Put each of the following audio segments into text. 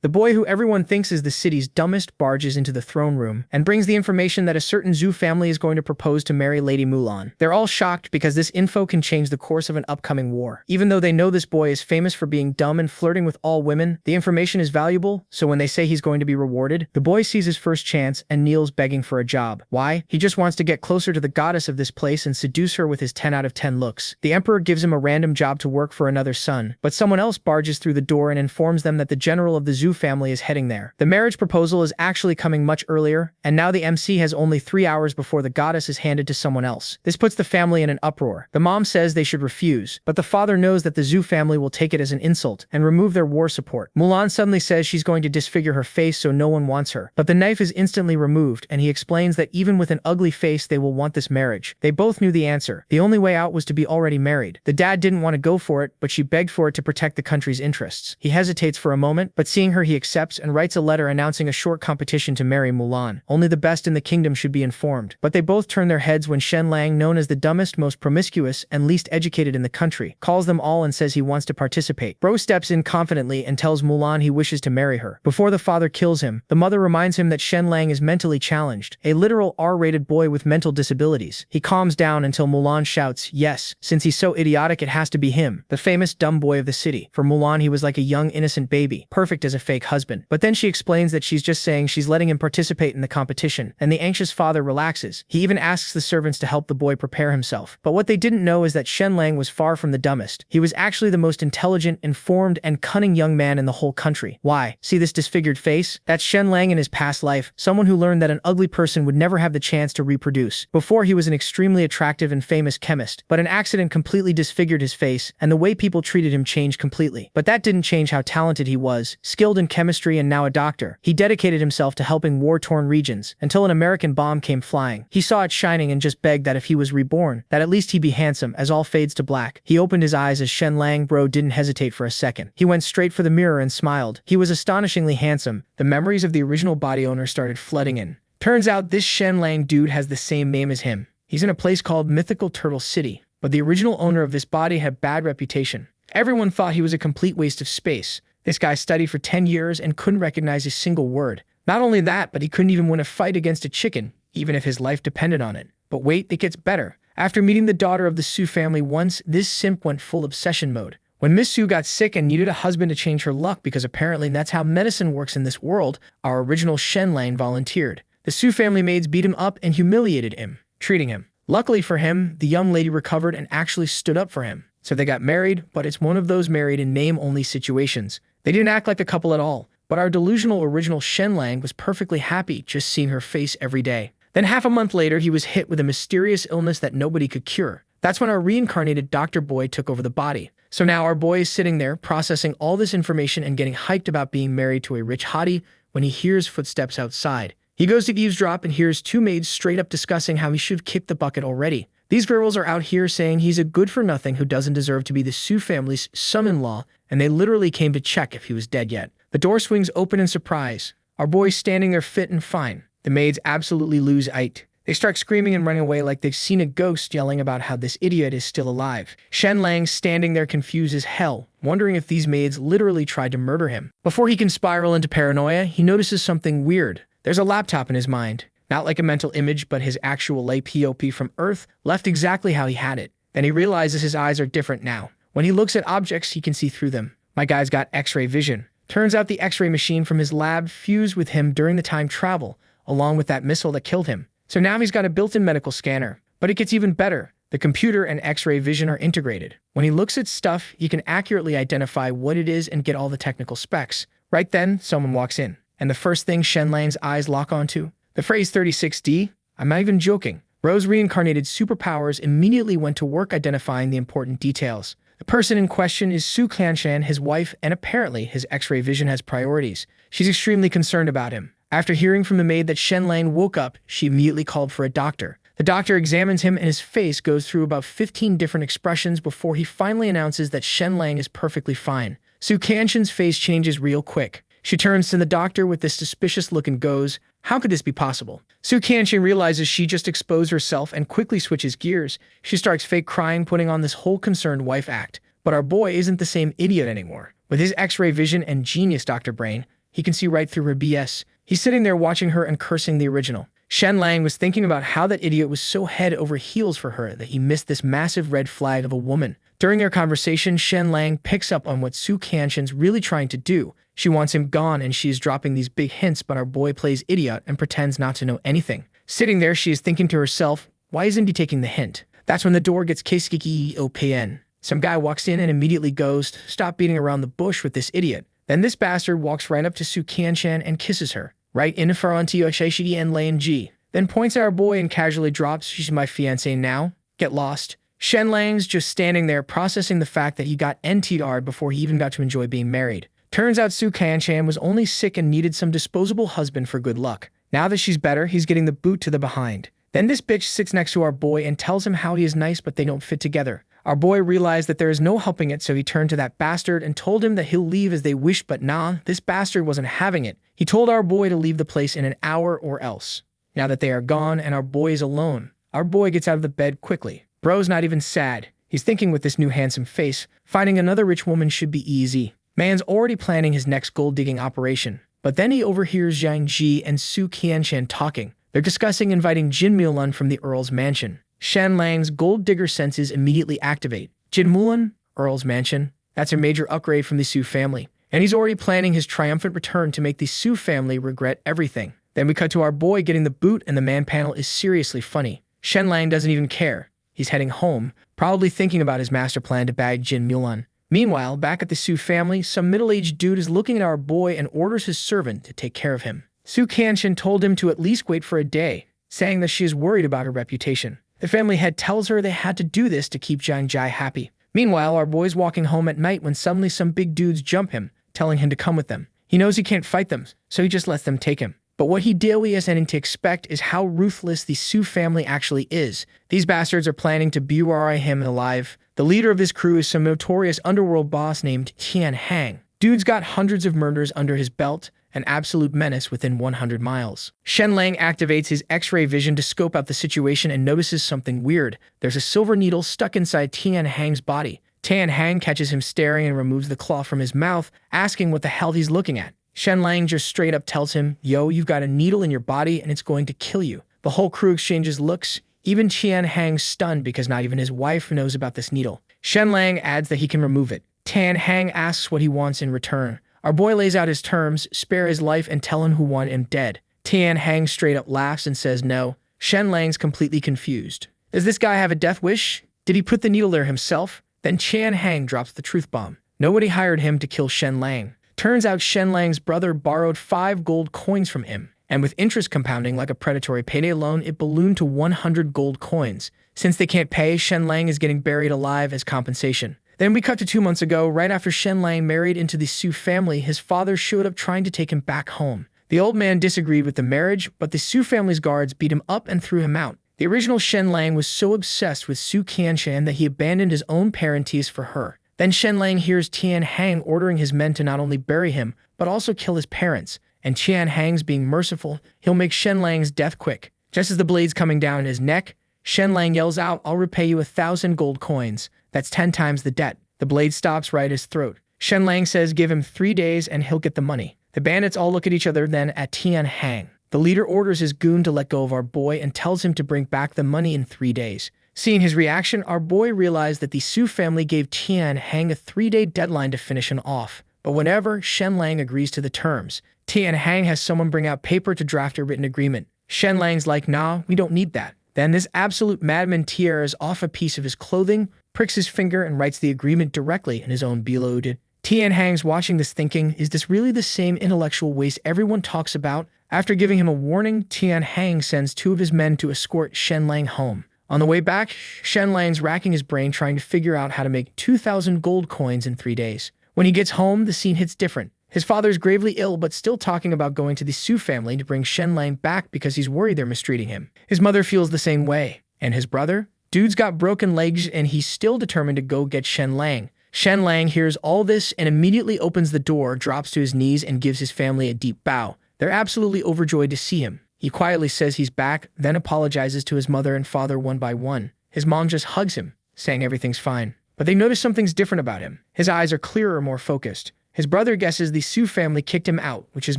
The boy who everyone thinks is the city's dumbest barges into the throne room and brings the information that a certain Zhu family is going to propose to marry Lady Mulan. They're all shocked because this info can change the course of an upcoming war. Even though they know this boy is famous for being dumb and flirting with all women, the information is valuable, so when they say he's going to be rewarded, the boy sees his first chance and kneels begging for a job. Why? He just wants to get closer to the goddess of this place and seduce her with his 10 out of 10 looks. The emperor gives him a random job to work for another son, but someone else barges through the door and informs them that the general of the Zhu family is heading there. The marriage proposal is actually coming much earlier, and now the MC has only 3 hours before the goddess is handed to someone else. This puts the family in an uproar. The mom says they should refuse, but the father knows that the Zhu family will take it as an insult and remove their war support. Mulan suddenly says she's going to disfigure her face so no one wants her, but the knife is instantly removed, and he explains that even with an ugly face they will want this marriage. They both knew the answer. The only way out was to be already married. The dad didn't want to go for it, but she begged for it to protect the country's interests. He hesitates for a moment, but seeing her he accepts and writes a letter announcing a short competition to marry Mulan. Only the best in the kingdom should be informed. But they both turn their heads when Shen Lang, known as the dumbest, most promiscuous, and least educated in the country, calls them all and says he wants to participate. Bro steps in confidently and tells Mulan he wishes to marry her. Before the father kills him, the mother reminds him that Shen Lang is mentally challenged, a literal R-rated boy with mental disabilities. He calms down until Mulan shouts, yes, since he's so idiotic it has to be him, the famous dumb boy of the city. For Mulan he was like a young innocent baby, perfect as a fake husband. But then she explains that she's just saying she's letting him participate in the competition, and the anxious father relaxes. He even asks the servants to help the boy prepare himself. But what they didn't know is that Shen Lang was far from the dumbest. He was actually the most intelligent, informed, and cunning young man in the whole country. Why? See this disfigured face? That's Shen Lang in his past life, someone who learned that an ugly person would never have the chance to reproduce. Before he was an extremely attractive and famous chemist, but an accident completely disfigured his face, and the way people treated him changed completely. But that didn't change how talented he was, skilled in chemistry and now a doctor. He dedicated himself to helping war-torn regions until an American bomb came flying. He saw it shining and just begged that if he was reborn, that at least he be handsome. As all fades to black, he opened his eyes as Shen Lang. Bro didn't hesitate for a second. He went straight for the mirror and smiled. He was astonishingly handsome. The memories of the original body owner started flooding in. Turns out this Shen Lang dude has the same name as him. He's in a place called Mythical Turtle City, but the original owner of this body had bad reputation. Everyone thought he was a complete waste of space. This guy studied for 10 years and couldn't recognize a single word. Not only that, but he couldn't even win a fight against a chicken, even if his life depended on it. But wait, it gets better. After meeting the daughter of the Su family once, this simp went full obsession mode. When Miss Su got sick and needed a husband to change her luck because apparently that's how medicine works in this world, our original Shen Lang volunteered. The Su family maids beat him up and humiliated him, treating him. Luckily for him, the young lady recovered and actually stood up for him. So they got married, but it's one of those married in name-only situations. They didn't act like a couple at all, but our delusional original Shen Lang was perfectly happy just seeing her face every day. Then half a month later, he was hit with a mysterious illness that nobody could cure. That's when our reincarnated Dr. Boy took over the body. So now our boy is sitting there processing all this information and getting hyped about being married to a rich hottie when he hears footsteps outside. He goes to eavesdrop and hears 2 maids straight up discussing how he should have kicked the bucket already. These girls are out here saying he's a good-for-nothing who doesn't deserve to be the Su family's son-in-law, and they literally came to check if he was dead yet. The door swings open in surprise. Our boy's standing there fit and fine. The maids absolutely lose it. They start screaming and running away like they've seen a ghost, yelling about how this idiot is still alive. Shen Lang standing there confused as hell, wondering if these maids literally tried to murder him. Before he can spiral into paranoia, he notices something weird. There's a laptop in his mind. Not like a mental image, but his actual laptop from Earth, left exactly how he had it. Then he realizes his eyes are different now. When he looks at objects, he can see through them. My guy's got X-ray vision. Turns out the X-ray machine from his lab fused with him during the time travel, along with that missile that killed him. So now he's got a built-in medical scanner. But it gets even better. The computer and X-ray vision are integrated. When he looks at stuff, he can accurately identify what it is and get all the technical specs. Right then, someone walks in. And the first thing Shen Lang's eyes lock onto? The phrase 36D? I'm not even joking. Ro's reincarnated superpowers immediately went to work identifying the important details. The person in question is Su Qianshan, his wife, and apparently his X-ray vision has priorities. She's extremely concerned about him. After hearing from the maid that Shen Lang woke up, she immediately called for a doctor. The doctor examines him and his face goes through about 15 different expressions before he finally announces that Shen Lang is perfectly fine. Su Qianshan's face changes real quick. She turns to the doctor with this suspicious look and goes, "How could this be possible?" Su Qianshan realizes she just exposed herself and quickly switches gears. She starts fake crying, putting on this whole concerned wife act. But our boy isn't the same idiot anymore. With his X-ray vision and genius Dr. Brain, He can see right through her BS. He's sitting there watching her and cursing the original. Shen Lang was thinking about how that idiot was so head over heels for her that he missed this massive red flag of a woman. During their conversation, Shen Lang picks up on what Su Qianshan's really trying to do. She wants him gone and she is dropping these big hints, but our boy plays idiot and pretends not to know anything. Sitting there, she is thinking to herself, why isn't he taking the hint? That's when the door gets kiskiki opn. Some guy walks in and immediately goes, stop beating around the bush with this idiot. Then this bastard walks right up to Su Qianshan and kisses her. Right in front of Shishidi and Lane Ji. Then points at our boy and casually drops, she's my fiancée now. Get lost. Shen Lang's just standing there processing the fact that he got NTR'd before he even got to enjoy being married. Turns out Su Qianshan was only sick and needed some disposable husband for good luck. Now that she's better, he's getting the boot to the behind. Then this bitch sits next to our boy and tells him how he is nice but they don't fit together. Our boy realized that there is no helping it, so he turned to that bastard and told him that he'll leave as they wish, but nah, this bastard wasn't having it. He told our boy to leave the place in an hour or else. Now that they are gone and our boy is alone, our boy gets out of the bed quickly. Bro's not even sad. He's thinking with this new handsome face, finding another rich woman should be easy. Man's already planning his next gold-digging operation. But then he overhears Zhang Ji and Su Qianshan talking. They're discussing inviting Jin Mulan from the Earl's mansion. Shen Lang's gold digger senses immediately activate. Jin Mulan, Earl's mansion. That's a major upgrade from the Su family. And he's already planning his triumphant return to make the Su family regret everything. Then we cut to our boy getting the boot and the man panel is seriously funny. Shen Lang doesn't even care. He's heading home, probably thinking about his master plan to bag Jin Mulan. Meanwhile, back at the Su family, some middle-aged dude is looking at our boy and orders his servant to take care of him. Su Qianshan told him to at least wait for a day, saying that she is worried about her reputation. The family head tells her they had to do this to keep Zhang Jai happy. Meanwhile, our boy's walking home at night when suddenly some big dudes jump him, telling him to come with them. He knows he can't fight them, so he just lets them take him. But what he daily is ending to expect is how ruthless the Su family actually is. These bastards are planning to bury him alive. The leader of this crew is some notorious underworld boss named Tian Hang. Dude's got hundreds of murders under his belt, an absolute menace within 100 miles. Shen Lang activates his X-ray vision to scope out the situation and notices something weird. There's a silver needle stuck inside Tian Hang's body. Tian Hang catches him staring and removes the claw from his mouth, asking what the hell he's looking at. Shen Lang just straight up tells him, yo, you've got a needle in your body and it's going to kill you. The whole crew exchanges looks. Even Tian Hang's stunned because not even his wife knows about this needle. Shen Lang adds that he can remove it. Tian Hang asks what he wants in return. Our boy lays out his terms, spare his life and tell him who want him dead. Tian Hang straight up laughs and says no. Shen Lang's completely confused. Does this guy have a death wish? Did he put the needle there himself? Then Tian Hang drops the truth bomb. Nobody hired him to kill Shen Lang. Turns out Shen Lang's brother borrowed 5 gold coins from him, and with interest compounding like a predatory payday loan, it ballooned to 100 gold coins. Since they can't pay, Shen Lang is getting buried alive as compensation. Then we cut to 2 months ago, right after Shen Lang married into the Su family, his father showed up trying to take him back home. The old man disagreed with the marriage, but the Su family's guards beat him up and threw him out. The original Shen Lang was so obsessed with Su Qianshan that he abandoned his own parentage for her. Then Shen Lang hears Tian Hang ordering his men to not only bury him, but also kill his parents. And Tian Hang's being merciful, he'll make Shen Lang's death quick. Just as the blade's coming down his neck, Shen Lang yells out, I'll repay you 1,000 gold coins. That's 10 times the debt. The blade stops right at his throat. Shen Lang says give him 3 days and he'll get the money. The bandits all look at each other then at Tian Hang. The leader orders his goon to let go of our boy and tells him to bring back the money in 3 days. Seeing his reaction, our boy realized that the Su family gave Tian Hang a 3-day deadline to finish him off. But whenever Shen Lang agrees to the terms, Tian Hang has someone bring out paper to draft a written agreement. Shen Lang's like, nah, we don't need that. Then this absolute madman tears off a piece of his clothing, pricks his finger, and writes the agreement directly in his own below. Tian Hang's watching this thinking, is this really the same intellectual waste everyone talks about? After giving him a warning, Tian Hang sends 2 of his men to escort Shen Lang home. On the way back, Shen Lang's racking his brain trying to figure out how to make 2,000 gold coins in 3 days. When he gets home, the scene hits different. His father's gravely ill but still talking about going to the Su family to bring Shen Lang back because he's worried they're mistreating him. His mother feels the same way. And his brother? Dude's got broken legs and he's still determined to go get Shen Lang. Shen Lang hears all this and immediately opens the door, drops to his knees, and gives his family a deep bow. They're absolutely overjoyed to see him. He quietly says he's back, then apologizes to his mother and father one by one. His mom just hugs him, saying everything's fine. But they notice something's different about him. His eyes are clearer, more focused. His brother guesses the Su family kicked him out, which his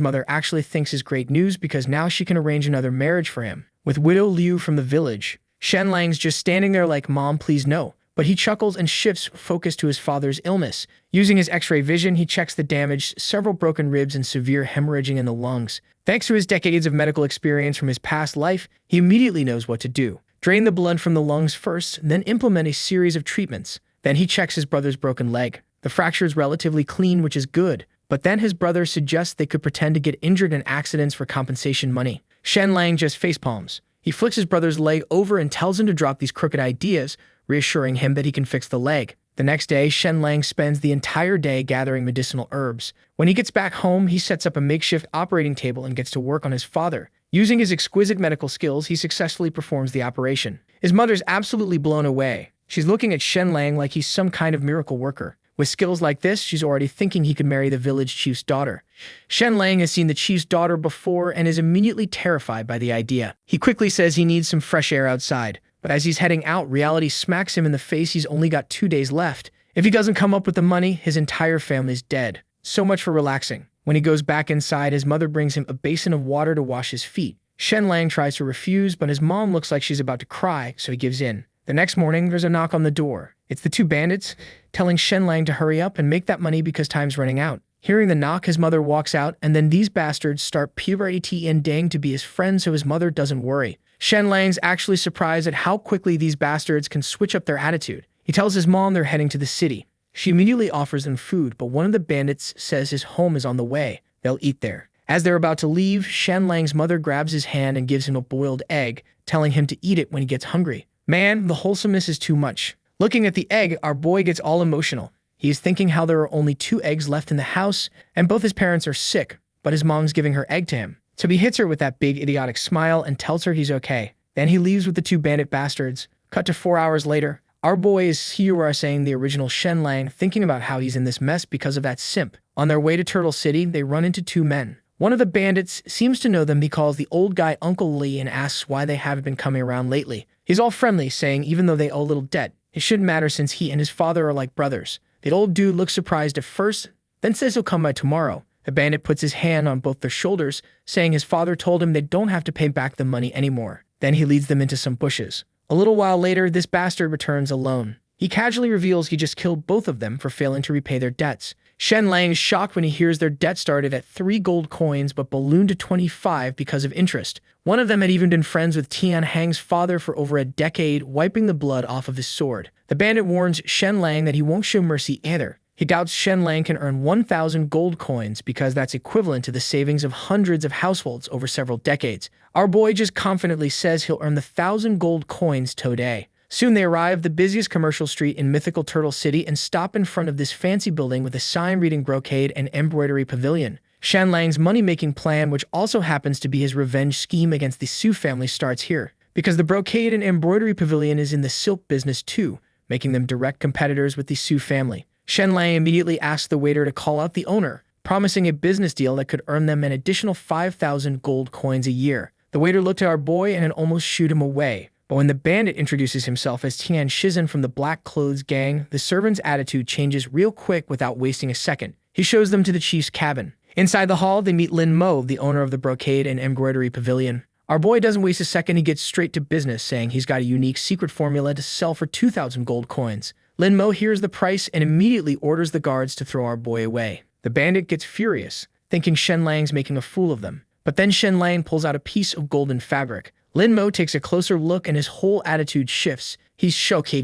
mother actually thinks is great news because now she can arrange another marriage for him. With widow Liu from the village, Shen Lang's just standing there like, "Mom, please no." But he chuckles and shifts focus to his father's illness. Using his x-ray vision, he checks the damage, several broken ribs and severe hemorrhaging in the lungs. Thanks to his decades of medical experience from his past life, he immediately knows what to do. Drain the blood from the lungs first, then implement a series of treatments. Then he checks his brother's broken leg. The fracture is relatively clean, which is good. But then his brother suggests they could pretend to get injured in accidents for compensation money. Shen Lang just facepalms. He flicks his brother's leg over and tells him to drop these crooked ideas, reassuring him that he can fix the leg. The next day, Shen Lang spends the entire day gathering medicinal herbs. When he gets back home, he sets up a makeshift operating table and gets to work on his father. Using his exquisite medical skills, he successfully performs the operation. His mother's absolutely blown away. She's looking at Shen Lang like he's some kind of miracle worker. With skills like this, she's already thinking he could marry the village chief's daughter. Shen Lang has seen the chief's daughter before and is immediately terrified by the idea. He quickly says he needs some fresh air outside. But as he's heading out, reality smacks him in the face. He's only got 2 days left. If he doesn't come up with the money, his entire family's dead. So much for relaxing. When he goes back inside, his mother brings him a basin of water to wash his feet. Shen Lang tries to refuse, but his mom looks like she's about to cry, so he gives in. The next morning, there's a knock on the door. It's the 2 bandits, telling Shen Lang to hurry up and make that money because time's running out. Hearing the knock, his mother walks out, and then these bastards start pretending to be his friends so his mother doesn't worry. Shen Lang's actually surprised at how quickly these bastards can switch up their attitude. He tells his mom they're heading to the city. She immediately offers them food, but one of the bandits says his home is on the way. They'll eat there. As they're about to leave, Shen Lang's mother grabs his hand and gives him a boiled egg, telling him to eat it when he gets hungry. Man, the wholesomeness is too much. Looking at the egg, our boy gets all emotional. He is thinking how there are only 2 eggs left in the house, and both his parents are sick, but his mom's giving her egg to him. So he hits her with that big idiotic smile and tells her he's okay. Then he leaves with the 2 bandit bastards. Cut to 4 hours later. Our boy is here saying the original Shen Lang, thinking about how he's in this mess because of that simp. On their way to Turtle City, they run into 2 men. One of the bandits seems to know them. He calls the old guy Uncle Lee and asks why they haven't been coming around lately. He's all friendly, saying even though they owe a little debt, it shouldn't matter since he and his father are like brothers. The old dude looks surprised at first, then says he'll come by tomorrow. The bandit puts his hand on both their shoulders, saying his father told him they don't have to pay back the money anymore. Then he leads them into some bushes. A little while later, this bastard returns alone. He casually reveals he just killed both of them for failing to repay their debts. Shen Lang is shocked when he hears their debt started at 3 gold coins but ballooned to 25 because of interest. One of them had even been friends with Tian Hang's father for over a decade, wiping the blood off of his sword. The bandit warns Shen Lang that he won't show mercy either. He doubts Shen Lang can earn 1,000 gold coins because that's equivalent to the savings of hundreds of households over several decades. Our boy just confidently says he'll earn the 1,000 gold coins today. Soon they arrive the busiest commercial street in mythical Turtle City and stop in front of this fancy building with a sign reading Brocade and Embroidery Pavilion. Shen Lang's money-making plan, which also happens to be his revenge scheme against the Su family, starts here. Because the Brocade and Embroidery Pavilion is in the silk business too, making them direct competitors with the Su family. Shen Lang immediately asks the waiter to call out the owner, promising a business deal that could earn them an additional 5,000 gold coins a year. The waiter looked at our boy and almost shooed him away. But when the bandit introduces himself as Tian Shizhen from the Black Clothes Gang, the servant's attitude changes real quick without wasting a second. He shows them to the chief's cabin. Inside the hall, they meet Lin Mo, the owner of the Brocade and Embroidery Pavilion. Our boy doesn't waste a second, he gets straight to business, saying he's got a unique secret formula to sell for 2,000 gold coins. Lin Mo hears the price and immediately orders the guards to throw our boy away. The bandit gets furious, thinking Shen Lang's making a fool of them. But then Shen Lang pulls out a piece of golden fabric. Lin Mo takes a closer look and his whole attitude shifts. He's shocked.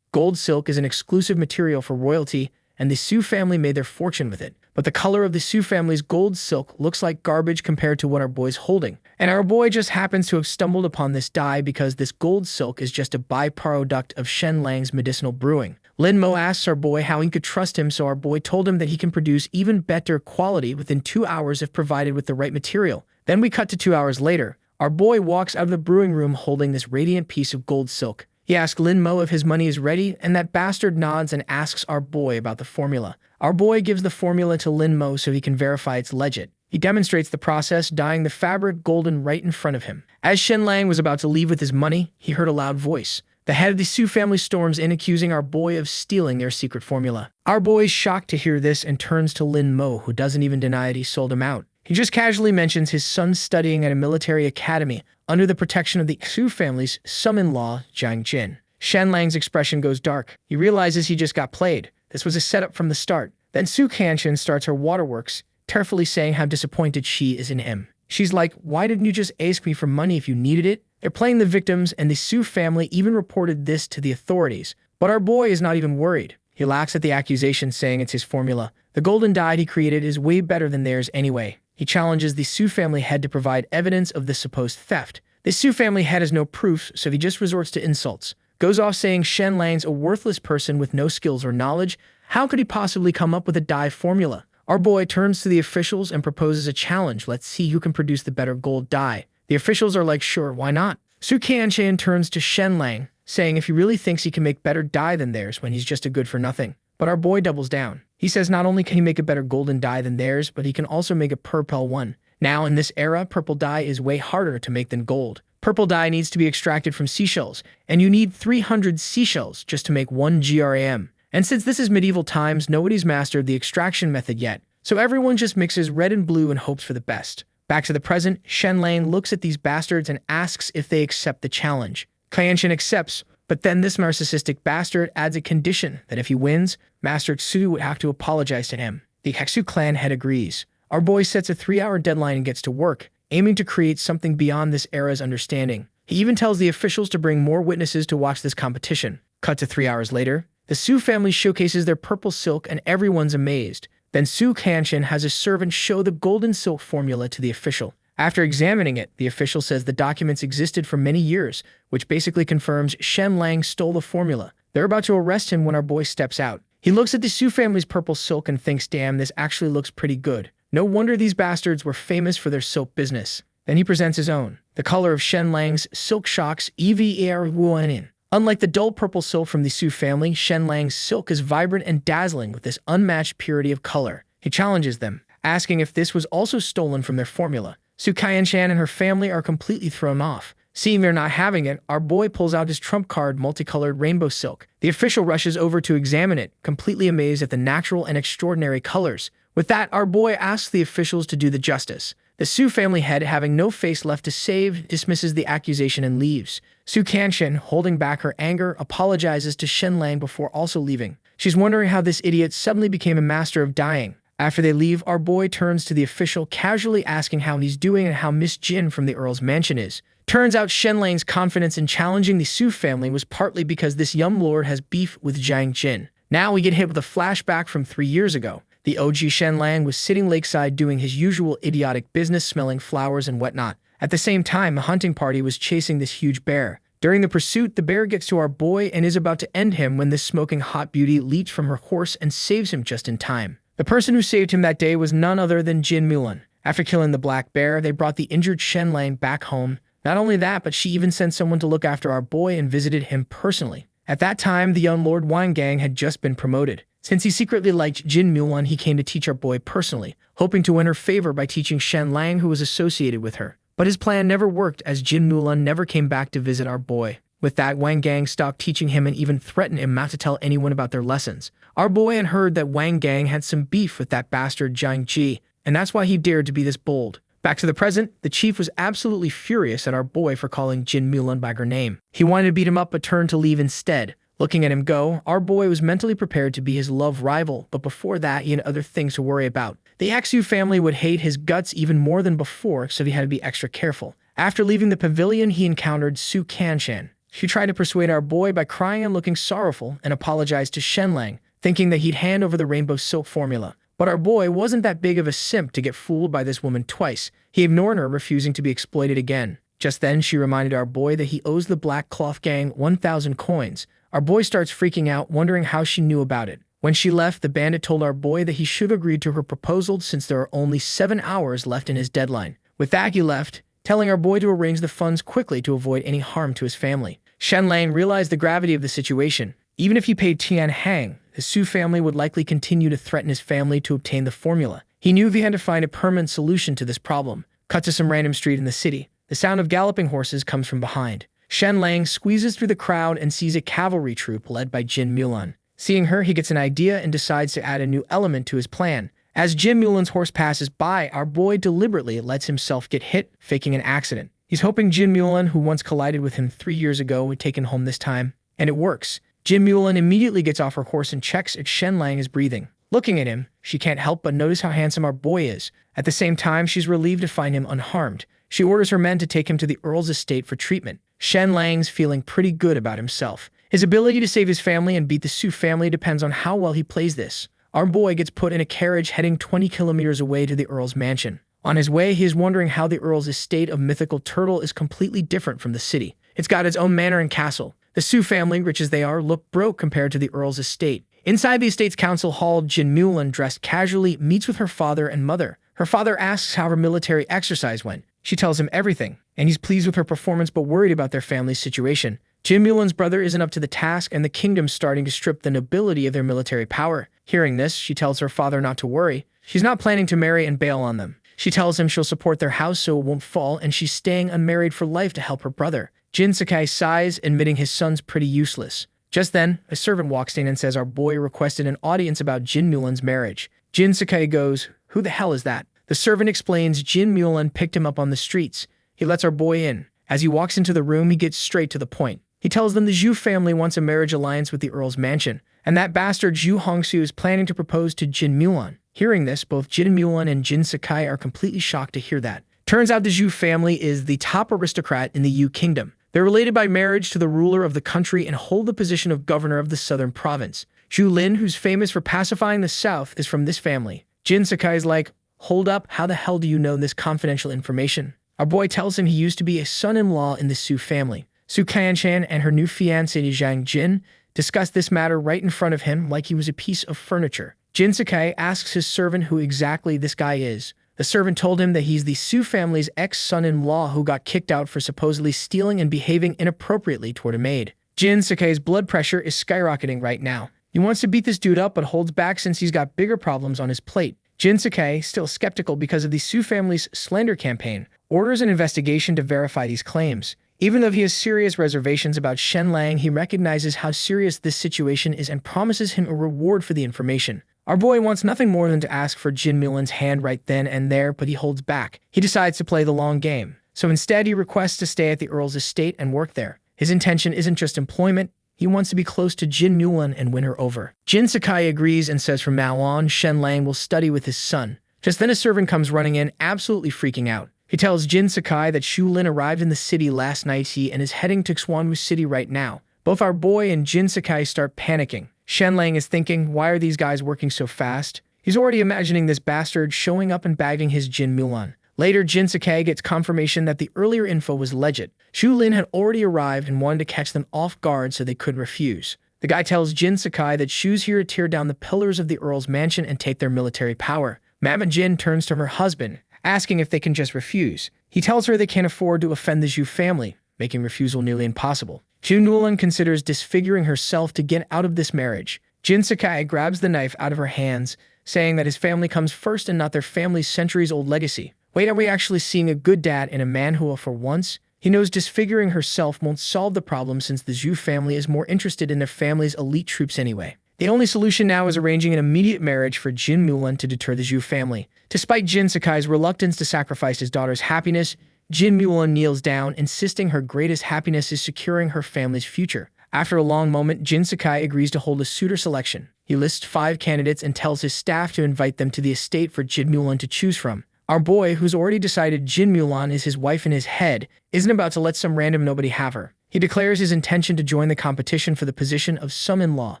Gold silk is an exclusive material for royalty, and the Su family made their fortune with it. But the color of the Su family's gold silk looks like garbage compared to what our boy's holding. And our boy just happens to have stumbled upon this dye because this gold silk is just a byproduct of Shen Lang's medicinal brewing. Lin Mo asks our boy how he could trust him, so our boy told him that he can produce even better quality within 2 hours if provided with the right material. Then we cut to 2 hours later. Our boy walks out of the brewing room holding this radiant piece of gold silk. He asks Lin Mo if his money is ready, and that bastard nods and asks our boy about the formula. Our boy gives the formula to Lin Mo so he can verify it's legit. He demonstrates the process, dyeing the fabric golden right in front of him. As Shen Lang was about to leave with his money, he heard a loud voice. The head of the Su family storms in, accusing our boy of stealing their secret formula. Our boy is shocked to hear this and turns to Lin Mo, who doesn't even deny it he sold him out. He just casually mentions his son studying at a military academy under the protection of the Su family's son-in-law, Jiang Jin. Shen Lang's expression goes dark. He realizes he just got played. This was a setup from the start. Then Su Kanshin starts her waterworks, tearfully saying how disappointed she is in him. She's like, "Why didn't you just ask me for money if you needed it?" They're playing the victims, and the Su family even reported this to the authorities. But our boy is not even worried. He laughs at the accusation, saying it's his formula. The golden dye he created is way better than theirs anyway. He challenges the Su family head to provide evidence of the supposed theft. The Su family head has no proof, so he just resorts to insults. Goes off saying Shen Lang's a worthless person with no skills or knowledge. How could he possibly come up with a dye formula? Our boy turns to the officials and proposes a challenge. Let's see who can produce the better gold dye. The officials are like, sure, why not? Su Kanshin turns to Shen Lang, saying if he really thinks he can make better dye than theirs when he's just a good for nothing. But our boy doubles down. He says not only can he make a better golden dye than theirs, but he can also make a purple one. Now, in this era, purple dye is way harder to make than gold. Purple dye needs to be extracted from seashells, and you need 300 seashells just to make 1 gram. And since this is medieval times, nobody's mastered the extraction method yet, so everyone just mixes red and blue and hopes for the best. Back to the present, Shen Lang looks at these bastards and asks if they accept the challenge. Kanshin accepts, but then this narcissistic bastard adds a condition that if he wins, Master Xu would have to apologize to him. The Hexu clan head agrees. Our boy sets a 3-hour deadline and gets to work, aiming to create something beyond this era's understanding. He even tells the officials to bring more witnesses to watch this competition. Cut to 3 hours later, the Su family showcases their purple silk and everyone's amazed. Then Su Kanshin has a servant show the golden silk formula to the official. After examining it, the official says the documents existed for many years, which basically confirms Shen Lang stole the formula. They're about to arrest him when our boy steps out. He looks at the Su family's purple silk and thinks, damn, this actually looks pretty good. No wonder these bastards were famous for their soap business. Then he presents his own. The color of Shen Lang's silk shocks everyone. Unlike the dull purple silk from the Su family, Shen Lang's silk is vibrant and dazzling with this unmatched purity of color. He challenges them, asking if this was also stolen from their formula. Su Kanshan and her family are completely thrown off. Seeing they're not having it, our boy pulls out his trump card, multicolored rainbow silk. The official rushes over to examine it, completely amazed at the natural and extraordinary colors. With that, our boy asks the officials to do the justice. The Su family head, having no face left to save, dismisses the accusation and leaves. Su Kanshin, holding back her anger, apologizes to Shen Lang before also leaving. She's wondering how this idiot suddenly became a master of dyeing. After they leave, our boy turns to the official, casually asking how he's doing and how Miss Jin from the Earl's mansion is. Turns out Shen Lang's confidence in challenging the Su family was partly because this young lord has beef with Jiang Jin. Now we get hit with a flashback from 3 years ago. The OG Shen Lang was sitting lakeside doing his usual idiotic business, smelling flowers and whatnot. At the same time, a hunting party was chasing this huge bear. During the pursuit, the bear gets to our boy and is about to end him when this smoking hot beauty leaps from her horse and saves him just in time. The person who saved him that day was none other than Jin Mulan. After killing the black bear, they brought the injured Shen Lang back home. Not only that, but she even sent someone to look after our boy and visited him personally. At that time, the young Lord Wang Gang had just been promoted. Since he secretly liked Jin Mulan, he came to teach our boy personally, hoping to win her favor by teaching Shen Lang, who was associated with her. But his plan never worked, as Jin Mulan never came back to visit our boy. With that, Wang Gang stopped teaching him and even threatened him not to tell anyone about their lessons. Our boy had heard that Wang Gang had some beef with that bastard Jiang Ji, and that's why he dared to be this bold. Back to the present, the chief was absolutely furious at our boy for calling Jin Mulan by her name. He wanted to beat him up but turned to leave instead. Looking at him go, our boy was mentally prepared to be his love rival, but before that, he had other things to worry about. The Xu family would hate his guts even more than before, so he had to be extra careful. After leaving the pavilion, he encountered Su Kanshan. She tried to persuade our boy by crying and looking sorrowful and apologized to Shen Lang, thinking that he'd hand over the rainbow silk formula. But our boy wasn't that big of a simp to get fooled by this woman twice. He ignored her, refusing to be exploited again. Just then, she reminded our boy that he owes the Black Cloth Gang 1,000 coins. Our boy starts freaking out, wondering how she knew about it. When she left, the bandit told our boy that he should have agreed to her proposal since there are only 7 hours left in his deadline. With that, he left, telling our boy to arrange the funds quickly to avoid any harm to his family. Shen Lang realized the gravity of the situation. Even if he paid Tian Hang, the Su family would likely continue to threaten his family to obtain the formula. He knew he had to find a permanent solution to this problem. Cut to some random street in the city. The sound of galloping horses comes from behind. Shen Lang squeezes through the crowd and sees a cavalry troop led by Jin Mulan. Seeing her, he gets an idea and decides to add a new element to his plan. As Jin Mulan's horse passes by, our boy deliberately lets himself get hit, faking an accident. He's hoping Jin Mulan, who once collided with him 3 years ago, would take him home this time. And it works. Jin Mulan immediately gets off her horse and checks if Shen Lang is breathing. Looking at him, she can't help but notice how handsome our boy is. At the same time, she's relieved to find him unharmed. She orders her men to take him to the Earl's estate for treatment. Shen Lang's feeling pretty good about himself. His ability to save his family and beat the Su family depends on how well he plays this. Our boy gets put in a carriage heading 20 kilometers away to the Earl's mansion. On his way, he is wondering how the Earl's estate of mythical turtle is completely different from the city. It's got its own manor and castle. The Su family, rich as they are, look broke compared to the Earl's estate. Inside the estate's council hall, Jin Mulan, dressed casually, meets with her father and mother. Her father asks how her military exercise went. She tells him everything, and he's pleased with her performance but worried about their family's situation. Jin Mulan's brother isn't up to the task, and the kingdom's starting to strip the nobility of their military power. Hearing this, she tells her father not to worry. She's not planning to marry and bail on them. She tells him she'll support their house so it won't fall, and she's staying unmarried for life to help her brother. Jin Sakai sighs, admitting his son's pretty useless. Just then, a servant walks in and says our boy requested an audience about Jin Mulan's marriage. Jin Sakai goes, "Who the hell is that?" The servant explains Jin Mulan picked him up on the streets. He lets our boy in. As he walks into the room, he gets straight to the point. He tells them the Zhu family wants a marriage alliance with the Earl's mansion, and that bastard Zhu Hongsu is planning to propose to Jin Mulan. Hearing this, both Jin Mulan and Jin Sakai are completely shocked to hear that. Turns out the Zhu family is the top aristocrat in the Yu kingdom. They're related by marriage to the ruler of the country and hold the position of governor of the southern province. Zhu Lin, who's famous for pacifying the south, is from this family. Jin Sakai's like, "Hold up, how the hell do you know this confidential information?" Our boy tells him he used to be a son-in-law in the Su family. Su Qianshan and her new fiancée Zhang Jin discuss this matter right in front of him like he was a piece of furniture. Jin Sakai asks his servant who exactly this guy is. The servant told him that he's the Su family's ex-son-in-law who got kicked out for supposedly stealing and behaving inappropriately toward a maid. Jin Sakai's blood pressure is skyrocketing right now. He wants to beat this dude up but holds back since he's got bigger problems on his plate. Jin Sakai, still skeptical because of the Su family's slander campaign, orders an investigation to verify these claims. Even though he has serious reservations about Shen Lang, he recognizes how serious this situation is and promises him a reward for the information. Our boy wants nothing more than to ask for Jin Mulan's hand right then and there, but he holds back. He decides to play the long game. So instead, he requests to stay at the Earl's estate and work there. His intention isn't just employment. He wants to be close to Jin Mulan and win her over. Jin Sakai agrees and says from now on, Shen Lang will study with his son. Just then a servant comes running in, absolutely freaking out. He tells Jin Sakai that Shu Lin arrived in the city last night and is heading to Xuanwu City right now. Both our boy and Jin Sakai start panicking. Shen Lang is thinking, why are these guys working so fast? He's already imagining this bastard showing up and bagging his Jin Mulan. Later, Jin Sakai gets confirmation that the earlier info was legit. Shu Lin had already arrived and wanted to catch them off guard so they could refuse. The guy tells Jin Sakai that Shu's here to tear down the pillars of the Earl's mansion and take their military power. Mama Jin turns to her husband, asking if they can just refuse. He tells her they can't afford to offend the Zhu family, making refusal nearly impossible. Jin Mulan considers disfiguring herself to get out of this marriage. Jin Sakai grabs the knife out of her hands, saying that his family comes first and not their family's centuries-old legacy. Wait, are we actually seeing a good dad in a Manhwa for once? He knows disfiguring herself won't solve the problem since the Zhu family is more interested in their family's elite troops anyway. The only solution now is arranging an immediate marriage for Jin Mulan to deter the Zhu family. Despite Jin Sakai's reluctance to sacrifice his daughter's happiness, Jin Mulan kneels down, insisting her greatest happiness is securing her family's future. After a long moment, Jin Sakai agrees to hold a suitor selection. He lists 5 candidates and tells his staff to invite them to the estate for Jin Mulan to choose from. Our boy, who's already decided Jin Mulan is his wife in his head, isn't about to let some random nobody have her. He declares his intention to join the competition for the position of son-in-law.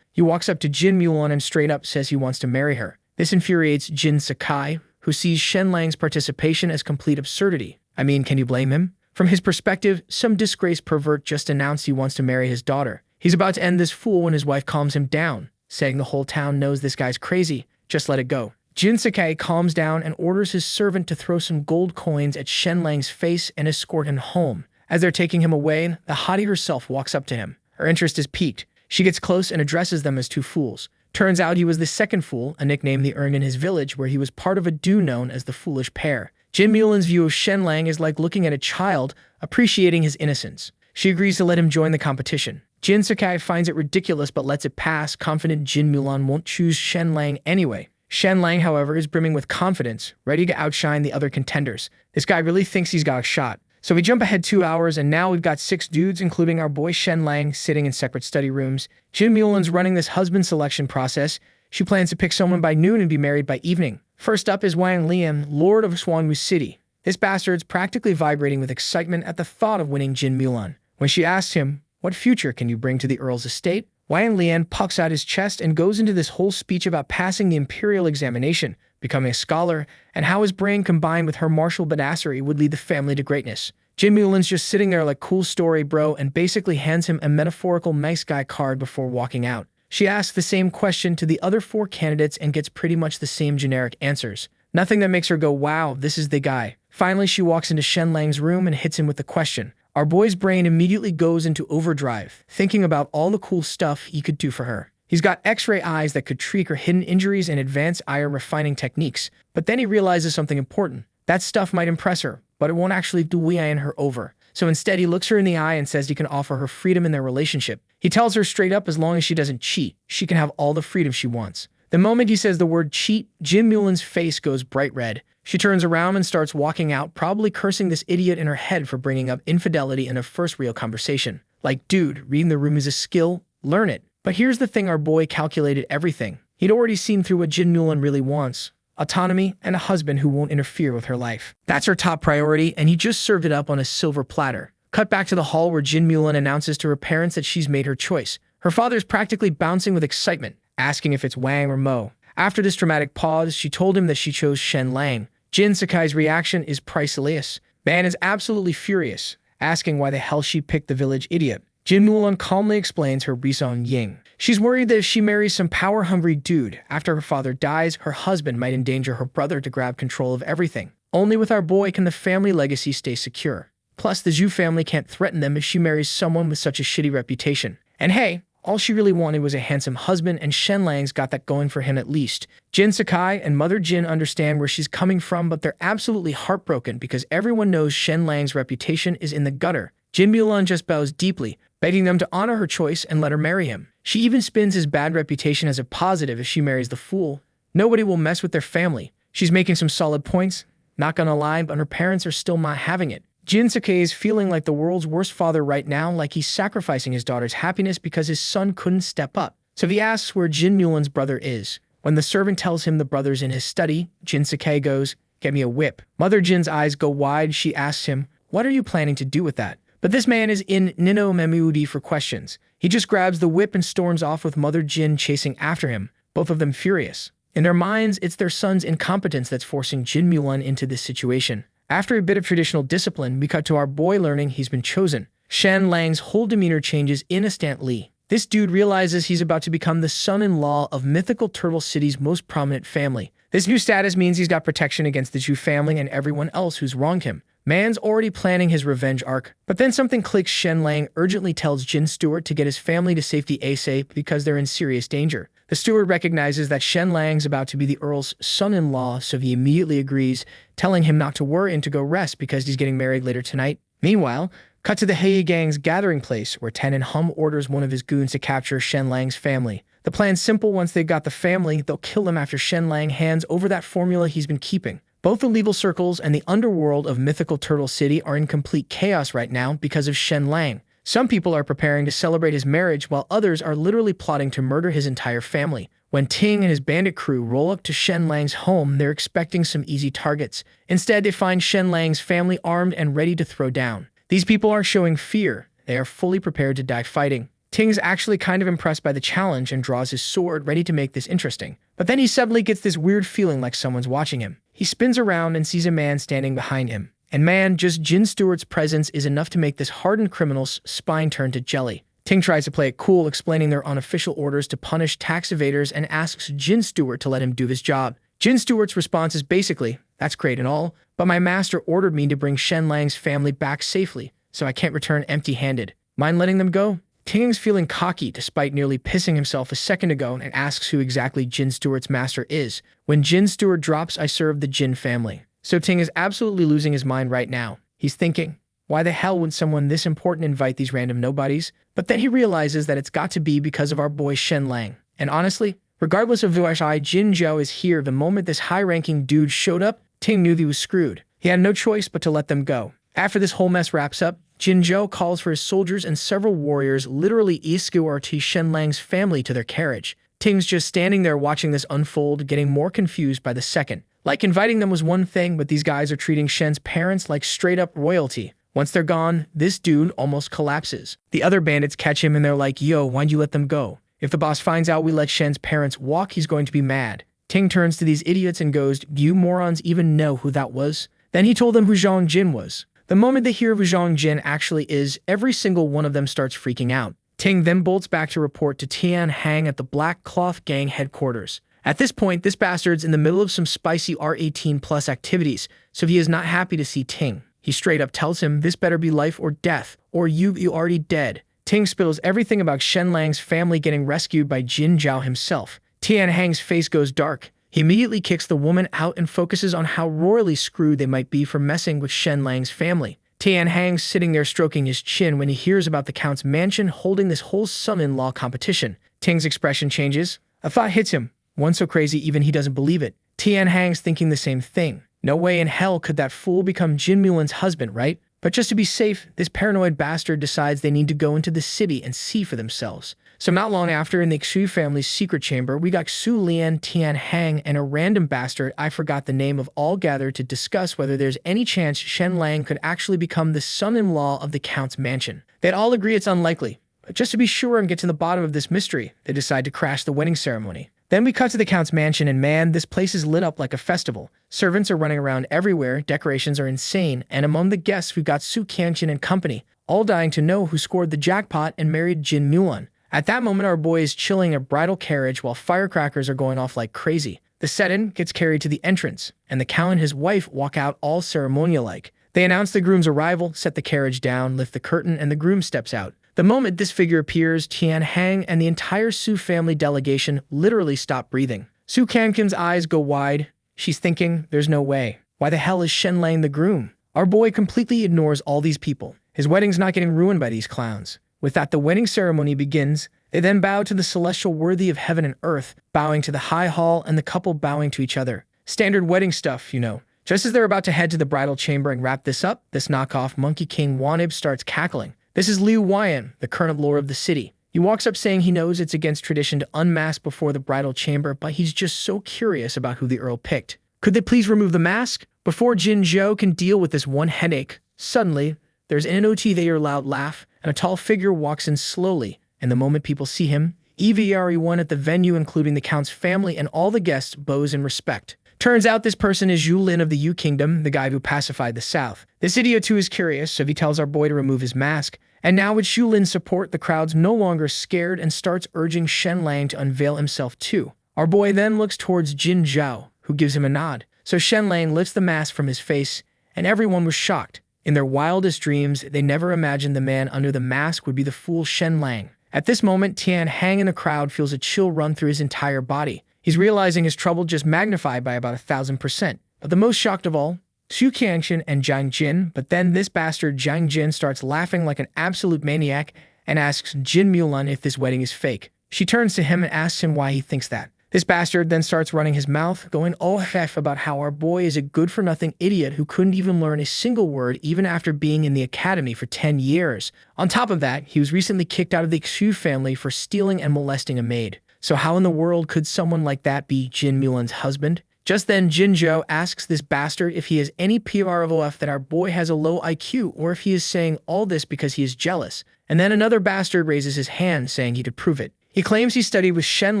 He walks up to Jin Mulan and straight up says he wants to marry her. This infuriates Jin Sakai, who sees Shen Lang's participation as complete absurdity. I mean, can you blame him? From his perspective, some disgraced pervert just announced he wants to marry his daughter. He's about to end this fool when his wife calms him down, saying the whole town knows this guy's crazy. Just let it go. Jin Sakai calms down and orders his servant to throw some gold coins at Shen Lang's face and escort him home. As they're taking him away, the hottie herself walks up to him. Her interest is piqued. She gets close and addresses them as 2 fools. Turns out he was the second fool, a nickname he earned in his village where he was part of a do known as the Foolish Pair. Jin Mulan's view of Shen Lang is like looking at a child, appreciating his innocence. She agrees to let him join the competition. Jin Sakai finds it ridiculous but lets it pass, confident Jin Mulan won't choose Shen Lang anyway. Shen Lang, however, is brimming with confidence, ready to outshine the other contenders. This guy really thinks he's got a shot. So we jump ahead 2 hours, and now we've got 6 dudes, including our boy Shen Lang, sitting in separate study rooms. Jin Mulan's running this husband selection process. She plans to pick someone by noon and be married by evening. First up is Wang Lian, Lord of Xuanwu City. This bastard's practically vibrating with excitement at the thought of winning Jin Mulan. When she asks him, "What future can you bring to the Earl's estate?" Wang Lian pucks out his chest and goes into this whole speech about passing the imperial examination, becoming a scholar, and how his brain combined with her martial badassery would lead the family to greatness. Jin Mulan's just sitting there like, "Cool story, bro," and basically hands him a metaphorical nice guy card before walking out. She asks the same question to the other 4 candidates and gets pretty much the same generic answers. Nothing that makes her go, "Wow, this is the guy." Finally, she walks into Shen Lang's room and hits him with the question. Our boy's brain immediately goes into overdrive, thinking about all the cool stuff he could do for her. He's got X-ray eyes that could treat her hidden injuries and advanced ire refining techniques. But then he realizes something important. That stuff might impress her, but it won't actually win her over. So instead, he looks her in the eye and says he can offer her freedom in their relationship. He tells her straight up, as long as she doesn't cheat, she can have all the freedom she wants. The moment he says the word cheat, Jin Mulan's face goes bright red. She turns around and starts walking out, probably cursing this idiot in her head for bringing up infidelity in a first real conversation. Like, dude, reading the room is a skill, learn it. But here's the thing, our boy calculated everything. He'd already seen through what Jin Mulan really wants. Autonomy and a husband who won't interfere with her life. That's her top priority, and he just served it up on a silver platter. Cut back to the hall where Jin Mulan announces to her parents that she's made her choice. Her father's practically bouncing with excitement, asking if it's Wang or Mo. After this dramatic pause, she told him that she chose Shen Lang. Jin Sakai's reaction is priceless. Man is absolutely furious, asking why the hell she picked the village idiot. Jin Mulan calmly explains her reason Ying. She's worried that if she marries some power-hungry dude after her father dies, her husband might endanger her brother to grab control of everything. Only with our boy can the family legacy stay secure. Plus, the Zhu family can't threaten them if she marries someone with such a shitty reputation. And hey, all she really wanted was a handsome husband, and Shen Lang's got that going for him at least. Jin Sakai and Mother Jin understand where she's coming from, but they're absolutely heartbroken because everyone knows Shen Lang's reputation is in the gutter. Jin Mulan just bows deeply, begging them to honor her choice and let her marry him. She even spins his bad reputation as a positive if she marries the fool. Nobody will mess with their family. She's making some solid points, not gonna lie, but her parents are still not having it. Jin Sakai is feeling like the world's worst father right now, like he's sacrificing his daughter's happiness because his son couldn't step up. So he asks where Jin Mulan's brother is. When the servant tells him the brother's in his study, Jin Sakai goes, "Get me a whip." Mother Jin's eyes go wide. She asks him, "What are you planning to do with that?" But this man is in Nino Memuudi for questions. He just grabs the whip and storms off with Mother Jin chasing after him, both of them furious. In their minds, it's their son's incompetence that's forcing Jin Mulan into this situation. After a bit of traditional discipline, we cut to our boy learning he's been chosen. Shen Lang's whole demeanor changes instantly. This dude realizes he's about to become the son-in-law of mythical Turtle City's most prominent family. This new status means he's got protection against the Zhu family and everyone else who's wronged him. Man's already planning his revenge arc. But then something clicks. Shen Lang urgently tells Jin Stewart to get his family to safety ASAP because they're in serious danger. The steward recognizes that Shen Lang's about to be the Earl's son-in-law, so he immediately agrees, telling him not to worry and to go rest because he's getting married later tonight. Meanwhile, cut to the Heye gang's gathering place, where Tenant Hum orders one of his goons to capture Shen Lang's family. The plan's simple. Once they've got the family, they'll kill them after Shen Lang hands over that formula he's been keeping. Both the legal circles and the underworld of mythical Turtle City are in complete chaos right now because of Shen Lang. Some people are preparing to celebrate his marriage, while others are literally plotting to murder his entire family. When Ting and his bandit crew roll up to Shen Lang's home, they're expecting some easy targets. Instead, they find Shen Lang's family armed and ready to throw down. These people aren't showing fear. They are fully prepared to die fighting. Ting's actually kind of impressed by the challenge and draws his sword, ready to make this interesting. But then he suddenly gets this weird feeling like someone's watching him. He spins around and sees a man standing behind him. And man, just Jin Stewart's presence is enough to make this hardened criminal's spine turn to jelly. Ting tries to play it cool, explaining their unofficial orders to punish tax evaders, and asks Jin Stewart to let him do his job. Jin Stewart's response is basically, "That's great and all, but my master ordered me to bring Shen Lang's family back safely, so I can't return empty-handed. Mind letting them go?" Ting's feeling cocky despite nearly pissing himself a second ago and asks who exactly Jin Stewart's master is. When Jin Stewart drops, "I serve the Jin family." So Ting is absolutely losing his mind right now. He's thinking, Why the hell would someone this important invite these random nobodies? But then he realizes that it's got to be because of our boy Shen Lang. And honestly, regardless of who Jin Zhou is here, the moment this high-ranking dude showed up, Ting knew he was screwed. He had no choice but to let them go. After this whole mess wraps up, Jin Zhou calls for his soldiers and several warriors literally escort Shen Lang's family to their carriage. Ting's just standing there watching this unfold, getting more confused by the second. Like, inviting them was one thing, but these guys are treating Shen's parents like straight-up royalty. Once they're gone, this dude almost collapses. The other bandits catch him and they're like, "Yo, why'd you let them go? If the boss finds out we let Shen's parents walk, he's going to be mad." Ting turns to these idiots and goes, "Do you morons even know who that was?" Then he told them who Zhang Jin was. The moment they hear who Zhang Jin actually is, every single one of them starts freaking out. Ting then bolts back to report to Tian Hang at the Black Cloth Gang headquarters. At this point, this bastard's in the middle of some spicy R18+ activities, so he is not happy to see Ting. He straight up tells him this better be life or death, or you already dead. Ting spills everything about Shen Lang's family getting rescued by Jin Zhao himself. Tian Hang's face goes dark. He immediately kicks the woman out and focuses on how royally screwed they might be for messing with Shen Lang's family. Tian Hang's sitting there stroking his chin when he hears about the Count's mansion holding this whole son-in-law competition. Ting's expression changes. A thought hits him, one so crazy even he doesn't believe it. Tian Hang's thinking the same thing. No way in hell could that fool become Jin Mulan's husband, right? But just to be safe, this paranoid bastard decides they need to go into the city and see for themselves. So not long after, in the Xu family's secret chamber, we got Xu Lian, Tian Hang, and a random bastard I forgot the name of all gathered to discuss whether there's any chance Shen Lang could actually become the son-in-law of the Count's mansion. They'd all agree it's unlikely, but just to be sure and get to the bottom of this mystery, they decide to crash the wedding ceremony. Then we cut to the Count's mansion, and man, this place is lit up like a festival. Servants are running around everywhere, decorations are insane, and among the guests we've got Su Qianqin and company, all dying to know who scored the jackpot and married Jin Mulan. At that moment, our boy is chilling in a bridal carriage while firecrackers are going off like crazy. The set-in gets carried to the entrance, and the Count and his wife walk out all ceremonial-like. They announce the groom's arrival, set the carriage down, lift the curtain, and the groom steps out. The moment this figure appears, Tian Hang and the entire Su family delegation literally stop breathing. Su Qianqin's eyes go wide. She's thinking, there's no way. Why the hell is Shen Lang the groom? Our boy completely ignores all these people. His wedding's not getting ruined by these clowns. With that, the wedding ceremony begins. They then bow to the celestial worthy of heaven and earth, bowing to the high hall and the couple bowing to each other. Standard wedding stuff, you know. Just as they're about to head to the bridal chamber and wrap this up, this knockoff Monkey King Wanib starts cackling. This is Liu Huayan, the current lord of the city. He walks up saying he knows it's against tradition to unmask before the bridal chamber, but he's just so curious about who the Earl picked. Could they please remove the mask? Before Jin Zhou can deal with this one headache, suddenly, there's an NOT loud laugh, and a tall figure walks in slowly, and the moment people see him, everyone at the venue, including the Count's family and all the guests, bows in respect. Turns out this person is Yu Lin of the Yu Kingdom, the guy who pacified the South. This idiot too is curious, so he tells our boy to remove his mask. And now with Yu Lin's support, the crowd's no longer scared and starts urging Shen Lang to unveil himself too. Our boy then looks towards Jin Zhao, who gives him a nod. So Shen Lang lifts the mask from his face, and everyone was shocked. In their wildest dreams, they never imagined the man under the mask would be the fool Shen Lang. At this moment, Tian Hang in the crowd feels a chill run through his entire body. He's realizing his trouble just magnified by about 1,000%. But the most shocked of all, Su Qianqin and Zhang Jin, but then this bastard Zhang Jin starts laughing like an absolute maniac and asks Jin Mulan if this wedding is fake. She turns to him and asks him why he thinks that. This bastard then starts running his mouth, going all hef about how our boy is a good-for-nothing idiot who couldn't even learn a single word even after being in the academy for 10 years. On top of that, he was recently kicked out of the Xu family for stealing and molesting a maid. So how in the world could someone like that be Jin Mulan's husband? Just then, Jin Zhou asks this bastard if he has any PROF that our boy has a low IQ, or if he is saying all this because he is jealous. And then another bastard raises his hand, saying he could prove it. He claims he studied with Shen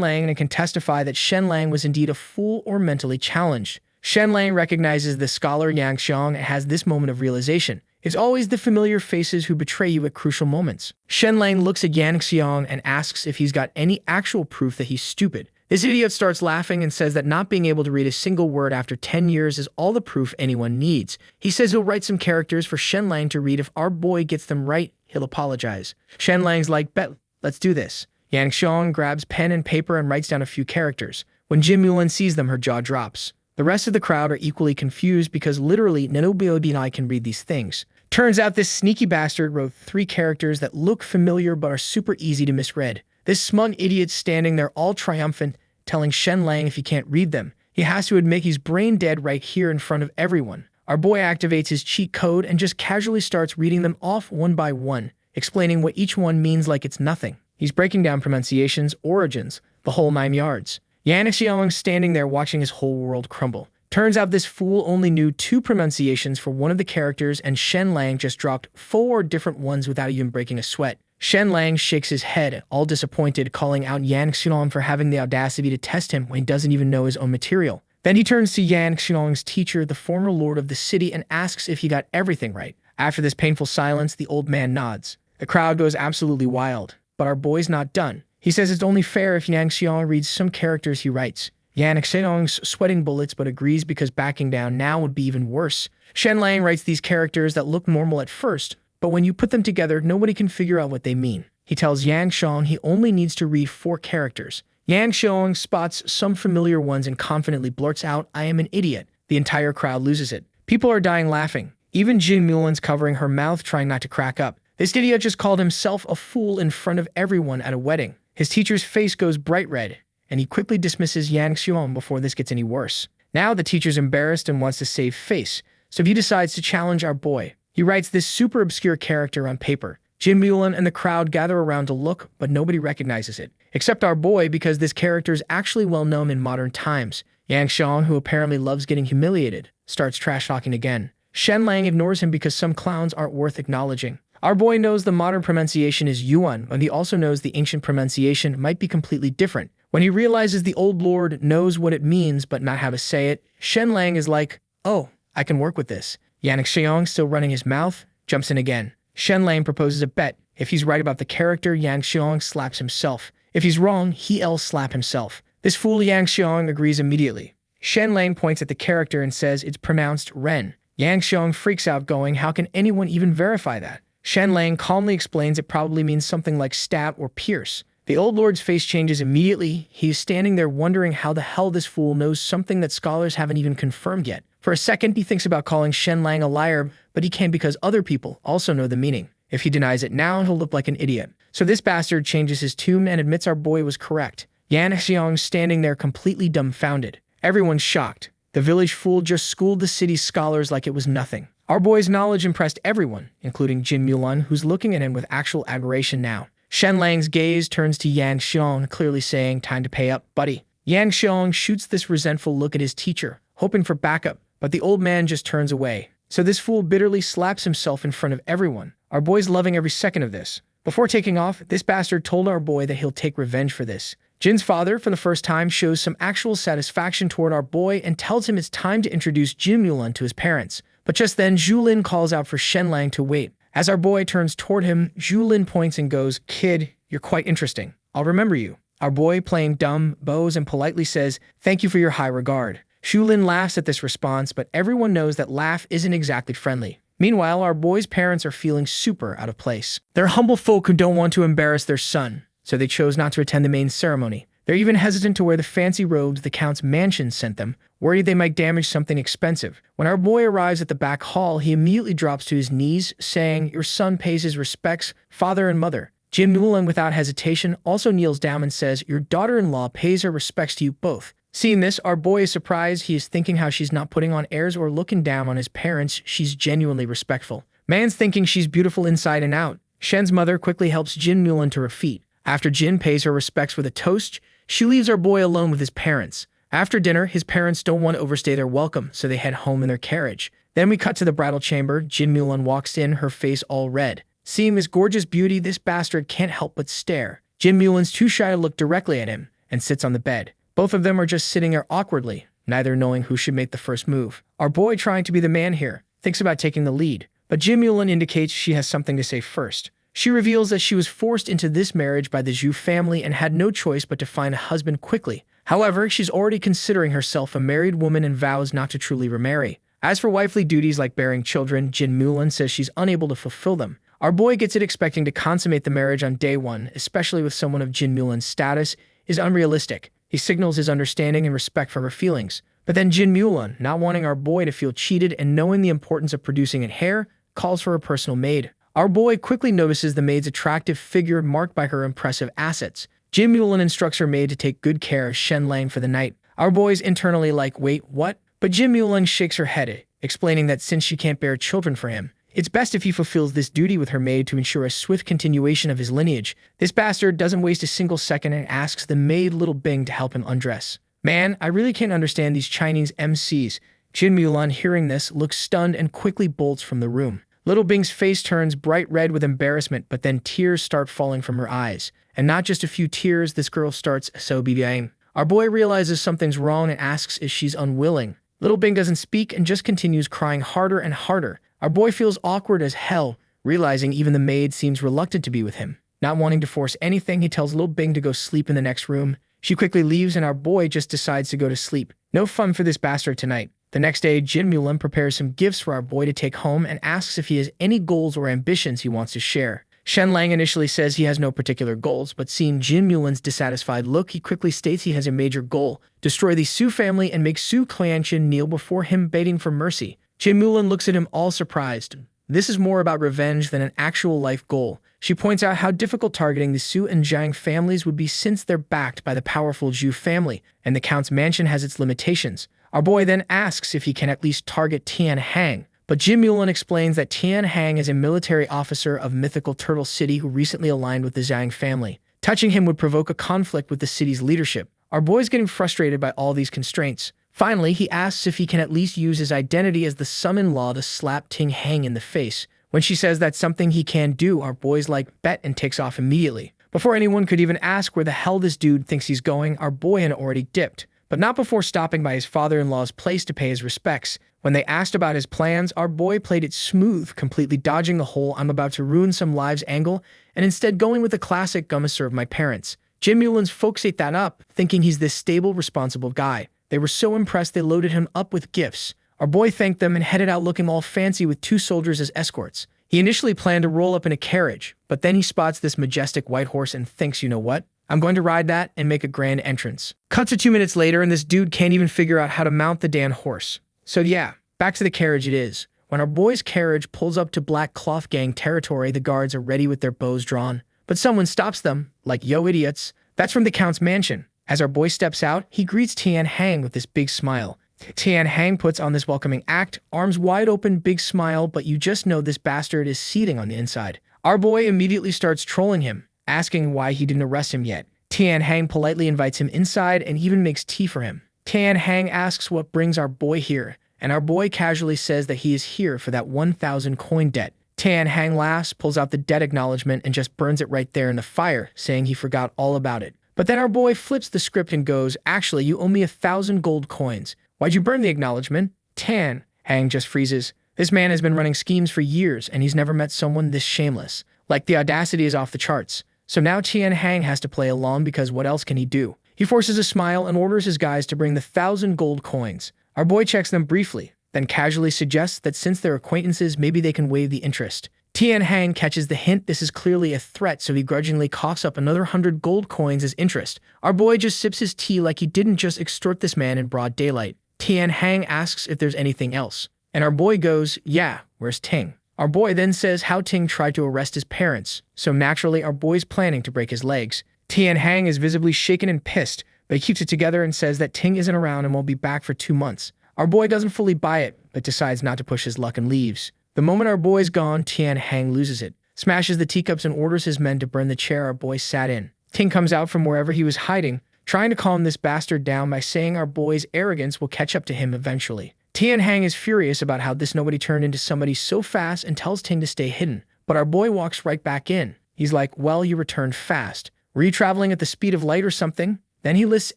Lang and can testify that Shen Lang was indeed a fool or mentally challenged. Shen Lang recognizes the scholar Yang Xiong and has this moment of realization. It's always the familiar faces who betray you at crucial moments. Shen Lang looks at Yang Xiong and asks if he's got any actual proof that he's stupid. This idiot starts laughing and says that not being able to read a single word after 10 years is all the proof anyone needs. He says he'll write some characters for Shen Lang to read. If our boy gets them right, he'll apologize. Shen Lang's like, bet, let's do this. Yang Xiong grabs pen and paper and writes down a few characters. When Jin Mulan sees them, her jaw drops. The rest of the crowd are equally confused because literally nobody can read these things. Turns out this sneaky bastard wrote 3 characters that look familiar but are super easy to misread. This smug idiot's standing there all triumphant, telling Shen Lang if he can't read them, he has to admit he's brain dead right here in front of everyone. Our boy activates his cheat code and just casually starts reading them off one by one, explaining what each one means like it's nothing. He's breaking down pronunciations, origins, the whole 9 yards. Yan Xiaoling's standing there watching his whole world crumble. Turns out this fool only knew 2 pronunciations for one of the characters, and Shen Lang just dropped 4 different ones without even breaking a sweat. Shen Lang shakes his head, all disappointed, calling out Yan Xiaoling for having the audacity to test him when he doesn't even know his own material. Then he turns to Yan Xiaoling's teacher, the former lord of the city, and asks if he got everything right. After this painful silence, the old man nods. The crowd goes absolutely wild, but our boy's not done. He says it's only fair if Yan Xiaoling reads some characters he writes. Yan Xiaoling's sweating bullets but agrees because backing down now would be even worse. Shen Lang writes these characters that look normal at first, but when you put them together, nobody can figure out what they mean. He tells Yan Xiaoling he only needs to read 4 characters. Yan Xiaoling spots some familiar ones and confidently blurts out, "I am an idiot." The entire crowd loses it. People are dying laughing. Even Jin Mulan's covering her mouth trying not to crack up. This idiot just called himself a fool in front of everyone at a wedding. His teacher's face goes bright red, and he quickly dismisses Yan Xiaoling before this gets any worse. Now the teacher's embarrassed and wants to save face, so he decides to challenge our boy. He writes this super obscure character on paper. Jin Mulan and the crowd gather around to look, but nobody recognizes it, except our boy because this character is actually well known in modern times. Yan Xiaoling, who apparently loves getting humiliated, starts trash-talking again. Shen Lang ignores him because some clowns aren't worth acknowledging. Our boy knows the modern pronunciation is Yuan, and he also knows the ancient pronunciation might be completely different. When he realizes the old lord knows what it means but not how to say it, Shen Lang is like, "Oh, I can work with this." Yan Xiaoling, still running his mouth, jumps in again. Shen Lang proposes a bet. If he's right about the character, Yan Xiaoling slaps himself. If he's wrong, he'll slap himself. This fool Yan Xiaoling agrees immediately. Shen Lang points at the character and says it's pronounced Ren. Yan Xiaoling freaks out, going, "How can anyone even verify that?" Shen Lang calmly explains it probably means something like stab or pierce. The old lord's face changes immediately. He is standing there wondering how the hell this fool knows something that scholars haven't even confirmed yet. For a second, he thinks about calling Shen Lang a liar, but he can't because other people also know the meaning. If he denies it now, he'll look like an idiot. So this bastard changes his tune and admits our boy was correct. Yan Xiaoling's standing there completely dumbfounded. Everyone's shocked. The village fool just schooled the city's scholars like it was nothing. Our boy's knowledge impressed everyone, including Jin Mulan, who's looking at him with actual admiration now. Shen Lang's gaze turns to Yan Xiaoling, clearly saying, "Time to pay up, buddy." Yan Xiaoling shoots this resentful look at his teacher, hoping for backup, but the old man just turns away. So this fool bitterly slaps himself in front of everyone. Our boy's loving every second of this. Before taking off, this bastard told our boy that he'll take revenge for this. Jin's father, for the first time, shows some actual satisfaction toward our boy and tells him it's time to introduce Jin Mulan to his parents. But just then, Zhu calls out for Shen Lang to wait. As our boy turns toward him, Zhu points and goes, "Kid, you're quite interesting. I'll remember you." Our boy, playing dumb, bows and politely says, "Thank you for your high regard." Zhu laughs at this response, but everyone knows that laugh isn't exactly friendly. Meanwhile, our boy's parents are feeling super out of place. They're humble folk who don't want to embarrass their son, so they chose not to attend the main ceremony. They're even hesitant to wear the fancy robes the Count's mansion sent them, worried they might damage something expensive. When our boy arrives at the back hall, he immediately drops to his knees, saying, "Your son pays his respects, father and mother." Jin Mulan, without hesitation, also kneels down and says, "Your daughter-in-law pays her respects to you both." Seeing this, our boy is surprised. He is thinking how she's not putting on airs or looking down on his parents. She's genuinely respectful. Man's thinking she's beautiful inside and out. Shen's mother quickly helps Jin Mulan to her feet. After Jin pays her respects with a toast, she leaves our boy alone with his parents. After dinner, his parents don't want to overstay their welcome, so they head home in their carriage. Then we cut to the bridal chamber. Jin Mulan walks in, her face all red. Seeing this gorgeous beauty, this bastard can't help but stare. Jin Mulan's too shy to look directly at him and sits on the bed. Both of them are just sitting there awkwardly, neither knowing who should make the first move. Our boy, trying to be the man here, thinks about taking the lead, but Jin Mulan indicates she has something to say first. She reveals that she was forced into this marriage by the Zhu family and had no choice but to find a husband quickly. However, she's already considering herself a married woman and vows not to truly remarry. As for wifely duties like bearing children, Jin Mulan says she's unable to fulfill them. Our boy gets it, expecting to consummate the marriage on day one, especially with someone of Jin Mulan's status, is unrealistic. He signals his understanding and respect for her feelings. But then Jin Mulan, not wanting our boy to feel cheated and knowing the importance of producing an heir, calls for a personal maid. Our boy quickly notices the maid's attractive figure marked by her impressive assets. Jim Yulin instructs her maid to take good care of Shen Lang for the night. Our boy's internally like, wait, what? But Jim Yulin shakes her head, explaining that since she can't bear children for him, it's best if he fulfills this duty with her maid to ensure a swift continuation of his lineage. This bastard doesn't waste a single second and asks the maid Little Bing to help him undress. Man, I really can't understand these Chinese MCs. Jin Mulan, hearing this, looks stunned and quickly bolts from the room. Little Bing's face turns bright red with embarrassment, but then tears start falling from her eyes. And not just a few tears, this girl starts sobbing. Our boy realizes something's wrong and asks if she's unwilling. Little Bing doesn't speak and just continues crying harder and harder. Our boy feels awkward as hell, realizing even the maid seems reluctant to be with him. Not wanting to force anything, he tells Little Bing to go sleep in the next room. She quickly leaves and our boy just decides to go to sleep. No fun for this bastard tonight. The next day, Jin Mulan prepares some gifts for our boy to take home and asks if he has any goals or ambitions he wants to share. Shen Lang initially says he has no particular goals, but seeing Jin Mulan's dissatisfied look, he quickly states he has a major goal: destroy the Su family and make Su Qianqin kneel before him begging for mercy. Jin Mulan looks at him all surprised. This is more about revenge than an actual life goal. She points out how difficult targeting the Su and Zhang families would be since they're backed by the powerful Zhu family, and the Count's mansion has its limitations. Our boy then asks if he can at least target Tian Hang, but Jim Mulan explains that Tian Hang is a military officer of mythical Turtle City who recently aligned with the Zhang family. Touching him would provoke a conflict with the city's leadership. Our boy's getting frustrated by all these constraints. Finally, he asks if he can at least use his identity as the son-in-law to slap Ting Hang in the face. When she says that's something he can do, our boy's like, bet, and takes off immediately. Before anyone could even ask where the hell this dude thinks he's going, our boy had already dipped. But not before stopping by his father-in-law's place to pay his respects. When they asked about his plans, our boy played it smooth, completely dodging the whole "I'm about to ruin some lives" angle, and instead going with the classic "gonna serve my parents." Jim Mulan's folks ate that up, thinking he's this stable, responsible guy. They were so impressed they loaded him up with gifts. Our boy thanked them and headed out looking all fancy with 2 soldiers as escorts. He initially planned to roll up in a carriage, but then he spots this majestic white horse and thinks, you know what? I'm going to ride that and make a grand entrance. Cut to 2 minutes later and this dude can't even figure out how to mount the damn horse. So yeah, back to the carriage it is. When our boy's carriage pulls up to Black Cloth Gang territory, the guards are ready with their bows drawn. But someone stops them, like, yo idiots, that's from the Count's mansion. As our boy steps out, he greets Tian Hang with this big smile. Tian Hang puts on this welcoming act, arms wide open, big smile, but you just know this bastard is seething on the inside. Our boy immediately starts trolling him, asking why he didn't arrest him yet. Tian Hang politely invites him inside and even makes tea for him. Tian Hang asks what brings our boy here, and our boy casually says that he is here for that 1,000 coin debt. Tian Hang laughs, pulls out the debt acknowledgement, and just burns it right there in the fire, saying he forgot all about it. But then our boy flips the script and goes, actually, you owe me 1,000 gold coins. Why'd you burn the acknowledgement? Tian Hang just freezes. This man has been running schemes for years, and he's never met someone this shameless. Like, the audacity is off the charts. So now Tian Hang has to play along because what else can he do? He forces a smile and orders his guys to bring the 1,000 gold coins. Our boy checks them briefly, then casually suggests that since they're acquaintances, maybe they can waive the interest. Tian Hang catches the hint this is clearly a threat, so he grudgingly coughs up another 100 gold coins as interest. Our boy just sips his tea like he didn't just extort this man in broad daylight. Tian Hang asks if there's anything else. And our boy goes, yeah, where's Ting? Our boy then says how Ting tried to arrest his parents, so naturally our boy's planning to break his legs. Tian Hang is visibly shaken and pissed, but he keeps it together and says that Ting isn't around and won't be back for 2 months. Our boy doesn't fully buy it, but decides not to push his luck and leaves. The moment our boy's gone, Tian Hang loses it, smashes the teacups and orders his men to burn the chair our boy sat in. Ting comes out from wherever he was hiding, trying to calm this bastard down by saying our boy's arrogance will catch up to him eventually. Tian Hang is furious about how this nobody turned into somebody so fast and tells Ting to stay hidden, but our boy walks right back in. He's like, well, you returned fast. Were you traveling at the speed of light or something? Then he lists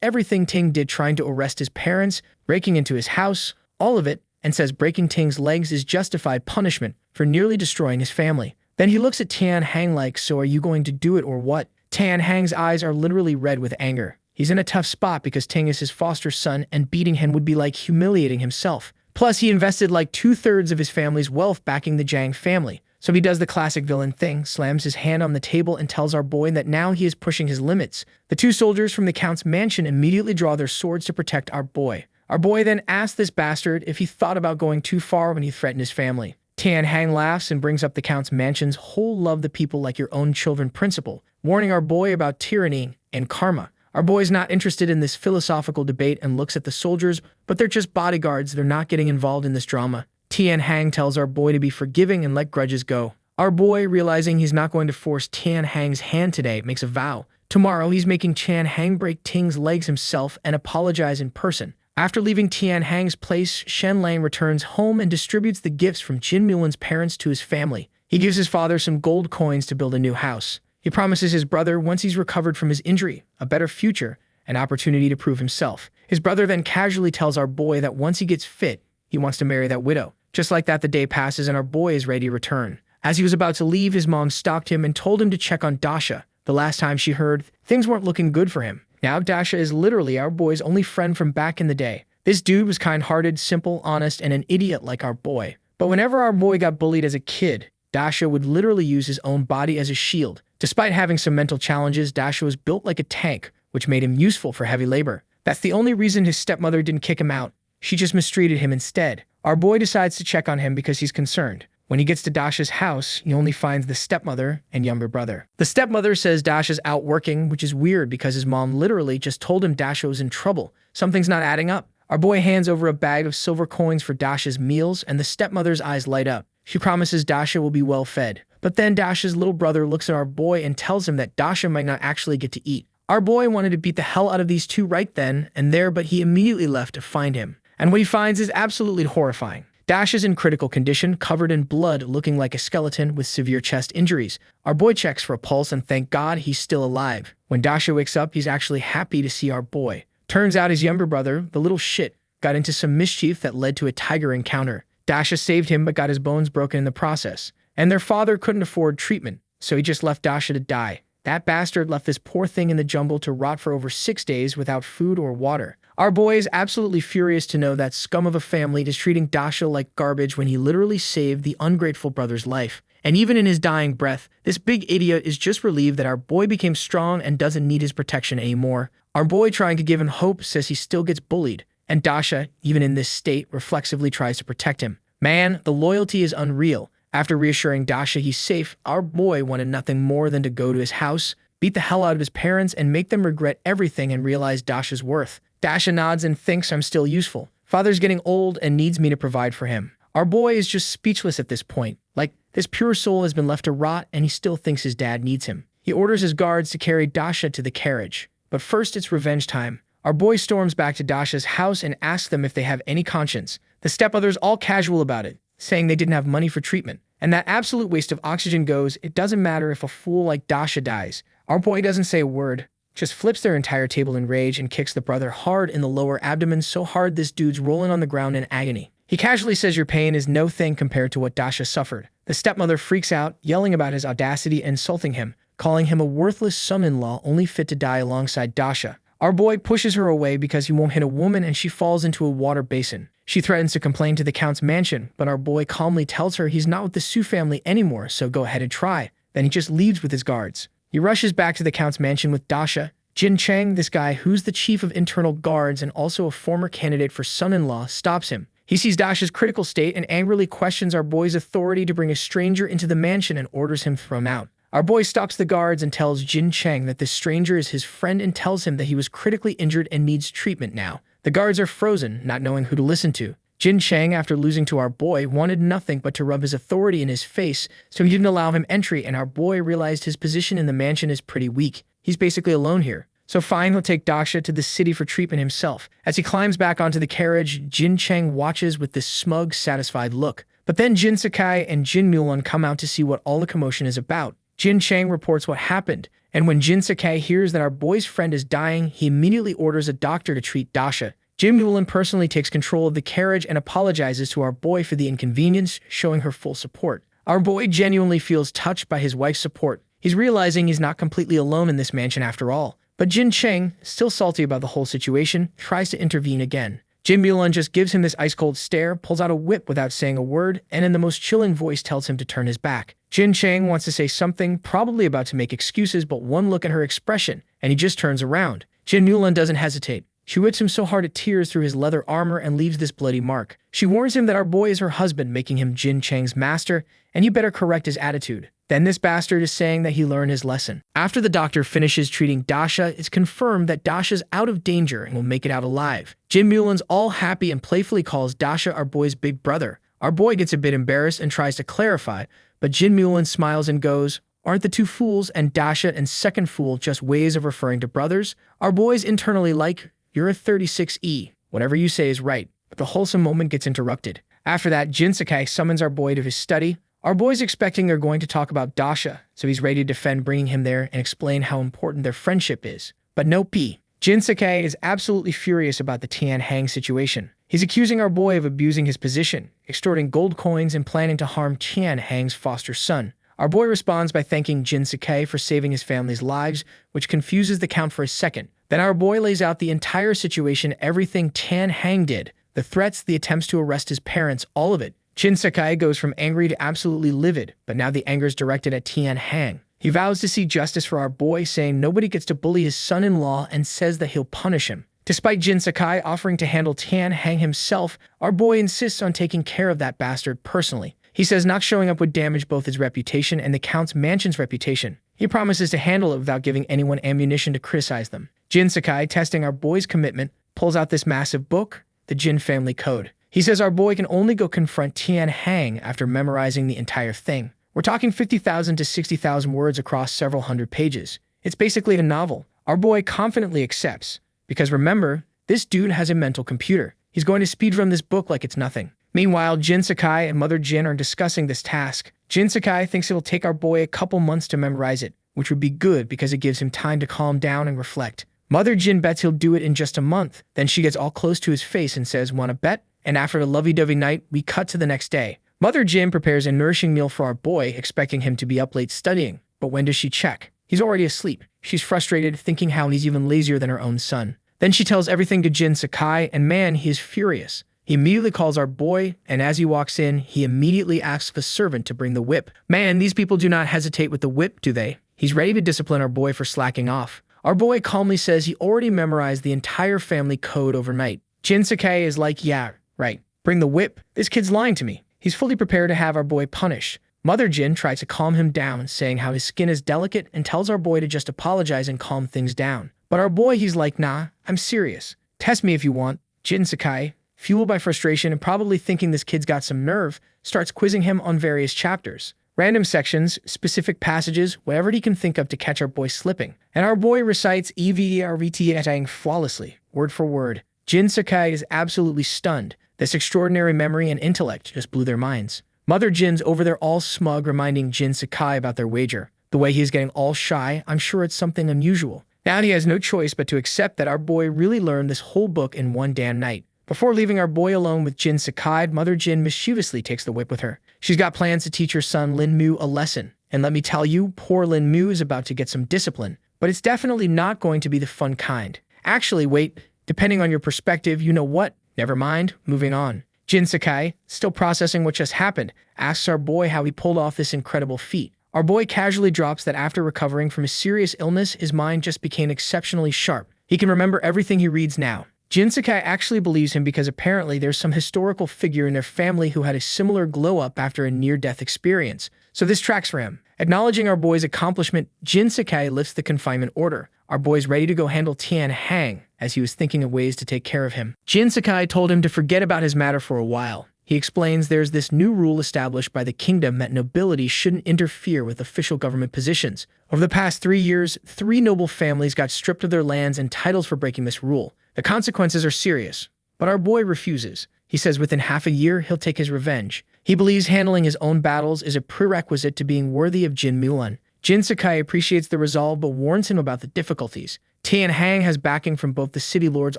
everything Ting did, trying to arrest his parents, breaking into his house, all of it, and says breaking Ting's legs is justified punishment for nearly destroying his family. Then he looks at Tian Hang like, so are you going to do it or what? Tian Hang's eyes are literally red with anger. He's in a tough spot because Ting is his foster son and beating him would be like humiliating himself. Plus, he invested like 2/3 of his family's wealth backing the Zhang family. So he does the classic villain thing, slams his hand on the table and tells our boy that now he is pushing his limits. The 2 soldiers from the Count's mansion immediately draw their swords to protect our boy. Our boy then asks this bastard if he thought about going too far when he threatened his family. Tian Hang laughs and brings up the Count's mansion's whole love the people like your own children principle, warning our boy about tyranny and karma. Our boy's not interested in this philosophical debate and looks at the soldiers, but they're just bodyguards, they're not getting involved in this drama. Tian Hang tells our boy to be forgiving and let grudges go. Our boy, realizing he's not going to force Tian Hang's hand today, makes a vow. Tomorrow, he's making Tian Hang break Ting's legs himself and apologize in person. After leaving Tian Hang's place, Shen Lang returns home and distributes the gifts from Jin Mulan's parents to his family. He gives his father some gold coins to build a new house. He promises his brother, once he's recovered from his injury, a better future, an opportunity to prove himself. His brother then casually tells our boy that once he gets fit, he wants to marry that widow. Just like that, the day passes and our boy is ready to return. As he was about to leave, his mom stopped him and told him to check on Dasha. The last time she heard, things weren't looking good for him. Now Dasha is literally our boy's only friend from back in the day. This dude was kind-hearted, simple, honest, and an idiot like our boy. But whenever our boy got bullied as a kid, Dasha would literally use his own body as a shield. Despite having some mental challenges, Dasha was built like a tank, which made him useful for heavy labor. That's the only reason his stepmother didn't kick him out. She just mistreated him instead. Our boy decides to check on him because he's concerned. When he gets to Dasha's house, he only finds the stepmother and younger brother. The stepmother says Dasha's out working, which is weird because his mom literally just told him Dasha was in trouble. Something's not adding up. Our boy hands over a bag of silver coins for Dasha's meals, and the stepmother's eyes light up. She promises Dasha will be well fed. But then Dasha's little brother looks at our boy and tells him that Dasha might not actually get to eat. Our boy wanted to beat the hell out of these two right then and there, but he immediately left to find him. And what he finds is absolutely horrifying. Dasha's in critical condition, covered in blood, looking like a skeleton with severe chest injuries. Our boy checks for a pulse and thank God he's still alive. When Dasha wakes up, he's actually happy to see our boy. Turns out his younger brother, the little shit, got into some mischief that led to a tiger encounter. Dasha saved him but got his bones broken in the process. And their father couldn't afford treatment, so he just left Dasha to die. That bastard left this poor thing in the jungle to rot for over 6 days without food or water. Our boy is absolutely furious to know that scum of a family is treating Dasha like garbage when he literally saved the ungrateful brother's life. And even in his dying breath, this big idiot is just relieved that our boy became strong and doesn't need his protection anymore. Our boy, trying to give him hope, says he still gets bullied. And Dasha, even in this state, reflexively tries to protect him. Man, the loyalty is unreal. After reassuring Dasha he's safe, our boy wanted nothing more than to go to his house, beat the hell out of his parents, and make them regret everything and realize Dasha's worth. Dasha nods and thinks I'm still useful. Father's getting old and needs me to provide for him. Our boy is just speechless at this point. Like, this pure soul has been left to rot and he still thinks his dad needs him. He orders his guards to carry Dasha to the carriage. But first it's revenge time. Our boy storms back to Dasha's house and asks them if they have any conscience. The stepmother's all casual about it, saying they didn't have money for treatment. And that absolute waste of oxygen goes, it doesn't matter if a fool like Dasha dies. Our boy doesn't say a word, just flips their entire table in rage and kicks the brother hard in the lower abdomen so hard this dude's rolling on the ground in agony. He casually says your pain is no thing compared to what Dasha suffered. The stepmother freaks out, yelling about his audacity and insulting him, calling him a worthless son-in-law only fit to die alongside Dasha. Our boy pushes her away because he won't hit a woman and she falls into a water basin. She threatens to complain to the Count's mansion, but our boy calmly tells her he's not with the Su family anymore, so go ahead and try. Then he just leaves with his guards. He rushes back to the Count's mansion with Dasha. Jin Chang, this guy who's the chief of internal guards and also a former candidate for son-in-law, stops him. He sees Dasha's critical state and angrily questions our boy's authority to bring a stranger into the mansion and orders him thrown out. Our boy stops the guards and tells Jin Chang that this stranger is his friend and tells him that he was critically injured and needs treatment now. The guards are frozen, not knowing who to listen to. Jin Chang, after losing to our boy, wanted nothing but to rub his authority in his face, so he didn't allow him entry, and our boy realized his position in the mansion is pretty weak. He's basically alone here. So fine, he'll take Dasha to the city for treatment himself. As he climbs back onto the carriage, Jin Chang watches with this smug, satisfied look. But then Jin Sakai and Jin Mulan come out to see what all the commotion is about. Jin Chang reports what happened, and when Jin Sakai hears that our boy's friend is dying, he immediately orders a doctor to treat Dasha. Jin Mulan personally takes control of the carriage and apologizes to our boy for the inconvenience, showing her full support. Our boy genuinely feels touched by his wife's support. He's realizing he's not completely alone in this mansion after all. But Jin Chang, still salty about the whole situation, tries to intervene again. Jin Mulan just gives him this ice-cold stare, pulls out a whip without saying a word, and in the most chilling voice tells him to turn his back. Jin Chang wants to say something, probably about to make excuses, but one look at her expression, and he just turns around. Jin Mulan doesn't hesitate. She whips him so hard it tears through his leather armor and leaves this bloody mark. She warns him that our boy is her husband, making him Jin Chang's master, and he better correct his attitude. Then this bastard is saying that he learned his lesson. After the doctor finishes treating Dasha, it's confirmed that Dasha's out of danger and will make it out alive. Jin Mulan's all happy and playfully calls Dasha our boy's big brother. Our boy gets a bit embarrassed and tries to clarify, but Jin Mulan smiles and goes, "Aren't the two fools and Dasha and second fool just ways of referring to brothers?" Our boy's internally like, "You're a 36E. Whatever you say is right." But the wholesome moment gets interrupted. After that, Jin Sakai summons our boy to his study. Our boy's expecting they're going to talk about Dasha, so he's ready to defend bringing him there and explain how important their friendship is. But nope. Jin Sakai is absolutely furious about the Tian Hang situation. He's accusing our boy of abusing his position, extorting gold coins, and planning to harm Tian Hang's foster son. Our boy responds by thanking Jin Sakai for saving his family's lives, which confuses the count for a second. Then our boy lays out the entire situation, everything Tian Hang did, the threats, the attempts to arrest his parents, all of it. Jin Sakai goes from angry to absolutely livid, but now the anger is directed at Tian Hang. He vows to see justice for our boy, saying nobody gets to bully his son-in-law, and says that he'll punish him. Despite Jin Sakai offering to handle Tian Hang himself, our boy insists on taking care of that bastard personally. He says not showing up would damage both his reputation and the Count's mansion's reputation. He promises to handle it without giving anyone ammunition to criticize them. Jin Sakai, testing our boy's commitment, pulls out this massive book, the Jin Family Code. He says our boy can only go confront Tian Hang after memorizing the entire thing. We're talking 50,000 to 60,000 words across several hundred pages. It's basically a novel. Our boy confidently accepts, because remember, this dude has a mental computer. He's going to speedrun this book like it's nothing. Meanwhile, Jin Sakai and Mother Jin are discussing this task. Jin Sakai thinks it'll take our boy a couple months to memorize it, which would be good because it gives him time to calm down and reflect. Mother Jin bets he'll do it in just a month. Then she gets all close to his face and says, "Wanna bet?" And after a lovey-dovey night, we cut to the next day. Mother Jin prepares a nourishing meal for our boy, expecting him to be up late studying. But when does she check? He's already asleep. She's frustrated, thinking how he's even lazier than her own son. Then she tells everything to Jin Sakai, and man, he is furious. He immediately calls our boy, and as he walks in, he immediately asks the servant to bring the whip. Man, these people do not hesitate with the whip, do they? He's ready to discipline our boy for slacking off. Our boy calmly says he already memorized the entire family code overnight. Jin Sakai is like, "Yeah, right. Bring the whip. This kid's lying to me." He's fully prepared to have our boy punished. Mother Jin tries to calm him down, saying how his skin is delicate, and tells our boy to just apologize and calm things down. But our boy, he's like, "Nah, I'm serious. Test me if you want." Jin Sakai, fueled by frustration and probably thinking this kid's got some nerve, starts quizzing him on various chapters. Random sections, specific passages, whatever he can think of to catch our boy slipping. And our boy recites EVRVTing flawlessly, word for word. Jin Sakai is absolutely stunned. This extraordinary memory and intellect just blew their minds. Mother Jin's over there all smug, reminding Jin Sakai about their wager. The way he's getting all shy, I'm sure it's something unusual. Now he has no choice but to accept that our boy really learned this whole book in one damn night. Before leaving our boy alone with Jin Sakai, Mother Jin mischievously takes the whip with her. She's got plans to teach her son Lin Mu a lesson. And let me tell you, poor Lin Mu is about to get some discipline. But it's definitely not going to be the fun kind. Actually, wait, depending on your perspective, you know what? Never mind, moving on. Jin Sakai, still processing what just happened, asks our boy how he pulled off this incredible feat. Our boy casually drops that after recovering from a serious illness, his mind just became exceptionally sharp. He can remember everything he reads now. Jin Sakai actually believes him because apparently there's some historical figure in their family who had a similar glow-up after a near-death experience. So this tracks for him. Acknowledging our boy's accomplishment, Jin Sakai lifts the confinement order. Our boy's ready to go handle Tian Hang, as he was thinking of ways to take care of him. Jin Sakai told him to forget about his matter for a while. He explains there's this new rule established by the kingdom that nobility shouldn't interfere with official government positions. Over the past 3 years, 3 noble families got stripped of their lands and titles for breaking this rule. The consequences are serious, but our boy refuses. He says within half a year, he'll take his revenge. He believes handling his own battles is a prerequisite to being worthy of Jin Mulan. Jin Sakai appreciates the resolve but warns him about the difficulties. Tian Hang has backing from both the city lord's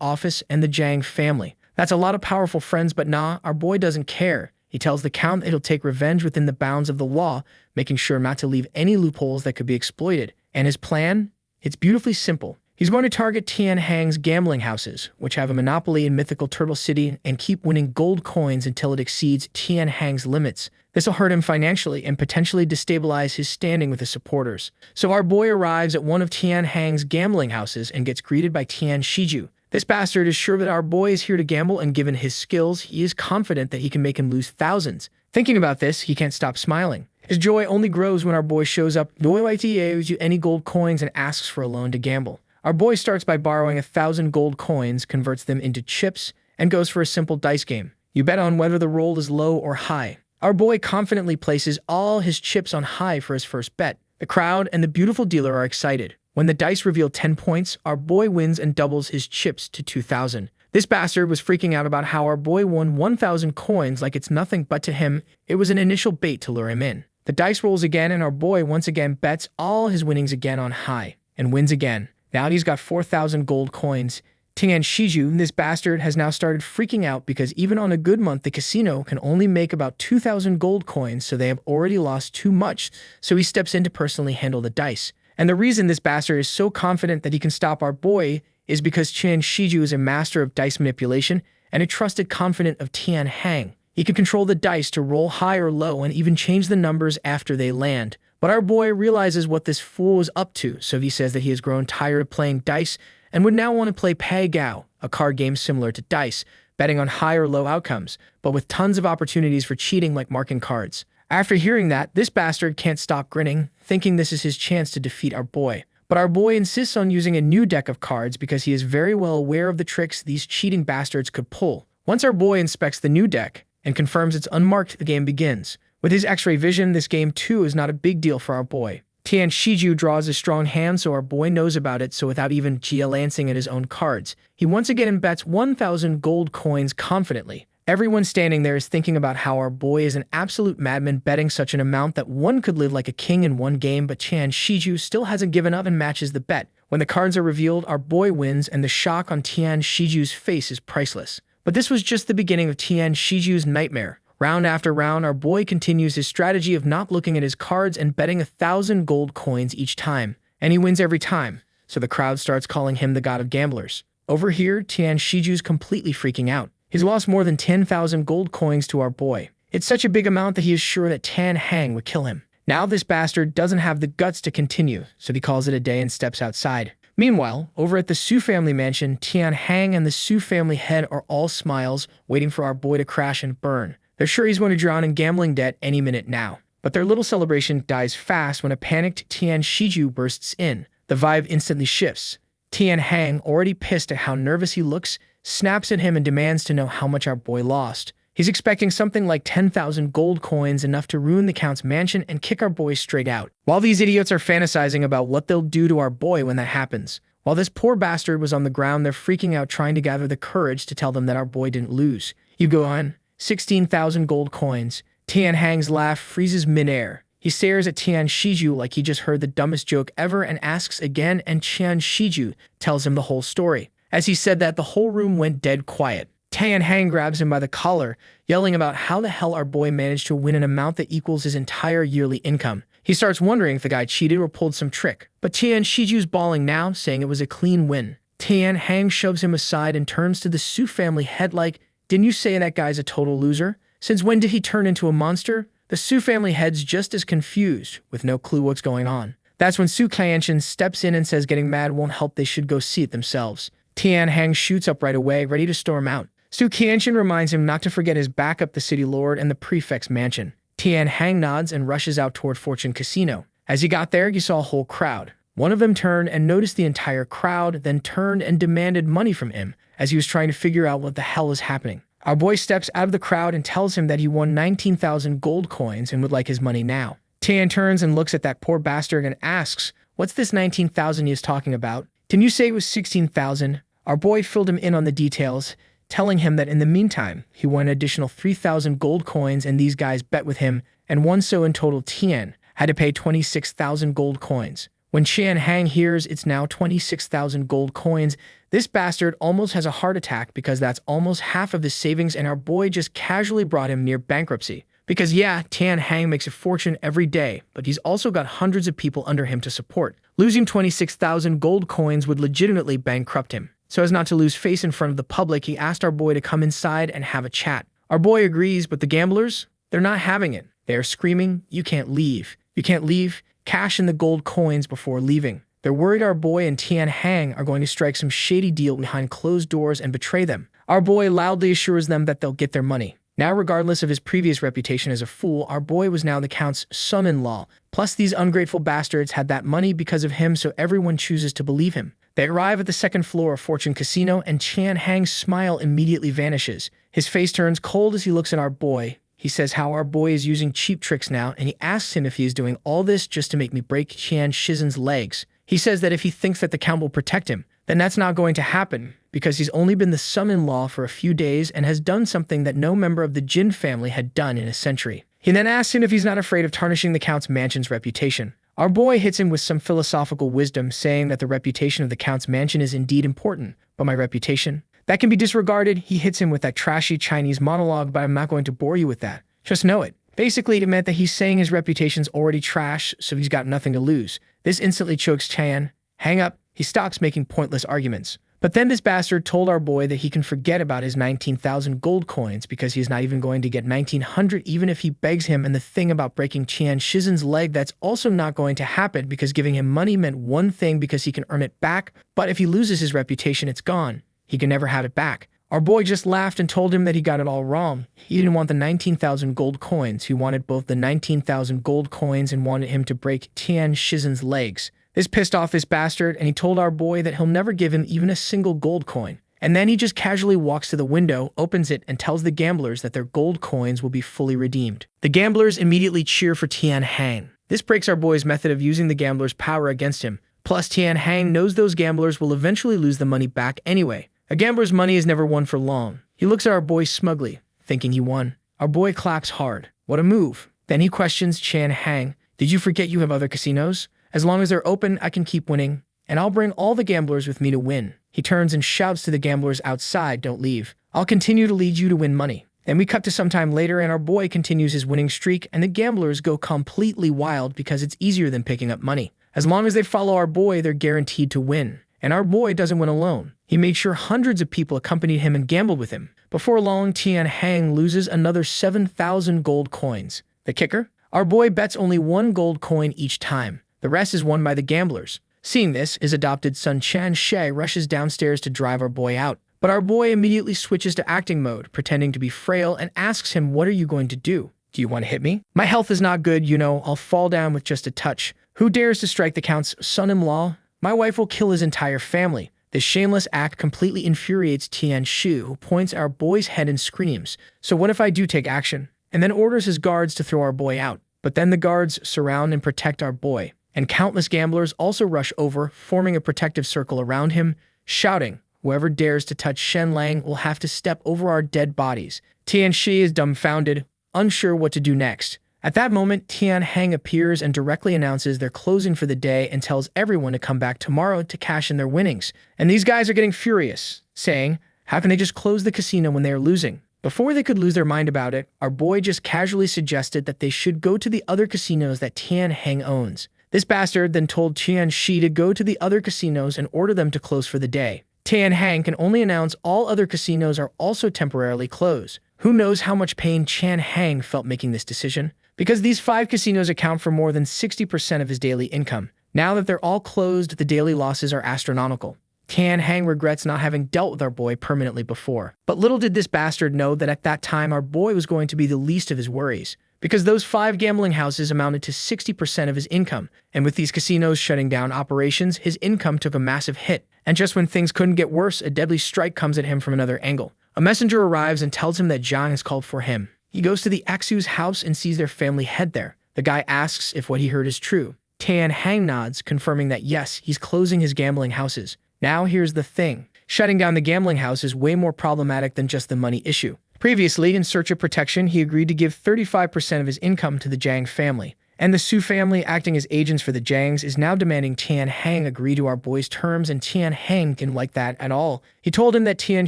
office and the Jiang family. That's a lot of powerful friends, but nah, our boy doesn't care. He tells the Count that he'll take revenge within the bounds of the law, making sure not to leave any loopholes that could be exploited. And his plan? It's beautifully simple. He's going to target Tian Hang's gambling houses, which have a monopoly in mythical Turtle City, and keep winning gold coins until it exceeds Tian Hang's limits. This will hurt him financially and potentially destabilize his standing with his supporters. So our boy arrives at one of Tian Hang's gambling houses and gets greeted by Tian Shiju. This bastard is sure that our boy is here to gamble, and given his skills, he is confident that he can make him lose thousands. Thinking about this, he can't stop smiling. His joy only grows when our boy shows up, owes you any gold coins, and asks for a loan to gamble. Our boy starts by borrowing 1,000 gold coins, converts them into chips, and goes for a simple dice game. You bet on whether the roll is low or high. Our boy confidently places all his chips on high for his first bet. The crowd and the beautiful dealer are excited. When the dice reveal 10 points, our boy wins and doubles his chips to 2,000. This bastard was freaking out about how our boy won 1,000 coins like it's nothing, but to him, it was an initial bait to lure him in. The dice rolls again, and our boy once again bets all his winnings again on high, and wins again. Now he's got 4,000 gold coins. Tian Shiju, this bastard, has now started freaking out because even on a good month, the casino can only make about 2,000 gold coins, so they have already lost too much, so he steps in to personally handle the dice. And the reason this bastard is so confident that he can stop our boy is because Tian Shiju is a master of dice manipulation and a trusted confidant of Tian Hang. He can control the dice to roll high or low and even change the numbers after they land. But our boy realizes what this fool is up to, so he says that he has grown tired of playing dice and would now want to play Pai Gao, a card game similar to dice, betting on high or low outcomes, but with tons of opportunities for cheating like marking cards. After hearing that, this bastard can't stop grinning, thinking this is his chance to defeat our boy. But our boy insists on using a new deck of cards because he is very well aware of the tricks these cheating bastards could pull. Once our boy inspects the new deck and confirms it's unmarked, the game begins. With his X-ray vision, this game too is not a big deal for our boy. Tian Shiju draws a strong hand, so our boy knows about it, so without even glancing at his own cards, he once again bets 1,000 gold coins confidently. Everyone standing there is thinking about how our boy is an absolute madman betting such an amount that one could live like a king in one game, but Tian Shiju still hasn't given up and matches the bet. When the cards are revealed, our boy wins, and the shock on Tian Shiju's face is priceless. But this was just the beginning of Tian Shiju's nightmare. Round after round, our boy continues his strategy of not looking at his cards and betting 1,000 gold coins each time. And he wins every time, so the crowd starts calling him the god of gamblers. Over here, Tian Shiju's completely freaking out. He's lost more than 10,000 gold coins to our boy. It's such a big amount that he is sure that Tian Hang would kill him. Now this bastard doesn't have the guts to continue, so he calls it a day and steps outside. Meanwhile, over at the Su family mansion, Tian Hang and the Su family head are all smiles, waiting for our boy to crash and burn. They're sure he's going to drown in gambling debt any minute now. But their little celebration dies fast when a panicked Tian Shiju bursts in. The vibe instantly shifts. Tian Hang, already pissed at how nervous he looks, snaps at him and demands to know how much our boy lost. He's expecting something like 10,000 gold coins, enough to ruin the Count's mansion and kick our boy straight out. While these idiots are fantasizing about what they'll do to our boy when that happens, while this poor bastard was on the ground, they're freaking out trying to gather the courage to tell them that our boy didn't lose. You go on. 16,000 gold coins. Tian Hang's laugh freezes midair. He stares at Tian Shiju like he just heard the dumbest joke ever and asks again, and Tian Shiju tells him the whole story. As he said that, the whole room went dead quiet. Tian Hang grabs him by the collar, yelling about how the hell our boy managed to win an amount that equals his entire yearly income. He starts wondering if the guy cheated or pulled some trick. But Tian Shiju's bawling now, saying it was a clean win. Tian Hang shoves him aside and turns to the Su family head like, "Didn't you say that guy's a total loser? Since when did he turn into a monster?" The Su family head's just as confused, with no clue what's going on. That's when Su Qianqian steps in and says getting mad won't help, they should go see it themselves. Tian Hang shoots up right away, ready to storm out. Su Qianqian reminds him not to forget his backup, the city lord and the prefect's mansion. Tian Hang nods and rushes out toward Fortune Casino. As he got there, he saw a whole crowd. One of them turned and noticed the entire crowd, then turned and demanded money from him, as he was trying to figure out what the hell was happening. Our boy steps out of the crowd and tells him that he won 19,000 gold coins and would like his money now. Tian turns and looks at that poor bastard and asks, "What's this 19,000 he is talking about? Didn't you say it was 16,000? Our boy filled him in on the details, telling him that in the meantime, he won an additional 3,000 gold coins and these guys bet with him and won, so in total Tian had to pay 26,000 gold coins. When Tian Hang hears it's now 26,000 gold coins, this bastard almost has a heart attack because that's almost half of his savings, and our boy just casually brought him near bankruptcy. Because yeah, Tian Hang makes a fortune every day, but he's also got hundreds of people under him to support. Losing 26,000 gold coins would legitimately bankrupt him. So as not to lose face in front of the public, he asked our boy to come inside and have a chat. Our boy agrees, but the gamblers, they're not having it. They are screaming, "You can't leave. You can't leave. Cash in the gold coins before leaving." They're worried our boy and Tian Hang are going to strike some shady deal behind closed doors and betray them. Our boy loudly assures them that they'll get their money. Now, regardless of his previous reputation as a fool, our boy was now the Count's son-in-law. Plus, these ungrateful bastards had that money because of him, so everyone chooses to believe him. They arrive at the second floor of Fortune Casino, and Tian Hang's smile immediately vanishes. His face turns cold as he looks at our boy. He says how our boy is using cheap tricks now, and he asks him if he is doing all this just to make me break Tian Shizen's legs. He says that if he thinks that the Count will protect him, then that's not going to happen, because he's only been the son-in-law for a few days and has done something that no member of the Jin family had done in a century. He then asks him if he's not afraid of tarnishing the Count's mansion's reputation. Our boy hits him with some philosophical wisdom, saying that the reputation of the Count's mansion is indeed important, but my reputation? That can be disregarded. He hits him with that trashy Chinese monologue, but I'm not going to bore you with that. Just know it. Basically, it meant that he's saying his reputation's already trash, so he's got nothing to lose. This instantly chokes Tian Hang up. He stops making pointless arguments. But then this bastard told our boy that he can forget about his 19,000 gold coins because he's not even going to get 1,900 even if he begs him, and the thing about breaking Tian Shizen's leg, that's also not going to happen because giving him money meant one thing because he can earn it back, but if he loses his reputation, it's gone. He can never have it back. Our boy just laughed and told him that he got it all wrong. He didn't want the 19,000 gold coins. He wanted both the 19,000 gold coins and wanted him to break Tian Shizen's legs. This pissed off this bastard, and he told our boy that he'll never give him even a single gold coin. And then he just casually walks to the window, opens it, and tells the gamblers that their gold coins will be fully redeemed. The gamblers immediately cheer for Tian Hang. This breaks our boy's method of using the gamblers' power against him. Plus, Tian Hang knows those gamblers will eventually lose the money back anyway. A gambler's money is never won for long. He looks at our boy smugly, thinking he won. Our boy claps hard. What a move. Then he questions Tian Hang. Did you forget you have other casinos? As long as they're open, I can keep winning, and I'll bring all the gamblers with me to win. He turns and shouts to the gamblers outside, don't leave. I'll continue to lead you to win money. Then we cut to some time later, and our boy continues his winning streak, and the gamblers go completely wild because it's easier than picking up money. As long as they follow our boy, they're guaranteed to win. And our boy doesn't win alone. He made sure hundreds of people accompanied him and gambled with him. Before long, Tian Hang loses another 7,000 gold coins. The kicker? Our boy bets only 1 gold coin each time. The rest is won by the gamblers. Seeing this, his adopted son Chan She rushes downstairs to drive our boy out. But our boy immediately switches to acting mode, pretending to be frail, and asks him, what are you going to do? Do you want to hit me? My health is not good, you know, I'll fall down with just a touch. Who dares to strike the Count's son-in-law? My wife will kill his entire family. This shameless act completely infuriates Tian Shu, who points at our boy's head and screams, so what if I do take action? And then orders his guards to throw our boy out. But then the guards surround and protect our boy. And countless gamblers also rush over, forming a protective circle around him, shouting, whoever dares to touch Shen Lang will have to step over our dead bodies. Tian Shi is dumbfounded, unsure what to do next. At that moment, Tian Hang appears and directly announces they're closing for the day and tells everyone to come back tomorrow to cash in their winnings. And these guys are getting furious, saying, how can they just close the casino when they are losing? Before they could lose their mind about it, our boy just casually suggested that they should go to the other casinos that Tian Hang owns. This bastard then told Tian Shi to go to the other casinos and order them to close for the day. Tian Hang can only announce all other casinos are also temporarily closed. Who knows how much pain Tian Hang felt making this decision? Because these 5 casinos account for more than 60% of his daily income. Now that they're all closed, the daily losses are astronomical. Tian Hang regrets not having dealt with our boy permanently before. But little did this bastard know that at that time our boy was going to be the least of his worries. Because those 5 gambling houses amounted to 60% of his income, and with these casinos shutting down operations, his income took a massive hit. And just when things couldn't get worse, a deadly strike comes at him from another angle. A messenger arrives and tells him that Zhang has called for him. He goes to the Aksu's house and sees their family head there. The guy asks if what he heard is true. Tian Hang nods, confirming that yes, he's closing his gambling houses. Now here's the thing. Shutting down the gambling house is way more problematic than just the money issue. Previously, in search of protection, he agreed to give 35% of his income to the Zhang family. And the Su family, acting as agents for the Zhangs, is now demanding Tian Hang agree to our boy's terms, and Tian Hang didn't like that at all. He told him that Tian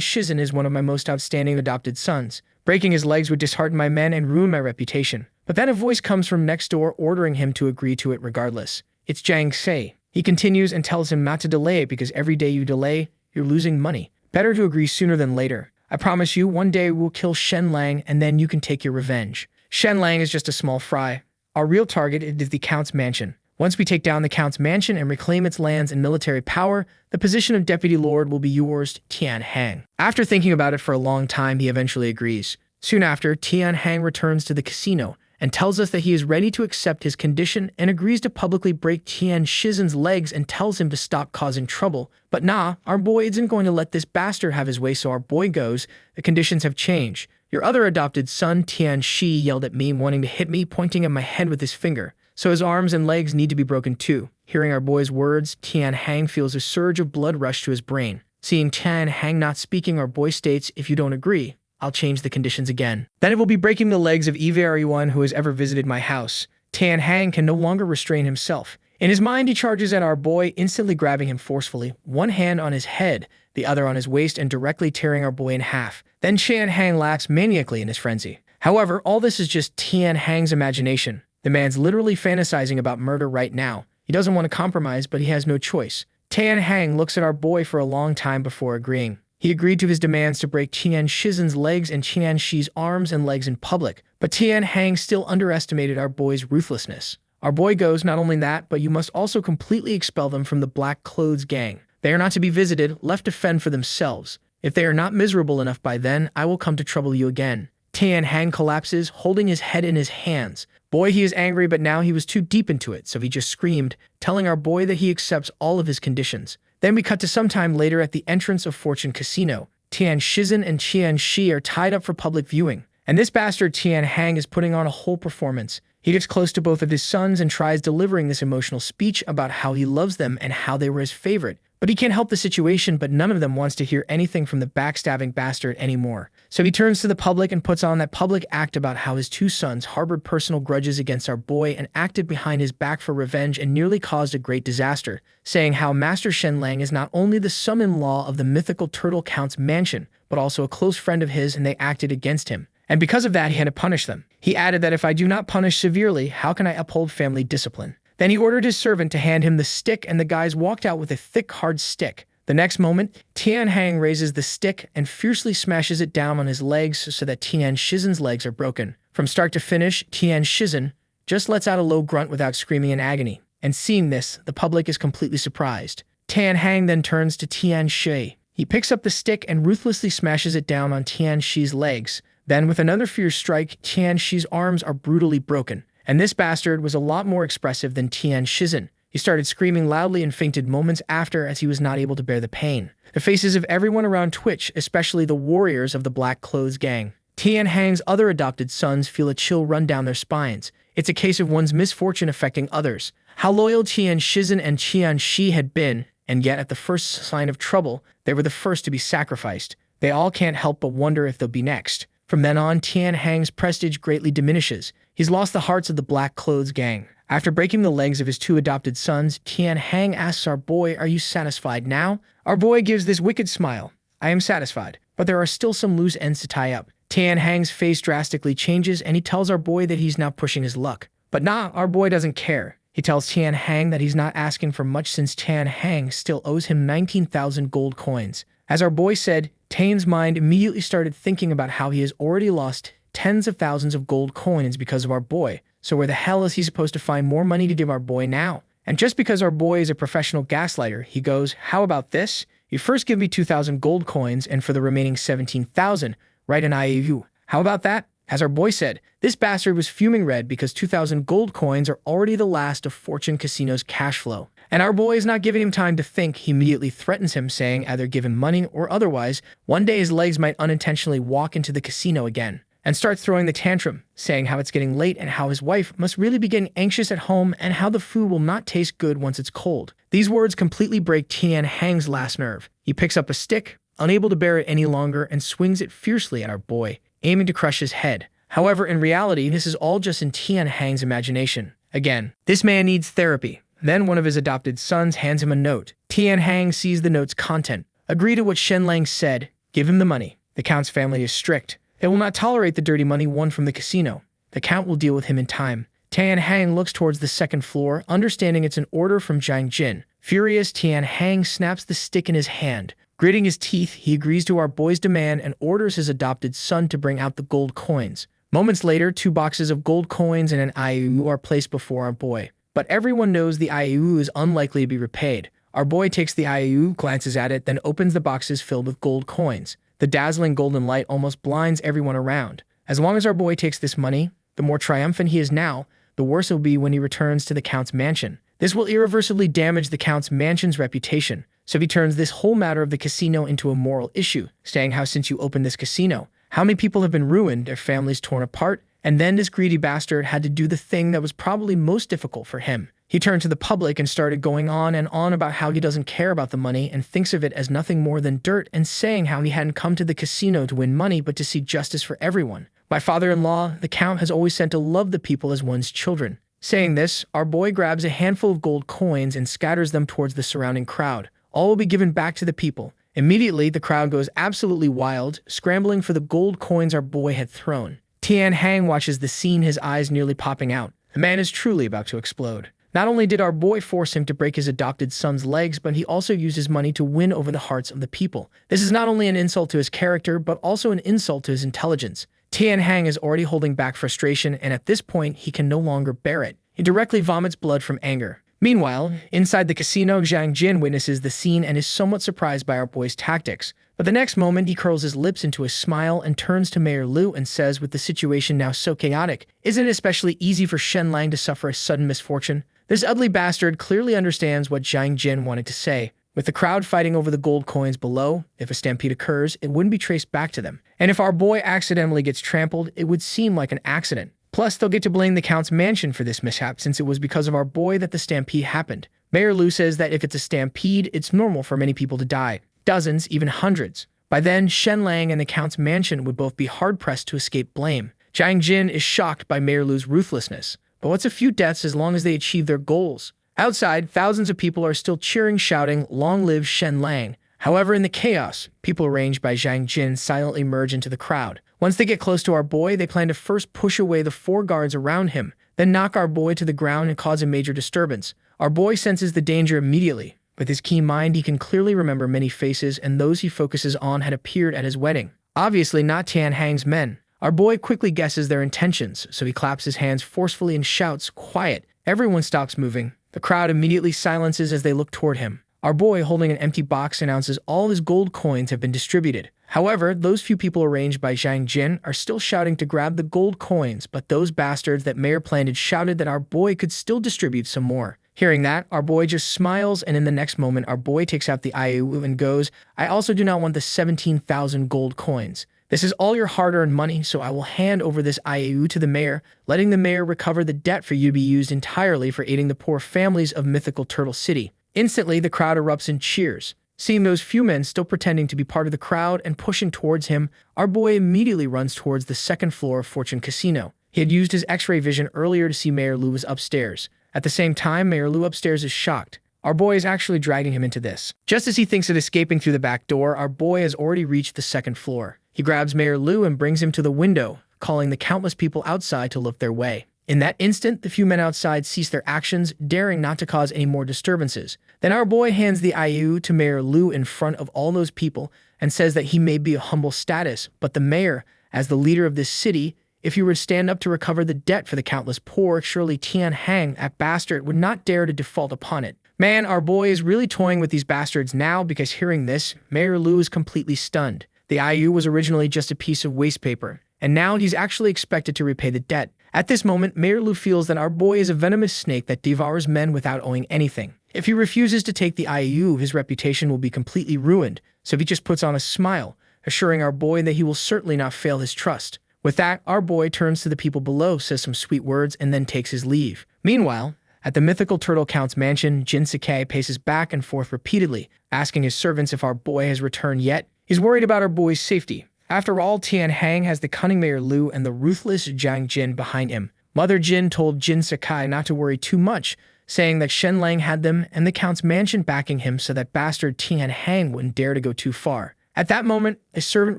Shizen is one of my most outstanding adopted sons. Breaking his legs would dishearten my men and ruin my reputation. But then a voice comes from next door ordering him to agree to it regardless. It's Zhang Sei. He continues and tells him not to delay because every day you delay, you're losing money. Better to agree sooner than later. I promise you, one day we'll kill Shen Lang and then you can take your revenge. Shen Lang is just a small fry. Our real target is the Count's mansion. Once we take down the Count's mansion and reclaim its lands and military power, the position of Deputy Lord will be yours, Tian Hang. After thinking about it for a long time, he eventually agrees. Soon after, Tian Hang returns to the casino and tells us that he is ready to accept his condition and agrees to publicly break Tian Shizen's legs and tells him to stop causing trouble. But nah, our boy isn't going to let this bastard have his way, so our boy goes. The conditions have changed. Your other adopted son, Tian Shi, yelled at me, wanting to hit me, pointing at my head with his finger. So his arms and legs need to be broken too. Hearing our boy's words, Tian Hang feels a surge of blood rush to his brain. Seeing Tian Hang not speaking, our boy states, "If you don't agree, I'll change the conditions again. Then it will be breaking the legs of everyone who has ever visited my house." Tian Hang can no longer restrain himself. In his mind, he charges at our boy, instantly grabbing him forcefully, one hand on his head, the other on his waist, and directly tearing our boy in half. Then Tian Hang laughs maniacally in his frenzy. However, all this is just Tian Hang's imagination. The man's literally fantasizing about murder right now. He doesn't want to compromise, but he has no choice. Tian Hang looks at our boy for a long time before agreeing. He agreed to his demands to break Tian Shizen's legs and Tian Shi's arms and legs in public, but Tian Hang still underestimated our boy's ruthlessness. Our boy goes, "Not only that, but you must also completely expel them from the Black Clothes Gang. They are not to be visited, left to fend for themselves. If they are not miserable enough by then, I will come to trouble you again." Tian Hang collapses, holding his head in his hands. Boy, he is angry, but now he was too deep into it, so he just screamed, telling our boy that he accepts all of his conditions. Then we cut to some time later at the entrance of Fortune Casino. Tian Shizen and Tian Shi are tied up for public viewing, and this bastard Tian Hang is putting on a whole performance. He gets close to both of his sons and tries delivering this emotional speech about how he loves them and how they were his favorite. But he can't help the situation, but none of them wants to hear anything from the backstabbing bastard anymore. So he turns to the public and puts on that public act about how his two sons harbored personal grudges against our boy and acted behind his back for revenge and nearly caused a great disaster, saying how Master Shen Lang is not only the son-in-law of the mythical Turtle Count's mansion, but also a close friend of his, and they acted against him. And because of that, he had to punish them. He added that if I do not punish severely, how can I uphold family discipline? Then he ordered his servant to hand him the stick, and the guys walked out with a thick, hard stick. The next moment, Tian Hang raises the stick and fiercely smashes it down on his legs so that Tian Shizen's legs are broken. From start to finish, Tian Shizen just lets out a low grunt without screaming in agony. And seeing this, the public is completely surprised. Tian Hang then turns to Tian Shi. He picks up the stick and ruthlessly smashes it down on Tian Shi's legs. Then, with another fierce strike, Tian Shi's arms are brutally broken. And this bastard was a lot more expressive than Tian Shizen. He started screaming loudly and fainted moments after as he was not able to bear the pain. The faces of everyone around twitch, especially the warriors of the Black Clothes Gang. Tian Hang's other adopted sons feel a chill run down their spines. It's a case of one's misfortune affecting others. How loyal Tian Shizen and Tian Shi had been, and yet at the first sign of trouble, they were the first to be sacrificed. They all can't help but wonder if they'll be next. From then on, Tian Hang's prestige greatly diminishes. He's lost the hearts of the Black Clothes Gang. After breaking the legs of his two adopted sons, Tian Hang asks our boy, "Are you satisfied now?" Our boy gives this wicked smile. "I am satisfied, but there are still some loose ends to tie up." Tian Hang's face drastically changes, and he tells our boy that he's now pushing his luck. But nah, our boy doesn't care. He tells Tian Hang that he's not asking for much since Tian Hang still owes him 19,000 gold coins. As our boy said, Tian's mind immediately started thinking about how he has already lost tens of thousands of gold coins because of our boy. So where the hell is he supposed to find more money to give our boy now? And just because our boy is a professional gaslighter, he goes, "How about this? You first give me 2,000 gold coins, and for the remaining 17,000, write an IOU. How about that?" As our boy said, this bastard was fuming red because 2,000 gold coins are already the last of Fortune Casino's cash flow. And our boy is not giving him time to think. He immediately threatens him, saying either give him money or otherwise, one day his legs might unintentionally walk into the casino again. And starts throwing the tantrum, saying how it's getting late and how his wife must really be getting anxious at home and how the food will not taste good once it's cold. These words completely break Tian Hang's last nerve. He picks up a stick, unable to bear it any longer, and swings it fiercely at our boy, aiming to crush his head. However, in reality, this is all just in Tian Hang's imagination. Again, this man needs therapy. Then one of his adopted sons hands him a note. Tian Hang sees the note's content. Agree to what Shen Lang said. Give him the money. The Count's family is strict. They will not tolerate the dirty money won from the casino. The Count will deal with him in time. Tian Hang looks towards the second floor, understanding it's an order from Zhang Jin. Furious, Tian Hang snaps the stick in his hand. Gritting his teeth, he agrees to our boy's demand and orders his adopted son to bring out the gold coins. Moments later, 2 boxes of gold coins and an IOU are placed before our boy. but everyone knows the IOU is unlikely to be repaid. Our boy takes the IOU, glances at it, then opens the boxes filled with gold coins. The dazzling golden light almost blinds everyone around. As long as our boy takes this money, the more triumphant he is now, the worse it will be when he returns to the Count's mansion. This will irreversibly damage the Count's mansion's reputation, so he turns this whole matter of the casino into a moral issue, saying how since you opened this casino, how many people have been ruined, their families torn apart, and then this greedy bastard had to do the thing that was probably most difficult for him. He turned to the public and started going on and on about how he doesn't care about the money and thinks of it as nothing more than dirt, and saying how he hadn't come to the casino to win money but to seek justice for everyone. My father-in-law, the Count, has always said to love the people as one's children. Saying this, our boy grabs a handful of gold coins and scatters them towards the surrounding crowd. All will be given back to the people. Immediately, the crowd goes absolutely wild, scrambling for the gold coins our boy had thrown. Tian Hang watches the scene, his eyes nearly popping out. The man is truly about to explode. Not only did our boy force him to break his adopted son's legs, but he also used his money to win over the hearts of the people. This is not only an insult to his character, but also an insult to his intelligence. Tian Hang is already holding back frustration, and at this point, he can no longer bear it. He directly vomits blood from anger. Meanwhile, inside the casino, Zhang Jin witnesses the scene and is somewhat surprised by our boy's tactics. But the next moment, he curls his lips into a smile and turns to Mayor Lu and says, with the situation now so chaotic, "Isn't it especially easy for Shen Lang to suffer a sudden misfortune?" This ugly bastard clearly understands what Zhang Jin wanted to say. With the crowd fighting over the gold coins below, if a stampede occurs, it wouldn't be traced back to them. And if our boy accidentally gets trampled, it would seem like an accident. Plus, they'll get to blame the Count's mansion for this mishap since it was because of our boy that the stampede happened. Mayor Lu says that if it's a stampede, it's normal for many people to die. Dozens, even hundreds. By then, Shen Lang and the Count's mansion would both be hard-pressed to escape blame. Zhang Jin is shocked by Mayor Lu's ruthlessness. But what's a few deaths as long as they achieve their goals? Outside, thousands of people are still cheering, shouting, "Long live Shen Lang." However, in the chaos, people arranged by Zhang Jin silently merge into the crowd. Once they get close to our boy, they plan to first push away the 4 guards around him, then knock our boy to the ground and cause a major disturbance. Our boy senses the danger immediately. With his keen mind, he can clearly remember many faces, and those he focuses on had appeared at his wedding. Obviously not Tian Hang's men. Our boy quickly guesses their intentions, so he claps his hands forcefully and shouts, "Quiet!" Everyone stops moving. The crowd immediately silences as they look toward him. Our boy, holding an empty box, announces all his gold coins have been distributed. However, those few people arranged by Zhang Jin are still shouting to grab the gold coins, but those bastards that Mayor planted shouted that our boy could still distribute some more. Hearing that, our boy just smiles, and in the next moment, our boy takes out the IOU and goes, "I also do not want the 17,000 gold coins. This is all your hard-earned money, so I will hand over this IOU to the mayor, letting the mayor recover the debt for you to be used entirely for aiding the poor families of mythical Turtle City." Instantly, the crowd erupts in cheers. Seeing those few men still pretending to be part of the crowd and pushing towards him, our boy immediately runs towards the 2nd floor of Fortune Casino. He had used his X-ray vision earlier to see Mayor Lu was upstairs. At the same time, Mayor Lu upstairs is shocked. Our boy is actually dragging him into this. Just as he thinks of escaping through the back door, our boy has already reached the 2nd floor. He grabs Mayor Lu and brings him to the window, calling the countless people outside to look their way. In that instant, the few men outside cease their actions, daring not to cause any more disturbances. Then our boy hands the IOU to Mayor Lu in front of all those people and says that he may be a humble status, but the mayor, as the leader of this city, if he were to stand up to recover the debt for the countless poor, surely Tian Hang, that bastard, would not dare to default upon it. Man, our boy is really toying with these bastards now because hearing this, Mayor Lu is completely stunned. The IOU was originally just a piece of waste paper, and now he's actually expected to repay the debt. At this moment, Mayor Lu feels that our boy is a venomous snake that devours men without owing anything. If he refuses to take the IOU, his reputation will be completely ruined, so he just puts on a smile, assuring our boy that he will certainly not fail his trust. With that, our boy turns to the people below, says some sweet words, and then takes his leave. Meanwhile, at the mythical Turtle Count's mansion, Jin Sakai paces back and forth repeatedly, asking his servants if our boy has returned yet. He's worried about our boy's safety. After all, Tian Hang has the cunning Mayor Lu and the ruthless Zhang Jin behind him. Mother Jin told Jin Sakai not to worry too much, saying that Shen Lang had them and the Count's mansion backing him so that bastard Tian Hang wouldn't dare to go too far. At that moment, a servant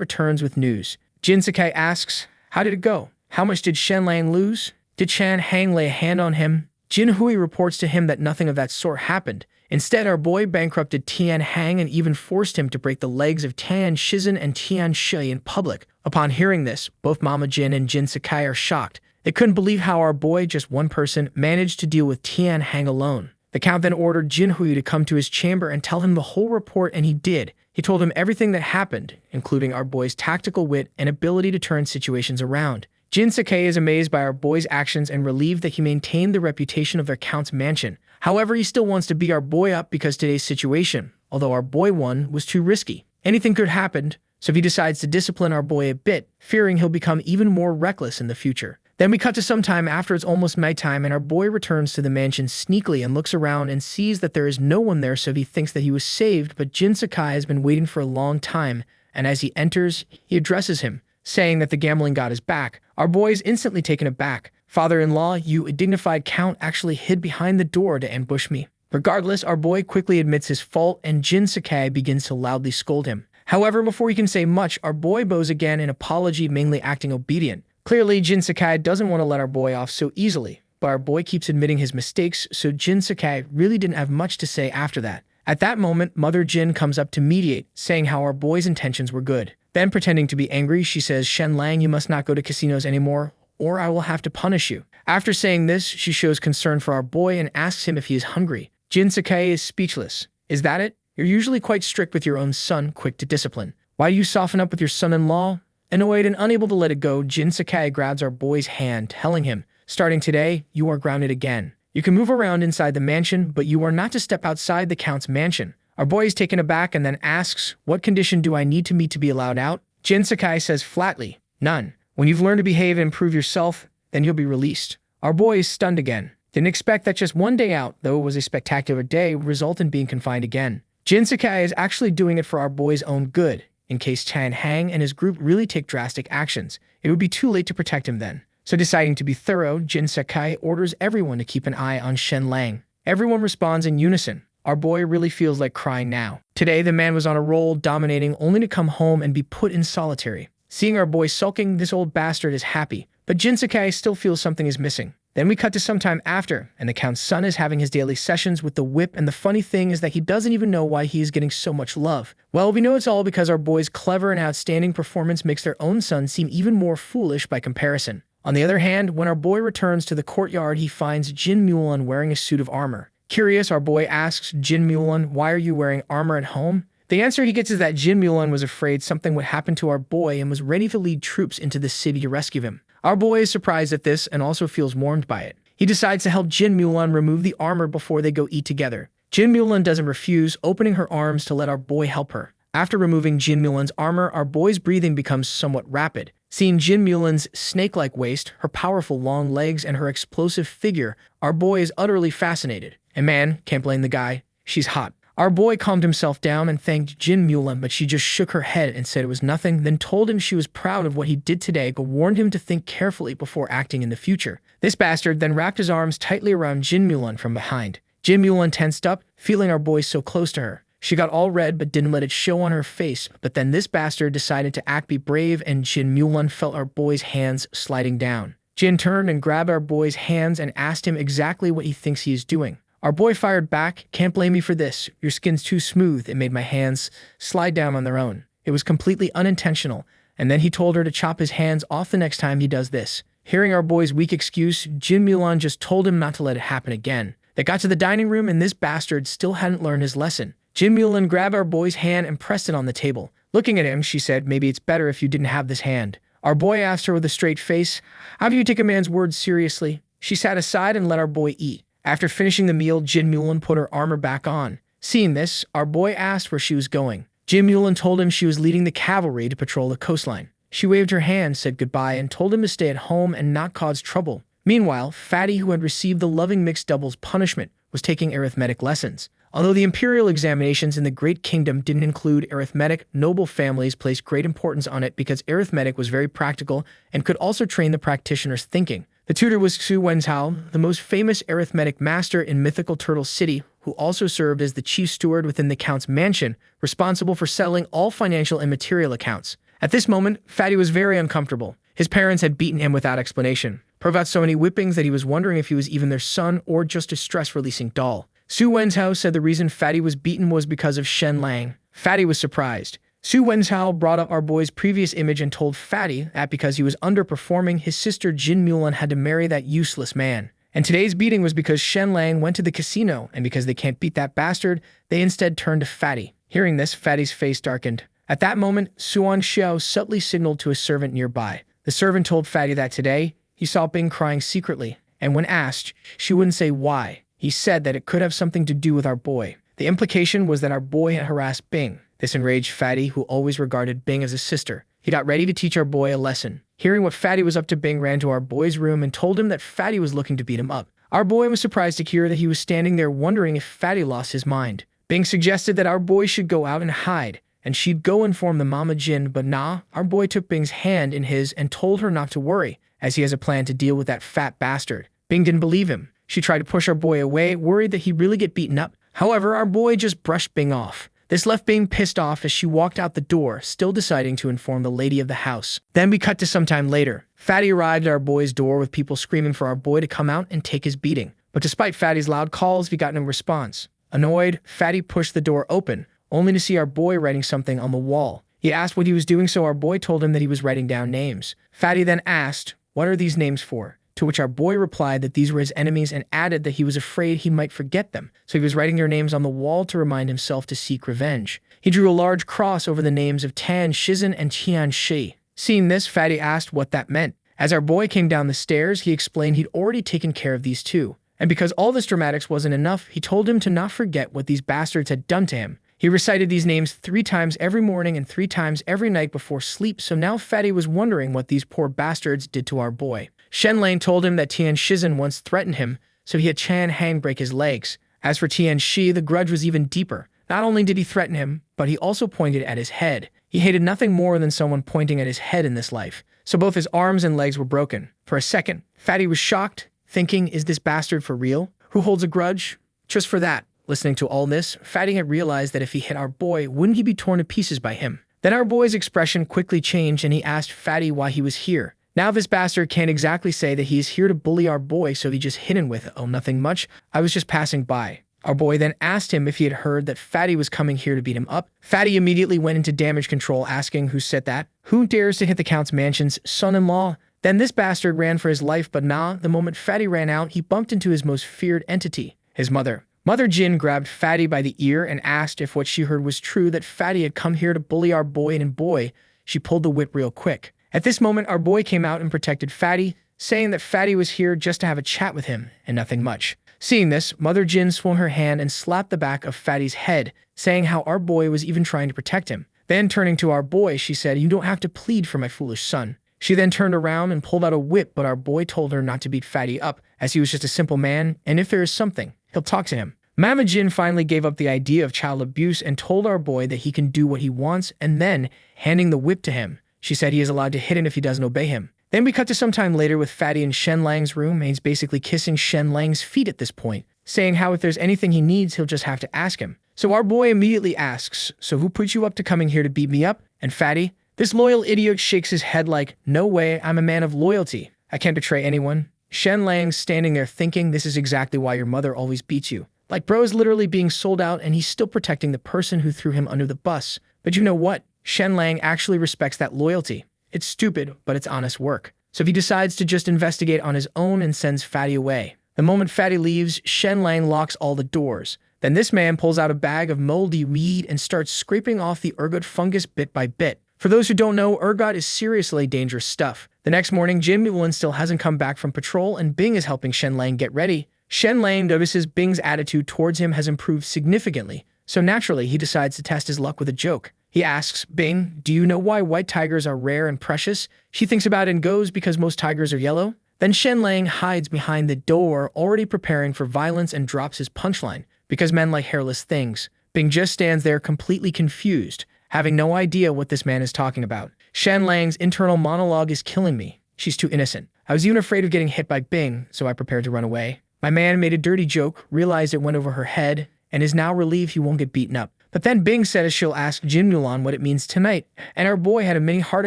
returns with news. Jin Sakai asks, "How did it go? How much did Shen Lang lose? Did Shen Hang lay a hand on him?" Jin Hui reports to him that nothing of that sort happened. Instead, our boy bankrupted Tian Hang and even forced him to break the legs of Tian Shizhen and Tian Shui in public. Upon hearing this, both Mama Jin and Jin Sakai are shocked. They couldn't believe how our boy, just one person, managed to deal with Tian Hang alone. The count then ordered Jin Hui to come to his chamber and tell him the whole report, and he did. He told him everything that happened, including our boy's tactical wit and ability to turn situations around. Jin Sakai is amazed by our boy's actions and relieved that he maintained the reputation of their count's mansion. However, he still wants to beat our boy up because today's situation, although our boy won, was too risky. Anything could happen, so he decides to discipline our boy a bit, fearing he'll become even more reckless in the future. Then we cut to some time after it's almost nighttime, and our boy returns to the mansion sneakily and looks around and sees that there is no one there, so he thinks that he was saved, but Jin Sakai has been waiting for a long time, and as he enters, he addresses him, saying that the gambling god is back. Our boy is instantly taken aback. Father-in-law, you dignified count actually hid behind the door to ambush me. Regardless, our boy quickly admits his fault, and Jin Sakai begins to loudly scold him. However, before he can say much, our boy bows again in apology, mainly acting obedient. Clearly, Jin Sakai doesn't want to let our boy off so easily, but our boy keeps admitting his mistakes, so Jin Sakai really didn't have much to say after that. At that moment, Mother Jin comes up to mediate, saying how our boy's intentions were good. Then, pretending to be angry, she says, Shen Lang, you must not go to casinos anymore, or I will have to punish you. After saying this, she shows concern for our boy and asks him if he is hungry. Jin Sakai is speechless. Is that it? You're usually quite strict with your own son, quick to discipline. Why do you soften up with your son-in-law? Annoyed and unable to let it go, Jin Sakai grabs our boy's hand, telling him, starting today, you are grounded again. You can move around inside the mansion, but you are not to step outside the count's mansion. Our boy is taken aback and then asks, what condition do I need to meet to be allowed out? Jin Sakai says flatly, none. When you've learned to behave and improve yourself, then you'll be released. Our boy is stunned again. Didn't expect that just one day out, though it was a spectacular day, would result in being confined again. Jin Sakai is actually doing it for our boy's own good. In case Tian Hang and his group really take drastic actions, it would be too late to protect him then. So deciding to be thorough, Jin Sakai orders everyone to keep an eye on Shen Lang. Everyone responds in unison. Our boy really feels like crying now. Today, the man was on a roll, dominating, only to come home and be put in solitary. Seeing our boy sulking, this old bastard is happy, but Jin Sakai still feels something is missing. Then we cut to some time after, and the Count's son is having his daily sessions with the whip, and the funny thing is that he doesn't even know why he is getting so much love. Well, we know it's all because our boy's clever and outstanding performance makes their own son seem even more foolish by comparison. On the other hand, when our boy returns to the courtyard, he finds Jin Mulan wearing a suit of armor. Curious, our boy asks Jin Mulan, why are you wearing armor at home? The answer he gets is that Jin Mulan was afraid something would happen to our boy and was ready to lead troops into the city to rescue him. Our boy is surprised at this and also feels warmed by it. He decides to help Jin Mulan remove the armor before they go eat together. Jin Mulan doesn't refuse, opening her arms to let our boy help her. After removing Jin Mulan's armor, our boy's breathing becomes somewhat rapid. Seeing Jin Mulan's snake-like waist, her powerful long legs, and her explosive figure, our boy is utterly fascinated. And man, can't blame the guy. She's hot. Our boy calmed himself down and thanked Jin Mulan, but she just shook her head and said it was nothing, then told him she was proud of what he did today, but warned him to think carefully before acting in the future. This bastard then wrapped his arms tightly around Jin Mulan from behind. Jin Mulan tensed up, feeling our boy so close to her. She got all red but didn't let it show on her face, but then this bastard decided to be brave, and Jin Mulan felt our boy's hands sliding down. Jin turned and grabbed our boy's hands and asked him exactly what he thinks he is doing. Our boy fired back, can't blame me for this. Your skin's too smooth. It made my hands slide down on their own. It was completely unintentional. And then he told her to chop his hands off the next time he does this. Hearing our boy's weak excuse, Jin Mulan just told him not to let it happen again. They got to the dining room and this bastard still hadn't learned his lesson. Jin Mulan grabbed our boy's hand and pressed it on the table. Looking at him, she said, maybe it's better if you didn't have this hand. Our boy asked her with a straight face, how do you take a man's words seriously? She sat aside and let our boy eat. After finishing the meal, Jin Mulan put her armor back on. Seeing this, our boy asked where she was going. Jin Mulan told him she was leading the cavalry to patrol the coastline. She waved her hand, said goodbye, and told him to stay at home and not cause trouble. Meanwhile, Fatty, who had received the loving mixed doubles punishment, was taking arithmetic lessons. Although the imperial examinations in the Great Kingdom didn't include arithmetic, noble families placed great importance on it because arithmetic was very practical and could also train the practitioner's thinking. The tutor was Xu Wenzhao, the most famous arithmetic master in mythical Turtle City, who also served as the chief steward within the Count's mansion, responsible for settling all financial and material accounts. At this moment, Fatty was very uncomfortable. His parents had beaten him without explanation, proved out so many whippings that he was wondering if he was even their son or just a stress-releasing doll. Xu Wenzhao said the reason Fatty was beaten was because of Shen Lang. Fatty was surprised. Su Wenzhao brought up our boy's previous image and told Fatty that because he was underperforming, his sister Jin Mulan had to marry that useless man. And today's beating was because Shen Lang went to the casino, and because they can't beat that bastard, they instead turned to Fatty. Hearing this, Fatty's face darkened. At that moment, Suan Xiao subtly signaled to a servant nearby. The servant told Fatty that today, he saw Bing crying secretly, and when asked, she wouldn't say why. He said that it could have something to do with our boy. The implication was that our boy had harassed Bing. This enraged Fatty, who always regarded Bing as a sister. He got ready to teach our boy a lesson. Hearing what Fatty was up to, Bing ran to our boy's room and told him that Fatty was looking to beat him up. Our boy was surprised to hear that he was standing there wondering if Fatty lost his mind. Bing suggested that our boy should go out and hide, and she'd go inform the Mama Jin, but nah, our boy took Bing's hand in his and told her not to worry, as he has a plan to deal with that fat bastard. Bing didn't believe him. She tried to push our boy away, worried that he'd really get beaten up. However, our boy just brushed Bing off. This left Bing pissed off as she walked out the door, still deciding to inform the lady of the house. Then we cut to some time later. Fatty arrived at our boy's door with people screaming for our boy to come out and take his beating. But despite Fatty's loud calls, we got no response. Annoyed, Fatty pushed the door open, only to see our boy writing something on the wall. He asked what he was doing, so our boy told him that he was writing down names. Fatty then asked, "What are these names for?" To which our boy replied that these were his enemies and added that he was afraid he might forget them, so he was writing their names on the wall to remind himself to seek revenge. He drew a large cross over the names of Tan Shizhen and Tian Shi. Seeing this, Fatty asked what that meant. As our boy came down the stairs, he explained he'd already taken care of these two. And because all this dramatics wasn't enough, he told him to not forget what these bastards had done to him. He recited these names 3 times every morning and 3 times every night before sleep, so now Fatty was wondering what these poor bastards did to our boy. Shen Lang told him that Tian Shizhen once threatened him, so he had Chan Hang break his legs. As for Tian Shi, the grudge was even deeper. Not only did he threaten him, but he also pointed at his head. He hated nothing more than someone pointing at his head in this life. So both his arms and legs were broken. For a second, Fatty was shocked, thinking, is this bastard for real? Who holds a grudge? Just for that. Listening to all this, Fatty had realized that if he hit our boy, wouldn't he be torn to pieces by him? Then our boy's expression quickly changed and he asked Fatty why he was here. Now this bastard can't exactly say that he is here to bully our boy, so he just hit him with, "Oh, nothing much. I was just passing by." Our boy then asked him if he had heard that Fatty was coming here to beat him up. Fatty immediately went into damage control, asking who said that. Who dares to hit the Count's mansion's son-in-law? Then this bastard ran for his life, but nah, the moment Fatty ran out, he bumped into his most feared entity, his mother. Mother Jin grabbed Fatty by the ear and asked if what she heard was true, that Fatty had come here to bully our boy, and boy, she pulled the whip real quick. At this moment, our boy came out and protected Fatty, saying that Fatty was here just to have a chat with him, and nothing much. Seeing this, Mother Jin swung her hand and slapped the back of Fatty's head, saying how our boy was even trying to protect him. Then turning to our boy, she said, "You don't have to plead for my foolish son." She then turned around and pulled out a whip, but our boy told her not to beat Fatty up, as he was just a simple man, and if there is something, he'll talk to him. Mama Jin finally gave up the idea of child abuse and told our boy that he can do what he wants, and then, handing the whip to him, she said he is allowed to hit him if he doesn't obey him. Then we cut to some time later with Fatty in Shen Lang's room, and he's basically kissing Shen Lang's feet at this point, saying how if there's anything he needs, he'll just have to ask him. So our boy immediately asks, "So who put you up to coming here to beat me up?" And Fatty, this loyal idiot, shakes his head like, "No way, I'm a man of loyalty. I can't betray anyone." Shen Lang's standing there thinking, this is exactly why your mother always beats you. Like, bro is literally being sold out and he's still protecting the person who threw him under the bus. But you know what? Shen Lang actually respects that loyalty. It's stupid, but it's honest work. So he decides to just investigate on his own and sends Fatty away. The moment Fatty leaves, Shen Lang locks all the doors. Then this man pulls out a bag of moldy weed and starts scraping off the ergot fungus bit by bit. For those who don't know, ergot is seriously dangerous stuff. The next morning, Jin Mulan still hasn't come back from patrol and Bing is helping Shen Lang get ready. Shen Lang notices Bing's attitude towards him has improved significantly, so naturally he decides to test his luck with a joke. He asks, "Bing, do you know why white tigers are rare and precious?" She thinks about it and goes, "Because most tigers are yellow." Then Shen Lang hides behind the door, already preparing for violence, and drops his punchline, "Because men like hairless things." Bing just stands there completely confused, having no idea what this man is talking about. Shen Lang's internal monologue is killing me. She's too innocent. I was even afraid of getting hit by Bing, so I prepared to run away. My man made a dirty joke, realized it went over her head, and is now relieved he won't get beaten up. But then Bing says she'll ask Jin Mulan what it means tonight, and our boy had a mini heart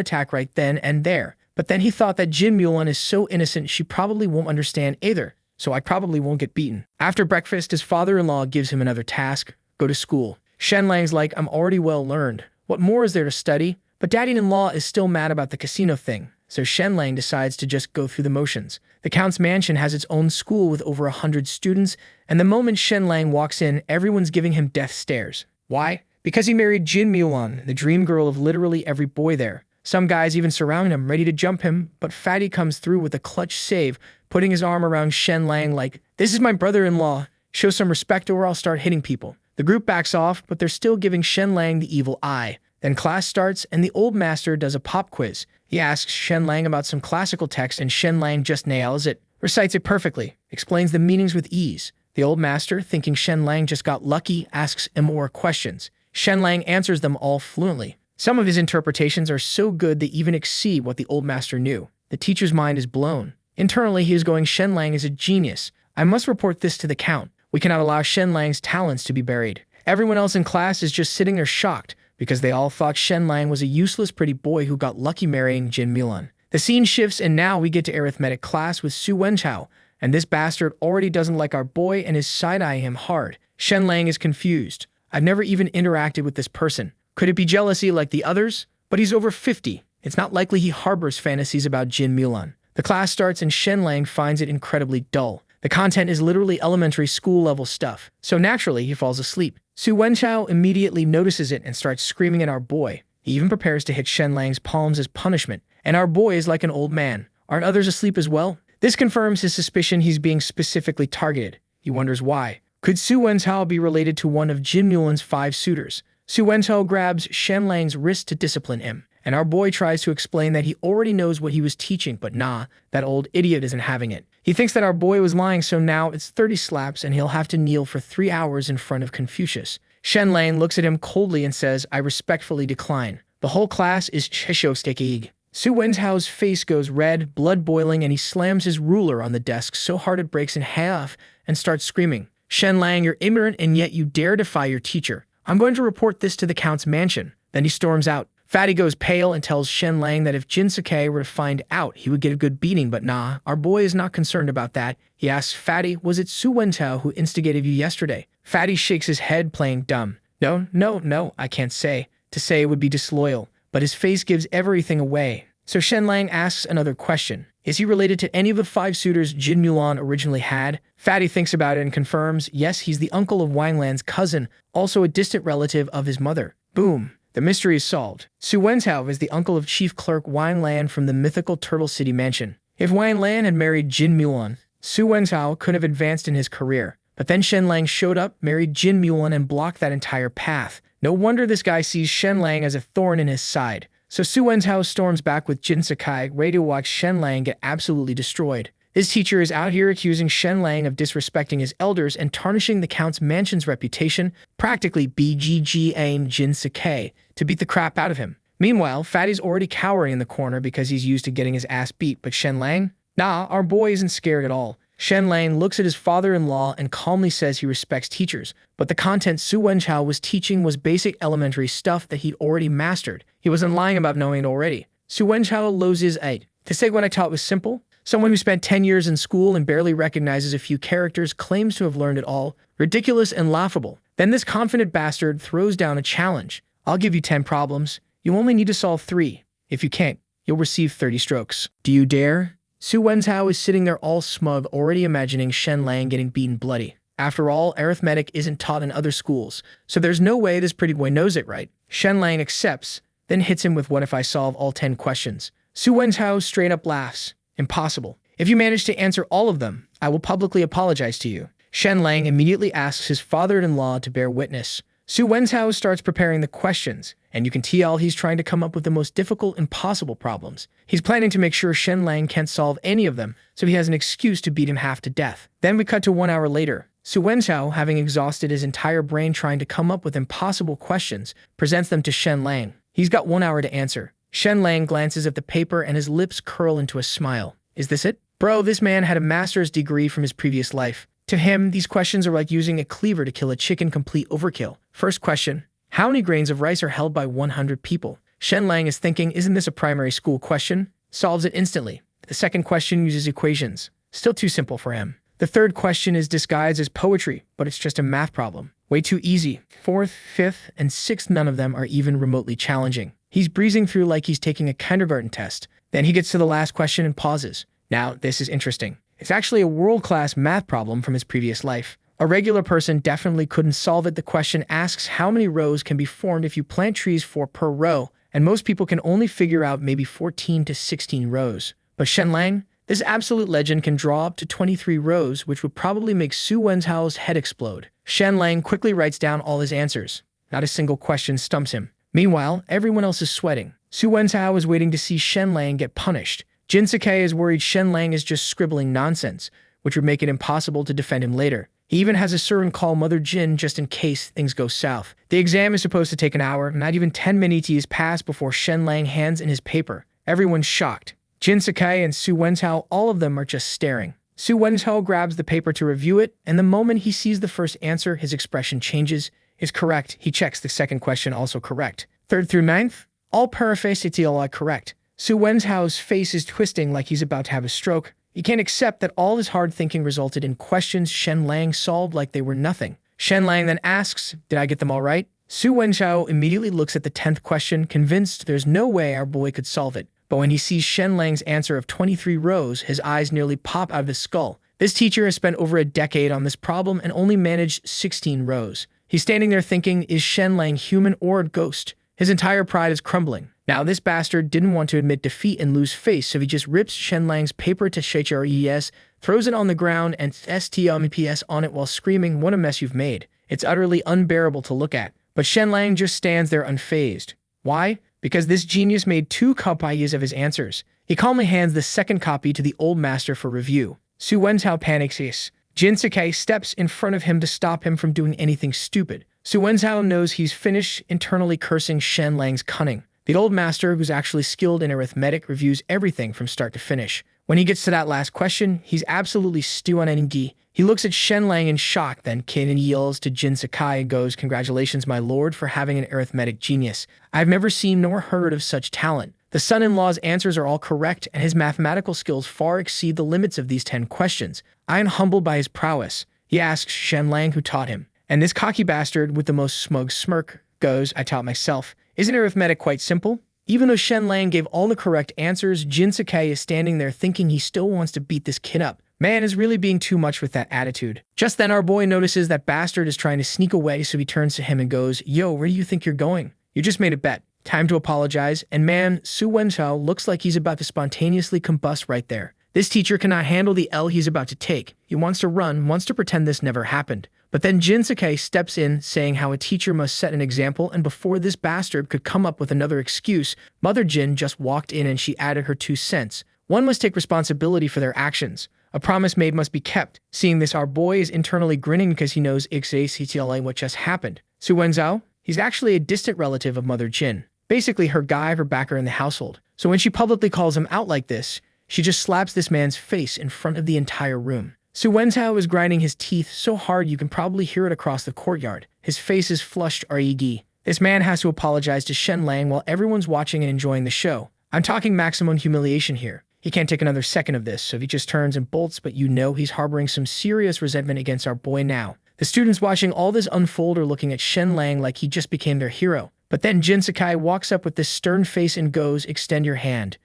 attack right then and there. But then he thought that Jin Mulan is so innocent she probably won't understand either, so I probably won't get beaten. After breakfast, his father-in-law gives him another task, go to school. Shen Lang's like, "I'm already well learned. What more is there to study? But daddy-in-law is still mad about the casino thing, so Shenlang decides to just go through the motions. The Count's mansion has its own school with over 100 students, and the moment Shenlang walks in, everyone's giving him death stares. Why? Because he married Jin Mulan, the dream girl of literally every boy there. Some guys even surround him, ready to jump him, but Fatty comes through with a clutch save, putting his arm around Shenlang like, "This is my brother-in-law. Show some respect or I'll start hitting people." The group backs off, but they're still giving Shenlang the evil eye. Then class starts, and the old master does a pop quiz. He asks Shenlang about some classical text, and Shenlang just nails it, recites it perfectly, explains the meanings with ease. The old master, thinking Shenlang just got lucky, asks him more questions. Shenlang answers them all fluently. Some of his interpretations are so good they even exceed what the old master knew. The teacher's mind is blown. Internally, he is going, Shenlang is a genius. I must report this to the Count. We cannot allow Shenlang's talents to be buried. Everyone else in class is just sitting there shocked, because they all thought Shenlang was a useless pretty boy who got lucky marrying Jin Mulan. The scene shifts, and now we get to arithmetic class with Su Wenchao, and this bastard already doesn't like our boy and is side-eyeing him hard. Shenlang is confused. I've never even interacted with this person. Could it be jealousy like the others? But he's over 50. It's not likely he harbors fantasies about Jin Mulan. The class starts and Shenlang finds it incredibly dull. The content is literally elementary school-level stuff, so naturally he falls asleep. Su Wenchao immediately notices it and starts screaming at our boy. He even prepares to hit Shenlang's palms as punishment, and our boy is like an old man. Aren't others asleep as well? This confirms his suspicion he's being specifically targeted. He wonders why. Could Su Wenchao be related to one of Jin Mulan's 5 suitors? Su Wenchao grabs Shenlang's wrist to discipline him, and our boy tries to explain that he already knows what he was teaching, but nah, that old idiot isn't having it. He thinks that our boy was lying, so now it's 30 slaps and he'll have to kneel for 3 hours in front of Confucius. Shenlang looks at him coldly and says, I respectfully decline. The whole class is chishostekig. Su Wenchao's face goes red, blood boiling, and he slams his ruler on the desk so hard it breaks in half and starts screaming, Shenlang, you're ignorant and yet you dare defy your teacher. I'm going to report this to the Count's mansion. Then he storms out. Fatty goes pale and tells Shenlang that if Jin Sakai were to find out, he would get a good beating, but nah, our boy is not concerned about that. He asks Fatty, was it Su Wenchao who instigated you yesterday? Fatty shakes his head, playing dumb. No, I can't say. To say would be disloyal, but his face gives everything away. So Shenlang asks another question. Is he related to any of the 5 suitors Jin Mulan originally had? Fatty thinks about it and confirms, yes, he's the uncle of Wang Lan's cousin, also a distant relative of his mother. Boom. The mystery is solved. Su Wenchao is the uncle of Chief Clerk Wang Lan from the mythical Turtle City Mansion. If Wang Lan had married Jin Mulan, Su Wenchao could have advanced in his career. But then Shenlang showed up, married Jin Mulan, and blocked that entire path. No wonder this guy sees Shenlang as a thorn in his side. So Su Wenchao storms back with Jin Sakai, ready to watch Shenlang get absolutely destroyed. This teacher is out here accusing Shenlang of disrespecting his elders and tarnishing the Count's mansion's reputation, practically BGGAing Jin Sakai to beat the crap out of him. Meanwhile, Fatty's already cowering in the corner because he's used to getting his ass beat, but Shenlang? Nah, our boy isn't scared at all. Shenlang looks at his father-in-law and calmly says he respects teachers, but the content Su Wenchao was teaching was basic elementary stuff that he'd already mastered. He wasn't lying about knowing it already. Su Wenchao loses eight. To say what I taught was simple? Someone who spent 10 years in school and barely recognizes a few characters claims to have learned it all. Ridiculous and laughable. Then this confident bastard throws down a challenge. I'll give you 10 problems. You only need to solve 3. If you can't, you'll receive 30 strokes. Do you dare? Su Wenchao is sitting there all smug, already imagining Shenlang getting beaten bloody. After all, arithmetic isn't taught in other schools, so there's no way this pretty boy knows it right. Shenlang accepts, then hits him with what if I solve all 10 questions. Su Wenchao straight up laughs. Impossible. If you manage to answer all of them, I will publicly apologize to you. Shenlang immediately asks his father-in-law to bear witness. Su Wenchao starts preparing the questions, and you can tell he's trying to come up with the most difficult and possible problems. He's planning to make sure Shenlang can't solve any of them, so he has an excuse to beat him half to death. Then we cut to 1 hour later. Su Wenchao, having exhausted his entire brain trying to come up with impossible questions, presents them to Shenlang. He's got 1 hour to answer. Shenlang glances at the paper and his lips curl into a smile. Is this it? Bro, this man had a master's degree from his previous life. To him, these questions are like using a cleaver to kill a chicken, complete overkill. First question, how many grains of rice are held by 100 people? Shenlang is thinking, isn't this a primary school question? Solves it instantly. The second question uses equations. Still too simple for him. The third question is disguised as poetry, but it's just a math problem. Way too easy. Fourth, fifth, and sixth, none of them are even remotely challenging. He's breezing through like he's taking a kindergarten test. Then he gets to the last question and pauses. Now, this is interesting. It's actually a world-class math problem from his previous life. A regular person definitely couldn't solve it. The question asks how many rows can be formed if you plant trees 4 per row, and most people can only figure out maybe 14 to 16 rows. But Shen Lang, this absolute legend, can draw up to 23 rows, which would probably make Su Wenchao's head explode. Shen Lang quickly writes down all his answers. Not a single question stumps him. Meanwhile, everyone else is sweating. Su Wenchao is waiting to see Shen Lang get punished. Jin Sakai is worried Shen Lang is just scribbling nonsense, which would make it impossible to defend him later. He even has a servant call Mother Jin just in case things go south. The exam is supposed to take an hour. Not even 10 minutes pass before Shen Lang hands in his paper. Everyone's shocked. Jin Sakai and Su Wenchao, all of them are just staring. Su Wenchao grabs the paper to review it, and the moment he sees the first answer, his expression changes. It's correct. He checks the second question, also correct. Third through ninth, all paraphrased are correct. Su Wenchao's face is twisting like he's about to have a stroke. He can't accept that all his hard thinking resulted in questions Shen Lang solved like they were nothing. Shen Lang then asks, "Did I get them all right?" Su Wenchao immediately looks at the 10th question, convinced there's no way our boy could solve it. But when he sees Shen Lang's answer of 23 rows, his eyes nearly pop out of his skull. This teacher has spent over a decade on this problem and only managed 16 rows. He's standing there thinking, is Shen Lang human or a ghost? His entire pride is crumbling. Now, this bastard didn't want to admit defeat and lose face, so he just rips Shen Lang's paper to HRES, throws it on the ground, and STMPS on it while screaming, "What a mess you've made." It's utterly unbearable to look at. But Shen Lang just stands there unfazed. Why? Because this genius made 2 copies of his answers. He calmly hands the second copy to the old master for review. Su Wenchao panics. Jin Sakai steps in front of him to stop him from doing anything stupid. Su Wenchao knows he's finished, internally cursing Shen Lang's cunning. The old master, who's actually skilled in arithmetic, reviews everything from start to finish. When he gets to that last question, he's absolutely stunned. He looks at Shen Lang in shock, then Kanan yells to Jin Sakai and goes, "Congratulations, my lord, for having an arithmetic genius. I've never seen nor heard of such talent." The son-in-law's answers are all correct, and his mathematical skills far exceed the limits of these 10 questions. I am humbled by his prowess. He asks Shen Lang who taught him. And this cocky bastard with the most smug smirk goes, "I taught myself." Isn't arithmetic quite simple? Even though Shen Lang gave all the correct answers, Jin Sakai is standing there thinking he still wants to beat this kid up. Man is really being too much with that attitude. Just then our boy notices that bastard is trying to sneak away, so he turns to him and goes, "Yo, where do you think you're going? You just made a bet. Time to apologize." And man, Su Wenchao looks like he's about to spontaneously combust right there. This teacher cannot handle the L he's about to take. He wants to run, wants to pretend this never happened. But then Jin Sakai steps in, saying how a teacher must set an example, and before this bastard could come up with another excuse, Mother Jin just walked in and she added her 2 cents. One must take responsibility for their actions. A promise made must be kept. Seeing this, our boy is internally grinning because he knows exactly what just happened. Su Wenchao, he's actually a distant relative of Mother Jin. Basically her guy, her backer in the household. So when she publicly calls him out like this, she just slaps this man's face in front of the entire room. Su Wenchao is grinding his teeth so hard you can probably hear it across the courtyard. His face is flushed red. This man has to apologize to Shen Lang while everyone's watching and enjoying the show. I'm talking maximum humiliation here. He can't take another second of this, so he just turns and bolts, but you know he's harboring some serious resentment against our boy now. The students watching all this unfold are looking at Shen Lang like he just became their hero. But then Jin Sakai walks up with this stern face and goes, "Extend your hand."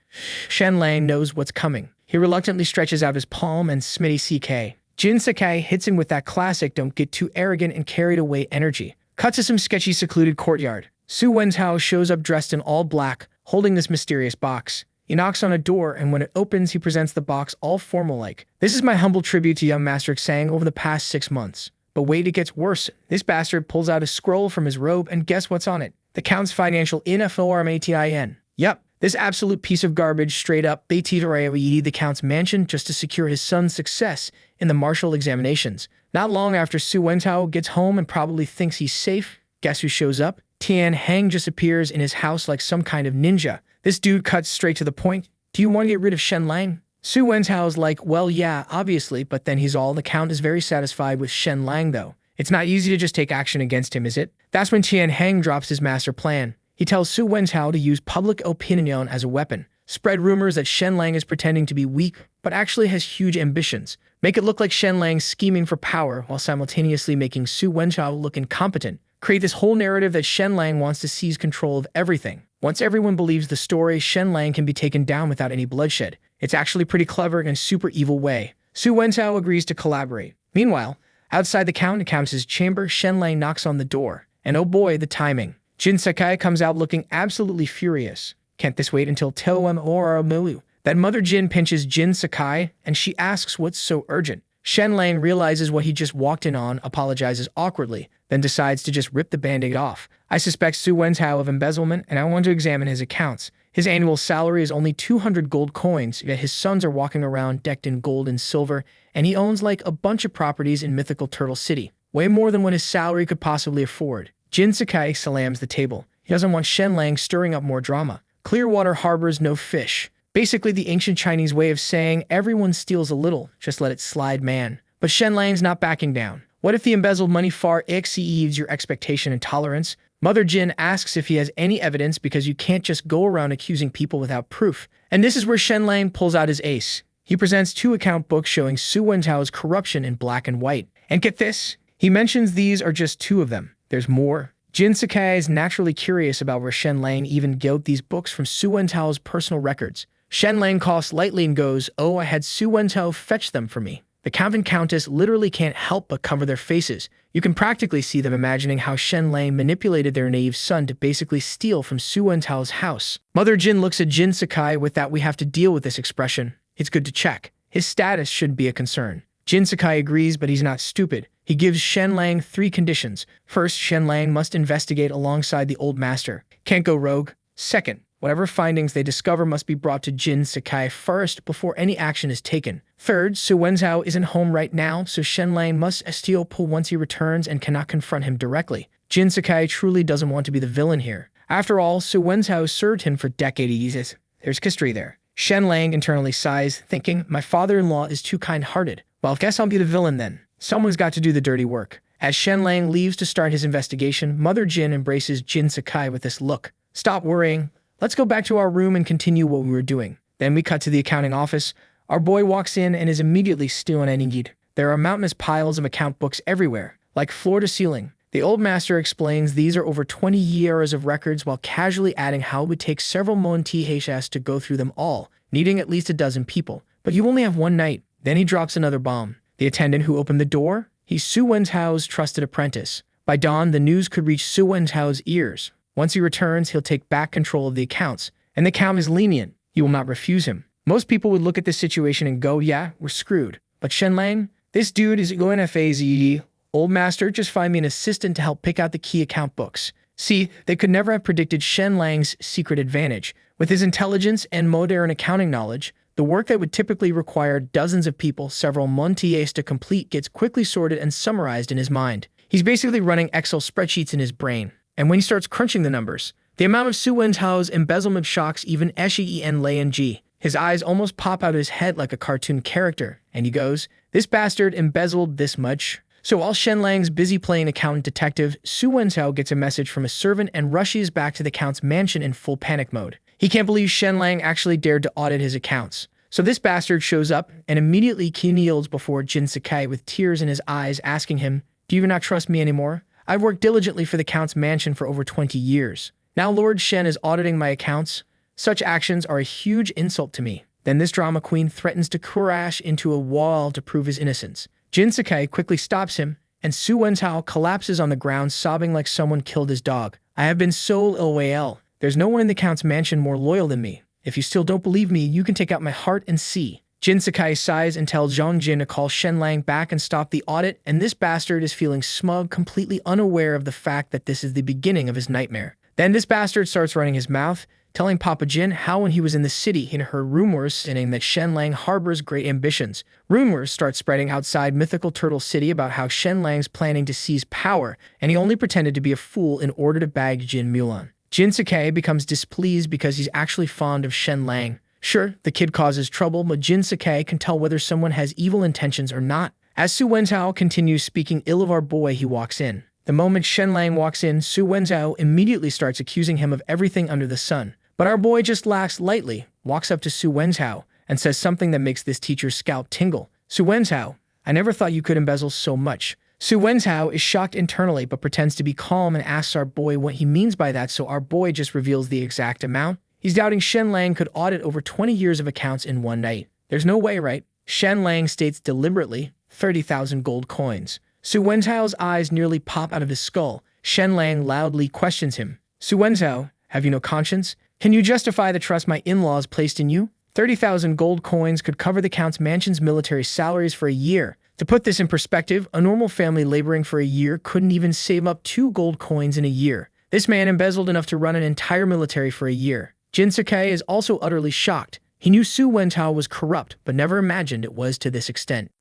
Shen Lang knows what's coming. He reluctantly stretches out his palm and Smitty CK. Jin Sakai hits him with that classic "don't get too arrogant and carried away" energy. Cuts to some sketchy secluded courtyard. Su Wenchao shows up dressed in all black, holding this mysterious box. He knocks on a door, and when it opens, he presents the box all formal-like. "This is my humble tribute to young Master Xang over the past 6 months." But wait, it gets worse. This bastard pulls out a scroll from his robe, and guess what's on it? The Count's financial information. Yep, this absolute piece of garbage straight up baited the Count's mansion just to secure his son's success in the martial examinations. Not long after Su Wenchao gets home and probably thinks he's safe, guess who shows up? Tian Heng just appears in his house like some kind of ninja. This dude cuts straight to the point. "Do you want to get rid of Shen Lang?" Su Wenchao's like, "Well, yeah, obviously," but then the Count is very satisfied with Shen Lang though. It's not easy to just take action against him, is it? That's when Tian Heng drops his master plan. He tells Su Wenchao to use public opinion as a weapon. spread rumors that Shen Lang is pretending to be weak, but actually has huge ambitions, make it look like Shen Lang's scheming for power while simultaneously making Su Wenchao look incompetent, create this whole narrative that Shen Lang wants to seize control of everything. Once everyone believes the story, Shen Lang can be taken down without any bloodshed. It's actually pretty clever in a super evil way. Su Wenchao agrees to collaborate. Meanwhile, outside the Countess's chamber, Shen Lang knocks on the door. And oh boy, the timing. Jin Sakai comes out looking absolutely furious. Can't this wait until Milu? That Mother Jin pinches Jin Sakai, and she asks what's so urgent. Shen Lang realizes what he just walked in on, apologizes awkwardly, then decides to just rip the band-aid off. I suspect Su Wenchao of embezzlement, and I want to examine his accounts. His annual salary is only 200 gold coins, yet his sons are walking around decked in gold and silver, and he owns like a bunch of properties in mythical Turtle City. Way more than what his salary could possibly afford. Jin Sakai slams the table. He doesn't want Shen Lang stirring up more drama. Clearwater harbors no fish. Basically the ancient Chinese way of saying everyone steals a little, just let it slide, man. But Shen Lang's not backing down. What if the embezzled money far exceeds your expectation and tolerance? Mother Jin asks if he has any evidence because you can't just go around accusing people without proof. And this is where Shen Lang pulls out his ace. He presents 2 account books showing Su Wenchao's corruption in black and white. And get this, he mentions these are just 2 of them. There's more. Jin Sakai is naturally curious about where Shen Lang even got these books from Su Wenchao's personal records. Shen Lang coughs lightly and goes, "Oh, I had Su Wenchao fetch them for me." The Count and Countess literally can't help but cover their faces. You can practically see them imagining how Shen Lang manipulated their naive son to basically steal from Su Wenchao's house. Mother Jin looks at Jin Sakai with that "we have to deal with this" expression. It's good to check. His status should be a concern. Jin Sakai agrees, but he's not stupid. He gives Shen Lang 3 conditions. First, Shen Lang must investigate alongside the old master. Can't go rogue. Second, whatever findings they discover must be brought to Jin Sakai first before any action is taken. Third, Su Wenchao isn't home right now, so Shen Lang must steal pull once he returns and cannot confront him directly. Jin Sakai truly doesn't want to be the villain here. After all, Su Wenchao served him for decades. There's history there. Shen Lang internally sighs, thinking, my father-in-law is too kind-hearted. Well, guess I'll be the villain then. Someone's got to do the dirty work. As Shen Lang leaves to start his investigation, Mother Jin embraces Jin Sakai with this look. Stop worrying. Let's go back to our room and continue what we were doing. Then we cut to the accounting office. Our boy walks in and is immediately still engaged. There are mountainous piles of account books everywhere, like floor to ceiling. The old master explains these are over 20 years of records while casually adding how it would take several months to go through them all, needing at least a dozen people. But you only have one night. Then he drops another bomb. The attendant who opened the door? He's Su Wenchao's trusted apprentice. By dawn, the news could reach Su Wenchao's ears. Once he returns, he'll take back control of the accounts. And the Count is lenient. He will not refuse him. Most people would look at this situation and go, yeah, we're screwed. But Shen Lang? This dude is going FAZE. Old master, just find me an assistant to help pick out the key account books. See, they could never have predicted Shen Lang's secret advantage. With his intelligence and modern accounting knowledge, the work that would typically require dozens of people, several months to complete, gets quickly sorted and summarized in his mind. He's basically running Excel spreadsheets in his brain. And when he starts crunching the numbers, the amount of Su Wenchao's embezzlement shocks even Shen Lang. His eyes almost pop out of his head like a cartoon character, and he goes, this bastard embezzled this much. So while Shen Lang's busy playing accountant detective, Su Wenchao gets a message from a servant and rushes back to the Count's mansion in full panic mode. He can't believe Shen Lang actually dared to audit his accounts. So this bastard shows up and immediately kneels before Jin Sakai with tears in his eyes, asking him, do you not trust me anymore? I've worked diligently for the Count's mansion for over 20 years. Now Lord Shen is auditing my accounts. Such actions are a huge insult to me. Then this drama queen threatens to crash into a wall to prove his innocence. Jin Sakai quickly stops him, and Su Wenchao collapses on the ground sobbing like someone killed his dog. I have been so ill. There's no one in the Count's mansion more loyal than me. If you still don't believe me, you can take out my heart and see. Jin Sakai sighs and tells Zhang Jin to call Shen Lang back and stop the audit, and this bastard is feeling smug, completely unaware of the fact that this is the beginning of his nightmare. Then this bastard starts running his mouth, telling Papa Jin how when he was in the city he heard rumors saying that Shen Lang harbors great ambitions. Rumors start spreading outside mythical Turtle City about how Shen Lang's planning to seize power, and he only pretended to be a fool in order to bag Jin Mulan. Jin Sakai becomes displeased because he's actually fond of Shen Lang. Sure, the kid causes trouble, but Jin Sakai can tell whether someone has evil intentions or not. As Su Wenchao continues speaking ill of our boy, he walks in. The moment Shen Lang walks in, Su Wenchao immediately starts accusing him of everything under the sun. But our boy just laughs lightly, walks up to Su Wenzhao and says something that makes this teacher's scalp tingle. Su Wenzhao, I never thought you could embezzle so much. Su Wenzhao is shocked internally but pretends to be calm and asks our boy what he means by that, so our boy just reveals the exact amount. He's doubting Shen Lang could audit over 20 years of accounts in one night. There's no way, right? Shen Lang states deliberately 30,000 gold coins. Su Wenzhao's eyes nearly pop out of his skull. Shen Lang loudly questions him. Su Wenzhao, have you no conscience? Can you justify the trust my in-laws placed in you? 30,000 gold coins could cover the Count's mansion's military salaries for a year. To put this in perspective, a normal family laboring for a year couldn't even save up 2 gold coins in a year. This man embezzled enough to run an entire military for a year. Jin Sakai is also utterly shocked. He knew Su Wenzhao was corrupt, but never imagined it was to this extent.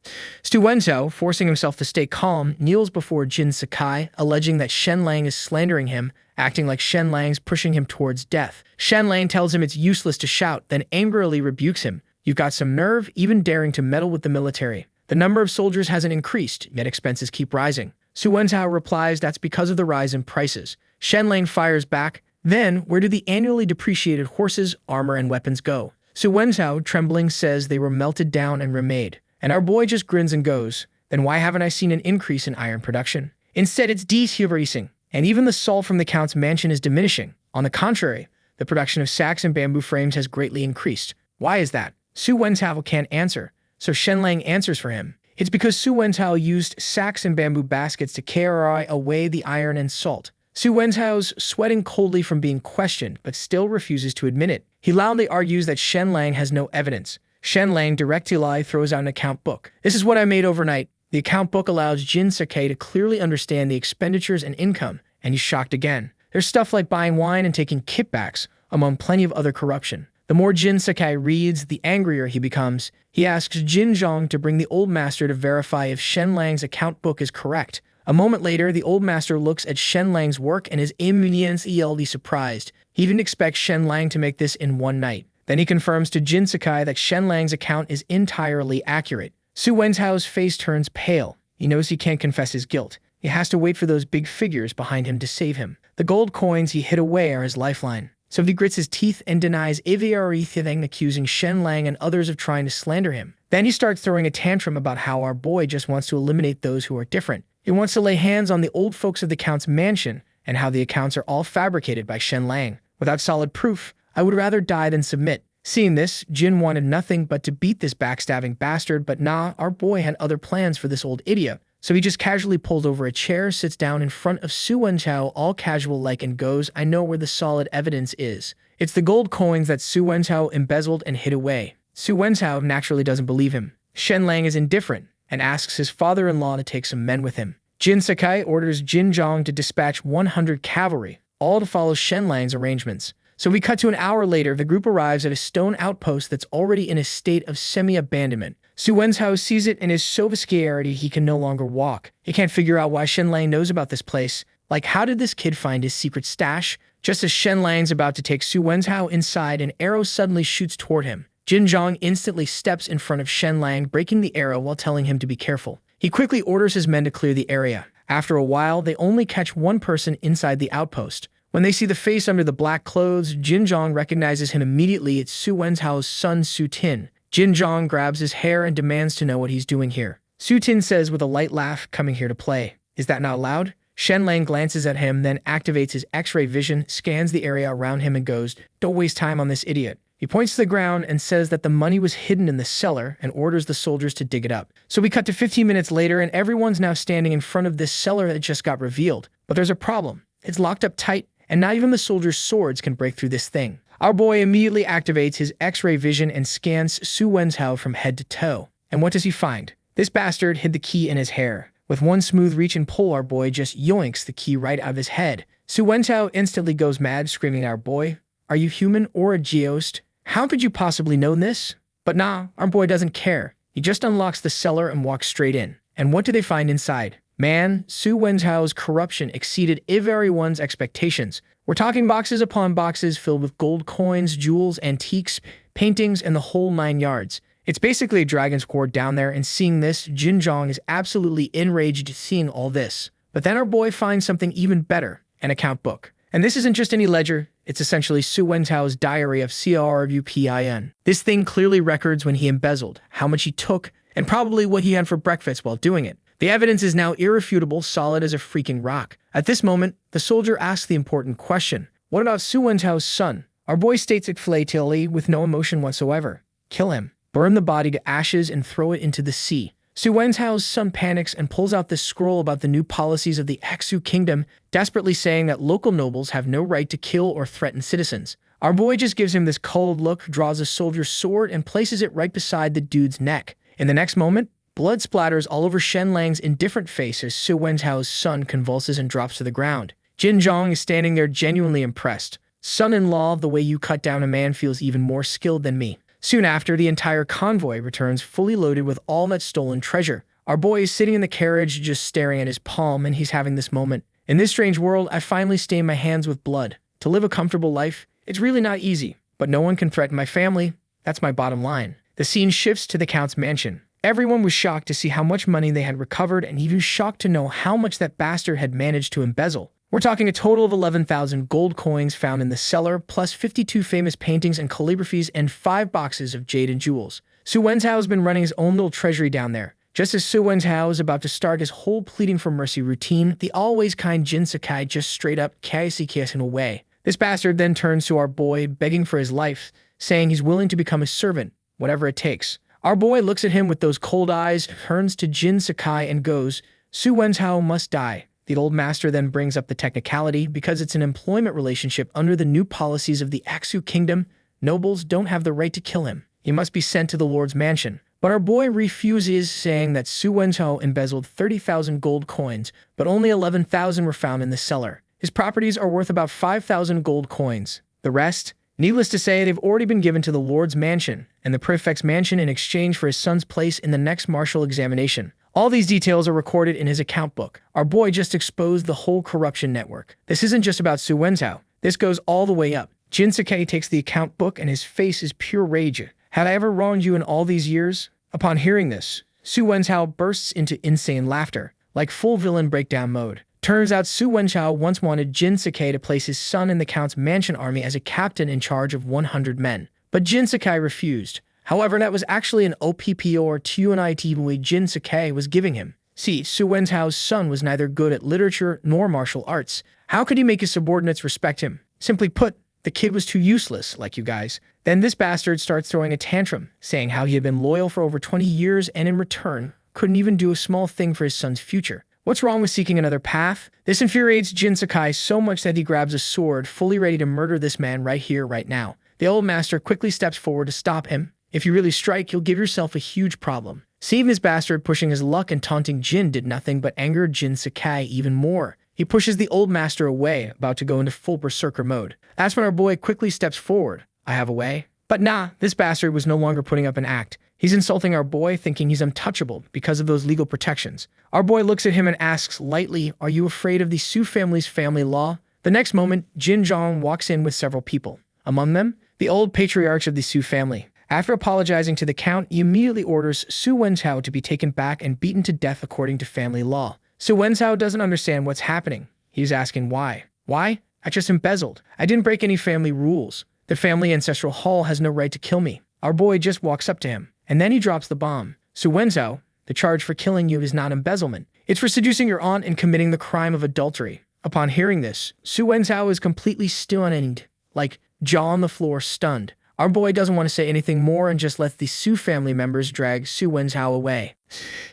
Su Wenzhao, forcing himself to stay calm, kneels before Jin Sakai, alleging that Shen Lang is slandering him, acting like Shen Lang's pushing him towards death. Shen Lang tells him it's useless to shout, then angrily rebukes him. You've got some nerve, even daring to meddle with the military. The number of soldiers hasn't increased, yet expenses keep rising. Su Wenzhao replies that's because of the rise in prices. Shen Lang fires back. Then, where do the annually depreciated horses, armor, and weapons go? Su Wenzhao, trembling, says they were melted down and remade. And our boy just grins and goes, then why haven't I seen an increase in iron production? Instead, it's decreasing, and even the salt from the Count's mansion is diminishing. On the contrary, the production of sacks and bamboo frames has greatly increased. Why is that? Su Wenzhao can't answer, so Shen Lang answers for him. It's because Su Wenzhao used sacks and bamboo baskets to carry away the iron and salt. Su Wenzhao's sweating coldly from being questioned, but still refuses to admit it. He loudly argues that Shen Lang has no evidence. Shen Lang directly throws out an account book. This is what I made overnight. The account book allows Jin Sakai to clearly understand the expenditures and income, and he's shocked again. There's stuff like buying wine and taking kickbacks, among plenty of other corruption. The more Jin Sakai reads, the angrier he becomes. He asks Jin Zhang to bring the old master to verify if Shen Lang's account book is correct. A moment later, the old master looks at Shen Lang's work and is immediately surprised. He didn't expect Shen Lang to make this in one night. Then he confirms to Jin Sakai that Shen Lang's account is entirely accurate. Su Wenzhao's face turns pale. He knows he can't confess his guilt. He has to wait for those big figures behind him to save him. The gold coins he hid away are his lifeline. So he grits his teeth and denies everything, accusing Shen Lang and others of trying to slander him. Then he starts throwing a tantrum about how our boy just wants to eliminate those who are different. He wants to lay hands on the old folks of the Count's mansion, and how the accounts are all fabricated by Shen Lang. Without solid proof, I would rather die than submit. Seeing this, Jin wanted nothing but to beat this backstabbing bastard, but nah, our boy had other plans for this old idiot. So he just casually pulls over a chair, sits down in front of Su Wenzhao all casual-like and goes, I know where the solid evidence is. It's the gold coins that Su Wenzhao embezzled and hid away. Su Wenzhao naturally doesn't believe him. Shen Lang is indifferent and asks his father-in-law to take some men with him. Jin Sakai orders Jin Zhang to dispatch 100 cavalry, all to follow Shen Lang's arrangements. So we cut to an hour later, the group arrives at a stone outpost that's already in a state of semi-abandonment. Su Wenzhao sees it and is so scared he can no longer walk. He can't figure out why Shen Lang knows about this place. Like, how did this kid find his secret stash? Just as Shen Lang's about to take Su Wenzhao inside, an arrow suddenly shoots toward him. Jin Zhang instantly steps in front of Shen Lang, breaking the arrow while telling him to be careful. He quickly orders his men to clear the area. After a while, they only catch one person inside the outpost. When they see the face under the black clothes, Jin Zhang recognizes him immediately. It's Su Wenzhao's son, Su Tin. Jin Zhang grabs his hair and demands to know what he's doing here. Su Tin says with a light laugh, coming here to play. Is that not allowed? Shen Lang glances at him, then activates his X-ray vision, scans the area around him and goes, don't waste time on this idiot. He points to the ground and says that the money was hidden in the cellar and orders the soldiers to dig it up. So we cut to 15 minutes later and everyone's now standing in front of this cellar that just got revealed. But there's a problem. It's locked up tight, and not even the soldiers' swords can break through this thing. Our boy immediately activates his X-ray vision and scans Su Wenzhao from head to toe. And what does he find? This bastard hid the key in his hair. With one smooth reach and pull, our boy just yoinks the key right out of his head. Su Wenzhao instantly goes mad, screaming at our boy, are you human or a geost? How could you possibly know this? But nah, our boy doesn't care. He just unlocks the cellar and walks straight in. And what do they find inside? Man, Su Wenzhao's corruption exceeded everyone's expectations. We're talking boxes upon boxes filled with gold coins, jewels, antiques, paintings, and the whole 9 yards. It's basically a dragon's court down there, and seeing this, Jin Zhang is absolutely enraged seeing all this. But then our boy finds something even better, an account book. And this isn't just any ledger, It's essentially Su Wenzhao's diary of CRUPIN. This thing clearly records when he embezzled, how much he took, and probably what he had for breakfast while doing it. The evidence is now irrefutable, solid as a freaking rock. At this moment, the soldier asks the important question. What about Su Wenzhao's son? Our boy states it flatly with no emotion whatsoever. Kill him. Burn the body to ashes and throw it into the sea. Su Wenzhao's son panics and pulls out this scroll about the new policies of the Xu kingdom, desperately saying that local nobles have no right to kill or threaten citizens. Our boy just gives him this cold look, draws a soldier's sword, and places it right beside the dude's neck. In the next moment, blood splatters all over Shen Lang's indifferent face as Su Wenzhao's son convulses and drops to the ground. Jin Zhang is standing there genuinely impressed. Son-in-law, the way you cut down a man feels even more skilled than me. Soon after, the entire convoy returns fully loaded with all that stolen treasure. Our boy is sitting in the carriage just staring at his palm, and he's having this moment. In this strange world, I finally stain my hands with blood. To live a comfortable life, it's really not easy, but no one can threaten my family. That's my bottom line. The scene shifts to the Count's mansion. Everyone was shocked to see how much money they had recovered and even shocked to know how much that bastard had managed to embezzle. We're talking a total of 11,000 gold coins found in the cellar, plus 52 famous paintings and calligraphies and 5 boxes of jade and jewels. Su Wenzhao has been running his own little treasury down there. Just as Su Wenzhao is about to start his whole pleading for mercy routine, the always kind Jin Sakai just straight up kisses him away. This bastard then turns to our boy, begging for his life, saying he's willing to become his servant, whatever it takes. Our boy looks at him with those cold eyes, turns to Jin Sakai and goes, Su Wenzhao must die. The old master then brings up the technicality because it's an employment relationship under the new policies of the Xu kingdom. Nobles don't have the right to kill him. He must be sent to the Lord's mansion. But our boy refuses, saying that Su Wenzhao embezzled 30,000 gold coins, but only 11,000 were found in the cellar. His properties are worth about 5,000 gold coins. The rest, needless to say, they've already been given to the Lord's mansion and the prefect's mansion in exchange for his son's place in the next martial examination. All these details are recorded in his account book. Our boy just exposed the whole corruption network. This isn't just about Su Wenzhao. This goes all the way up. Jin Sakai takes the account book and his face is pure rage. Had I ever wronged you in all these years? Upon hearing this, Su Wenzhao bursts into insane laughter, like full villain breakdown mode. Turns out Su Wenzhao once wanted Jin Sakai to place his son in the Count's mansion army as a captain in charge of 100 men. But Jin Sakai refused. However, that was actually an OPPO or TUNIT Jin Sakai was giving him. See, Su Wenzhao's son was neither good at literature nor martial arts. How could he make his subordinates respect him? Simply put, the kid was too useless, like you guys. Then this bastard starts throwing a tantrum, saying how he had been loyal for over 20 years and in return couldn't even do a small thing for his son's future. What's wrong with seeking another path? This infuriates Jin Sakai so much that he grabs a sword, fully ready to murder this man right here, right now. The old master quickly steps forward to stop him. If you really strike, you'll give yourself a huge problem. Seeing this bastard pushing his luck and taunting Jin did nothing but anger Jin Sakai even more. He pushes the old master away, about to go into full berserker mode. That's when our boy quickly steps forward. I have a way. But nah, this bastard was no longer putting up an act. He's insulting our boy, thinking he's untouchable because of those legal protections. Our boy looks at him and asks lightly, are you afraid of the Su family's family law? The next moment, Jin Zhang walks in with several people. Among them, the old patriarchs of the Su family. After apologizing to the Count, he immediately orders Su Wenzhao to be taken back and beaten to death according to family law. Su Wenzhao doesn't understand what's happening. He's asking why. Why? I just embezzled. I didn't break any family rules. The family ancestral hall has no right to kill me. Our boy just walks up to him, and then he drops the bomb. Su Wenzhao, the charge for killing you is not embezzlement. It's for seducing your aunt and committing the crime of adultery. Upon hearing this, Su Wenzhao is completely stunned, like jaw on the floor, stunned. Our boy doesn't want to say anything more and just lets the Su family members drag Su Wenzhao away.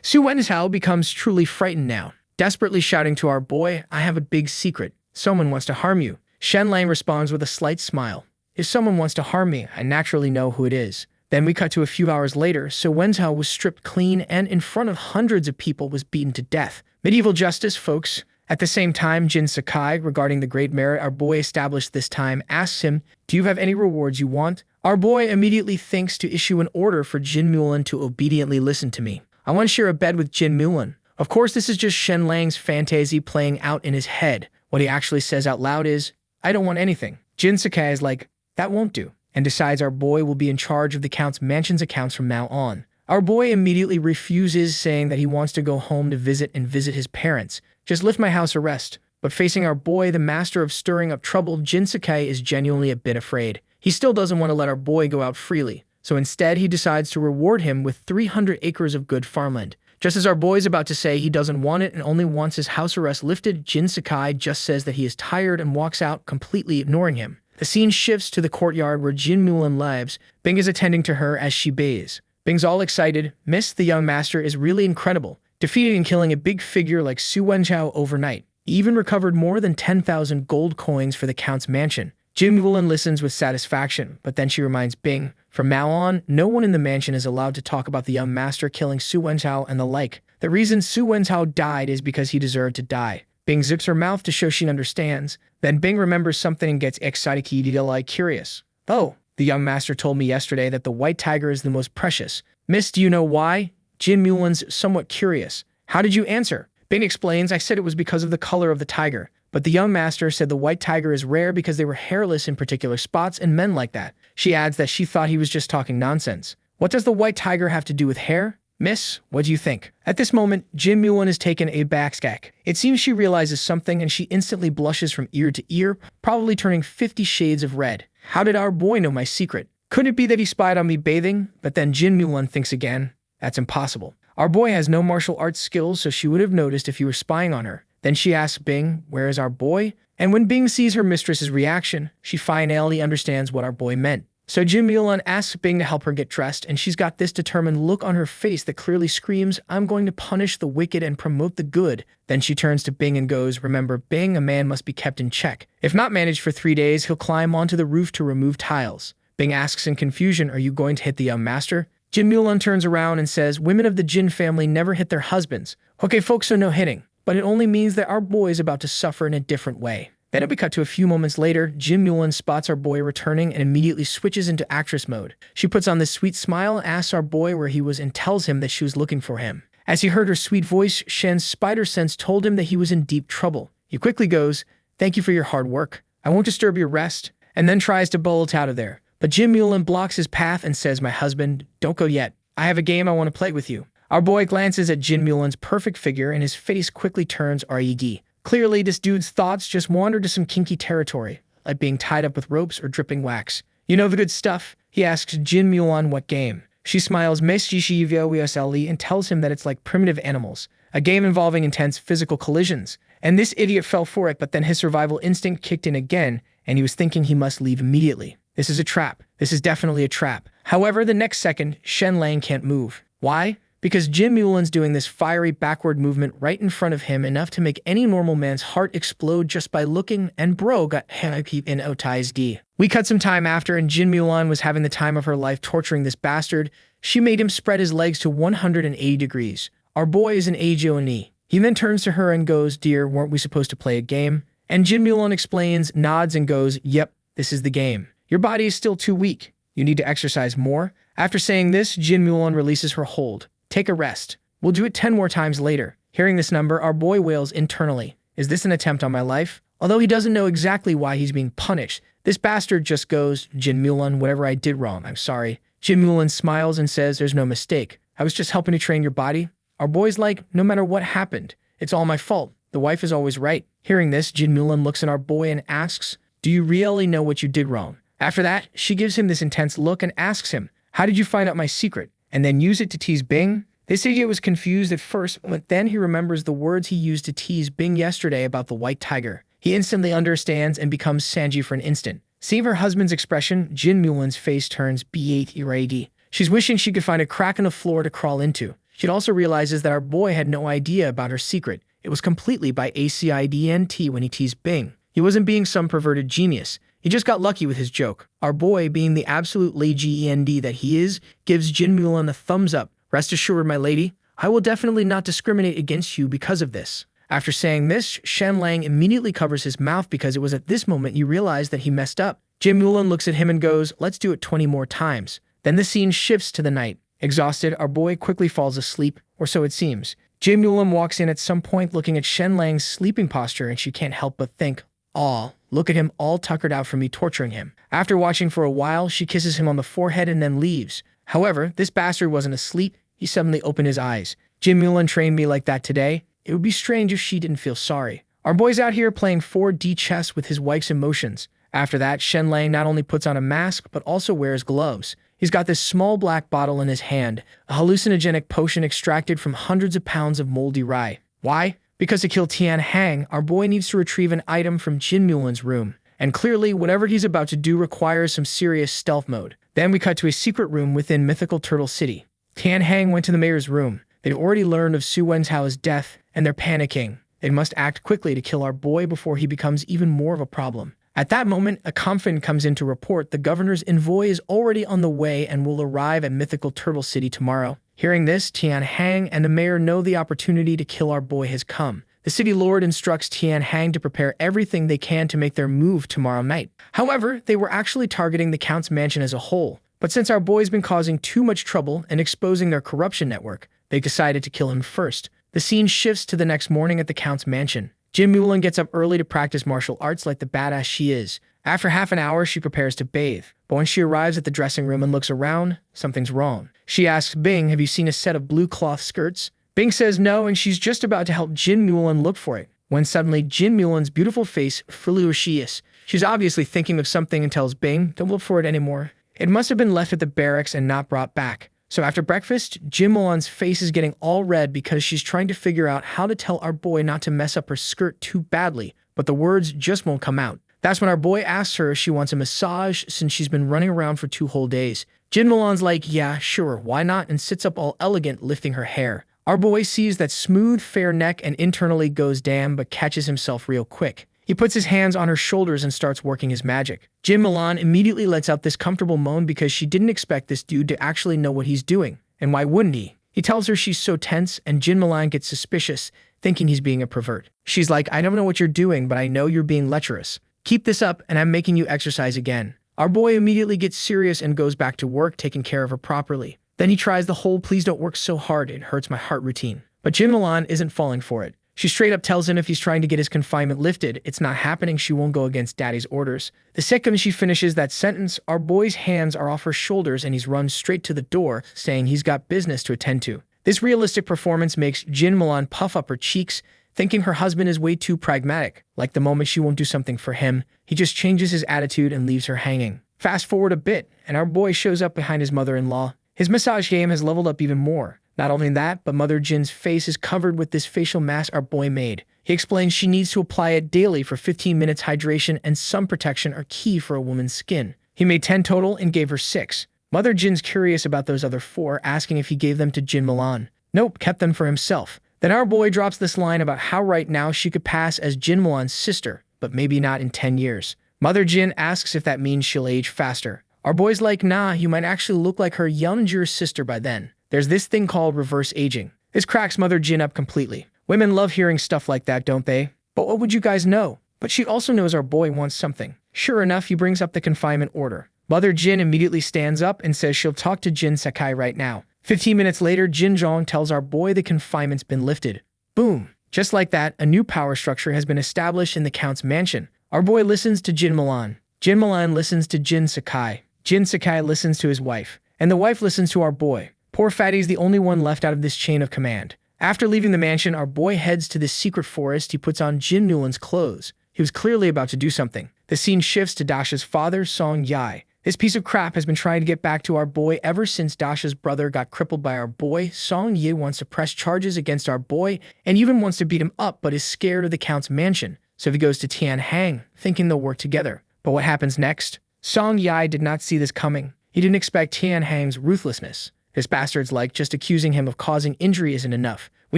Su Wenzhao becomes truly frightened now, desperately shouting to our boy, I have a big secret. Someone wants to harm you. Shen Lang responds with a slight smile. If someone wants to harm me, I naturally know who it is. Then we cut to a few hours later, Su Wenzhao was stripped clean and in front of hundreds of people was beaten to death. Medieval justice, folks. At the same time, Jin Sakai, regarding the great merit our boy established this time, asks him, do you have any rewards you want? Our boy immediately thinks to issue an order for Jin Mulan to obediently listen to me. I want to share a bed with Jin Mulan. Of course, this is just Shen Lang's fantasy playing out in his head. What he actually says out loud is, I don't want anything. Jin Sakai is like, that won't do, and decides our boy will be in charge of the Count's mansion's accounts from now on. Our boy immediately refuses, saying that he wants to go home to visit his parents. Just lift my house arrest. But facing our boy, the master of stirring up trouble, Jinsuke is genuinely a bit afraid. He still doesn't want to let our boy go out freely, so instead he decides to reward him with 300 acres of good farmland. Just as our boy's about to say he doesn't want it and only wants his house arrest lifted, Jinsuke just says that he is tired and walks out, completely ignoring him. The scene shifts to the courtyard where Jin Mulan lives. Bing is attending to her as she bathes. Bing's all excited. Miss, the young master is really incredible, defeating and killing a big figure like Su Wenchao overnight. He even recovered more than 10,000 gold coins for the Count's mansion. Jin Mulan listens with satisfaction, but then she reminds Bing, from now on, no one in the mansion is allowed to talk about the young master killing Su Wenchao and the like. The reason Su Wenchao died is because he deserved to die. Bing zips her mouth to show she understands. Then Bing remembers something and gets excited, like curious. Oh, the young master told me yesterday that the white tiger is the most precious. Miss, do you know why? Jin Mulan's somewhat curious. How did you answer? Bing explains, I said it was because of the color of the tiger. But the young master said the white tiger is rare because they were hairless in particular spots and men like that. She adds that she thought he was just talking nonsense. What does the white tiger have to do with hair? Miss, what do you think? At this moment, Jin Mulan is taken aback. It seems she realizes something and she instantly blushes from ear to ear, probably turning 50 shades of red. How did our boy know my secret? Could it be that he spied on me bathing? But then Jin Mulan thinks again. That's impossible. Our boy has no martial arts skills, so she would have noticed if he were spying on her. Then she asks Bing, where is our boy? And when Bing sees her mistress's reaction, she finally understands what our boy meant. So Jin Mulan asks Bing to help her get dressed, and she's got this determined look on her face that clearly screams, I'm going to punish the wicked and promote the good. Then she turns to Bing and goes, remember, Bing, a man must be kept in check. If not managed for 3 days, he'll climb onto the roof to remove tiles. Bing asks in confusion, are you going to hit the young master? Jin Mulan turns around and says, women of the Jin family never hit their husbands. Okay, folks, so no hitting. But it only means that our boy is about to suffer in a different way. Then it'll be cut to a few moments later. Jin Mulan spots our boy returning and immediately switches into actress mode. She puts on this sweet smile, asks our boy where he was, and tells him that she was looking for him. As he heard her sweet voice, Shen's spider sense told him that he was in deep trouble. He quickly goes, thank you for your hard work. I won't disturb your rest, and then tries to bolt out of there. But Jin Mulan blocks his path and says, my husband, don't go yet. I have a game I want to play with you. Our boy glances at Jin Mulan's perfect figure and his face quickly turns RED. Clearly, this dude's thoughts just wandered to some kinky territory, like being tied up with ropes or dripping wax. You know the good stuff? He asks Jin Mulan what game. She smiles and tells him that it's like primitive animals, a game involving intense physical collisions. And this idiot fell for it, but then his survival instinct kicked in again, and he was thinking he must leave immediately. This is a trap. This is definitely a trap. However, the next second, Shen Lang can't move. Why? Because Jin Mulan's doing this fiery backward movement right in front of him, enough to make any normal man's heart explode just by looking, and bro got keep in Otai's D. We cut some time after, and Jin Mulan was having the time of her life torturing this bastard. She made him spread his legs to 180 degrees. Our boy is an AJONE. He then turns to her and goes, dear, weren't we supposed to play a game? And Jin Mulan explains, nods, and goes, yep, this is the game. Your body is still too weak. You need to exercise more. After saying this, Jin Mulan releases her hold. Take a rest. We'll do it 10 more times later. Hearing this number, our boy wails internally. Is this an attempt on my life? Although he doesn't know exactly why he's being punished, this bastard just goes, Jin Mulan, whatever I did wrong, I'm sorry. Jin Mulan smiles and says, there's no mistake. I was just helping to train your body. Our boy's like, no matter what happened, it's all my fault. The wife is always right. Hearing this, Jin Mulan looks at our boy and asks, do you really know what you did wrong? After that, she gives him this intense look and asks him, how did you find out my secret? And then use it to tease Bing? This idiot was confused at first, but then he remembers the words he used to tease Bing yesterday about the white tiger. He instantly understands and becomes Sanji for an instant. Seeing her husband's expression, Jin Mulan's face turns B8 iradi. She's wishing she could find a crack in the floor to crawl into. She also realizes that our boy had no idea about her secret. It was completely by accident when he teased Bing. He wasn't being some perverted genius. He just got lucky with his joke. Our boy, being the absolute lazy END that he is, gives Jin Mulan a thumbs up. Rest assured, my lady, I will definitely not discriminate against you because of this. After saying this, Shen Lang immediately covers his mouth because it was at this moment you realize that he messed up. Jin Mulan looks at him and goes, let's do it 20 more times. Then the scene shifts to the night. Exhausted, our boy quickly falls asleep, or so it seems. Jin Mulan walks in at some point looking at Shen Lang's sleeping posture, and she can't help but think, aw, look at him all tuckered out from me torturing him. After watching for a while, she kisses him on the forehead and then leaves. However, this bastard wasn't asleep. He suddenly opened his eyes. Jin Mulan trained me like that today. It would be strange if she didn't feel sorry. Our boy's out here playing 4D chess with his wife's emotions. After that, Shen Lang not only puts on a mask, but also wears gloves. He's got this small black bottle in his hand, a hallucinogenic potion extracted from hundreds of pounds of moldy rye. Why? Because to kill Tian Hang, our boy needs to retrieve an item from Jin Mulan's room. And clearly, whatever he's about to do requires some serious stealth mode. Then we cut to a secret room within mythical Turtle City. Tian Hang went to the mayor's room. They'd already learned of Su Wenchao's death, and they're panicking. They must act quickly to kill our boy before he becomes even more of a problem. At that moment, a confidant comes in to report the governor's envoy is already on the way and will arrive at mythical Turtle City tomorrow. Hearing this, Tian Hang and the mayor know the opportunity to kill our boy has come. The city lord instructs Tian Hang to prepare everything they can to make their move tomorrow night. However, they were actually targeting the count's mansion as a whole. But since our boy's been causing too much trouble and exposing their corruption network, they decided to kill him first. The scene shifts to the next morning at the count's mansion. Jin Mulan gets up early to practice martial arts like the badass she is. After half an hour, she prepares to bathe. But when she arrives at the dressing room and looks around, something's wrong. She asks Bing, "Have you seen a set of blue cloth skirts?" Bing says no, and she's just about to help Jin Mulan look for it, when suddenly Jin Mulan's beautiful face fluoresces. She's obviously thinking of something and tells Bing, "Don't look for it anymore. It must have been left at the barracks and not brought back." So after breakfast, Jin Mulan's face is getting all red because she's trying to figure out how to tell our boy not to mess up her skirt too badly, but the words just won't come out. That's when our boy asks her if she wants a massage since she's been running around for 2 whole days. Jin Mulan's like, "Yeah, sure, why not?" and sits up all elegant, lifting her hair. Our boy sees that smooth, fair neck and internally goes damn, but catches himself real quick. He puts his hands on her shoulders and starts working his magic. Jin Mulan immediately lets out this comfortable moan because she didn't expect this dude to actually know what he's doing. And why wouldn't he? He tells her she's so tense, and Jin Mulan gets suspicious, thinking he's being a pervert. She's like, "I don't know what you're doing, but I know you're being lecherous. Keep this up, and I'm making you exercise again." Our boy immediately gets serious and goes back to work, taking care of her properly. Then he tries the whole "please don't work so hard, it hurts my heart" routine. But Jin Mulan isn't falling for it. She straight up tells him if he's trying to get his confinement lifted, it's not happening, she won't go against daddy's orders. The second she finishes that sentence, our boy's hands are off her shoulders and he's run straight to the door, saying he's got business to attend to. This realistic performance makes Jin Mulan puff up her cheeks, thinking her husband is way too pragmatic. Like the moment she won't do something for him, he just changes his attitude and leaves her hanging. Fast forward a bit, and our boy shows up behind his mother-in-law. His massage game has leveled up even more. Not only that, but Mother Jin's face is covered with this facial mask our boy made. He explains she needs to apply it daily for 15 minutes. Hydration and sun protection are key for a woman's skin. He made 10 total and gave her 6. Mother Jin's curious about those other 4, asking if he gave them to Jin Mulan. Nope, kept them for himself. Then our boy drops this line about how right now she could pass as Jin Mulan's sister, but maybe not in 10 years. Mother Jin asks if that means she'll age faster. Our boy's like, "Nah, you might actually look like her younger sister by then." There's this thing called reverse aging. This cracks Mother Jin up completely. Women love hearing stuff like that, don't they? But what would you guys know? But she also knows our boy wants something. Sure enough, he brings up the confinement order. Mother Jin immediately stands up and says she'll talk to Jin Sakai right now. 15 minutes later, Jin Zhong tells our boy the confinement's been lifted. Boom. Just like that, a new power structure has been established in the Count's mansion. Our boy listens to Jin Mulan. Jin Mulan listens to Jin Sakai. Jin Sakai listens to his wife. And the wife listens to our boy. Poor Fatty's the only one left out of this chain of command. After leaving the mansion, our boy heads to this secret forest. He puts on Jin Mulan's clothes. He was clearly about to do something. The scene shifts to Dasha's father, Song Yai. This piece of crap has been trying to get back to our boy ever since Dasha's brother got crippled by our boy. Song Yi wants to press charges against our boy and even wants to beat him up, but is scared of the Count's mansion. So he goes to Tian Hang, thinking they'll work together. But what happens next? Song Yai did not see this coming. He didn't expect Tian Hang's ruthlessness. This bastard's like, just accusing him of causing injury isn't enough. We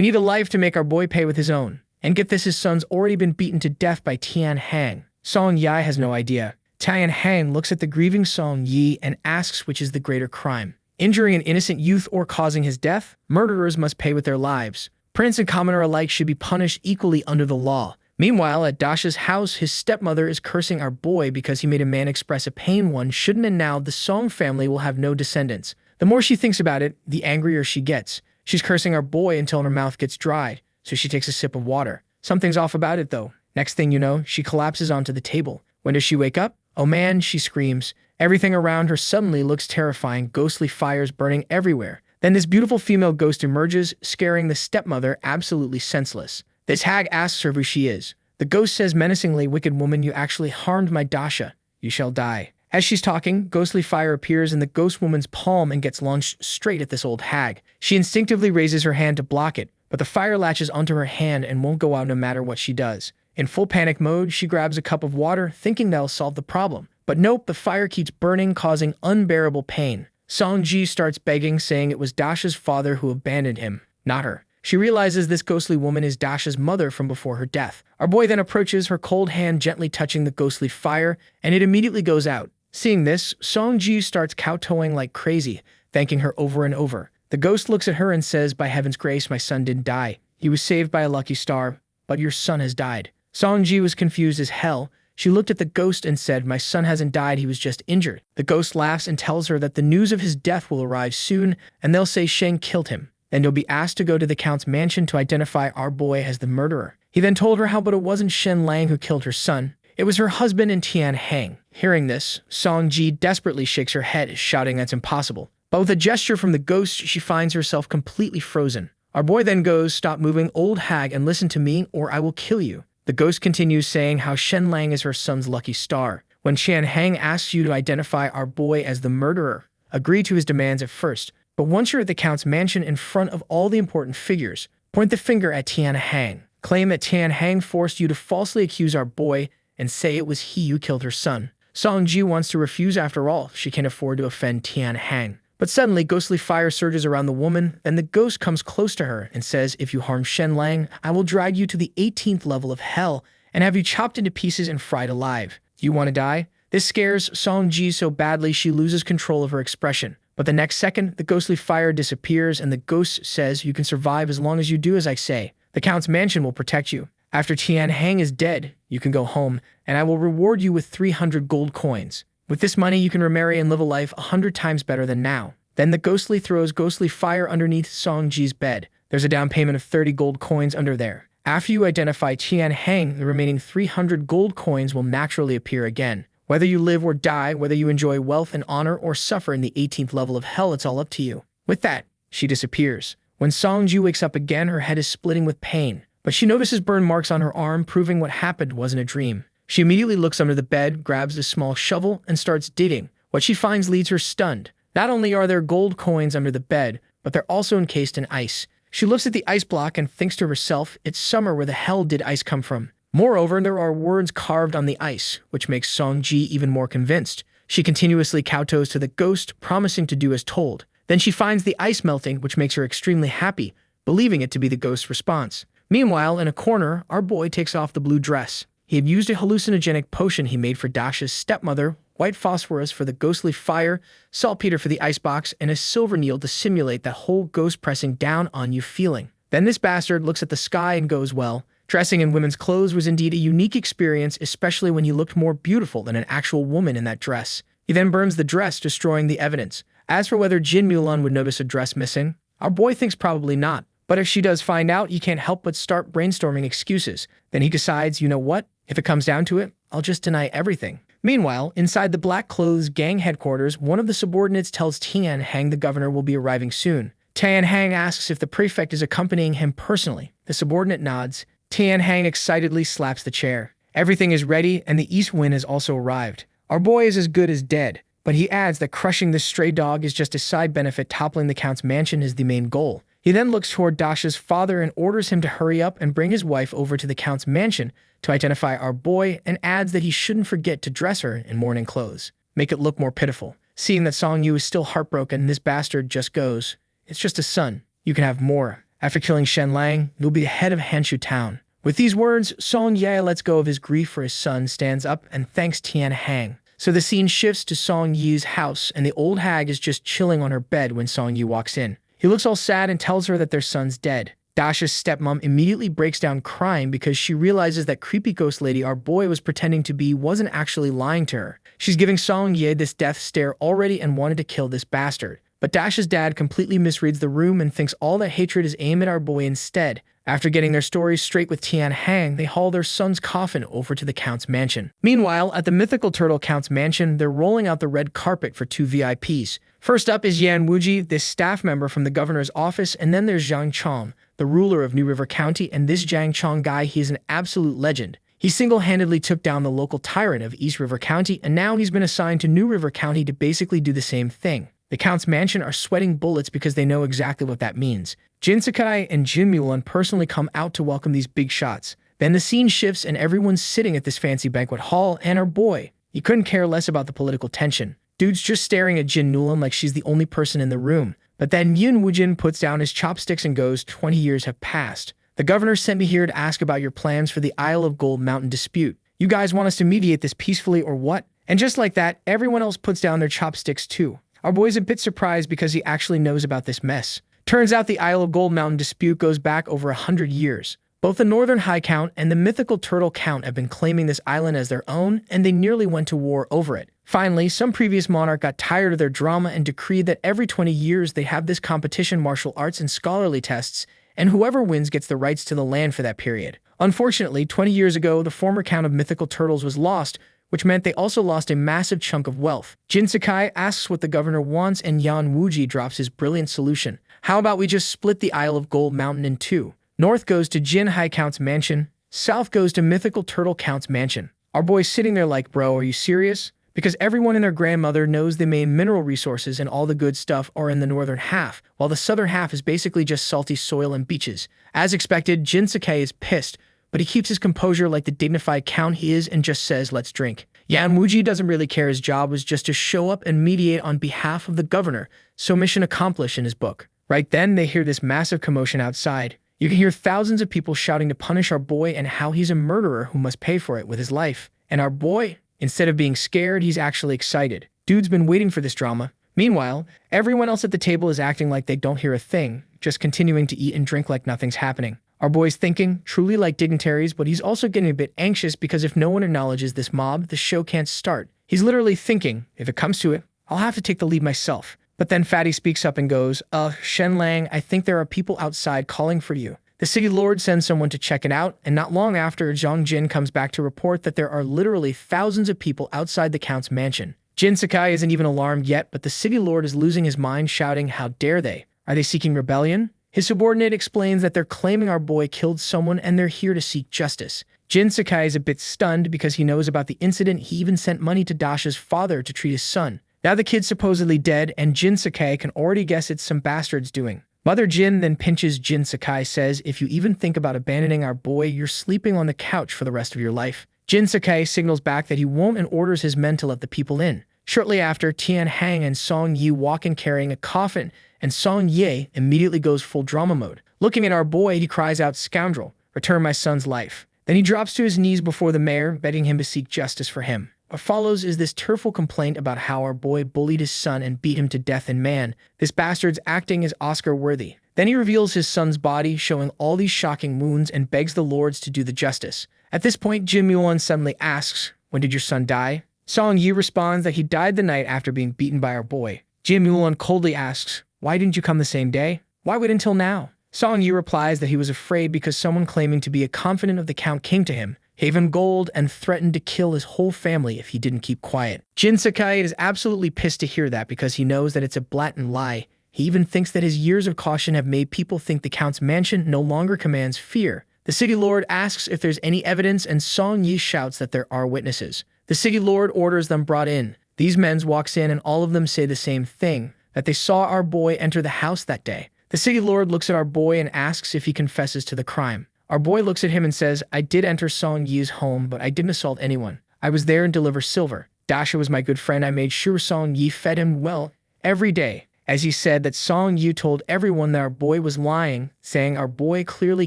need a life to make our boy pay with his own. And get this, his son's already been beaten to death by Tian Hang. Song Yai has no idea. Tian Hang looks at the grieving Song Yi and asks which is the greater crime. Injuring an innocent youth or causing his death? Murderers must pay with their lives. Prince and commoner alike should be punished equally under the law. Meanwhile, at Dasha's house, his stepmother is cursing our boy because he made a man express a pain one shouldn't, and now the Song family will have no descendants. The more she thinks about it, the angrier she gets. She's cursing our boy until her mouth gets dried, so she takes a sip of water. Something's off about it, though. Next thing you know, she collapses onto the table. When does she wake up? Oh man, she screams. Everything around her suddenly looks terrifying, ghostly fires burning everywhere. Then this beautiful female ghost emerges, scaring the stepmother absolutely senseless. This hag asks her who she is. The ghost says menacingly, "Wicked woman, you actually harmed my Dasha. You shall die." As she's talking, ghostly fire appears in the ghost woman's palm and gets launched straight at this old hag. She instinctively raises her hand to block it, but the fire latches onto her hand and won't go out no matter what she does. In full panic mode, she grabs a cup of water, thinking that'll solve the problem. But nope, the fire keeps burning, causing unbearable pain. Song-ji starts begging, saying it was Dasha's father who abandoned him, not her. She realizes this ghostly woman is Dasha's mother from before her death. Our boy then approaches, her cold hand gently touching the ghostly fire, and it immediately goes out. Seeing this, Song-ji starts kowtowing like crazy, thanking her over and over. The ghost looks at her and says, "By heaven's grace, my son didn't die. He was saved by a lucky star, but your son has died." Song-ji was confused as hell. She looked at the ghost and said, "My son hasn't died, he was just injured." The ghost laughs and tells her that the news of his death will arrive soon, and they'll say Sheng killed him. Then you'll be asked to go to the Count's mansion to identify our boy as the murderer. He then told her how but it wasn't Shen Lang who killed her son. It was her husband and Tian Hang. Hearing this, Song-ji desperately shakes her head, shouting that's impossible. But with a gesture from the ghost, she finds herself completely frozen. Our boy then goes, "Stop moving, old hag, and listen to me, or I will kill you." The ghost continues saying how Shen Lang is her son's lucky star. When Tian Hang asks you to identify our boy as the murderer, agree to his demands at first, but once you're at the Count's mansion in front of all the important figures, point the finger at Tian Hang. Claim that Tian Hang forced you to falsely accuse our boy and say it was he who killed her son. Song-ji wants to refuse after all. She can't afford to offend Tian Hang. But suddenly, ghostly fire surges around the woman, then the ghost comes close to her and says, "If you harm Shen Lang, I will drag you to the 18th level of hell and have you chopped into pieces and fried alive. Do you want to die?" This scares Song-ji so badly she loses control of her expression. But the next second, the ghostly fire disappears and the ghost says, "You can survive as long as you do as I say. The Count's mansion will protect you. After Tian Hang is dead, you can go home, and I will reward you with 300 gold coins. With this money, you can remarry and live a life 100 times better than now." Then the ghostly throws ghostly fire underneath Song-ji's bed. There's a down payment of 30 gold coins under there. After you identify Tian Hang, the remaining 300 gold coins will naturally appear again. Whether you live or die, whether you enjoy wealth and honor or suffer in the 18th level of hell, it's all up to you. With that, she disappears. When Song-ji wakes up again, her head is splitting with pain. But she notices burn marks on her arm, proving what happened wasn't a dream. She immediately looks under the bed, grabs a small shovel, and starts digging. What she finds leaves her stunned. Not only are there gold coins under the bed, but they're also encased in ice. She looks at the ice block and thinks to herself, "It's summer, where the hell did ice come from?" Moreover, there are words carved on the ice, which makes Song-ji even more convinced. She continuously kowtows to the ghost, promising to do as told. Then she finds the ice melting, which makes her extremely happy, believing it to be the ghost's response. Meanwhile, in a corner, our boy takes off the blue dress. He had used a hallucinogenic potion he made for Dasha's stepmother, white phosphorus for the ghostly fire, saltpeter for the icebox, and a silver needle to simulate that whole ghost pressing down on you feeling. Then this bastard looks at the sky and goes, "Well, dressing in women's clothes was indeed a unique experience, especially when he looked more beautiful than an actual woman in that dress." He then burns the dress, destroying the evidence. As for whether Jin Mulan would notice a dress missing, our boy thinks probably not. But if she does find out, he can't help but start brainstorming excuses. Then he decides, you know what? If it comes down to it, I'll just deny everything. Meanwhile, inside the Black Clothes gang headquarters, one of the subordinates tells Tian Hang the governor will be arriving soon. Tian Hang asks if the prefect is accompanying him personally. The subordinate nods. Tian Hang excitedly slaps the chair. Everything is ready, and the east wind has also arrived. Our boy is as good as dead, but he adds that crushing this stray dog is just a side benefit. Toppling the Count's mansion is the main goal. He then looks toward Dasha's father and orders him to hurry up and bring his wife over to the Count's mansion to identify our boy, and adds that he shouldn't forget to dress her in mourning clothes. Make it look more pitiful. Seeing that Song Yu is still heartbroken, this bastard just goes, "It's just a son. You can have more. After killing Shen Lang, you'll be the head of Hanshu town." With these words, Song Ye lets go of his grief for his son, stands up, and thanks Tian Hang. So the scene shifts to Song Yi's house, and the old hag is just chilling on her bed when Song Yi walks in. He looks all sad and tells her that their son's dead. Dasha's stepmom immediately breaks down crying because she realizes that creepy ghost lady our boy was pretending to be wasn't actually lying to her. She's giving Song Ye this death stare already and wanted to kill this bastard. But Dasha's dad completely misreads the room and thinks all that hatred is aimed at our boy instead. After getting their stories straight with Tian Hang, they haul their son's coffin over to the Count's mansion. Meanwhile, at the mythical turtle Count's mansion, they're rolling out the red carpet for 2 VIPs. First up is Yan Wuji, this staff member from the governor's office, and then there's Zhang Chong, the ruler of New River County, and this Zhang Chong guy, he is an absolute legend. He single-handedly took down the local tyrant of East River County, and now he's been assigned to New River County to basically do the same thing. The Count's mansion are sweating bullets because they know exactly what that means. Jin Sakai and Jin Mulan personally come out to welcome these big shots. Then the scene shifts and everyone's sitting at this fancy banquet hall, and our boy, he couldn't care less about the political tension. Dude's just staring at Jin Mulan like she's the only person in the room. But then Yun Wujin puts down his chopsticks and goes, 20 years have passed. The governor sent me here to ask about your plans for the Isle of Gold Mountain dispute. You guys want us to mediate this peacefully or what? And just like that, everyone else puts down their chopsticks too. Our boy's a bit surprised because he actually knows about this mess. Turns out the Isle of Gold Mountain dispute goes back over 100 years. Both the Northern High Count and the mythical Turtle Count have been claiming this island as their own, and they nearly went to war over it. Finally, some previous monarch got tired of their drama and decreed that every 20 years they have this competition, martial arts and scholarly tests, and whoever wins gets the rights to the land for that period. Unfortunately, 20 years ago, the former count of mythical turtles was lost, which meant they also lost a massive chunk of wealth. Jin Sakai asks what the governor wants, and Yan Wuji drops his brilliant solution. How about we just split the Isle of Gold Mountain in two? North goes to Jin High Count's mansion, south goes to mythical Turtle Count's mansion. Our boy's sitting there like, bro, are you serious? Because everyone and their grandmother knows the main mineral resources and all the good stuff are in the northern half, while the southern half is basically just salty soil and beaches. As expected, Jin Sakai is pissed, but he keeps his composure like the dignified count he is and just says, let's drink. Yan Wuji doesn't really care. His job was just to show up and mediate on behalf of the governor, so mission accomplished in his book. Right then, they hear this massive commotion outside. You can hear thousands of people shouting to punish our boy and how he's a murderer who must pay for it with his life. And our boy, instead of being scared, he's actually excited. Dude's been waiting for this drama. Meanwhile, everyone else at the table is acting like they don't hear a thing, just continuing to eat and drink like nothing's happening. Our boy's thinking, truly like dignitaries, but he's also getting a bit anxious because if no one acknowledges this mob, the show can't start. He's literally thinking, if it comes to it, I'll have to take the lead myself. But then Fatty speaks up and goes, Shen Lang, I think there are people outside calling for you. The city lord sends someone to check it out, and not long after, Zhang Jin comes back to report that there are literally thousands of people outside the count's mansion. Jin Sakai isn't even alarmed yet, but the city lord is losing his mind, shouting, how dare they? Are they seeking rebellion? His subordinate explains that they're claiming our boy killed someone and they're here to seek justice. Jin Sakai is a bit stunned because he knows about the incident. He even sent money to Dasha's father to treat his son. Now the kid's supposedly dead, and Jin Sakai can already guess it's some bastard's doing. Mother Jin then pinches Jin Sakai, says, if you even think about abandoning our boy, you're sleeping on the couch for the rest of your life. Jin Sakai signals back that he won't and orders his men to let the people in. Shortly after, Tian Hang and Song Yi walk in carrying a coffin, and Song Ye immediately goes full drama mode. Looking at our boy, he cries out, scoundrel, return my son's life. Then he drops to his knees before the mayor, begging him to seek justice for him. What follows is this tearful complaint about how our boy bullied his son and beat him to death, and man, this bastard's acting is Oscar-worthy. Then he reveals his son's body, showing all these shocking wounds, and begs the lords to do the justice. At this point, Jin Mulan suddenly asks, when did your son die? Song Yi responds that he died the night after being beaten by our boy. Jin Mulan coldly asks, why didn't you come the same day? Why wait until now? Song Yi replies that he was afraid because someone claiming to be a confidant of the count came to him, gave him gold, and threatened to kill his whole family if he didn't keep quiet. Jin Sakai is absolutely pissed to hear that because he knows that it's a blatant lie. He even thinks that his years of caution have made people think the count's mansion no longer commands fear. The city lord asks if there's any evidence, and Song Yi shouts that there are witnesses. The city lord orders them brought in. These men walks in, and all of them say the same thing, that they saw our boy enter the house that day. The city lord looks at our boy and asks if he confesses to the crime. Our boy looks at him and says, I did enter Song Yi's home, but I didn't assault anyone. I was there and deliver silver. Dasha was my good friend. I made sure Song Yi fed him well every day. As he said that Song Yi told everyone that our boy was lying, saying our boy clearly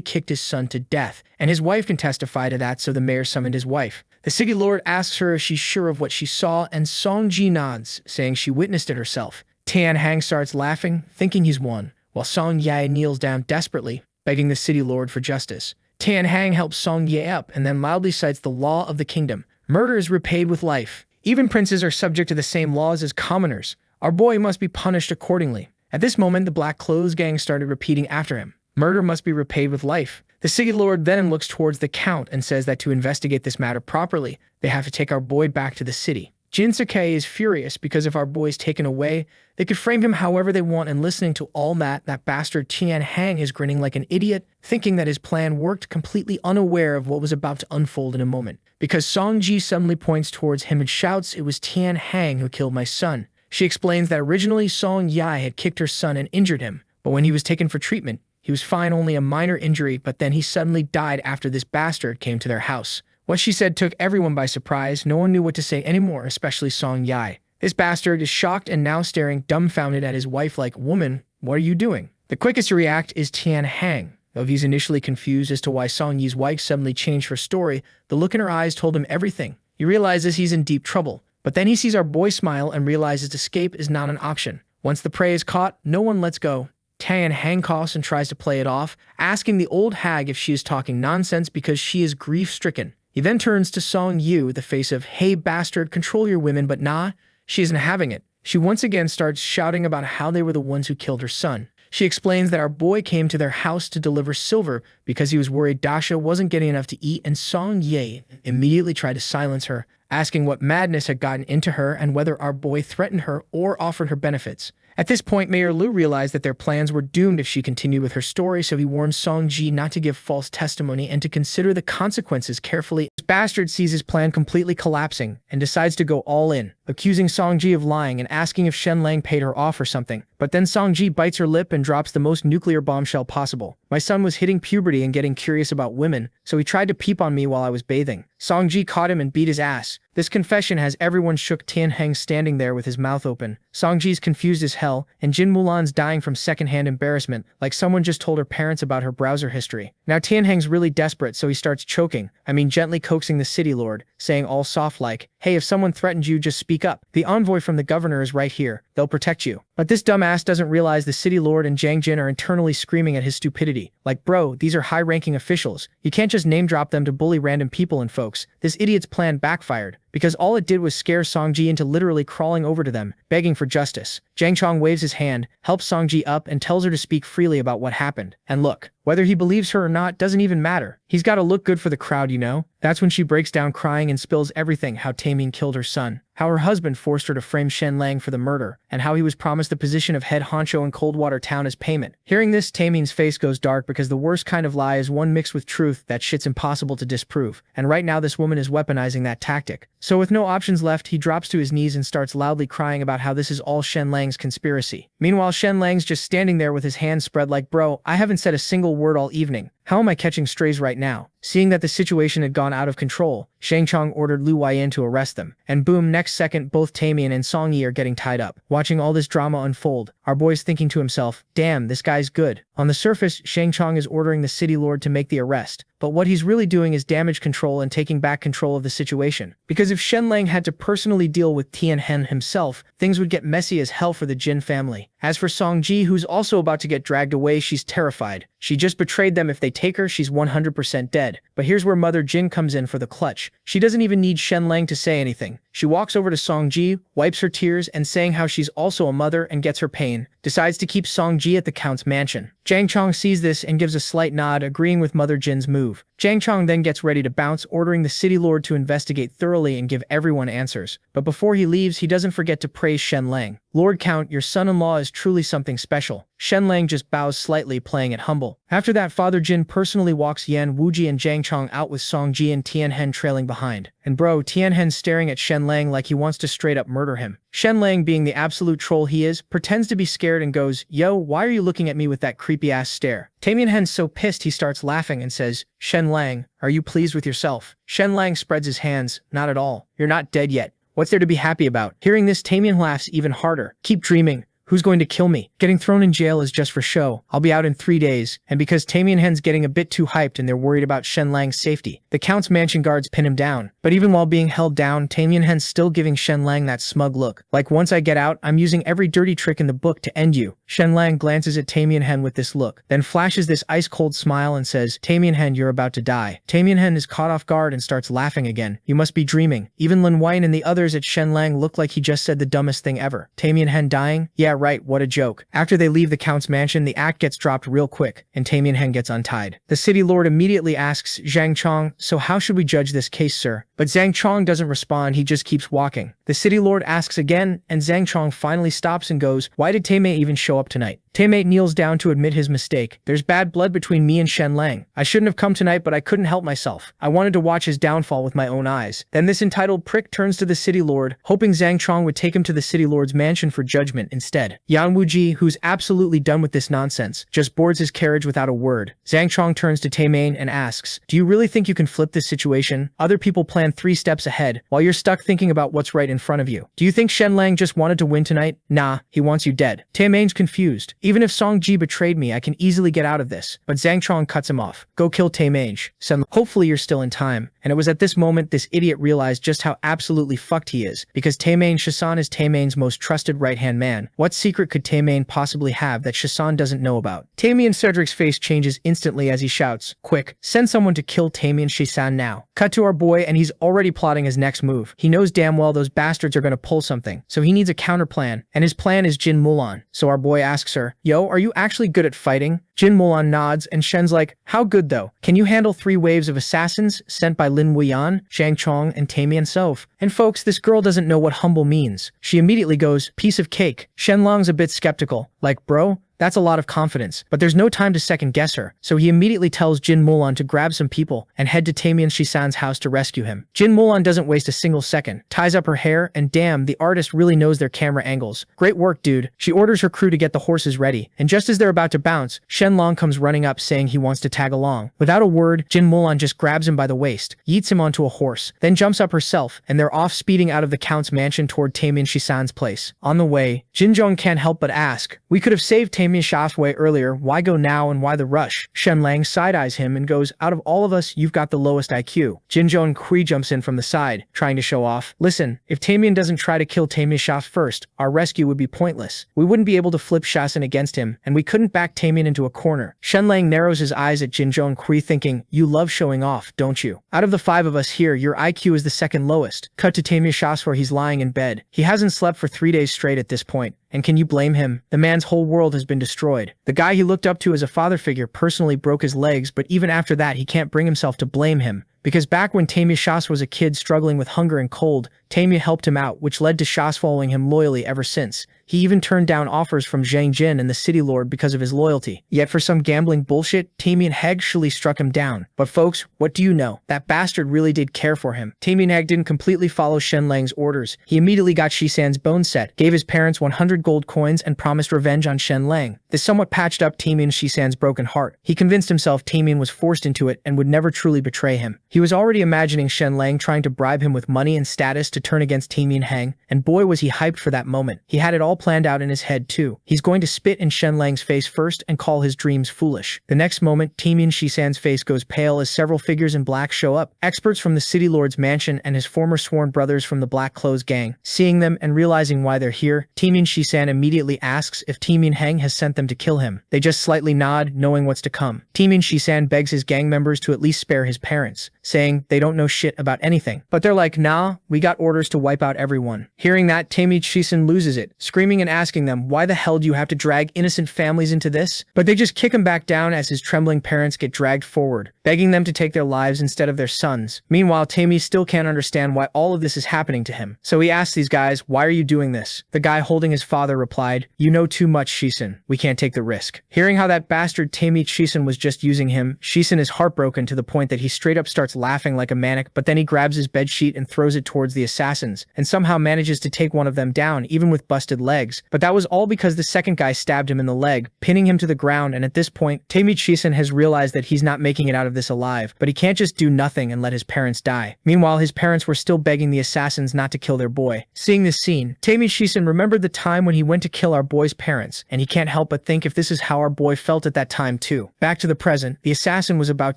kicked his son to death, and his wife can testify to that, so the mayor summoned his wife. The city lord asks her if she's sure of what she saw, and Song Ji nods, saying she witnessed it herself. Tian Hang starts laughing, thinking he's won, while Song Yi kneels down desperately, begging the city lord for justice. Tian Hang helps Song Ye up and then loudly cites the law of the kingdom. Murder is repaid with life. Even princes are subject to the same laws as commoners. Our boy must be punished accordingly. At this moment, the Black Clothes gang started repeating after him. Murder must be repaid with life. The city lord then looks towards the count and says that to investigate this matter properly, they have to take our boy back to the city. Jin Sakai is furious because if our boy's taken away, they could frame him however they want, and listening to all that bastard Tian Hang is grinning like an idiot, thinking that his plan worked, completely unaware of what was about to unfold in a moment. Because Song Ji suddenly points towards him and shouts, "It was Tian Hang who killed my son." She explains that originally Song Yai had kicked her son and injured him, but when he was taken for treatment, he was fine, only a minor injury, but then he suddenly died after this bastard came to their house. What she said took everyone by surprise. No one knew what to say anymore, especially Song Yai. This bastard is shocked and now staring dumbfounded at his wife like, "Woman, what are you doing?" The quickest to react is Tian Hang. Though he's initially confused as to why Song Yi's wife suddenly changed her story, the look in her eyes told him everything. He realizes he's in deep trouble, but then he sees our boy smile and realizes escape is not an option. Once the prey is caught, no one lets go. Tian Hang coughs and tries to play it off, asking the old hag if she is talking nonsense because she is grief-stricken. He then turns to Song Yu with the face of, "Hey bastard, control your women," but nah, she isn't having it. She once again starts shouting about how they were the ones who killed her son. She explains that our boy came to their house to deliver silver because he was worried Dasha wasn't getting enough to eat, and Song Ye immediately tried to silence her, asking what madness had gotten into her and whether our boy threatened her or offered her benefits. At this point, Mayor Liu realized that their plans were doomed if she continued with her story, so he warned Song Ji not to give false testimony and to consider the consequences carefully. This bastard sees his plan completely collapsing and decides to go all in, accusing Song Ji of lying and asking if Shen Lang paid her off or something. But then Song Ji bites her lip and drops the most nuclear bombshell possible. "My son was hitting puberty and getting curious about women, so he tried to peep on me while I was bathing." Song Ji caught him and beat his ass. This confession has everyone shook. Tian Hang standing there with his mouth open. Song Ji's confused as hell, and Jin Mulan's dying from secondhand embarrassment, like someone just told her parents about her browser history. Now Tian Hang's really desperate, so he starts choking, gently coaxing the city lord, saying all soft like, "Hey, if someone threatens you, just speak up. The envoy from the governor is right here. They'll protect you." But this dumbass doesn't realize the city lord and Jiang Jin are internally screaming at his stupidity. Like, bro, these are high-ranking officials. You can't just name-drop them to bully random people and folks. This idiot's plan backfired, because all it did was scare Song Ji into literally crawling over to them, begging for justice. Jiang Chong waves his hand, helps Song Ji up, and tells her to speak freely about what happened. And look, whether he believes her or not doesn't even matter. He's got to look good for the crowd, you know? That's when she breaks down crying and spills everything: how Taemin killed her son, how her husband forced her to frame Shen Lang for the murder, and how he was promised the position of head honcho in Coldwater Town as payment. Hearing this, Taemin's face goes dark, because the worst kind of lie is one mixed with truth. That shit's impossible to disprove. And right now this woman is weaponizing that tactic. So with no options left, he drops to his knees and starts loudly crying about how this is all Shen Lang's conspiracy. Meanwhile, Shen Lang's just standing there with his hands spread like, "Bro, I haven't said a single word all evening. How am I catching strays right now?" Seeing that the situation had gone out of control, Shang Chong ordered Lu Weiyan to arrest them. And boom, next second both Taemin and Song Yi are getting tied up. Watching all this drama unfold, our boy's thinking to himself, "Damn, this guy's good." On the surface, Shang Chong is ordering the city lord to make the arrest, but what he's really doing is damage control and taking back control of the situation. Because if Shen Lang had to personally deal with Tian Hen himself, things would get messy as hell for the Jin family. As for Song Ji, who's also about to get dragged away, she's terrified. She just betrayed them. If they take her, she's 100% dead. But here's where Mother Jin comes in for the clutch. She doesn't even need Shen Lang to say anything. She walks over to Song Ji, wipes her tears, and saying how she's also a mother and gets her pain, decides to keep Song Ji at the Count's mansion. Jiang Chong sees this and gives a slight nod, agreeing with Mother Jin's move. Jiang Chong then gets ready to bounce, ordering the city lord to investigate thoroughly and give everyone answers. But before he leaves, he doesn't forget to praise Shen Lang. "Lord Count, your son-in-law is truly something special." Shen Lang just bows slightly, playing it humble. After that, Father Jin personally walks Yan Wuji and Jiang Chong out with Song Ji and Tian Hen trailing behind. And bro, Tian Hen's staring at Shen Lang like he wants to straight up murder him. Shen Lang, being the absolute troll he is, pretends to be scared and goes, "Yo, why are you looking at me with that creepy-ass stare?" Tian Hen's so pissed he starts laughing and says, "Shen Lang, are you pleased with yourself?" Shen Lang spreads his hands, "Not at all. You're not dead yet. What's there to be happy about?" Hearing this, Taemin laughs even harder. "Keep dreaming. Who's going to kill me? Getting thrown in jail is just for show. I'll be out in 3 days." And because Taemin Hen's getting a bit too hyped and they're worried about Shen Lang's safety, the Count's mansion guards pin him down. But even while being held down, Taemin Hen's still giving Shen Lang that smug look. Like, "Once I get out, I'm using every dirty trick in the book to end you." Shen Lang glances at Taemin Hen with this look, then flashes this ice-cold smile and says, "Taemin Hen, you're about to die." Taemin Hen is caught off guard and starts laughing again. "You must be dreaming." Even Lin Wine and the others at Shen Lang look like he just said the dumbest thing ever. Taemin Hen dying? Yeah, Yeah, right, what a joke. After they leave the Count's mansion, the act gets dropped real quick, and Tamian Heng gets untied. The city lord immediately asks Zhang Chong, so how should we judge this case, sir? But Zhang Chong doesn't respond, he just keeps walking. The city lord asks again, and Zhang Chong finally stops and goes, why did Taimei even show up tonight? Taimei kneels down to admit his mistake. There's bad blood between me and Shen Lang. I shouldn't have come tonight, but I couldn't help myself. I wanted to watch his downfall with my own eyes. Then this entitled prick turns to the city lord, hoping Zhang Chong would take him to the city lord's mansion for judgment instead. Yan Wuji, who's absolutely done with this nonsense, just boards his carriage without a word. Zhang Chong turns to Taimei and asks, do you really think you can flip this situation? Other people plan 3 steps ahead, while you're stuck thinking about what's right in front of you. Do you think Shen Lang just wanted to win tonight? Nah, he wants you dead. Taimei's confused. Even if Song Ji betrayed me, I can easily get out of this. But Zhang Chong cuts him off. Go kill Taimei. Hopefully you're still in time. And it was at this moment this idiot realized just how absolutely fucked he is, because Taimei Shisan is Taimei's most trusted right-hand man. What secret could Taimei possibly have that Shisan doesn't know about? Taimei Cedric's face changes instantly as he shouts, quick, send someone to kill Taimei Shisan now. Cut to our boy and he's already plotting his next move. He knows damn well those bastards are gonna pull something, so he needs a counter plan, and his plan is Jin Mulan. So our boy asks her, yo, are you actually good at fighting? Jin Mulan nods, and Shen's like, how good though? Can you handle 3 waves of assassins sent by Lin Wuyan, Zhang Chong, and Taimei Sov? And folks, this girl doesn't know what humble means. She immediately goes, piece of cake. Shen Long's a bit skeptical, like, bro, that's a lot of confidence, but there's no time to second guess her, so he immediately tells Jin Mulan to grab some people and head to Taimei Shisan's house to rescue him. Jin Mulan doesn't waste a single second, ties up her hair, and damn, the artist really knows their camera angles. Great work, dude. She orders her crew to get the horses ready, and just as they're about to bounce, Shen Long comes running up saying he wants to tag along. Without a word, Jin Mulan just grabs him by the waist, yeets him onto a horse, then jumps up herself, and they're off speeding out of the Count's mansion toward Taimei Shisan's place. On the way, Jin Zhong can't help but ask, we could have saved Taimei Shisan earlier, why go now and why the rush? Shen Lang side-eyes him and goes, out of all of us, you've got the lowest IQ. Jin Zhong Kui jumps in from the side, trying to show off. Listen, if Taimei doesn't try to kill Taimei Shisan first, our rescue would be pointless. We wouldn't be able to flip Shisan against him, and we couldn't back Taimei into a corner. Shen Lang narrows his eyes at Jin Zhong Kui thinking, you love showing off, don't you? Out of the 5 of us here, your IQ is the second lowest. Cut to Taimei Shisan where he's lying in bed. He hasn't slept for 3 days straight at this point. And can you blame him? The man's whole world has been destroyed. The guy he looked up to as a father figure personally broke his legs, but even after that he can't bring himself to blame him. Because back when Taimei Shisan was a kid struggling with hunger and cold, Taimei helped him out, which led to Shisan following him loyally ever since. He even turned down offers from Zhang Jin and the city lord because of his loyalty. Yet for some gambling bullshit, Taimei actually struck him down. But folks, what do you know? That bastard really did care for him. Taimei didn't completely follow Shen Lang's orders. He immediately got Shisan's bone set, gave his parents 100 gold coins, and promised revenge on Shen Lang. This somewhat patched up Taimei Shisan's broken heart. He convinced himself Taimei was forced into it and would never truly betray him. He was already imagining Shen Lang trying to bribe him with money and status to turn against Taimei Heng, and boy was he hyped for that moment. He had it all planned out in his head too. He's going to spit in Shen Lang's face first and call his dreams foolish. The next moment, Taimei Shisan's face goes pale as several figures in black show up, experts from the city lord's mansion and his former sworn brothers from the Black Clothes gang. Seeing them and realizing why they're here, Taimei Shisan immediately asks if Taimei Heng has sent them to kill him. They just slightly nod, knowing what's to come. Taimei Shisan begs his gang members to at least spare his parents, saying they don't know shit about anything. But they're like, nah, we got orders to wipe out everyone. Hearing that, Taimei Shisan loses it, screaming and asking them, why the hell do you have to drag innocent families into this? But they just kick him back down as his trembling parents get dragged forward, begging them to take their lives instead of their sons. Meanwhile, Taimei still can't understand why all of this is happening to him. So he asks these guys, why are you doing this? The guy holding his father replied, you know too much, Shisan. We can't take the risk. Hearing how that bastard Taimei Shisan was just using him, Shisan is heartbroken to the point that he straight up starts laughing like a maniac, but then he grabs his bedsheet and throws it towards the assassins, and somehow manages to take one of them down, even with busted legs. But that was all because the second guy stabbed him in the leg, pinning him to the ground, and at this point, Taimei Shisan has realized that he's not making it out of this alive, but he can't just do nothing and let his parents die. Meanwhile, his parents were still begging the assassins not to kill their boy. Seeing this scene, Taimei Shisan remembered the time when he went to kill our boy's parents, and he can't help but think if this is how our boy felt at that time too. Back to the present, the assassin was about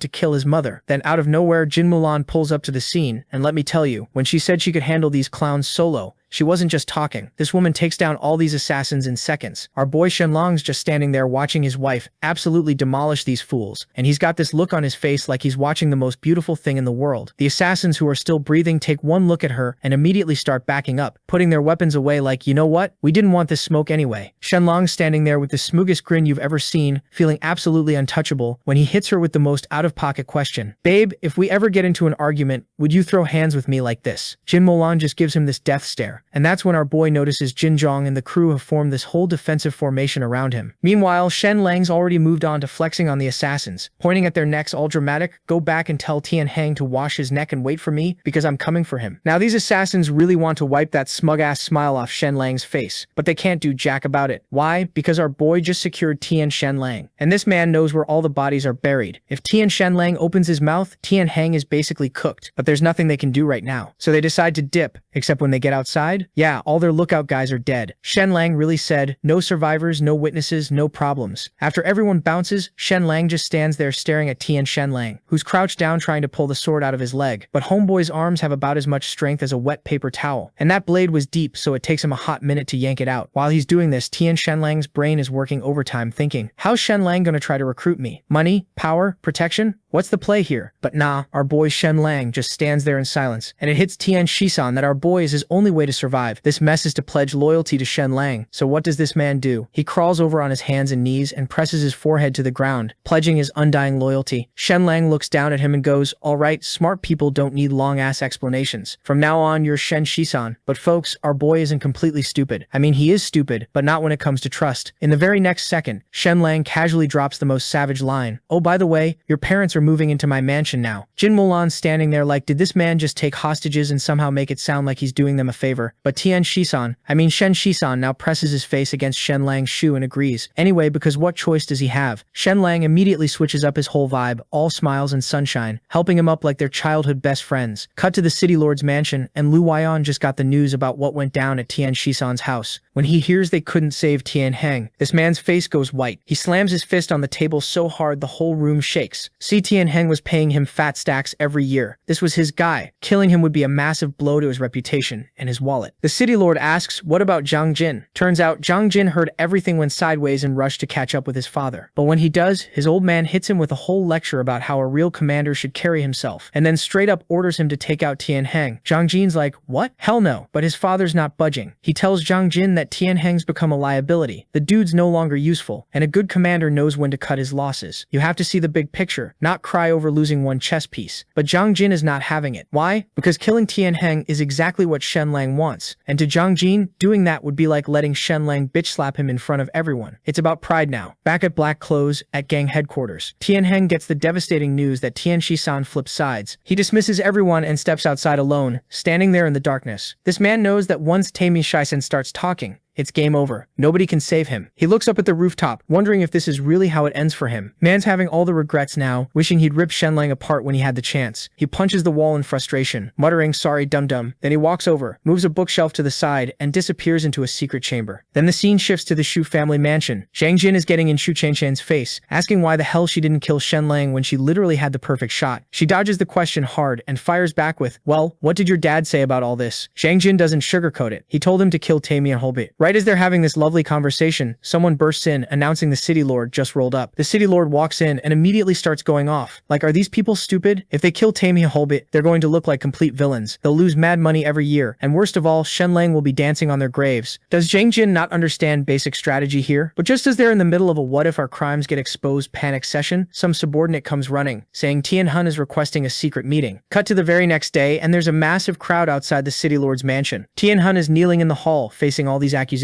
to kill his mother. Then out of nowhere, Jin Mulan pulls up to the scene, and let me tell you, when she said she could handle these clowns solo, She wasn't just talking. This woman takes down all these assassins in seconds. Our boy Shenlong's just standing there watching his wife absolutely demolish these fools, and he's got this look on his face like he's watching the most beautiful thing in the world. The assassins who are still breathing take one look at her and immediately start backing up, putting their weapons away like, you know what? We didn't want this smoke anyway. Shenlong's standing there with the smoothest grin you've ever seen, feeling absolutely untouchable, when he hits her with the most out-of-pocket question. Babe, if we ever get into an argument, would you throw hands with me like this? Jin Molan just gives him this death stare, and that's when our boy notices Jin Zhong and the crew have formed this whole defensive formation around him. Meanwhile, Shen Lang's already moved on to flexing on the assassins, pointing at their necks all dramatic. Go back and tell Tian Heng to wash his neck and wait for me, because I'm coming for him. Now these assassins really want to wipe that smug-ass smile off Shen Lang's face, but they can't do jack about it. Why? Because our boy just secured Tian Shen Lang, and this man knows where all the bodies are buried. If Tian Shen Lang opens his mouth, Tian Heng is basically cooked, but there's nothing they can do right now. So they decide to dip, except when they get outside, yeah, all their lookout guys are dead. Shen Lang really said, no survivors, no witnesses, no problems. After everyone bounces, Shen Lang just stands there staring at Tian Shen Lang, who's crouched down trying to pull the sword out of his leg, but homeboy's arms have about as much strength as a wet paper towel, and that blade was deep, so it takes him a hot minute to yank it out. While he's doing this, Tian Shen Lang's brain is working overtime thinking, how's Shen Lang gonna try to recruit me? Money? Power? Protection? What's the play here? But nah, our boy Shen Lang just stands there in silence, and it hits Tian Shisan that our boy is his only way to survive. This mess is to pledge loyalty to Shen Lang. So what does this man do? He crawls over on his hands and knees and presses his forehead to the ground, pledging his undying loyalty. Shen Lang looks down at him and goes, alright, smart people don't need long-ass explanations. From now on, you're Shen Shisan. But folks, our boy isn't completely stupid. I mean, he is stupid, but not when it comes to trust. In the very next second, Shen Lang casually drops the most savage line. Oh, by the way, your parents are moving into my mansion now. Jin Molan's standing there like, did this man just take hostages and somehow make it sound like he's doing them a favor? But Shen Shisan now presses his face against Shen Lang's shoe and agrees. Anyway, because what choice does he have? Shen Lang immediately switches up his whole vibe, all smiles and sunshine, helping him up like their childhood best friends. Cut to the city lord's mansion, and Lu Weian just got the news about what went down at Tian Shisan's house. When he hears they couldn't save Tian Heng, this man's face goes white. He slams his fist on the table so hard the whole room shakes. See, Tian Heng was paying him fat stacks every year. This was his guy. Killing him would be a massive blow to his reputation and his wallet. The city lord asks, what about Zhang Jin? Turns out Zhang Jin heard everything went sideways and rushed to catch up with his father. But when he does, his old man hits him with a whole lecture about how a real commander should carry himself, and then straight up orders him to take out Tian Heng. Zhang Jin's like, what? Hell no. But his father's not budging. He tells Zhang Jin that Tian Heng's become a liability. The dude's no longer useful, and a good commander knows when to cut his losses. You have to see the big picture, not cry over losing one chess piece. But Zhang Jin is not having it. Why? Because killing Tian Heng is exactly what Shen Lang wants. And to Zhang Jin, doing that would be like letting Shen Lang bitch slap him in front of everyone. It's about pride now. Back at Black Clothes, at gang headquarters, Tian Heng gets the devastating news that Tian Shisan flips sides. He dismisses everyone and steps outside alone, standing there in the darkness. This man knows that once Taimi Shisan starts talking, it's game over. Nobody can save him. He looks up at the rooftop, wondering if this is really how it ends for him. Man's having all the regrets now, wishing he'd ripped Shen Lang apart when he had the chance. He punches the wall in frustration, muttering, sorry dum-dum. Then he walks over, moves a bookshelf to the side, and disappears into a secret chamber. Then the scene shifts to the Shu family mansion. Zhang Jin is getting in Shu Chanchan's face, asking why the hell she didn't kill Shen Lang when she literally had the perfect shot. She dodges the question hard and fires back with, well, what did your dad say about all this? Zhang Jin doesn't sugarcoat it. He told him to kill Taimi and Holbit. Right as they're having this lovely conversation, someone bursts in, announcing the city lord just rolled up. The city lord walks in and immediately starts going off. Like, are these people stupid? If they kill Taimi and Holbit, they're going to look like complete villains. They'll lose mad money every year, and worst of all, Shen Lang will be dancing on their graves. Does Zhang Jin not understand basic strategy here? But just as they're in the middle of a what if our crimes get exposed panic session, some subordinate comes running, saying Tian Hun is requesting a secret meeting. Cut to the very next day, and there's a massive crowd outside the city lord's mansion. Tian Hun is kneeling in the hall, facing all these accusations.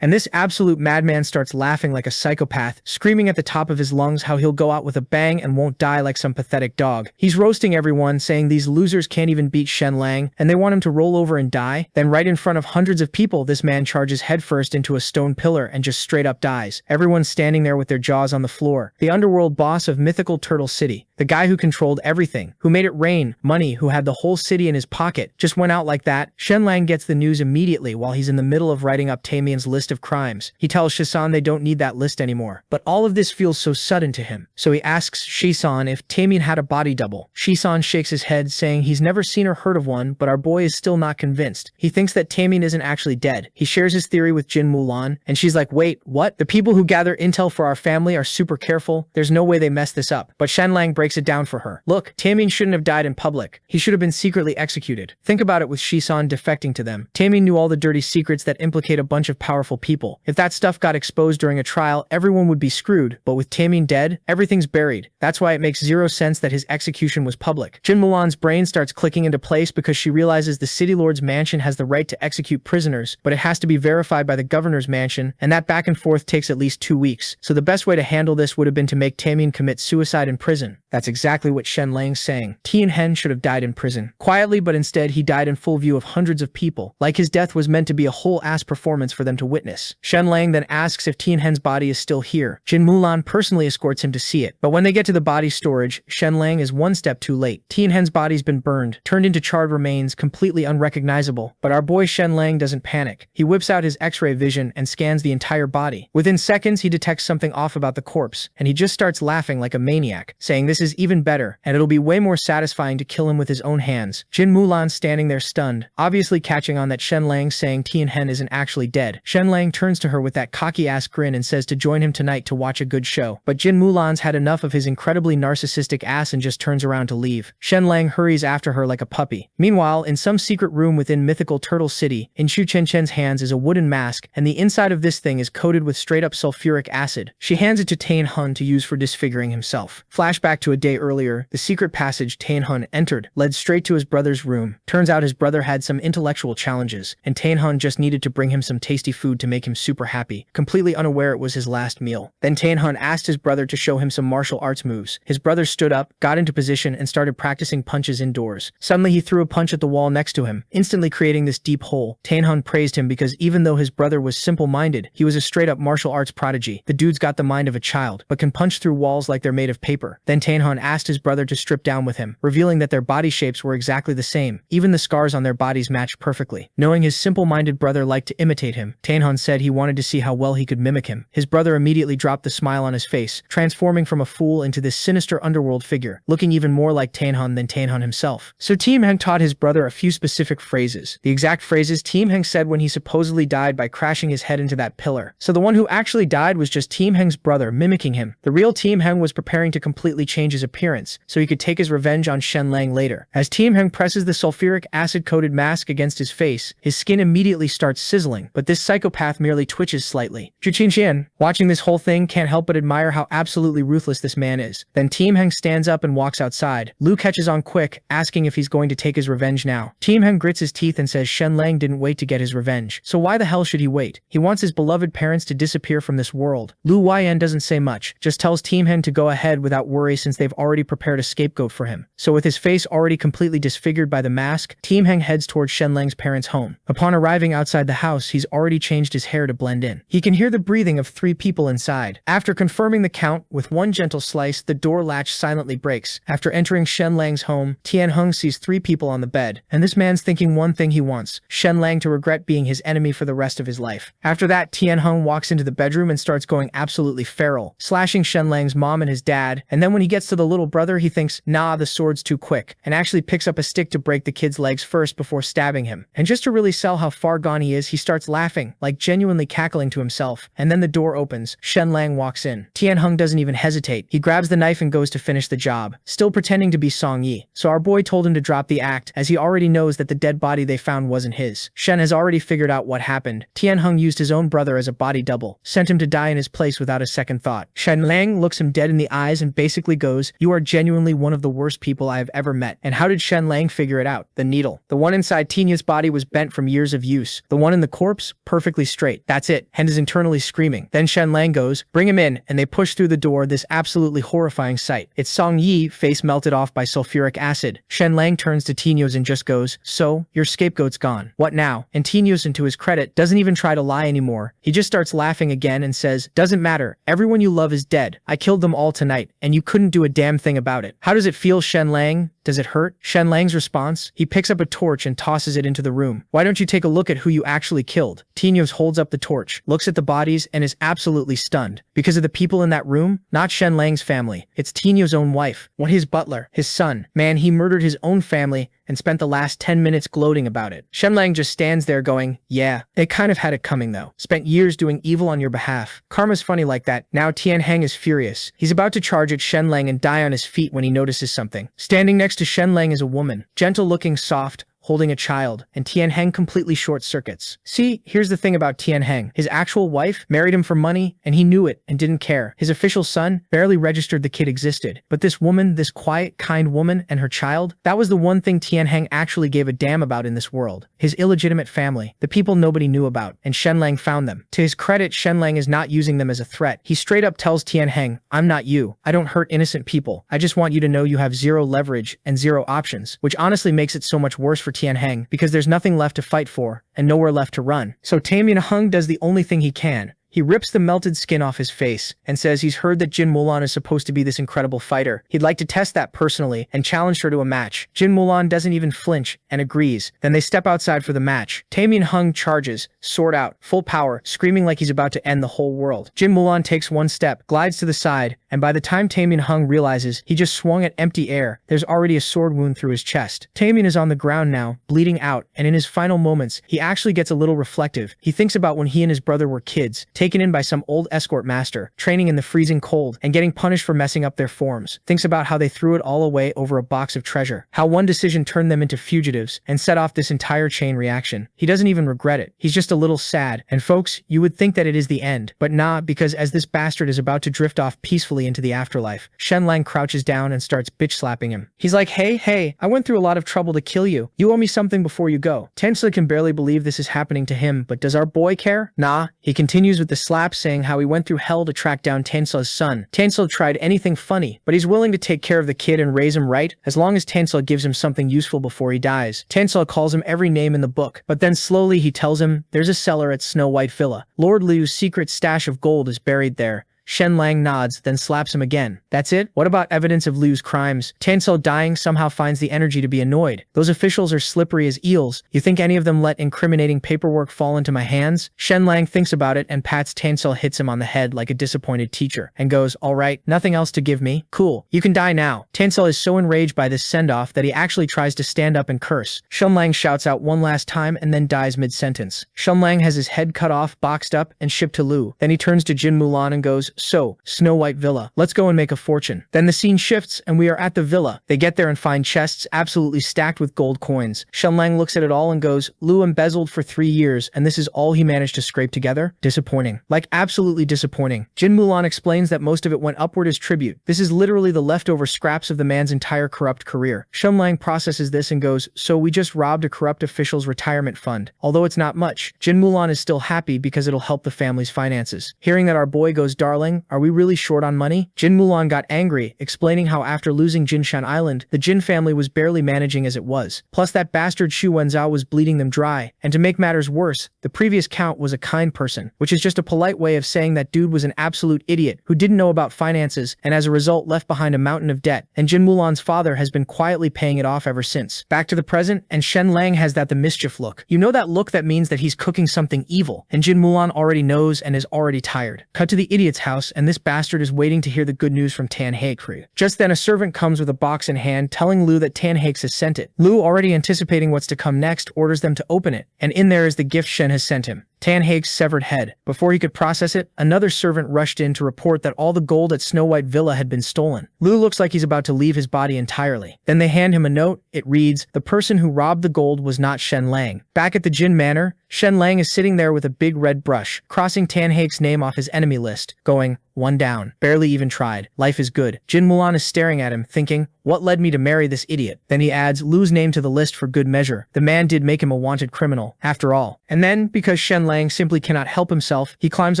And this absolute madman starts laughing like a psychopath, screaming at the top of his lungs how he'll go out with a bang and won't die like some pathetic dog. He's roasting everyone, saying these losers can't even beat Shen Lang, and they want him to roll over and die. Then right in front of hundreds of people, this man charges headfirst into a stone pillar and just straight up dies. Everyone's standing there with their jaws on the floor. The underworld boss of mythical Turtle City, the guy who controlled everything, who made it rain, money, who had the whole city in his pocket, just went out like that. Shen Lang gets the news immediately while he's in the middle of writing up Tamien's list of crimes. He tells Shisan they don't need that list anymore. But all of this feels so sudden to him. So he asks Shisan if Tamien had a body double. Shisan shakes his head, saying he's never seen or heard of one, but our boy is still not convinced. He thinks that Tamien isn't actually dead. He shares his theory with Jin Mulan, and she's like, wait, what? The people who gather intel for our family are super careful. There's no way they mess this up. But Shenlang breaks it down for her. Look, Tamien shouldn't have died in public. He should have been secretly executed. Think about it with Shisan defecting to them. Tamien knew all the dirty secrets that implicate a bunch of powerful people. If that stuff got exposed during a trial, everyone would be screwed. But with Tamien dead, everything's buried. That's why it makes zero sense that his execution was public. Jin Mulan's brain starts clicking into place because she realizes the City Lord's mansion has the right to execute prisoners, but it has to be verified by the governor's mansion, and that back and forth takes at least 2 weeks. So the best way to handle this would have been to make Tamien commit suicide in prison. That's exactly what Shen Lang's saying. Tian Hen should have died in prison. Quietly, but instead he died in full view of hundreds of people. Like his death was meant to be a whole-ass performance for them to witness. Shen Lang then asks if Tian Hen's body is still here. Jin Mulan personally escorts him to see it. But when they get to the body storage, Shen Lang is one step too late. Tian Hen's body's been burned, turned into charred remains, completely unrecognizable. But our boy Shen Lang doesn't panic. He whips out his X-ray vision and scans the entire body. Within seconds, he detects something off about the corpse, and he just starts laughing like a maniac, saying this is even better, and it'll be way more satisfying to kill him with his own hands. Jin Mulan standing there stunned, obviously catching on that Shen Lang saying Tian Hen isn't actually dead. Shen Lang turns to her with that cocky-ass grin and says to join him tonight to watch a good show. But Jin Mulan's had enough of his incredibly narcissistic ass and just turns around to leave. Shen Lang hurries after her like a puppy. Meanwhile, in some secret room within mythical Turtle City, in Shu Chenchen's hands is a wooden mask, and the inside of this thing is coated with straight-up sulfuric acid. She hands it to Tain Hun to use for disfiguring himself. Flashback to a day earlier, the secret passage Tain Hun entered led straight to his brother's room. Turns out his brother had some intellectual challenges, and Tain Hun just needed to bring him some tasty food to make him super happy, completely unaware it was his last meal. Then Tain Hun asked his brother to show him some martial arts moves. His brother stood up, got into position, and started practicing punches indoors. Suddenly he threw a punch at the wall next to him, instantly creating this deep hole. Tain Hun praised him because even though his brother was simple-minded, he was a straight-up martial arts prodigy. The dude's got the mind of a child, but can punch through walls like they're made of paper. Then Tain Hun asked his brother to strip down with him, revealing that their body shapes were exactly the same. Even the scars on their bodies matched perfectly. Knowing his simple-minded brother liked to imitate him, Tain Hun said he wanted to see how well he could mimic him. His brother immediately dropped the smile on his face, transforming from a fool into this sinister underworld figure, looking even more like Tain Hun than Tain Hun himself. So Team Heng taught his brother a few specific phrases. The exact phrases Team Heng said when he supposedly died by crashing his head into that pillar. So the one who actually died was just Team Heng's brother mimicking him. The real Team Heng was preparing to completely change his appearance, so he could take his revenge on Shen Lang later. As Team Heng presses the sulfuric acid-coated mask against his face, his skin immediately starts sizzling, but this psychopath merely twitches slightly. Zhu Qinxian, watching this whole thing, can't help but admire how absolutely ruthless this man is. Then Team Heng stands up and walks outside. Lu catches on quick, asking if he's going to take his revenge now. Team Heng grits his teeth and says Shen Lang didn't wait to get his revenge, so why the hell should he wait? He wants his beloved parents to disappear from this world. Lu Yan doesn't say much, just tells Team Heng to go ahead without worry since they've already prepared a scapegoat for him. So with his face already completely disfigured by the mask, Team Heng heads towards Shen Lang's parents' home. Upon arriving outside the house, he's already changed his hair to blend in. He can hear the breathing of 3 people inside. After confirming the count with one gentle slice, the door latch silently breaks. After entering Shen Lang's home, Tian Heng sees 3 people on the bed, and this man's thinking one thing he wants: Shen Lang to regret being his enemy for the rest of his life. After that, Tian Heng walks into the bedroom and starts going absolutely feral, slashing Shen Lang's mom and his dad, and then when he gets to the little brother, he thinks, nah, the sword's too quick, and actually picks up a stick to break the kid's legs first before stabbing him. And just to really sell how far gone he is, he starts laughing, like genuinely cackling to himself, and then the door opens. Shen Lang walks in. Tian Heng doesn't even hesitate. He grabs the knife and goes to finish the job, still pretending to be Song Yi. So our boy told him to drop the act, as he already knows that the dead body they found wasn't his. Shen has already figured out what happened. Tian Heng used his own brother as a body double, sent him to die in his place without a second thought. Shen Lang looks him dead in the eyes and basically goes, "You are genuinely one of the worst people I have ever met." And how did Shen Lang figure it out? The needle. The one inside Tinya's body was bent from years of use. The one in the corpse, perfectly straight. That's it. Hen is internally screaming. Then Shen Lang goes, "Bring him in," and they push through the door, this absolutely horrifying sight. It's Song Yi, face melted off by sulfuric acid. Shen Lang turns to Tinyos and just goes, "So, your scapegoat's gone. What now?" And Tinyos, to his credit, doesn't even try to lie anymore. He just starts laughing again and says, "Doesn't matter. Everyone you love is dead. I killed them all tonight, and you couldn't do a damn thing about it. How does it feel, Shen Lang?" Does it hurt? Shen Lang's response? He picks up a torch and tosses it into the room. Why don't you take a look at who you actually killed? Tinyos holds up the torch, looks at the bodies, and is absolutely stunned. Because of the people in that room? Not Shen Lang's family. It's Tinyos' own wife. What, his butler? His son? Man, he murdered his own family and spent the last 10 minutes gloating about it. Shen Lang just stands there going, yeah, they kind of had it coming though. Spent years doing evil on your behalf. Karma's funny like that. Now Tian Heng is furious. He's about to charge at Shen Lang and die on his feet when he notices something. Standing next to Shen Lang is a woman, gentle looking, soft, holding a child, and Tian Heng completely short circuits. See, here's the thing about Tian Heng. His actual wife married him for money, and he knew it and didn't care. His official son barely registered the kid existed. But this woman, this quiet, kind woman, and her child, that was the one thing Tian Heng actually gave a damn about in this world. His illegitimate family, the people nobody knew about, and Shen Lang found them. To his credit, Shen Lang is not using them as a threat. He straight up tells Tian Heng, I'm not you. I don't hurt innocent people. I just want you to know you have zero leverage and zero options, which honestly makes it so much worse for Tian Heng because there's nothing left to fight for and nowhere left to run. So Tian Heng does the only thing he can. He rips the melted skin off his face and says he's heard that Jin Mulan is supposed to be this incredible fighter. He'd like to test that personally and challenge her to a match. Jin Mulan doesn't even flinch and agrees. Then they step outside for the match. Tian Heng charges, sword out, full power, screaming like he's about to end the whole world. Jin Mulan takes one step, glides to the side, and by the time Tian Heng realizes he just swung at empty air, there's already a sword wound through his chest. Tian is on the ground now, bleeding out, and in his final moments, he actually gets a little reflective. He thinks about when he and his brother were kids, taken in by some old escort master, training in the freezing cold, and getting punished for messing up their forms. Thinks about how they threw it all away over a box of treasure. How one decision turned them into fugitives and set off this entire chain reaction. He doesn't even regret it. He's just a little sad. And folks, you would think that it is the end, but nah, because as this bastard is about to drift off peacefully into the afterlife, Shen Lang crouches down and starts bitch slapping him. He's like, hey, I went through a lot of trouble to kill you. You owe me something before you go. Tansel can barely believe this is happening to him, but does our boy care? Nah. He continues with the slap, saying how he went through hell to track down Tansel's son. Tansel tried anything funny, but he's willing to take care of the kid and raise him right, as long as Tansel gives him something useful before he dies. Tansel calls him every name in the book, but then slowly he tells him there's a cellar at Snow White Villa. Lord Liu's secret stash of gold is buried there. Shen Lang nods, then slaps him again. That's it? What about evidence of Liu's crimes? Tansel dying somehow finds the energy to be annoyed. Those officials are slippery as eels. You think any of them let incriminating paperwork fall into my hands? Shen Lang thinks about it and pats Tansel, hits him on the head like a disappointed teacher, and goes, alright, nothing else to give me? Cool. You can die now. Tansel is so enraged by this send-off that he actually tries to stand up and curse. Shen Lang shouts out one last time and then dies mid-sentence. Shen Lang has his head cut off, boxed up, and shipped to Liu. Then he turns to Jin Mulan and goes, so, Snow White Villa. Let's go and make a fortune. Then the scene shifts and we are at the villa. They get there and find chests absolutely stacked with gold coins. Shen Lang looks at it all and goes, Liu embezzled for 3 years and this is all he managed to scrape together? Disappointing. Like absolutely disappointing. Jin Mulan explains that most of it went upward as tribute. This is literally the leftover scraps of the man's entire corrupt career. Shen Lang processes this and goes, so we just robbed a corrupt official's retirement fund. Although it's not much, Jin Mulan is still happy because it'll help the family's finances. Hearing that our boy goes, darling, are we really short on money? Jin Mulan got angry, explaining how after losing Jinshan Island, the Jin family was barely managing as it was. Plus that bastard Xu Wenzhao was bleeding them dry. And to make matters worse, the previous count was a kind person, which is just a polite way of saying that dude was an absolute idiot who didn't know about finances and as a result left behind a mountain of debt. And Jin Mulan's father has been quietly paying it off ever since. Back to the present, and Shen Lang has the mischief look. You know that look that means that he's cooking something evil, and Jin Mulan already knows and is already tired. Cut to the idiot's house, and this bastard is waiting to hear the good news from Tan Haikru. Just then a servant comes with a box in hand telling Liu that Tan Hakes has sent it. Liu, already anticipating what's to come next, orders them to open it, and in there is the gift Shen has sent him. Tan Hake's severed head. Before he could process it, another servant rushed in to report that all the gold at Snow White Villa had been stolen. Liu looks like he's about to leave his body entirely. Then they hand him a note. It reads, the person who robbed the gold was not Shen Lang. Back at the Jin Manor, Shen Lang is sitting there with a big red brush, crossing Tan Hake's name off his enemy list, going, one down. Barely even tried. Life is good. Jin Mulan is staring at him, thinking, what led me to marry this idiot? Then he adds Liu's name to the list for good measure. The man did make him a wanted criminal, after all. And then, because Shen Lang simply cannot help himself, he climbs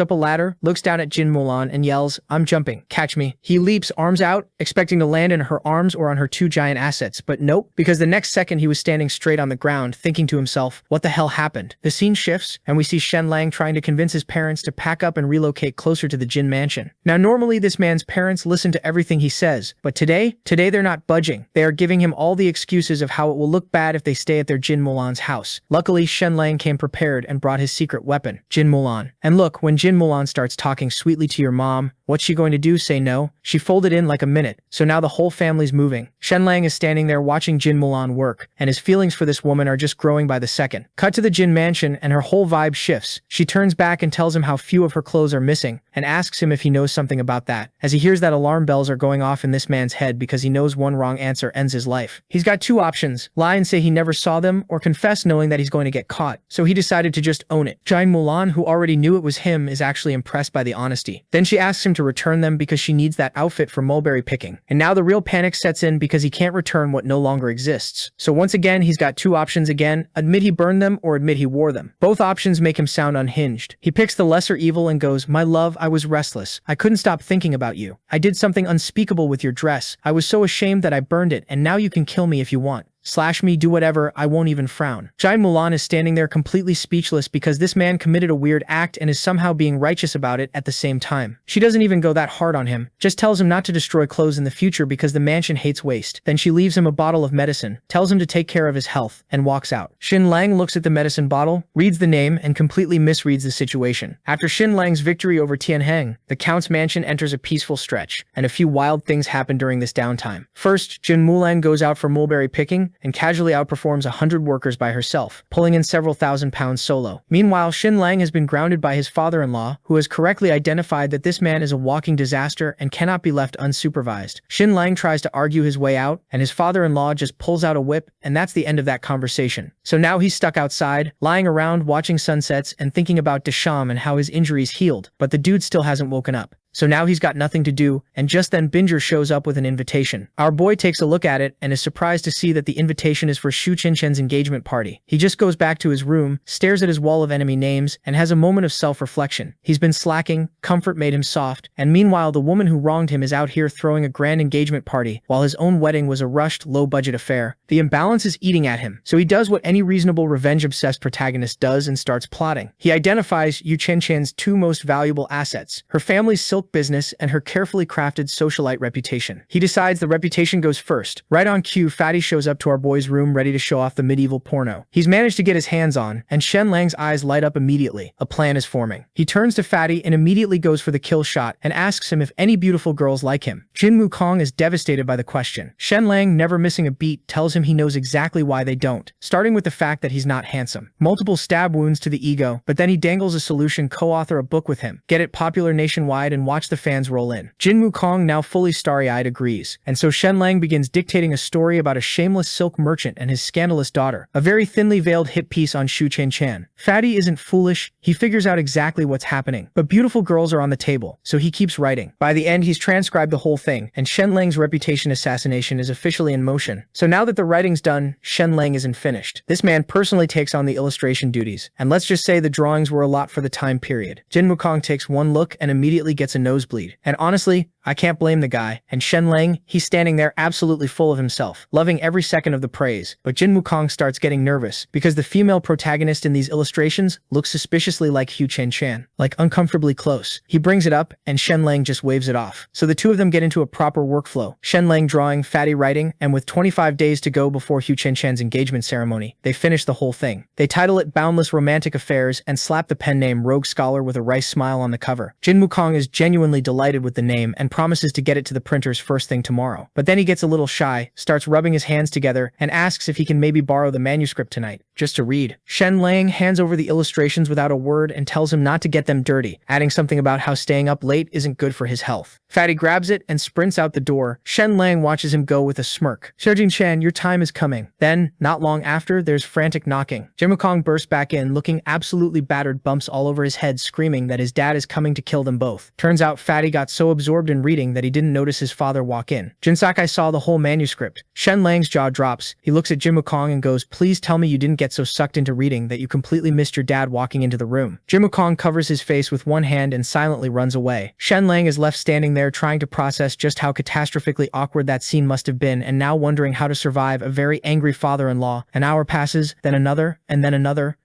up a ladder, looks down at Jin Mulan, and yells, I'm jumping. Catch me. He leaps, arms out, expecting to land in her arms or on her two giant assets, but nope, because the next second he was standing straight on the ground, thinking to himself, what the hell happened? The scene shifts, and we see Shen Lang trying to convince his parents to pack up and relocate closer to the Jin mansion. mansion. Now normally this man's parents listen to everything he says, but today they're not budging. They are giving him all the excuses of how it will look bad if they stay at their Jin Mulan's house. Luckily, Shen Lang came prepared and brought his secret weapon, Jin Mulan. And look, when Jin Mulan starts talking sweetly to your mom, what's she going to do? Say no? She folded in like a minute, so now the whole family's moving. Shen Lang is standing there watching Jin Mulan work, and his feelings for this woman are just growing by the second. Cut to the Jin mansion and her whole vibe shifts. She turns back and tells him how few of her clothes are missing, and asks him if he knows something about that. As he hears that alarm bells are going off in this man's head because he knows one wrong answer ends his life. He's got two options: lie and say he never saw them, or confess knowing that he's going to get caught. So he decided to just own it. Jin Mulan, who already knew it was him, is actually impressed by the honesty. Then she asks him to return them because she needs that outfit for mulberry picking. And now the real panic sets in because he can't return what no longer exists. So once again, he's got two options again: admit he burned them or admit he wore them. Both options make him sound unhinged. He picks the lesser evil and goes, "My love, I was restless. I couldn't stop thinking about you. I did something unspeakable with your dress. I was so ashamed that I burned it, and now you can kill me if you want. Slash me, do whatever, I won't even frown." Jin Mulan is standing there completely speechless because this man committed a weird act and is somehow being righteous about it at the same time. She doesn't even go that hard on him, just tells him not to destroy clothes in the future because the mansion hates waste. Then she leaves him a bottle of medicine, tells him to take care of his health, and walks out. Shen Lang looks at the medicine bottle, reads the name, and completely misreads the situation. After Shen Lang's victory over Tianheng, the Count's mansion enters a peaceful stretch, and a few wild things happen during this downtime. First, Jin Mulan goes out for mulberry picking, and casually outperforms 100 workers by herself, pulling in several £1,000s solo. Meanwhile, Shen Lang has been grounded by his father-in-law, who has correctly identified that this man is a walking disaster and cannot be left unsupervised. Shen Lang tries to argue his way out, and his father-in-law just pulls out a whip, and that's the end of that conversation. So now he's stuck outside, lying around watching sunsets and thinking about Desham and how his injuries healed, but the dude still hasn't woken up. So now he's got nothing to do, and just then Binger shows up with an invitation. Our boy takes a look at it and is surprised to see that the invitation is for Xu Qinchen's engagement party. He just goes back to his room, stares at his wall of enemy names, and has a moment of self-reflection. He's been slacking, comfort made him soft, and meanwhile the woman who wronged him is out here throwing a grand engagement party, while his own wedding was a rushed, low-budget affair. The imbalance is eating at him, so he does what any reasonable revenge-obsessed protagonist does and starts plotting. He identifies Xu Qinchen's two most valuable assets: her family's silk business and her carefully crafted socialite reputation. He decides the reputation goes first. Right on cue, Fatty shows up to our boy's room ready to show off the medieval porno. He's managed to get his hands on, and Shen Lang's eyes light up immediately. A plan is forming. He turns to Fatty and immediately goes for the kill shot and asks him if any beautiful girls like him. Jin Wukong is devastated by the question. Shen Lang, never missing a beat, tells him he knows exactly why they don't, starting with the fact that he's not handsome. Multiple stab wounds to the ego, but then he dangles a solution: co-author a book with him, get it popular nationwide, and watch the fans roll in. Jin Wukong, now fully starry-eyed, agrees, and so Shen Lang begins dictating a story about a shameless silk merchant and his scandalous daughter, a very thinly veiled hit piece on Xu Qinchan. Fatty isn't foolish, he figures out exactly what's happening, but beautiful girls are on the table, so he keeps writing. By the end, he's transcribed the whole thing, and Shen Lang's reputation assassination is officially in motion. So now that the writing's done, Shen Lang isn't finished. This man personally takes on the illustration duties, and let's just say the drawings were a lot for the time period. Jin Wukong takes one look and immediately gets a nosebleed. And honestly, I can't blame the guy. And Shen Lang, he's standing there absolutely full of himself, loving every second of the praise. But Jin Wukong starts getting nervous because the female protagonist in these illustrations looks suspiciously like Xu Qinchan, like uncomfortably close. He brings it up, and Shen Lang just waves it off. So the two of them get into a proper workflow. Shen Lang drawing, Fatty writing, and with 25 days to go before Xu Qinchan's engagement ceremony, they finish the whole thing. They title it Boundless Romantic Affairs and slap the pen name Rogue Scholar with a rice smile on the cover. Jin Wukong is genuinely delighted with the name and promises to get it to the printers first thing tomorrow. But then he gets a little shy, starts rubbing his hands together, and asks if he can maybe borrow the manuscript tonight, just to read. Shen Lang hands over the illustrations without a word and tells him not to get them dirty, adding something about how staying up late isn't good for his health. Fatty grabs it and sprints out the door. Shen Lang watches him go with a smirk. Shojin Chan, your time is coming. Then, not long after, there's frantic knocking. Jin Wukong bursts back in, looking absolutely battered, bumps all over his head, screaming that his dad is coming to kill them both. Turns out Fatty got so absorbed in reading that he didn't notice his father walk in. Jin Sakai saw the whole manuscript. Shen Lang's jaw drops. He looks at Jin Wukong and goes, please tell me you didn't get so sucked into reading that you completely missed your dad walking into the room. Jin Wukong covers his face with one hand and silently runs away. Shen Lang is left standing there trying to process just how catastrophically awkward that scene must have been, and now wondering how to survive a very angry father-in-law. An hour passes, then another,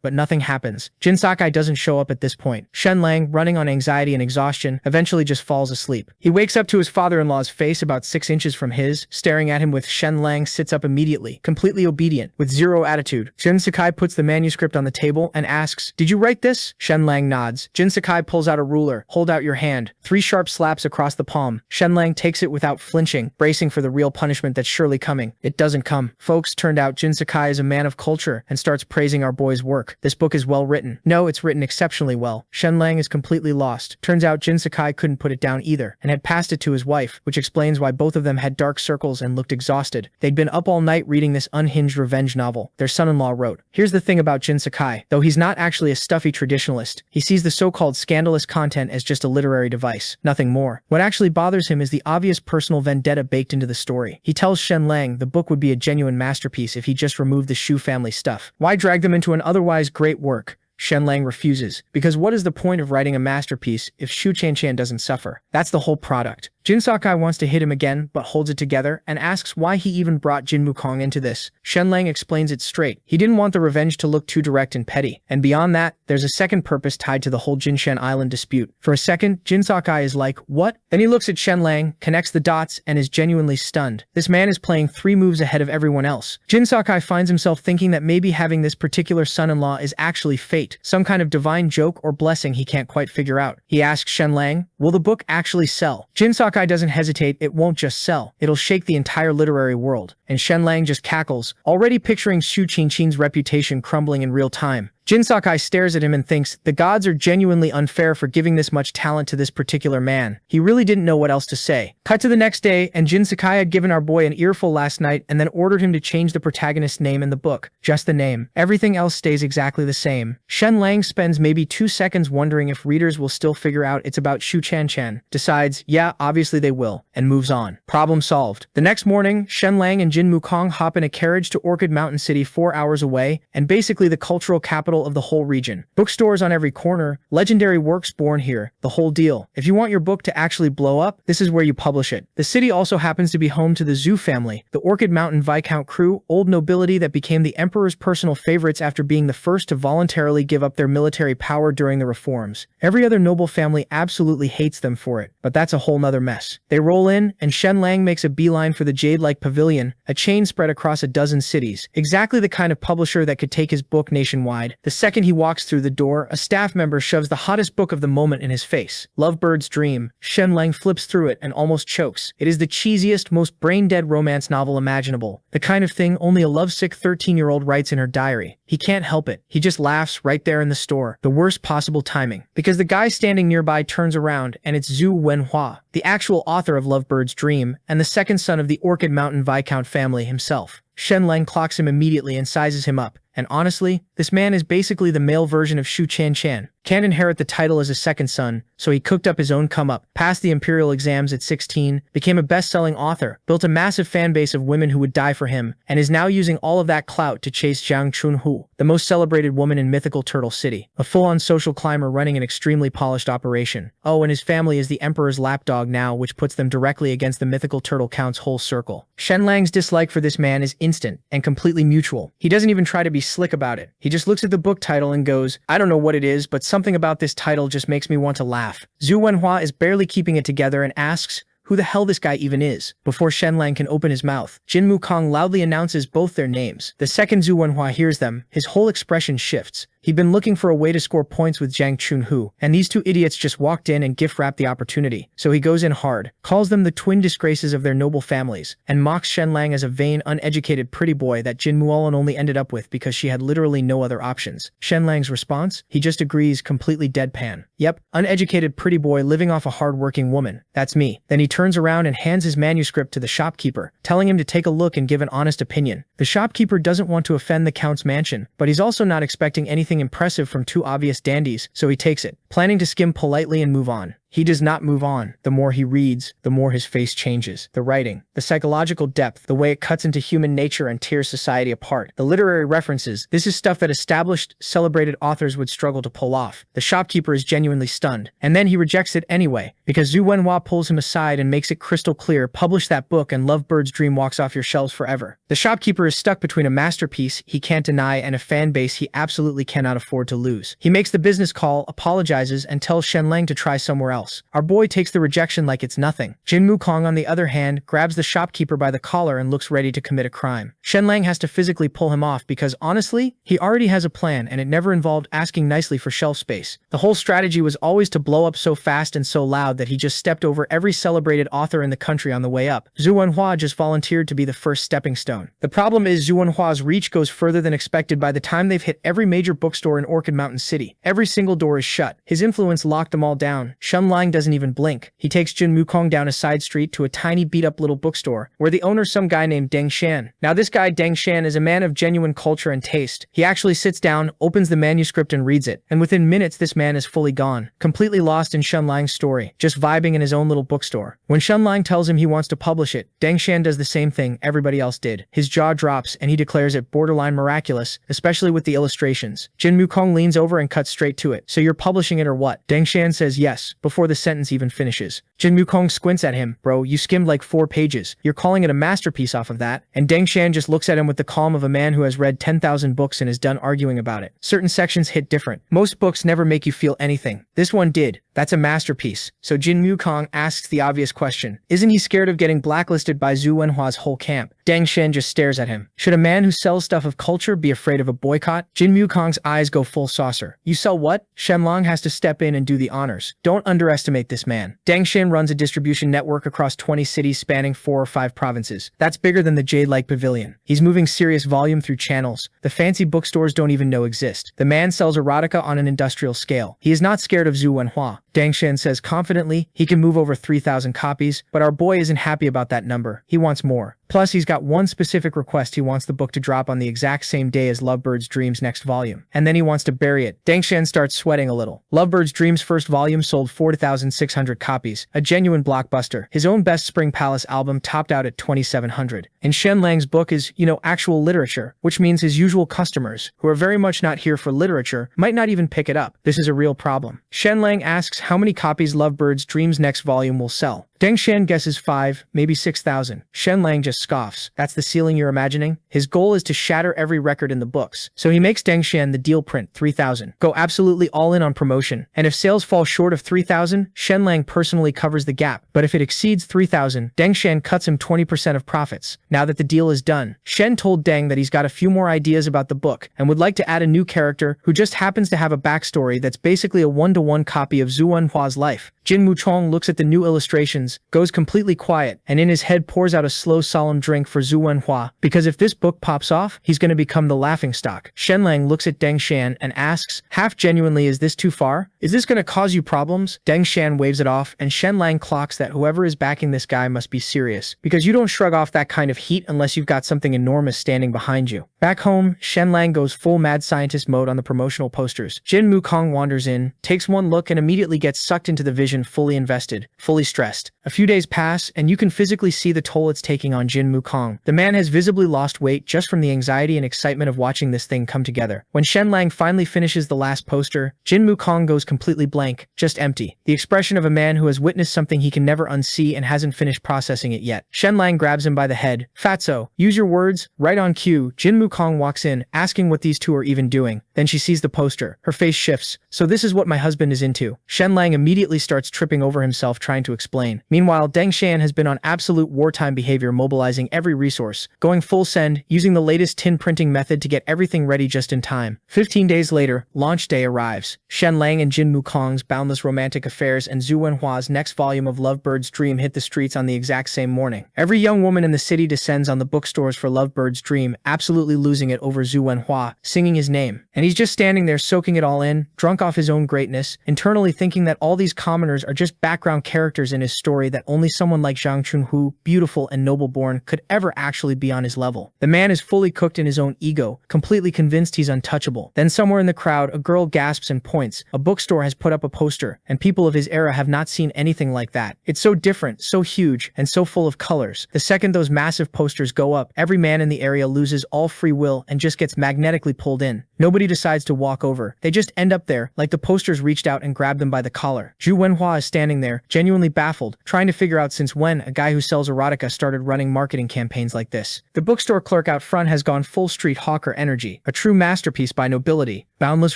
but nothing happens. Jin Sakai doesn't show up at this point. Shen Lang, running on anxiety and exhaustion, eventually eventually just falls asleep. He wakes up to his father-in-law's face about 6 inches from his, staring at him with Shen Lang sits up immediately, completely obedient, with zero attitude. Jin Sakai puts the manuscript on the table and asks, "Did you write this?" Shen Lang nods. Jin Sakai pulls out a ruler. "Hold out your hand." 3 sharp slaps across the palm. Shen Lang takes it without flinching, bracing for the real punishment that's surely coming. It doesn't come. Folks, turned out Jin Sakai is a man of culture and starts praising our boy's work. "This book is well written." "No, it's written exceptionally well." Shen Lang is completely lost. Turns out Jin Sakai couldn't put it down either, and had passed it to his wife, which explains why both of them had dark circles and looked exhausted. They'd been up all night reading this unhinged revenge novel their son-in-law wrote. Here's the thing about Jin Sakai. Though he's not actually a stuffy traditionalist, he sees the so-called scandalous content as just a literary device, nothing more. What actually bothers him is the obvious personal vendetta baked into the story. He tells Shen Lang the book would be a genuine masterpiece if he just removed the Shu family stuff. Why drag them into an otherwise great work? Shen Lang refuses, because what is the point of writing a masterpiece if Shu Qianqian doesn't suffer? That's the whole product. Jin Sakai wants to hit him again, but holds it together and asks why he even brought Jin Wukong into this. Shen Lang explains it straight. He didn't want the revenge to look too direct and petty. And beyond that, there's a second purpose tied to the whole Jinshan Island dispute. For a second, Jin Sakai is like, "What?" Then he looks at Shen Lang, connects the dots, and is genuinely stunned. This man is playing 3 moves ahead of everyone else. Jin Sakai finds himself thinking that maybe having this particular son-in-law is actually fate, some kind of divine joke or blessing he can't quite figure out. He asks Shen Lang, "Will the book actually sell?" Jin Sakai doesn't hesitate. "It won't just sell. It'll shake the entire literary world." And Shen Lang just cackles, already picturing Shu Qianqian's reputation crumbling in real time. Jin Sakai stares at him and thinks, the gods are genuinely unfair for giving this much talent to this particular man. He really didn't know what else to say. Cut to the next day, and Jin Sakai had given our boy an earful last night and then ordered him to change the protagonist's name in the book. Just the name. Everything else stays exactly the same. Shen Lang spends maybe 2 seconds wondering if readers will still figure out it's about Shu Qianqian, decides, yeah, obviously they will, and moves on. Problem solved. The next morning, Shen Lang and Jin Wukong hop in a carriage to Orchid Mountain City 4 hours away, and basically the cultural capital of the whole region. Bookstores on every corner, legendary works born here, the whole deal. If you want your book to actually blow up, this is where you publish it. The city also happens to be home to the Zhu family, the Orchid Mountain Viscount crew, old nobility that became the emperor's personal favorites after being the first to voluntarily give up their military power during the reforms. Every other noble family absolutely hates them for it, but that's a whole nother mess. They roll in, and Shen Lang makes a beeline for the Jade-like Pavilion, a chain spread across a dozen cities. Exactly the kind of publisher that could take his book nationwide. The second he walks through the door, a staff member shoves the hottest book of the moment in his face. Lovebird's Dream. Shen Lang flips through it and almost chokes. It is the cheesiest, most brain-dead romance novel imaginable. The kind of thing only a lovesick 13-year-old writes in her diary. He can't help it. He just laughs right there in the store. The worst possible timing. Because the guy standing nearby turns around and it's Zhu Wenhua, the actual author of Lovebird's Dream, and the second son of the Orchid Mountain Viscount family himself. Shen Lang clocks him immediately and sizes him up. And honestly, this man is basically the male version of Shu Qianqian. Can't inherit the title as a second son, so he cooked up his own come-up, passed the imperial exams at 16, became a best-selling author, built a massive fan base of women who would die for him, and is now using all of that clout to chase Jiang Chunhu, the most celebrated woman in mythical Turtle City. A full-on social climber running an extremely polished operation. Oh, and his family is the emperor's lapdog now, which puts them directly against the mythical Turtle Count's whole circle. Shen Lang's dislike for this man is instant and completely mutual. He doesn't even try to be slick about it. He just looks at the book title and goes, I don't know what it is, but something about this title just makes me want to laugh. Zhu Wenhua is barely keeping it together and asks who the hell this guy even is. Before Shen Lang can open his mouth, Jin Wukong loudly announces both their names. The second Zhu Wenhua hears them, his whole expression shifts. He'd been looking for a way to score points with Jiang Chunhu, and these 2 idiots just walked in and gift-wrapped the opportunity. So he goes in hard, calls them the twin disgraces of their noble families, and mocks Shen Lang as a vain, uneducated pretty boy that Jin Muolan only ended up with because she had literally no other options. Shen Lang's response? He just agrees, completely deadpan. Yep, uneducated pretty boy living off a hard-working woman. That's me. Then he turns around and hands his manuscript to the shopkeeper, telling him to take a look and give an honest opinion. The shopkeeper doesn't want to offend the Count's mansion, but he's also not expecting anything impressive from 2 obvious dandies, so he takes it, planning to skim politely and move on. He does not move on. The more he reads, the more his face changes. The writing, the psychological depth, the way it cuts into human nature and tears society apart. The literary references, this is stuff that established, celebrated authors would struggle to pull off. The shopkeeper is genuinely stunned. And then he rejects it anyway, because Zhu Wenhua pulls him aside and makes it crystal clear, publish that book and Lovebird's Dream walks off your shelves forever. The shopkeeper is stuck between a masterpiece he can't deny and a fan base he absolutely cannot afford to lose. He makes the business call, apologizes, and tells Shen Lang to try somewhere else. else. Our boy takes the rejection like it's nothing. Jin Wukong, on the other hand, grabs the shopkeeper by the collar and looks ready to commit a crime. Shenlang has to physically pull him off because, honestly, he already has a plan and it never involved asking nicely for shelf space. The whole strategy was always to blow up so fast and so loud that he just stepped over every celebrated author in the country on the way up. Zhu Wenhua just volunteered to be the first stepping stone. The problem is Zhu Wenhua's reach goes further than expected. By the time they've hit every major bookstore in Orchid Mountain City, every single door is shut. His influence locked them all down. Shenlang doesn't even blink. He takes Jin Wukong down a side street to a tiny beat-up little bookstore, where the owner's some guy named Deng Shan. Now this guy Deng Shan is a man of genuine culture and taste. He actually sits down, opens the manuscript and reads it, and within minutes this man is fully gone, completely lost in Shenlang's story, just vibing in his own little bookstore. When Shenlang tells him he wants to publish it, Deng Shan does the same thing everybody else did. His jaw drops and he declares it borderline miraculous, especially with the illustrations. Jin Wukong leans over and cuts straight to it. So you're publishing it or what? Deng Shan says yes, before the sentence even finishes. Jin Wukong squints at him. Bro, you skimmed like 4 pages. You're calling it a masterpiece off of that? And Deng Shan just looks at him with the calm of a man who has read 10,000 books and is done arguing about it. Certain sections hit different. Most books never make you feel anything. This one did. That's a masterpiece. So Jin Wukong asks the obvious question. Isn't he scared of getting blacklisted by Zhu Wenhua's whole camp? Deng Shan just stares at him. Should a man who sells stuff of culture be afraid of a boycott? Jin Wukong's eyes go full saucer. You sell what? Shenlang has to step in and do the honors. Don't underestimate this man. Deng Shan runs a distribution network across 20 cities spanning 4 or 5 provinces. That's bigger than the Jade Lake Pavilion. He's moving serious volume through channels the fancy bookstores don't even know exist. The man sells erotica on an industrial scale. He is not scared of Zhu Wenhua. Deng Shan says confidently he can move over 3,000 copies, but our boy isn't happy about that number. He wants more. Plus, he's got one specific request. He wants the book to drop on the exact same day as Lovebird's Dreams' next volume. And then he wants to bury it. Deng Shan starts sweating a little. Lovebird's Dreams' first volume sold 4,600 copies, a genuine blockbuster. His own best Spring Palace album topped out at 2,700. And Shenlang's book is, actual literature, which means his usual customers, who are very much not here for literature, might not even pick it up. This is a real problem. Shenlang asks how many copies Lovebird's Dreams' next volume will sell. Deng Shan guesses 5, maybe 6,000. Shenlang just scoffs. That's the ceiling you're imagining? His goal is to shatter every record in the books. So he makes Deng Shan the deal print 3,000. Go absolutely all in on promotion. And if sales fall short of 3,000, Shenlang personally covers the gap. But if it exceeds 3,000, Deng Shan cuts him 20% of profits. Now that the deal is done, Shen told Deng that he's got a few more ideas about the book and would like to add a new character who just happens to have a backstory that's basically a 1-to-1 copy of Zhu Wenhua's life. Jin Wukong looks at the new illustrations, goes completely quiet, and in his head pours out a slow, solemn drink for Zhu Wenhua, because if this book pops off, he's going to become the laughingstock. Shenlang looks at Deng Shan and asks, half genuinely, is this too far? Is this going to cause you problems? Deng Shan waves it off, and Shenlang clocks that whoever is backing this guy must be serious, because you don't shrug off that kind of heat unless you've got something enormous standing behind you. Back home, Shenlang goes full mad scientist mode on the promotional posters. Jin Wukong wanders in, takes one look, and immediately gets sucked into the vision, fully invested, fully stressed. A few days pass, and you can physically see the toll it's taking on Jin Wukong. The man has visibly lost weight just from the anxiety and excitement of watching this thing come together. When Shenlang finally finishes the last poster, Jin Wukong goes completely blank, just empty. The expression of a man who has witnessed something he can never unsee and hasn't finished processing it yet. Shenlang grabs him by the head. Fatso, use your words. Right on cue, Jin Wukong walks in, asking what these two are even doing. Then she sees the poster. Her face shifts. So this is what my husband is into. Shenlang immediately starts tripping over himself trying to explain. Meanwhile, Deng Shan has been on absolute wartime behavior, mobilizing every resource, going full send, using the latest tin printing method to get everything ready just in time. 15 days later, launch day arrives. Shenlang and Jin Wukong's boundless romantic affairs and Zhu Wenhua's next volume of Lovebird's Dream hit the streets on the exact same morning. Every young woman in the city descends on the bookstores for Lovebird's Dream, absolutely losing it over Zhu Wenhua, singing his name. And he's just standing there soaking it all in, drunk off his own greatness, internally thinking that all these commoners are just background characters in his story, that only someone like Zhang Chunhu, beautiful and noble-born, could ever actually be on his level. The man is fully cooked in his own ego, completely convinced he's untouchable. Then somewhere in the crowd, a girl gasps and points. A bookstore has put up a poster, and people of his era have not seen anything like that. It's so different, so huge, and so full of colors. The second those massive posters go up, every man in the area loses all free will and just gets magnetically pulled in. Nobody decides to walk over. They just end up there, like the posters reached out and grabbed them by the collar. Zhu Wenhua is standing there, genuinely baffled, trying to figure out since when a guy who sells erotica started running marketing campaigns like this. The bookstore clerk out front has gone full street hawker energy, a true masterpiece by nobility. Boundless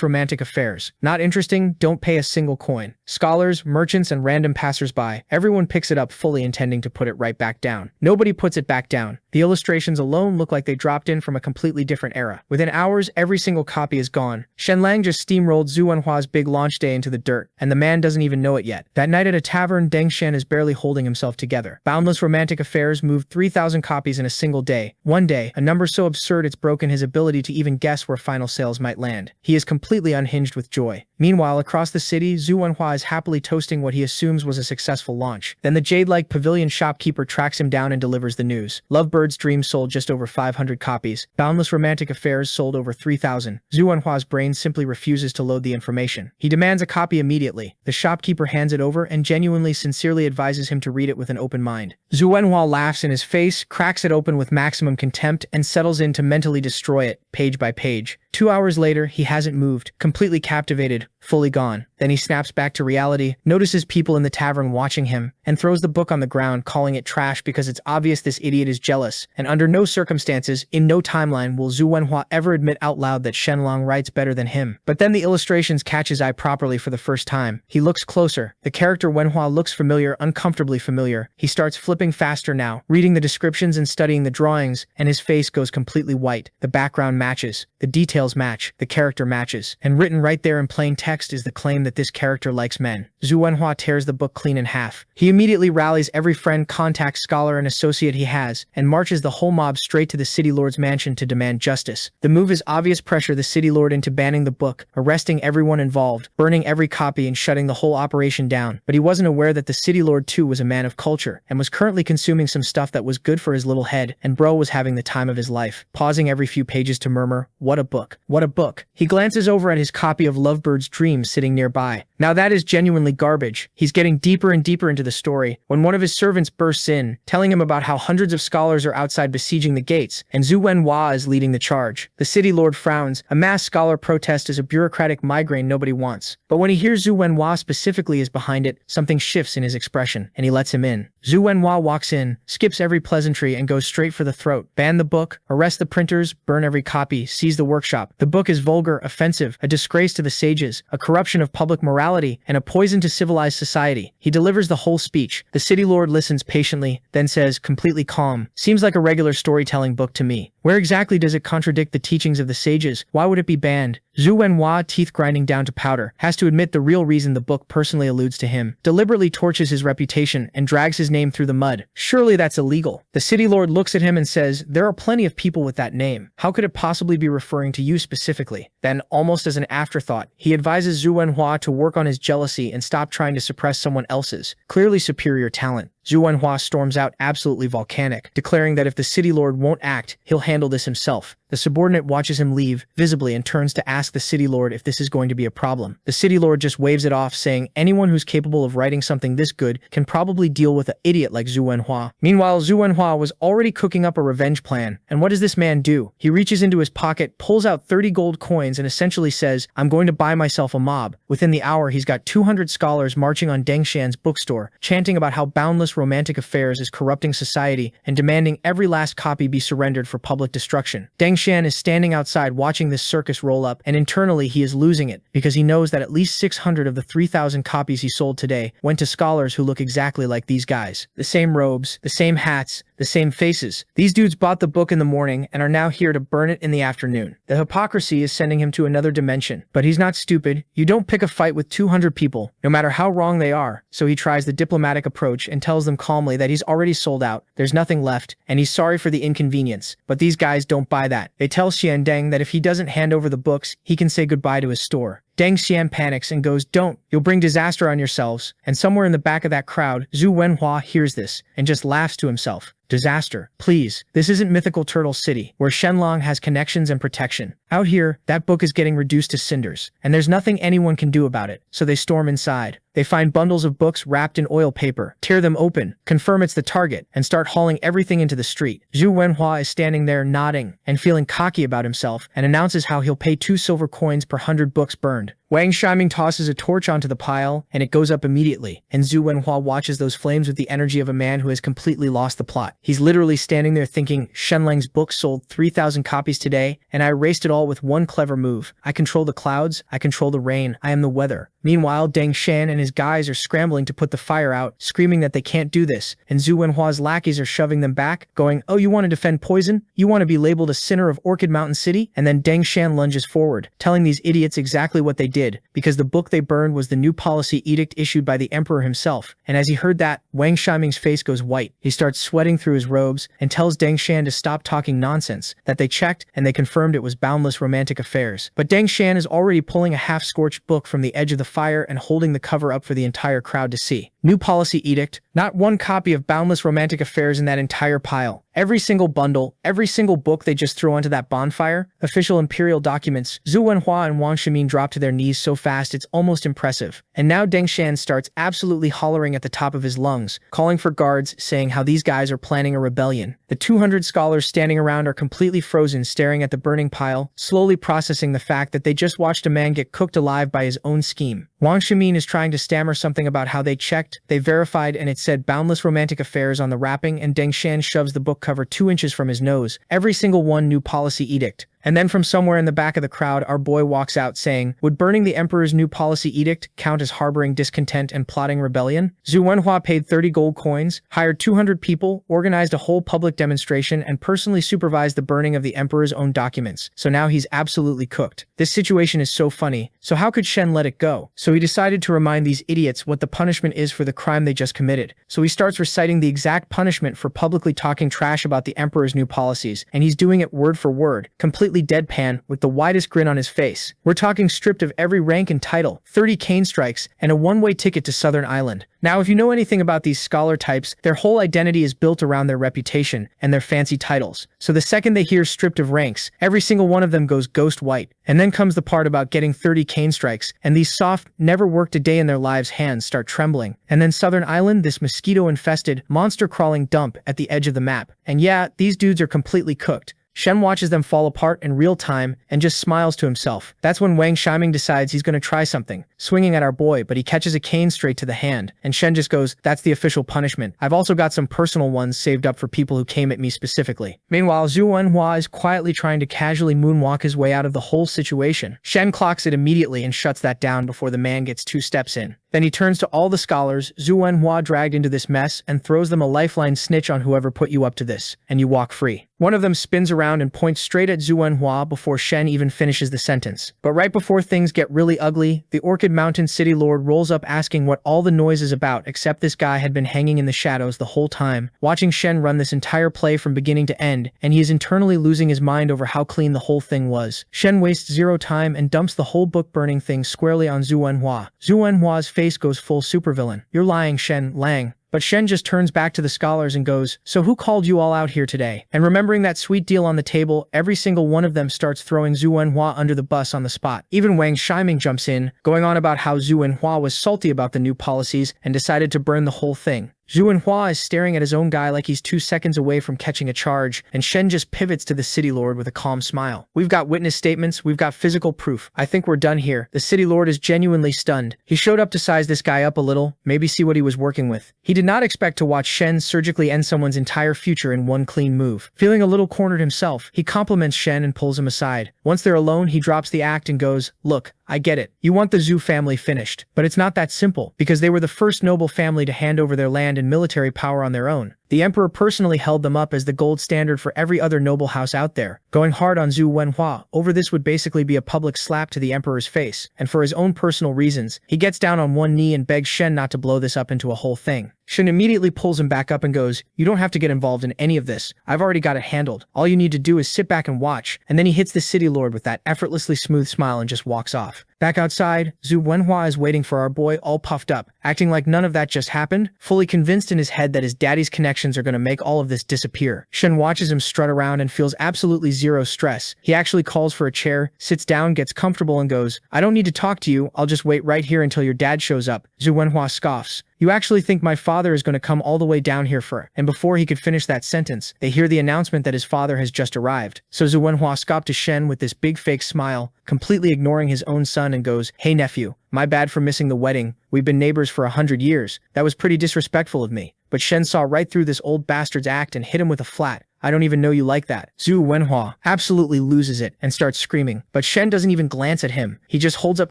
romantic affairs. Not interesting, don't pay a single coin. Scholars, merchants, and random passersby, everyone picks it up fully intending to put it right back down. Nobody puts it back down. The illustrations alone look like they dropped in from a completely different era. Within hours, every single copy is gone. Shenlang just steamrolled Zhu Wenhua's big launch day into the dirt, and the man doesn't even know it yet. That night at a tavern, Deng Xian is barely holding himself together. Boundless romantic affairs moved 3,000 copies in a single day. One day, a number so absurd it's broken his ability to even guess where final sales might land. He is completely unhinged with joy. Meanwhile, across the city, Zhu Wenhua is happily toasting what he assumes was a successful launch. Then the jade-like pavilion shopkeeper tracks him down and delivers the news. Lovebird's Dream sold just over 500 copies. Boundless romantic affairs sold over 3,000. Zhu Wenhua's brain simply refuses to load the information. He demands a copy immediately. The shopkeeper hands it over and genuinely sincerely advises him to read it with an open mind. Zhu Wenhua laughs in his face, cracks it open with maximum contempt, and settles in to mentally destroy it, page by page. 2 hours later, he hasn't moved, completely captivated, fully gone. Then he snaps back to reality, notices people in the tavern watching him, and throws the book on the ground, calling it trash because it's obvious this idiot is jealous, and under no circumstances, in no timeline, will Zhu Wenhua ever admit out loud that Shenlong writes better than him. But then the illustrations catch his eye properly for the first time. He looks closer. The character Wenhua looks familiar, uncomfortably familiar. He starts flipping faster now, reading the descriptions and studying the drawings, and his face goes completely white. The background matches. The details match. The character matches. And written right there in plain text is the claim that this character likes men. Zhu Wenhua tears the book clean in half. He immediately rallies every friend, contact, scholar, and associate he has, and marches the whole mob straight to the city lord's mansion to demand justice. The move is obvious pressure the city lord into banning the book, arresting everyone involved, burning every copy, and shutting the whole operation down. But he wasn't aware that the city lord too was a man of culture, and was currently consuming some stuff that was good for his little head, and bro was having the time of his life, pausing every few pages to murmur, "What a book. What a book." He glances over at his copy of Lovebird's Dream sitting nearby. Now that is genuinely garbage. He's getting deeper and deeper into the story when one of his servants bursts in, telling him about how hundreds of scholars are outside besieging the gates, and Zhu Wenhua is leading the charge. The city lord frowns. A mass scholar protest is a bureaucratic migraine nobody wants. But when he hears Zhu Wenhua specifically is behind it, something shifts in his expression, and he lets him in. Zhu Wenhua walks in, skips every pleasantry, and goes straight for the throat. Ban the book, arrest the printers, burn every copy, seize the workshop. The book is vulgar, offensive, a disgrace to the sages, a corruption of public morality, and a poison to civilized society. He delivers the whole speech. The city lord listens patiently, then says, completely calm, "Seems like a regular storytelling book to me. Where exactly does it contradict the teachings of the sages? Why would it be banned?" Zhu Wenhua, teeth grinding down to powder, has to admit the real reason the book personally alludes to him, deliberately torches his reputation, and drags his name through the mud. Surely that's illegal. The city lord looks at him and says, "There are plenty of people with that name. How could it possibly be referring to you specifically?" Then, almost as an afterthought, he advises Zhu Wenhua to work on his jealousy and stop trying to suppress someone else's, clearly superior talent. Zhu Wenhua storms out absolutely volcanic, declaring that if the city lord won't act, he'll handle this himself. The subordinate watches him leave, visibly, and turns to ask the city lord if this is going to be a problem. The city lord just waves it off, saying anyone who's capable of writing something this good can probably deal with an idiot like Zhu Wenhua. Meanwhile, Zhu Wenhua was already cooking up a revenge plan, and what does this man do? He reaches into his pocket, pulls out 30 gold coins, and essentially says, "I'm going to buy myself a mob." Within the hour, he's got 200 scholars marching on Deng Xian's bookstore, chanting about how boundless romantic affairs is corrupting society and demanding every last copy be surrendered for public destruction. Deng Xian is standing outside watching this circus roll up, and internally he is losing it because he knows that at least 600 of the 3,000 copies he sold today went to scholars who look exactly like these guys. The same robes, the same hats, the same faces. These dudes bought the book in the morning and are now here to burn it in the afternoon. The hypocrisy is sending him to another dimension. But he's not stupid. You don't pick a fight with 200 people, no matter how wrong they are. So he tries the diplomatic approach and tells them calmly that he's already sold out, there's nothing left, and he's sorry for the inconvenience. But these guys don't buy that. They tell Xian Deng that if he doesn't hand over the books, he can say goodbye to his store. Deng Xian panics and goes, "Don't, you'll bring disaster on yourselves." And somewhere in the back of that crowd, Zhu Wenhua hears this and just laughs to himself. Disaster. Please, this isn't mythical Turtle City, where Shenlong has connections and protection. Out here, that book is getting reduced to cinders, and there's nothing anyone can do about it. So they storm inside. They find bundles of books wrapped in oil paper, tear them open, confirm it's the target, and start hauling everything into the street. Zhu Wenhua is standing there nodding and feeling cocky about himself, and announces how he'll pay 2 silver coins per 100 books burned. Wang Shiming tosses a torch onto the pile, and it goes up immediately, and Zhu Wenhua watches those flames with the energy of a man who has completely lost the plot. He's literally standing there thinking, Shenlang's book sold 3,000 copies today, and I erased it all with one clever move. I control the clouds, I control the rain, I am the weather. Meanwhile, Deng Shan and his guys are scrambling to put the fire out, screaming that they can't do this, and Zhu Wenhua's lackeys are shoving them back, going, oh, you want to defend poison? You want to be labeled a sinner of Orchid Mountain City? And then Deng Shan lunges forward, telling these idiots exactly what they did, because the book they burned was the new policy edict issued by the emperor himself. And as he heard that, Wang Shiming's face goes white. He starts sweating through his robes and tells Deng Shan to stop talking nonsense, that they checked and they confirmed it was boundless romantic affairs. But Deng Shan is already pulling a half-scorched book from the edge of the fire and holding the cover up for the entire crowd to see. New policy edict, not one copy of boundless romantic affairs in that entire pile. Every single bundle, every single book they just throw onto that bonfire. Official imperial documents. Zhu Wenhua and Wang Shimin drop to their knees so fast it's almost impressive. And now Deng Shan starts absolutely hollering at the top of his lungs, calling for guards, saying how these guys are planning a rebellion. The 200 scholars standing around are completely frozen, staring at the burning pile, slowly processing the fact that they just watched a man get cooked alive by his own scheme. Wang Shimin is trying to stammer something about how they checked, they verified, and it said boundless romantic affairs on the wrapping, and Deng Shan shoves the book cover 2 inches from his nose. Every single one new policy edict. And then from somewhere in the back of the crowd, our boy walks out saying, would burning the emperor's new policy edict count as harboring discontent and plotting rebellion? Zhu Wenhua paid 30 gold coins, hired 200 people, organized a whole public demonstration, and personally supervised the burning of the emperor's own documents. So now he's absolutely cooked. This situation is so funny. So how could Shen let it go? So he decided to remind these idiots what the punishment is for the crime they just committed. So he starts reciting the exact punishment for publicly talking trash about the emperor's new policies, and he's doing it word for word, completely deadpan, with the widest grin on his face. We're talking stripped of every rank and title, 30 cane strikes, and a one-way ticket to Southern Island. Now, if you know anything about these scholar types, their whole identity is built around their reputation and their fancy titles. So the second they hear stripped of ranks, every single one of them goes ghost white. And then comes the part about getting 30 cane strikes, and these soft, never worked a day in their lives hands start trembling. And then Southern Island, this mosquito-infested, monster-crawling dump at the edge of the map. And yeah, these dudes are completely cooked. Shen watches them fall apart in real time and just smiles to himself. That's when Wang Shiming decides he's going to try something, swinging at our boy, but he catches a cane straight to the hand, and Shen just goes, that's the official punishment. I've also got some personal ones saved up for people who came at me specifically. Meanwhile, Zhu Wenhua is quietly trying to casually moonwalk his way out of the whole situation. Shen clocks it immediately and shuts that down before the man gets 2 steps in. Then he turns to all the scholars Zhu Wenhua dragged into this mess and throws them a lifeline snitch on whoever put you up to this, and you walk free. One of them spins around and points straight at Zhu Wenhua before Shen even finishes the sentence. But right before things get really ugly, the Orchid Mountain City Lord rolls up asking what all the noise is about, except this guy had been hanging in the shadows the whole time, watching Shen run this entire play from beginning to end, and he is internally losing his mind over how clean the whole thing was. Shen wastes zero time and dumps the whole book burning thing squarely on Zhu Wenhua. Zhu Wenhua's face goes full supervillain. You're lying, Shen Lang. But Shen just turns back to the scholars and goes, so who called you all out here today? And remembering that sweet deal on the table, every single one of them starts throwing Zhu Wenhua under the bus on the spot. Even Wang Shiming jumps in, going on about how Zhu Wenhua was salty about the new policies and decided to burn the whole thing. Zhu Wenhua is staring at his own guy like he's 2 seconds away from catching a charge, and Shen just pivots to the city lord with a calm smile. We've got witness statements, we've got physical proof. I think we're done here. The city lord is genuinely stunned. He showed up to size this guy up a little, maybe see what he was working with. He did not expect to watch Shen surgically end someone's entire future in one clean move. Feeling a little cornered himself, he compliments Shen and pulls him aside. Once they're alone, he drops the act and goes, look, I get it. You want the Zhu family finished. But it's not that simple, because they were the first noble family to hand over their land and military power on their own. The emperor personally held them up as the gold standard for every other noble house out there. Going hard on Zhu Wenhua over this would basically be a public slap to the emperor's face, and for his own personal reasons, he gets down on one knee and begs Shen not to blow this up into a whole thing. Shen immediately pulls him back up and goes, you don't have to get involved in any of this. I've already got it handled. All you need to do is sit back and watch. And then he hits the city lord with that effortlessly smooth smile and just walks off. Back outside, Zhu Wenhua is waiting for our boy all puffed up, acting like none of that just happened, fully convinced in his head that his daddy's connection connections are gonna make all of this disappear. Shen watches him strut around and feels absolutely zero stress. He actually calls for a chair, sits down, gets comfortable and goes, "I don't need to talk to you, I'll just wait right here until your dad shows up." Zhu Wenhua scoffs. "You actually think my father is going to come all the way down here for?" And before he could finish that sentence, they hear the announcement that his father has just arrived. So Zhu Wenhua scoffed to Shen with this big fake smile, completely ignoring his own son and goes, "Hey nephew, my bad for missing the wedding. We've been neighbors for 100 years. That was pretty disrespectful of me." But Shen saw right through this old bastard's act and hit him with a flat. "I don't even know you like that." Zhu Wenhua absolutely loses it and starts screaming, but Shen doesn't even glance at him. He just holds up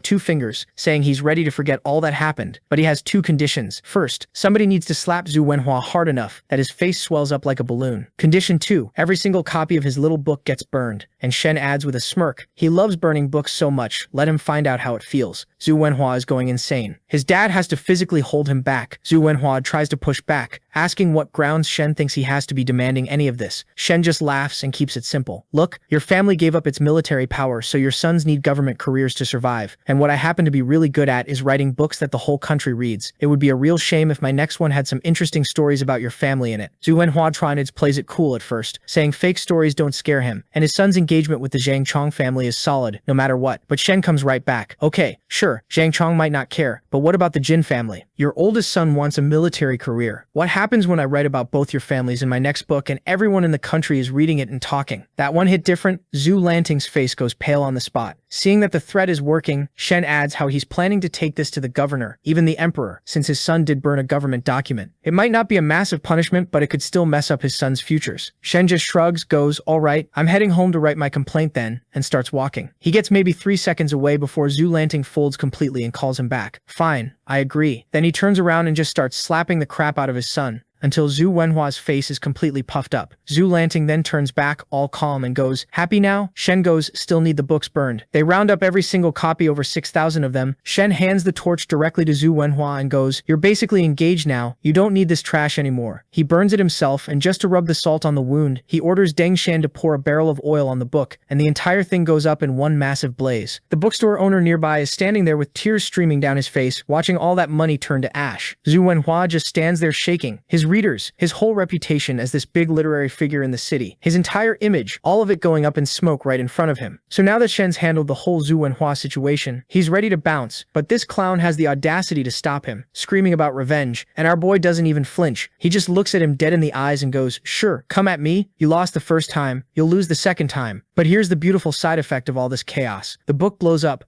2 fingers, saying he's ready to forget all that happened. But he has 2 conditions. First, somebody needs to slap Zhu Wenhua hard enough that his face swells up like a balloon. Condition 2, every single copy of his little book gets burned. And Shen adds with a smirk, "He loves burning books so much, let him find out how it feels." Zhu Wenhua is going insane. His dad has to physically hold him back. Zhu Wenhua tries to push back, asking what grounds Shen thinks he has to be demanding any of this. Shen just laughs and keeps it simple. "Look, your family gave up its military power, so your sons need government careers to survive. And what I happen to be really good at is writing books that the whole country reads. It would be a real shame if my next one had some interesting stories about your family in it." Zhu Wenhua plays it cool at first, saying fake stories don't scare him, and his son's engagement with the Zhang Chong family is solid, no matter what. But Shen comes right back. "Okay, sure, Zhang Chong might not care, but what about the Jin family? Your oldest son wants a military career. What happens when I write about both your families in my next book and everyone in the country is reading it and talking?" That one hit different. Zhu Lanting's face goes pale on the spot. Seeing that the threat is working, Shen adds how he's planning to take this to the governor, even the emperor, since his son did burn a government document. It might not be a massive punishment, but it could still mess up his son's futures. Shen just shrugs, goes, "All right, I'm heading home to write my complaint then," and starts walking. He gets maybe 3 seconds away before Zhu Lanting folds completely and calls him back. "Fine, I agree." Then he turns around and just starts slapping the crap out of his son, until Zhu Wenhua's face is completely puffed up. Zhu Lanting then turns back, all calm, and goes, "Happy now?" Shen goes, "Still need the books burned." They round up every single copy, over 6,000 of them. Shen hands the torch directly to Zhu Wenhua and goes, "You're basically engaged now. You don't need this trash anymore." He burns it himself, and just to rub the salt on the wound, he orders Deng Shan to pour a barrel of oil on the book, and the entire thing goes up in one massive blaze. The bookstore owner nearby is standing there with tears streaming down his face, watching all that money turn to ash. Zhu Wenhua just stands there shaking. His readers, his whole reputation as this big literary figure in the city, his entire image, all of it going up in smoke right in front of him. So now that Shen's handled the whole Zhu Wenhua situation, he's ready to bounce, but this clown has the audacity to stop him, screaming about revenge, and our boy doesn't even flinch. He just looks at him dead in the eyes and goes, "Sure, come at me. You lost the first time, you'll lose the second time." But here's the beautiful side effect of all this chaos. The book blows up.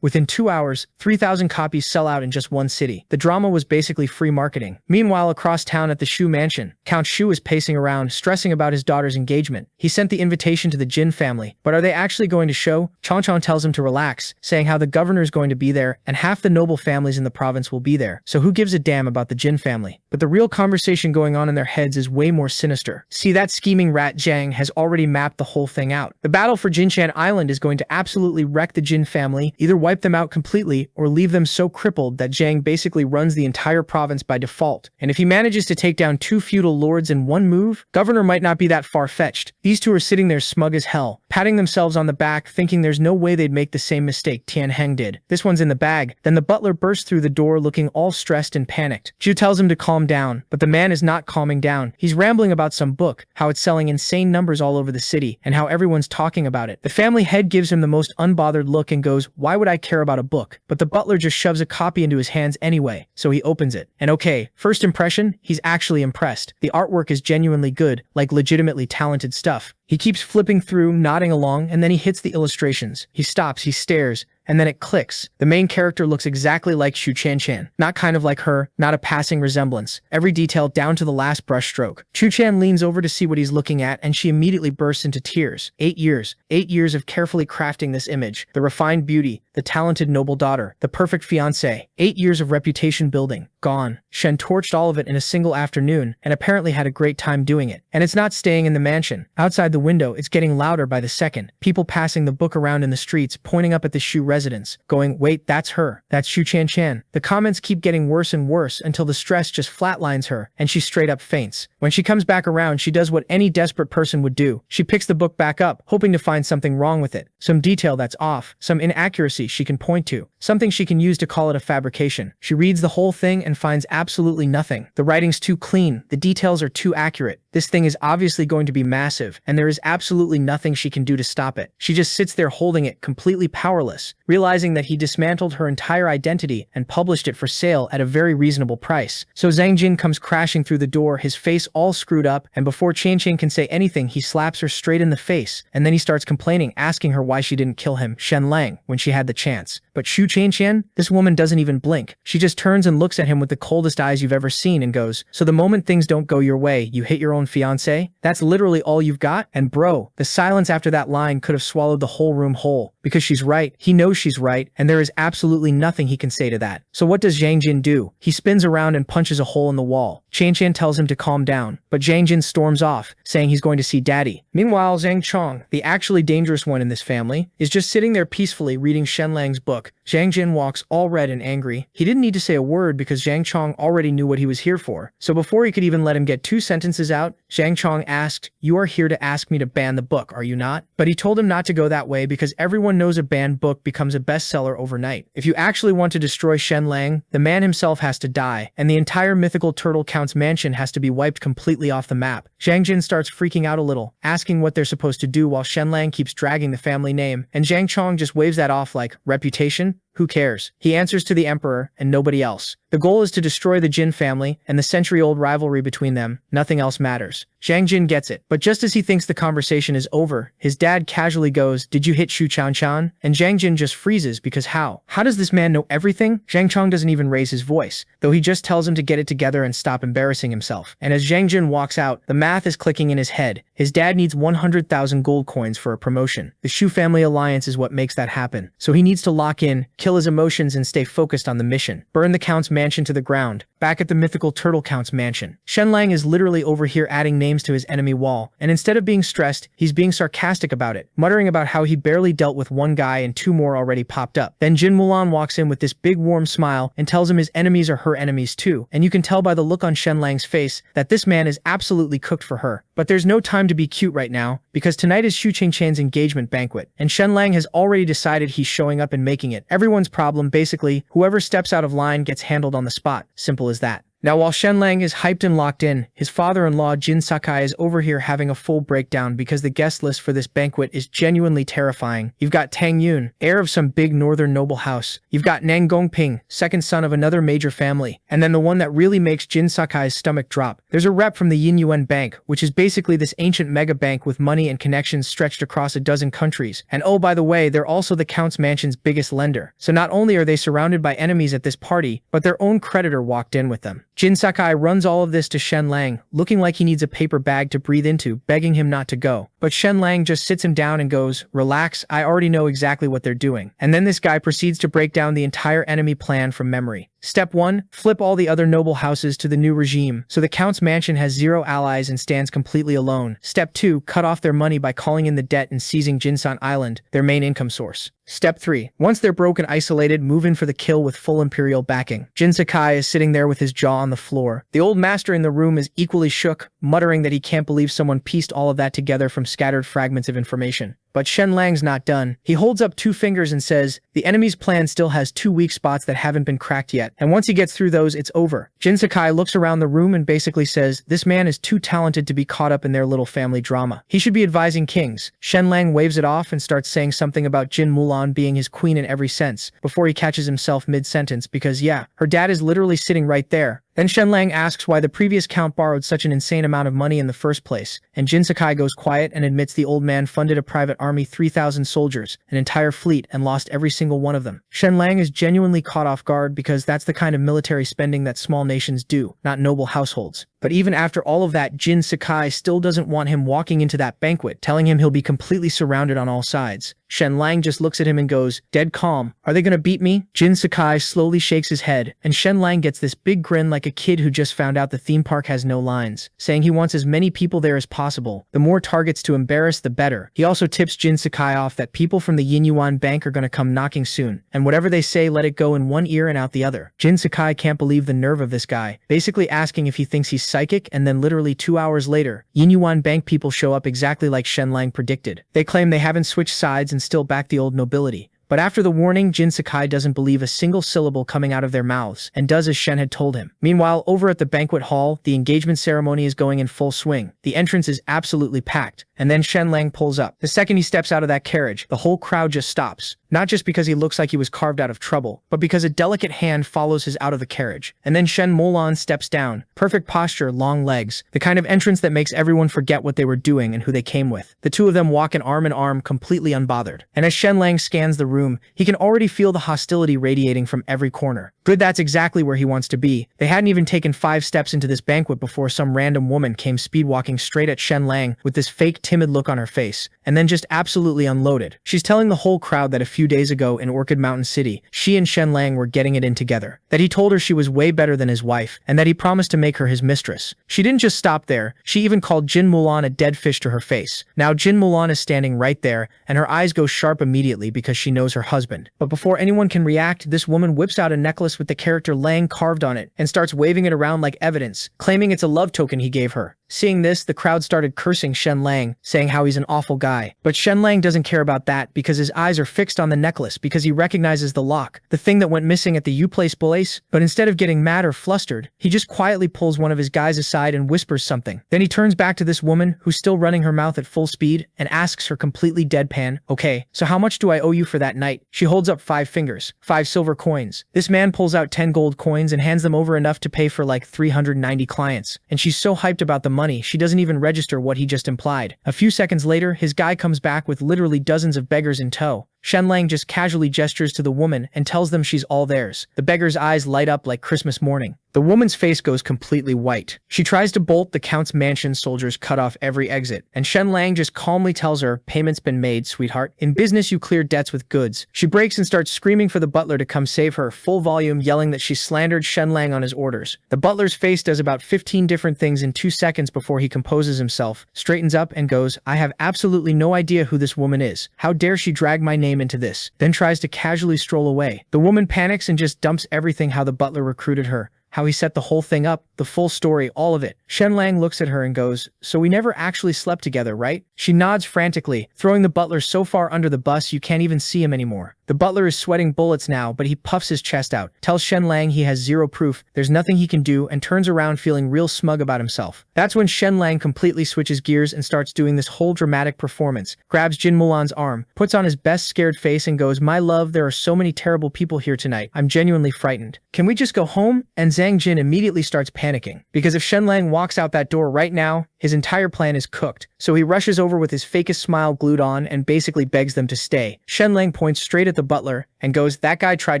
Within 2 hours, 3,000 copies sell out in just one city. The drama was basically free marketing. Meanwhile, across town at the Shu mansion, Count Shu is pacing around, stressing about his daughter's engagement. He sent the invitation to the Jin family, but are they actually going to show? Chong Chong tells him to relax, saying how the governor is going to be there, and half the noble families in the province will be there, so who gives a damn about the Jin family? But the real conversation going on in their heads is way more sinister. See, that scheming rat Zhang has already mapped the whole thing out. The battle for Jinshan Island is going to absolutely wreck the Jin family, either wipe them out completely or leave them so crippled that Zhang basically runs the entire province by default. And if he manages to take down 2 feudal lords in one move, governor might not be that far-fetched. These two are sitting there smug as hell, patting themselves on the back, thinking there's no way they'd make the same mistake Tian Heng did. This one's in the bag. Then the butler bursts through the door looking all stressed and panicked. Zhu tells him to calm down, but the man is not calming down. He's rambling about some book, how it's selling insane numbers all over the city, and how everyone's talking about it. The family head gives him the most unbothered look and goes, "Why would I care about a book?" But the butler just shoves a copy into his hands anyway, so he opens it. And okay, first impression, he's actually impressed. The artwork is genuinely good, like legitimately talented stuff. He keeps flipping through, nodding along, and then he hits the illustrations. He stops, he stares, and then it clicks. The main character looks exactly like Xu Chanchan. Not kind of like her, not a passing resemblance. Every detail down to the last brushstroke. Xu Chan leans over to see what he's looking at, and she immediately bursts into tears. 8 years. 8 years of carefully crafting this image. The refined beauty, the talented noble daughter, the perfect fiancé. 8 years of reputation building. Gone. Shen torched all of it in a single afternoon, and apparently had a great time doing it. And it's not staying in the mansion. Outside the window, it's getting louder by the second. People passing the book around in the streets, pointing up at the Shu residence, going, "Wait, that's her. That's Xu Chanchan." The comments keep getting worse and worse until the stress just flatlines her, and she straight up faints. When she comes back around, she does what any desperate person would do. She picks the book back up, hoping to find something wrong with it. Some detail that's off, some inaccuracy she can point to. something she can use to call it a fabrication. She reads the whole thing and finds absolutely nothing. The writing's too clean, the details are too accurate. This thing is obviously going to be massive, and there is absolutely nothing she can do to stop it. She just sits there holding it, completely powerless, realizing that he dismantled her entire identity and published it for sale at a very reasonable price. So Zhang Jin comes crashing through the door, his face all screwed up, and before Qian Qian can say anything, he slaps her straight in the face, and then he starts complaining, asking her why she didn't kill him, Shen Lang, when she had the chance. But Shu Qian Qian, this woman doesn't even blink. She just turns and looks at him with the coldest eyes you've ever seen and goes, "So the moment things don't go your way, you hit your own fiancé? That's literally all you've got?" And bro, the silence after that line could have swallowed the whole room whole. Because she's right, he knows she's right, and there is absolutely nothing he can say to that. So what does Zhang Jin do? He spins around and punches a hole in the wall. Qian Qian tells him to calm down, but Zhang Jin storms off, saying he's going to see daddy. Meanwhile, Zhang Chong, the actually dangerous one in this family, is just sitting there peacefully reading Shen Lang's book. Zhang Jin walks all red and angry. He didn't need to say a word because Zhang Chong already knew what he was here for. So before he could even let him get 2 sentences out, Zhang Chong asked, "You are here to ask me to ban the book, are you not?" But he told him not to go that way because everyone knows a banned book becomes a bestseller overnight. If you actually want to destroy Shen Lang, the man himself has to die, and the entire mythical Turtle Count's mansion has to be wiped completely off the map. Zhang Jin starts freaking out a little, asking what they're supposed to do while Shen Lang keeps dragging the family name, and Zhang Chong just waves that off like, reputation? Who cares? He answers to the emperor and nobody else. The goal is to destroy the Jin family and the century-old rivalry between them. Nothing else matters. Zhang Jin gets it, but just as he thinks the conversation is over, his dad casually goes, "Did you hit Shu Chanchan?" And Zhang Jin just freezes because how? How does this man know everything? Zhang Chong doesn't even raise his voice, though he just tells him to get it together and stop embarrassing himself. And as Zhang Jin walks out, the math is clicking in his head. His dad needs 100,000 gold coins for a promotion. The Shu family alliance is what makes that happen. So he needs to lock in, kill his emotions, and stay focused on the mission. Burn the Count's mansion to the ground. Back at the mythical Turtle Count's mansion, Shen Lang is literally over here adding names to his enemy wall, and instead of being stressed, he's being sarcastic about it, muttering about how he barely dealt with 1 guy and 2 more already popped up. Then Jin Mulan walks in with this big warm smile and tells him his enemies are her enemies too, and you can tell by the look on Shen Lang's face that this man is absolutely cooked for her. But there's no time to be cute right now, because tonight is Shu Qingqian's engagement banquet, and Shen Lang has already decided he's showing up and making it everyone's problem. Basically, whoever steps out of line gets handled on the spot. Simple as that. Now while Shen Lang is hyped and locked in, his father-in-law Jin Sakai is over here having a full breakdown because the guest list for this banquet is genuinely terrifying. You've got Tang Yun, heir of some big northern noble house. You've got Nang Gongping, second son of another major family. And then the one that really makes Jin Sakai's stomach drop. There's a rep from the Yin Yuan Bank, which is basically this ancient mega bank with money and connections stretched across a dozen countries. And oh, by the way, they're also the Count's mansion's biggest lender. So not only are they surrounded by enemies at this party, but their own creditor walked in with them. Jin Sakai runs all of this to Shen Lang, looking like he needs a paper bag to breathe into, begging him not to go. But Shen Lang just sits him down and goes, "Relax, I already know exactly what they're doing." And then this guy proceeds to break down the entire enemy plan from memory. Step 1, flip all the other noble houses to the new regime, so the Count's mansion has 0 allies and stands completely alone. Step 2, cut off their money by calling in the debt and seizing Jinsan Island, their main income source. Step 3, once they're broke and isolated, move in for the kill with full imperial backing. Jin Sakai is sitting there with his jaw on the floor. The old master in the room is equally shook, muttering that he can't believe someone pieced all of that together from scattered fragments of information. But Shen Lang's not done. He holds up 2 fingers and says, the enemy's plan still has 2 weak spots that haven't been cracked yet, and once he gets through those, it's over. Jin Sakai looks around the room and basically says, this man is too talented to be caught up in their little family drama. He should be advising kings. Shen Lang waves it off and starts saying something about Jin Mulan being his queen in every sense, before he catches himself mid-sentence because yeah, her dad is literally sitting right there. Then Shen Lang asks why the previous count borrowed such an insane amount of money in the first place, and Jin Sakai goes quiet and admits the old man funded a private army, 3,000 soldiers, an entire fleet, and lost every single one of them. Shen Lang is genuinely caught off guard because that's the kind of military spending that small nations do, not noble households. But even after all of that, Jin Sakai still doesn't want him walking into that banquet, telling him he'll be completely surrounded on all sides. Shen Lang just looks at him and goes, dead calm. Are they gonna beat me? Jin Sakai slowly shakes his head, and Shen Lang gets this big grin like a kid who just found out the theme park has no lines, saying he wants as many people there as possible. The more targets to embarrass, the better. He also tips Jin Sakai off that people from the Yin Yuan Bank are gonna come knocking soon, and whatever they say, let it go in one ear and out the other. Jin Sakai can't believe the nerve of this guy, basically asking if he thinks he's psychic, and then literally 2 hours later, Yin Yuan Bank people show up exactly like Shen Lang predicted. They claim they haven't switched sides and still back the old nobility. But after the warning, Jin Sakai doesn't believe a single syllable coming out of their mouths, and does as Shen had told him. Meanwhile, over at the banquet hall, the engagement ceremony is going in full swing. The entrance is absolutely packed, and then Shen Lang pulls up. The second he steps out of that carriage, the whole crowd just stops. Not just because he looks like he was carved out of trouble, but because a delicate hand follows his out of the carriage. And then Shen Molan steps down. Perfect posture, long legs. The kind of entrance that makes everyone forget what they were doing and who they came with. The two of them walk in arm, completely unbothered. And as Shen Lang scans the room, he can already feel the hostility radiating from every corner. Good, that's exactly where he wants to be. They hadn't even taken 5 steps into this banquet before some random woman came speed-walking straight at Shen Lang with this fake timid look on her face, and then just absolutely unloaded. She's telling the whole crowd that a few days ago in Orchid Mountain City, she and Shen Lang were getting it in together. That he told her she was way better than his wife, and that he promised to make her his mistress. She didn't just stop there, she even called Jin Mulan a dead fish to her face. Now Jin Mulan is standing right there, and her eyes go sharp immediately because she knows her husband. But before anyone can react, this woman whips out a necklace with the character Lang carved on it, and starts waving it around like evidence, claiming it's a love token he gave her. Seeing this, the crowd started cursing Shen Lang, saying how he's an awful guy. But Shen Lang doesn't care about that because his eyes are fixed on the necklace because he recognizes the lock, the thing that went missing at the U-Place place. But instead of getting mad or flustered, he just quietly pulls one of his guys aside and whispers something. Then he turns back to this woman, who's still running her mouth at full speed, and asks her completely deadpan, "Okay, so how much do I owe you for that night?" She holds up 5 fingers, 5 silver coins. This man pulls out 10 gold coins and hands them over, enough to pay for like 390 clients. And she's so hyped about the money, she doesn't even register what he just implied. A few seconds later, his guy comes back with literally dozens of beggars in tow. Shen Lang just casually gestures to the woman and tells them she's all theirs. The beggar's eyes light up like Christmas morning. The woman's face goes completely white. She tries to bolt, the Count's mansion soldiers cut off every exit, and Shen Lang just calmly tells her, "Payment's been made, sweetheart. In business, you clear debts with goods." She breaks and starts screaming for the butler to come save her, full volume, yelling that she slandered Shen Lang on his orders. The butler's face does about 15 different things in 2 seconds before he composes himself, straightens up, and goes, "I have absolutely no idea who this woman is. How dare she drag my name into this?" Then tries to casually stroll away. The woman panics and just dumps everything, how the butler recruited her, how he set the whole thing up, the full story, all of it. Shen Lang looks at her and goes, "So we never actually slept together, right?" She nods frantically, throwing the butler so far under the bus you can't even see him anymore. The butler is sweating bullets now, but he puffs his chest out, tells Shen Lang he has zero proof, there's nothing he can do, and turns around feeling real smug about himself. That's when Shen Lang completely switches gears and starts doing this whole dramatic performance, grabs Jin Mulan's arm, puts on his best scared face and goes, "My love, there are so many terrible people here tonight. I'm genuinely frightened. Can we just go home?" And Zhang Jin immediately starts panicking, because if Shen Lang walks out that door right now, his entire plan is cooked. So he rushes over with his fakest smile glued on and basically begs them to stay. Shen Lang points straight at the butler and goes, "That guy tried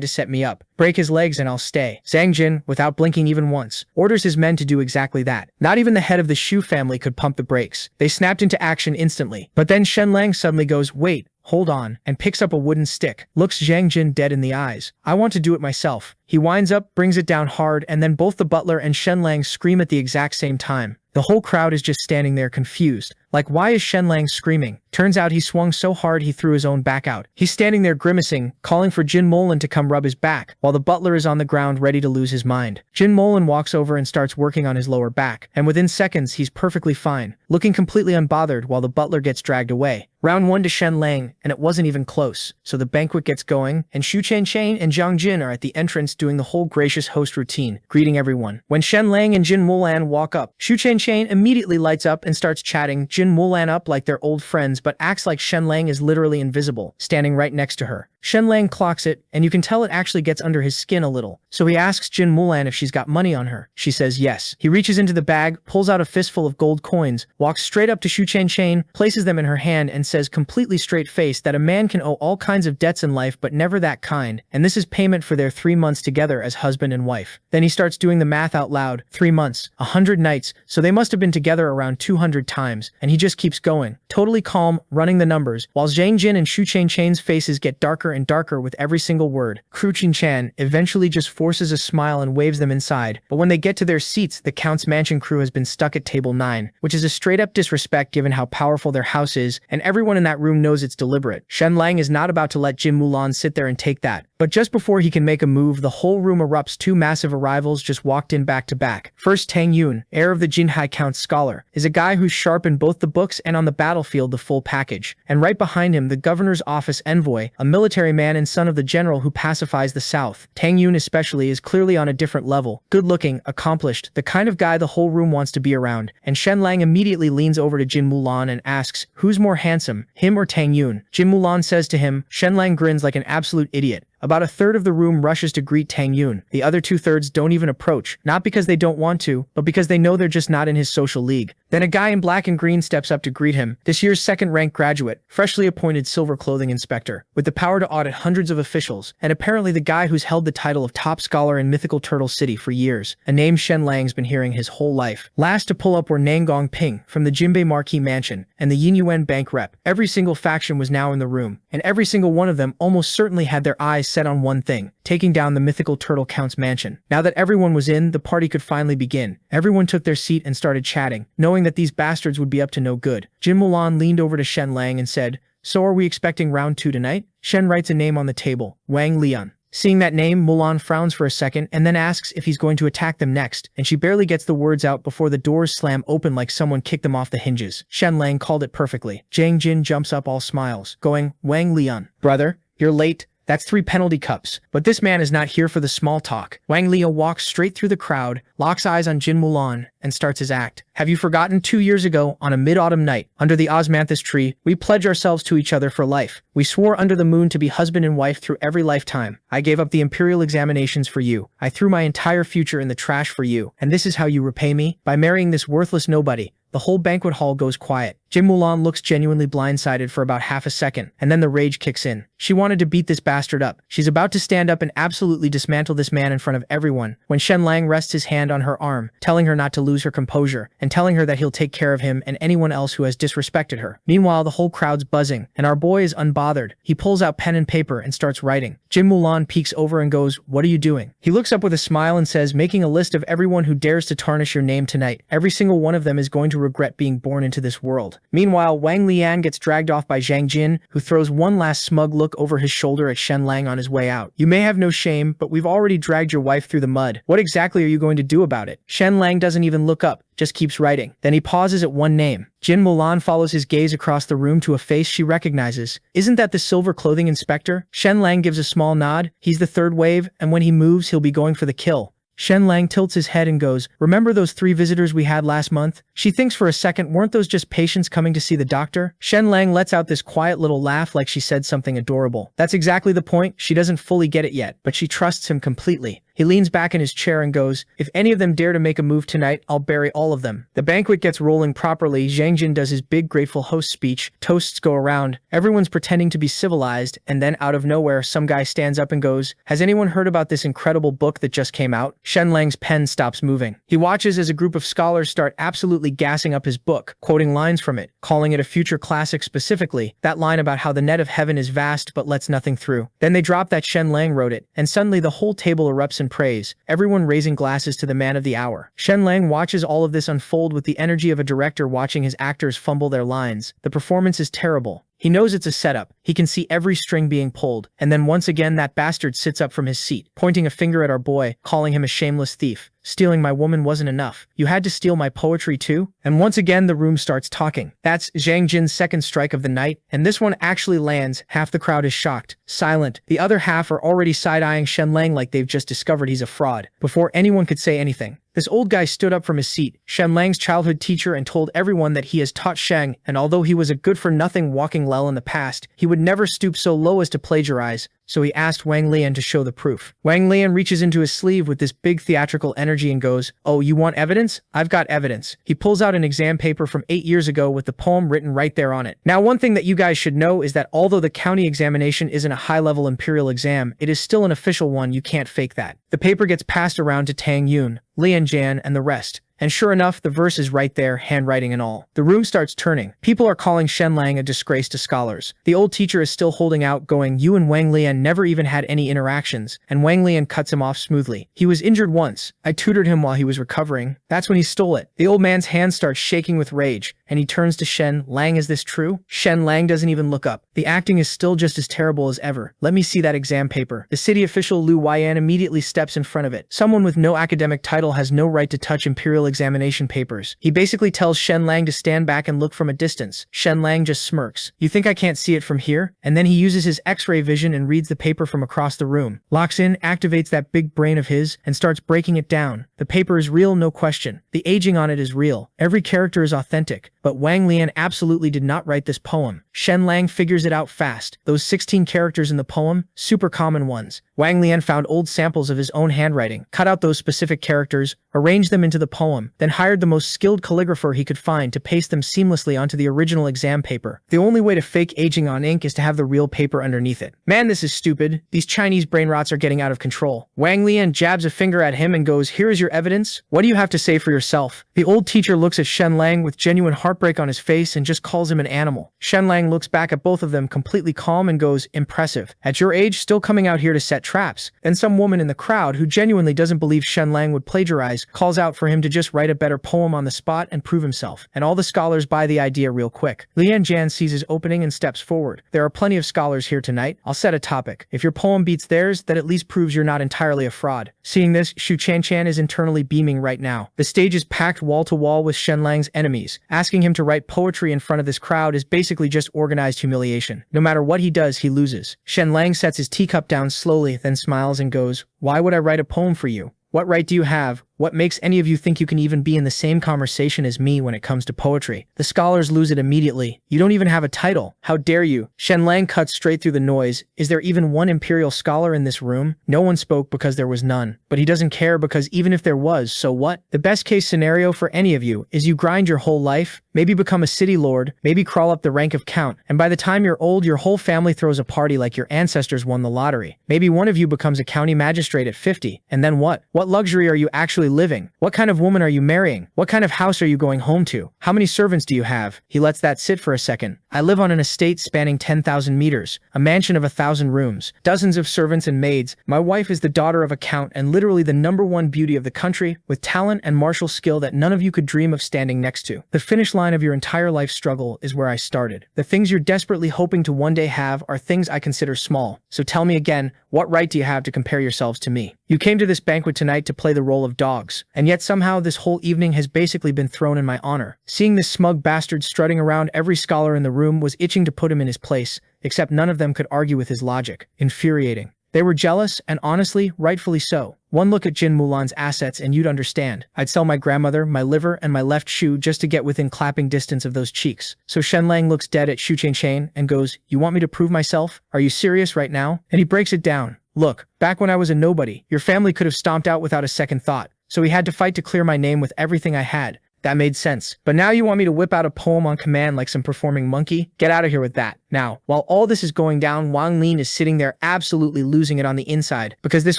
to set me up. Break his legs and I'll stay." Zhang Jin, without blinking even once, orders his men to do exactly that. Not even the head of the Shu family could pump the brakes. They snapped into action instantly. But then Shen Lang suddenly goes, "Wait, hold on," and picks up a wooden stick, looks Zhang Jin dead in the eyes. "I want to do it myself." He winds up, brings it down hard, and then both the butler and Shen Lang scream at the exact same time. The whole crowd is just standing there confused. Like, why is Shen Lang screaming? Turns out he swung so hard he threw his own back out. He's standing there grimacing, calling for Jin Molan to come rub his back, while the butler is on the ground ready to lose his mind. Jin Molan walks over and starts working on his lower back, and within seconds he's perfectly fine, looking completely unbothered while the butler gets dragged away. Round 1 to Shen Lang, and it wasn't even close. So the banquet gets going, and Shu Chen and Zhang Jin are at the entrance doing the whole gracious host routine, greeting everyone. When Shen Lang and Jin Mulan walk up, Shu Chen immediately lights up and starts chatting Jin Mulan up like they're old friends, but acts like Shen Lang is literally invisible, standing right next to her. Shen Lang clocks it, and you can tell it actually gets under his skin a little. So he asks Jin Mulan if she's got money on her. She says yes. He reaches into the bag, pulls out a fistful of gold coins, walks straight up to Shu Chen, places them in her hand, and says completely straight-faced that a man can owe all kinds of debts in life but never that kind, and this is payment for their 3 months together as husband and wife. Then he starts doing the math out loud. 3 months, 100 nights, so they must have been together around 200 times, and he just keeps going, totally calm, running the numbers, while Zhang Jin and Shu Chen's faces get darker and darker with every single word. Kru Chan eventually just forces a smile and waves them inside, but when they get to their seats, the Count's mansion crew has been stuck at table 9, which is a straight-up disrespect given how powerful their house is, and everyone everyone in that room knows it's deliberate. Shen Lang is not about to let Jin Mulan sit there and take that. But just before he can make a move, the whole room erupts. Two massive arrivals just walked in back to back. First, Tang Yun, heir of the Jinhai Count's scholar, is a guy who's sharp in both the books and on the battlefield, the full package. And right behind him, the governor's office envoy, a military man and son of the general who pacifies the south. Tang Yun especially is clearly on a different level. Good-looking, accomplished, the kind of guy the whole room wants to be around. And Shen Lang immediately leans over to Jin Mulan and asks, who's more handsome, him or Tang Yun? Jin Mulan says to him. Shen Lang grins like an absolute idiot. About a third of the room rushes to greet Tang Yun. The other two-thirds don't even approach, not because they don't want to, but because they know they're just not in his social league. Then a guy in black and green steps up to greet him, this year's second-ranked graduate, freshly appointed silver clothing inspector, with the power to audit hundreds of officials, and apparently the guy who's held the title of top scholar in mythical Turtle City for years, a name Shen Lang's been hearing his whole life. Last to pull up were Nangong Ping, from the Jinbei Marquis Mansion, and the Yinyuan Bank rep. Every single faction was now in the room, and every single one of them almost certainly had their eyes set on one thing, taking down the mythical Turtle Count's mansion. Now that everyone was in, the party could finally begin. Everyone took their seat and started chatting, knowing that these bastards would be up to no good. Jin Mulan leaned over to Shen Lang and said, so are we expecting round 2 tonight? Shen writes a name on the table, Wang Lian. Seeing that name, Mulan frowns for a second and then asks if he's going to attack them next, and she barely gets the words out before the doors slam open like someone kicked them off the hinges. Shen Lang called it perfectly. Zhang Jin jumps up all smiles, going, Wang Lian, brother, you're late. That's 3 penalty cups. But this man is not here for the small talk. Wang Lian walks straight through the crowd, locks eyes on Jin Mulan, and starts his act. Have you forgotten 2 years ago, on a mid-autumn night, under the osmanthus tree, we pledged ourselves to each other for life. We swore under the moon to be husband and wife through every lifetime. I gave up the imperial examinations for you. I threw my entire future in the trash for you. And this is how you repay me? By marrying this worthless nobody. The whole banquet hall goes quiet. Jin Mulan looks genuinely blindsided for about half a second, and then the rage kicks in. She wanted to beat this bastard up. She's about to stand up and absolutely dismantle this man in front of everyone, when Shen Lang rests his hand on her arm, telling her not to lose her composure, and telling her that he'll take care of him and anyone else who has disrespected her. Meanwhile, the whole crowd's buzzing, and our boy is unbothered. He pulls out pen and paper and starts writing. Jin Mulan peeks over and goes, what are you doing? He looks up with a smile and says, making a list of everyone who dares to tarnish your name tonight. Every single one of them is going to regret being born into this world. Meanwhile, Wang Lian gets dragged off by Zhang Jin, who throws one last smug look over his shoulder at Shen Lang on his way out. You may have no shame, but we've already dragged your wife through the mud. What exactly are you going to do about it? Shen Lang doesn't even look up, just keeps writing. Then he pauses at one name. Jin Mulan follows his gaze across the room to a face she recognizes. Isn't that the silver clothing inspector? Shen Lang gives a small nod. He's the third wave, and when he moves, he'll be going for the kill. Shen Lang tilts his head and goes, remember those 3 visitors we had last month? She thinks for a second, weren't those just patients coming to see the doctor? Shen Lang lets out this quiet little laugh like she said something adorable. That's exactly the point. She doesn't fully get it yet, but she trusts him completely. He leans back in his chair and goes, if any of them dare to make a move tonight, I'll bury all of them. The banquet gets rolling properly. Zhang Jin does his big grateful host speech. Toasts go around. Everyone's pretending to be civilized, and then out of nowhere, some guy stands up and goes, has anyone heard about this incredible book that just came out? Shen Lang's pen stops moving. He watches as a group of scholars start absolutely gassing up his book, quoting lines from it, calling it a future classic specifically, that line about how the net of heaven is vast but lets nothing through. Then they drop that Shen Lang wrote it, and suddenly the whole table erupts in praise, everyone raising glasses to the man of the hour. Shen Lang watches all of this unfold with the energy of a director watching his actors fumble their lines. The performance is terrible. He knows it's a setup. He can see every string being pulled. And then once again that bastard sits up from his seat, pointing a finger at our boy, calling him a shameless thief. Stealing my woman wasn't enough. You had to steal my poetry too? And once again the room starts talking. That's Zhang Jin's second strike of the night, and this one actually lands. Half the crowd is shocked, silent. The other half are already side-eyeing Shen Lang like they've just discovered he's a fraud, before anyone could say anything. This old guy stood up from his seat, Shen Lang's childhood teacher, and told everyone that he has taught Sheng, and although he was a good-for-nothing walking lel in the past, he would never stoop so low as to plagiarize. So he asked Wang Lian to show the proof. Wang Lian reaches into his sleeve with this big theatrical energy and goes, oh, you want evidence? I've got evidence. He pulls out an exam paper from 8 years ago with the poem written right there on it. Now, one thing that you guys should know is that although the county examination isn't a high-level imperial exam, it is still an official one. You can't fake that. The paper gets passed around to Tang Yun, Lian Jian, and the rest. And sure enough, the verse is right there, handwriting and all. The room starts turning. People are calling Shen Lang a disgrace to scholars. The old teacher is still holding out, going, "You and Wang Lian never even had any interactions," and Wang Lian cuts him off smoothly. "He was injured once. I tutored him while he was recovering. That's when he stole it." The old man's hands start shaking with rage, and he turns to Shen Lang. "Is this true?" Shen Lang doesn't even look up. The acting is still just as terrible as ever. "Let me see that exam paper." The city official Lu Weian immediately steps in front of it. Someone with no academic title has no right to touch imperial examination papers. He basically tells Shen Lang to stand back and look from a distance. Shen Lang just smirks. "You think I can't see it from here?" And then he uses his X-ray vision and reads the paper from across the room. Locks in, activates that big brain of his, and starts breaking it down. The paper is real, no question. The aging on it is real. Every character is authentic. But Wang Lian absolutely did not write this poem. Shen Lang figures it out fast. Those 16 characters in the poem, super common ones. Wang Lian found old samples of his own handwriting, cut out those specific characters, arranged them into the poem, then hired the most skilled calligrapher he could find to paste them seamlessly onto the original exam paper. The only way to fake aging on ink is to have the real paper underneath it. "Man, this is stupid. These Chinese brain rots are getting out of control." Wang Lian jabs a finger at him and goes, "Here is your evidence. What do you have to say for yourself?" The old teacher looks at Shen Lang with genuine heartbreak on his face and just calls him an animal. Shen Lang looks back at both of them completely calm and goes, "Impressive. At your age, still coming out here to set traps." Then some woman in the crowd who genuinely doesn't believe Shen Lang would plagiarize calls out for him to just write a better poem on the spot and prove himself. And all the scholars buy the idea real quick. Lian Jian sees his opening and steps forward. "There are plenty of scholars here tonight. I'll set a topic. If your poem beats theirs, that at least proves you're not entirely a fraud." Seeing this, Xu Chanchan is internally beaming right now. The stage is packed wall to wall with Shen Lang's enemies. Asking him to write poetry in front of this crowd is basically just organized humiliation. No matter what he does, he loses. Shen Lang sets his teacup down slowly, then smiles and goes, "Why would I write a poem for you? What right do you have? What makes any of you think you can even be in the same conversation as me when it comes to poetry?" The scholars lose it immediately. "You don't even have a title. How dare you?" Shen Lang cuts straight through the noise. "Is there even one imperial scholar in this room?" No one spoke because there was none. But he doesn't care because even if there was, so what? The best case scenario for any of you is you grind your whole life, maybe become a city lord, maybe crawl up the rank of count, and by the time you're old, your whole family throws a party like your ancestors won the lottery. Maybe one of you becomes a county magistrate at 50, and then what? What luxury are you actually living? What kind of woman are you marrying? What kind of house are you going home to? How many servants do you have? He lets that sit for a second. "I live on an estate spanning 10,000 meters, a mansion of 1,000 rooms, dozens of servants and maids. My wife is the daughter of a count and literally the #1 beauty of the country, with talent and martial skill that none of you could dream of standing next to. The finish line of your entire life struggle is where I started. The things you're desperately hoping to one day have are things I consider small. So tell me again, what right do you have to compare yourselves to me? You came to this banquet tonight to play the role of dogs, and yet somehow this whole evening has basically been thrown in my honor." Seeing this smug bastard strutting around, every scholar in the room was itching to put him in his place, except none of them could argue with his logic. Infuriating. They were jealous, and honestly, rightfully so. One look at Jin Mulan's assets and you'd understand. I'd sell my grandmother, my liver, and my left shoe just to get within clapping distance of those cheeks. So Shen Lang looks dead at Xu Chanchan and goes, "You want me to prove myself? Are you serious right now?" And he breaks it down. "Look, back when I was a nobody, your family could have stomped out without a second thought. So we had to fight to clear my name with everything I had. That made sense. But now you want me to whip out a poem on command like some performing monkey? Get out of here with that." Now, while all this is going down, Wang Lin is sitting there absolutely losing it on the inside, because this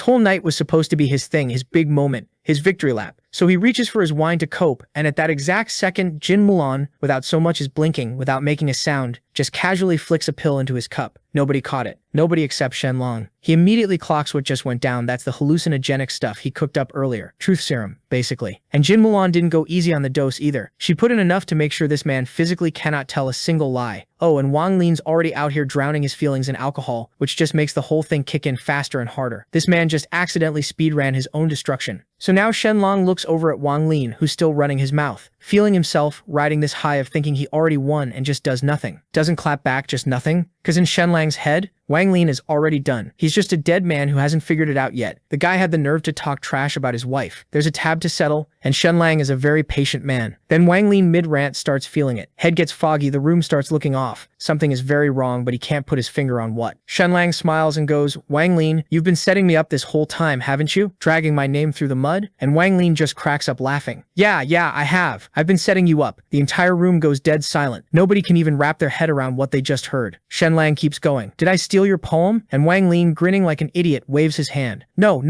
whole night was supposed to be his thing, his big moment, his victory lap. So he reaches for his wine to cope, and at that exact second, Jin Mulan, without so much as blinking, without making a sound, just casually flicks a pill into his cup. Nobody caught it. Nobody except Shen Lang. He immediately clocks what just went down. That's the hallucinogenic stuff he cooked up earlier. Truth serum, basically. And Jin Mulan didn't go easy on the dose either. She put in enough to make sure this man physically cannot tell a single lie. Oh, and Wang Lin's already out here drowning his feelings in alcohol, which just makes the whole thing kick in faster and harder. This man just accidentally speedran his own destruction. So now Shen Lang looks over at Wang Lin, who's still running his mouth, feeling himself riding this high of thinking he already won and just does nothing. Doesn't clap back, just nothing. Because in Shen Lang's head, Wang Lin is already done. He's just a dead man who hasn't figured it out yet. The guy had the nerve to talk trash about his wife. There's a tab to settle, and Shen Lang is a very patient man. Then Wang Lin mid-rant starts feeling it. Head gets foggy, the room starts looking off. Something is very wrong, but he can't put his finger on what. Shen Lang smiles and goes, "Wang Lin, you've been setting me up this whole time, haven't you? Dragging my name through the mud." mud? And Wang Lin just cracks up laughing. Yeah, I have. I've been setting you up. The entire room goes dead silent. Nobody can even wrap their head around what they just heard. Shenlang keeps going. Did I steal your poem? And Wang Lin, grinning like an idiot, waves his hand. No.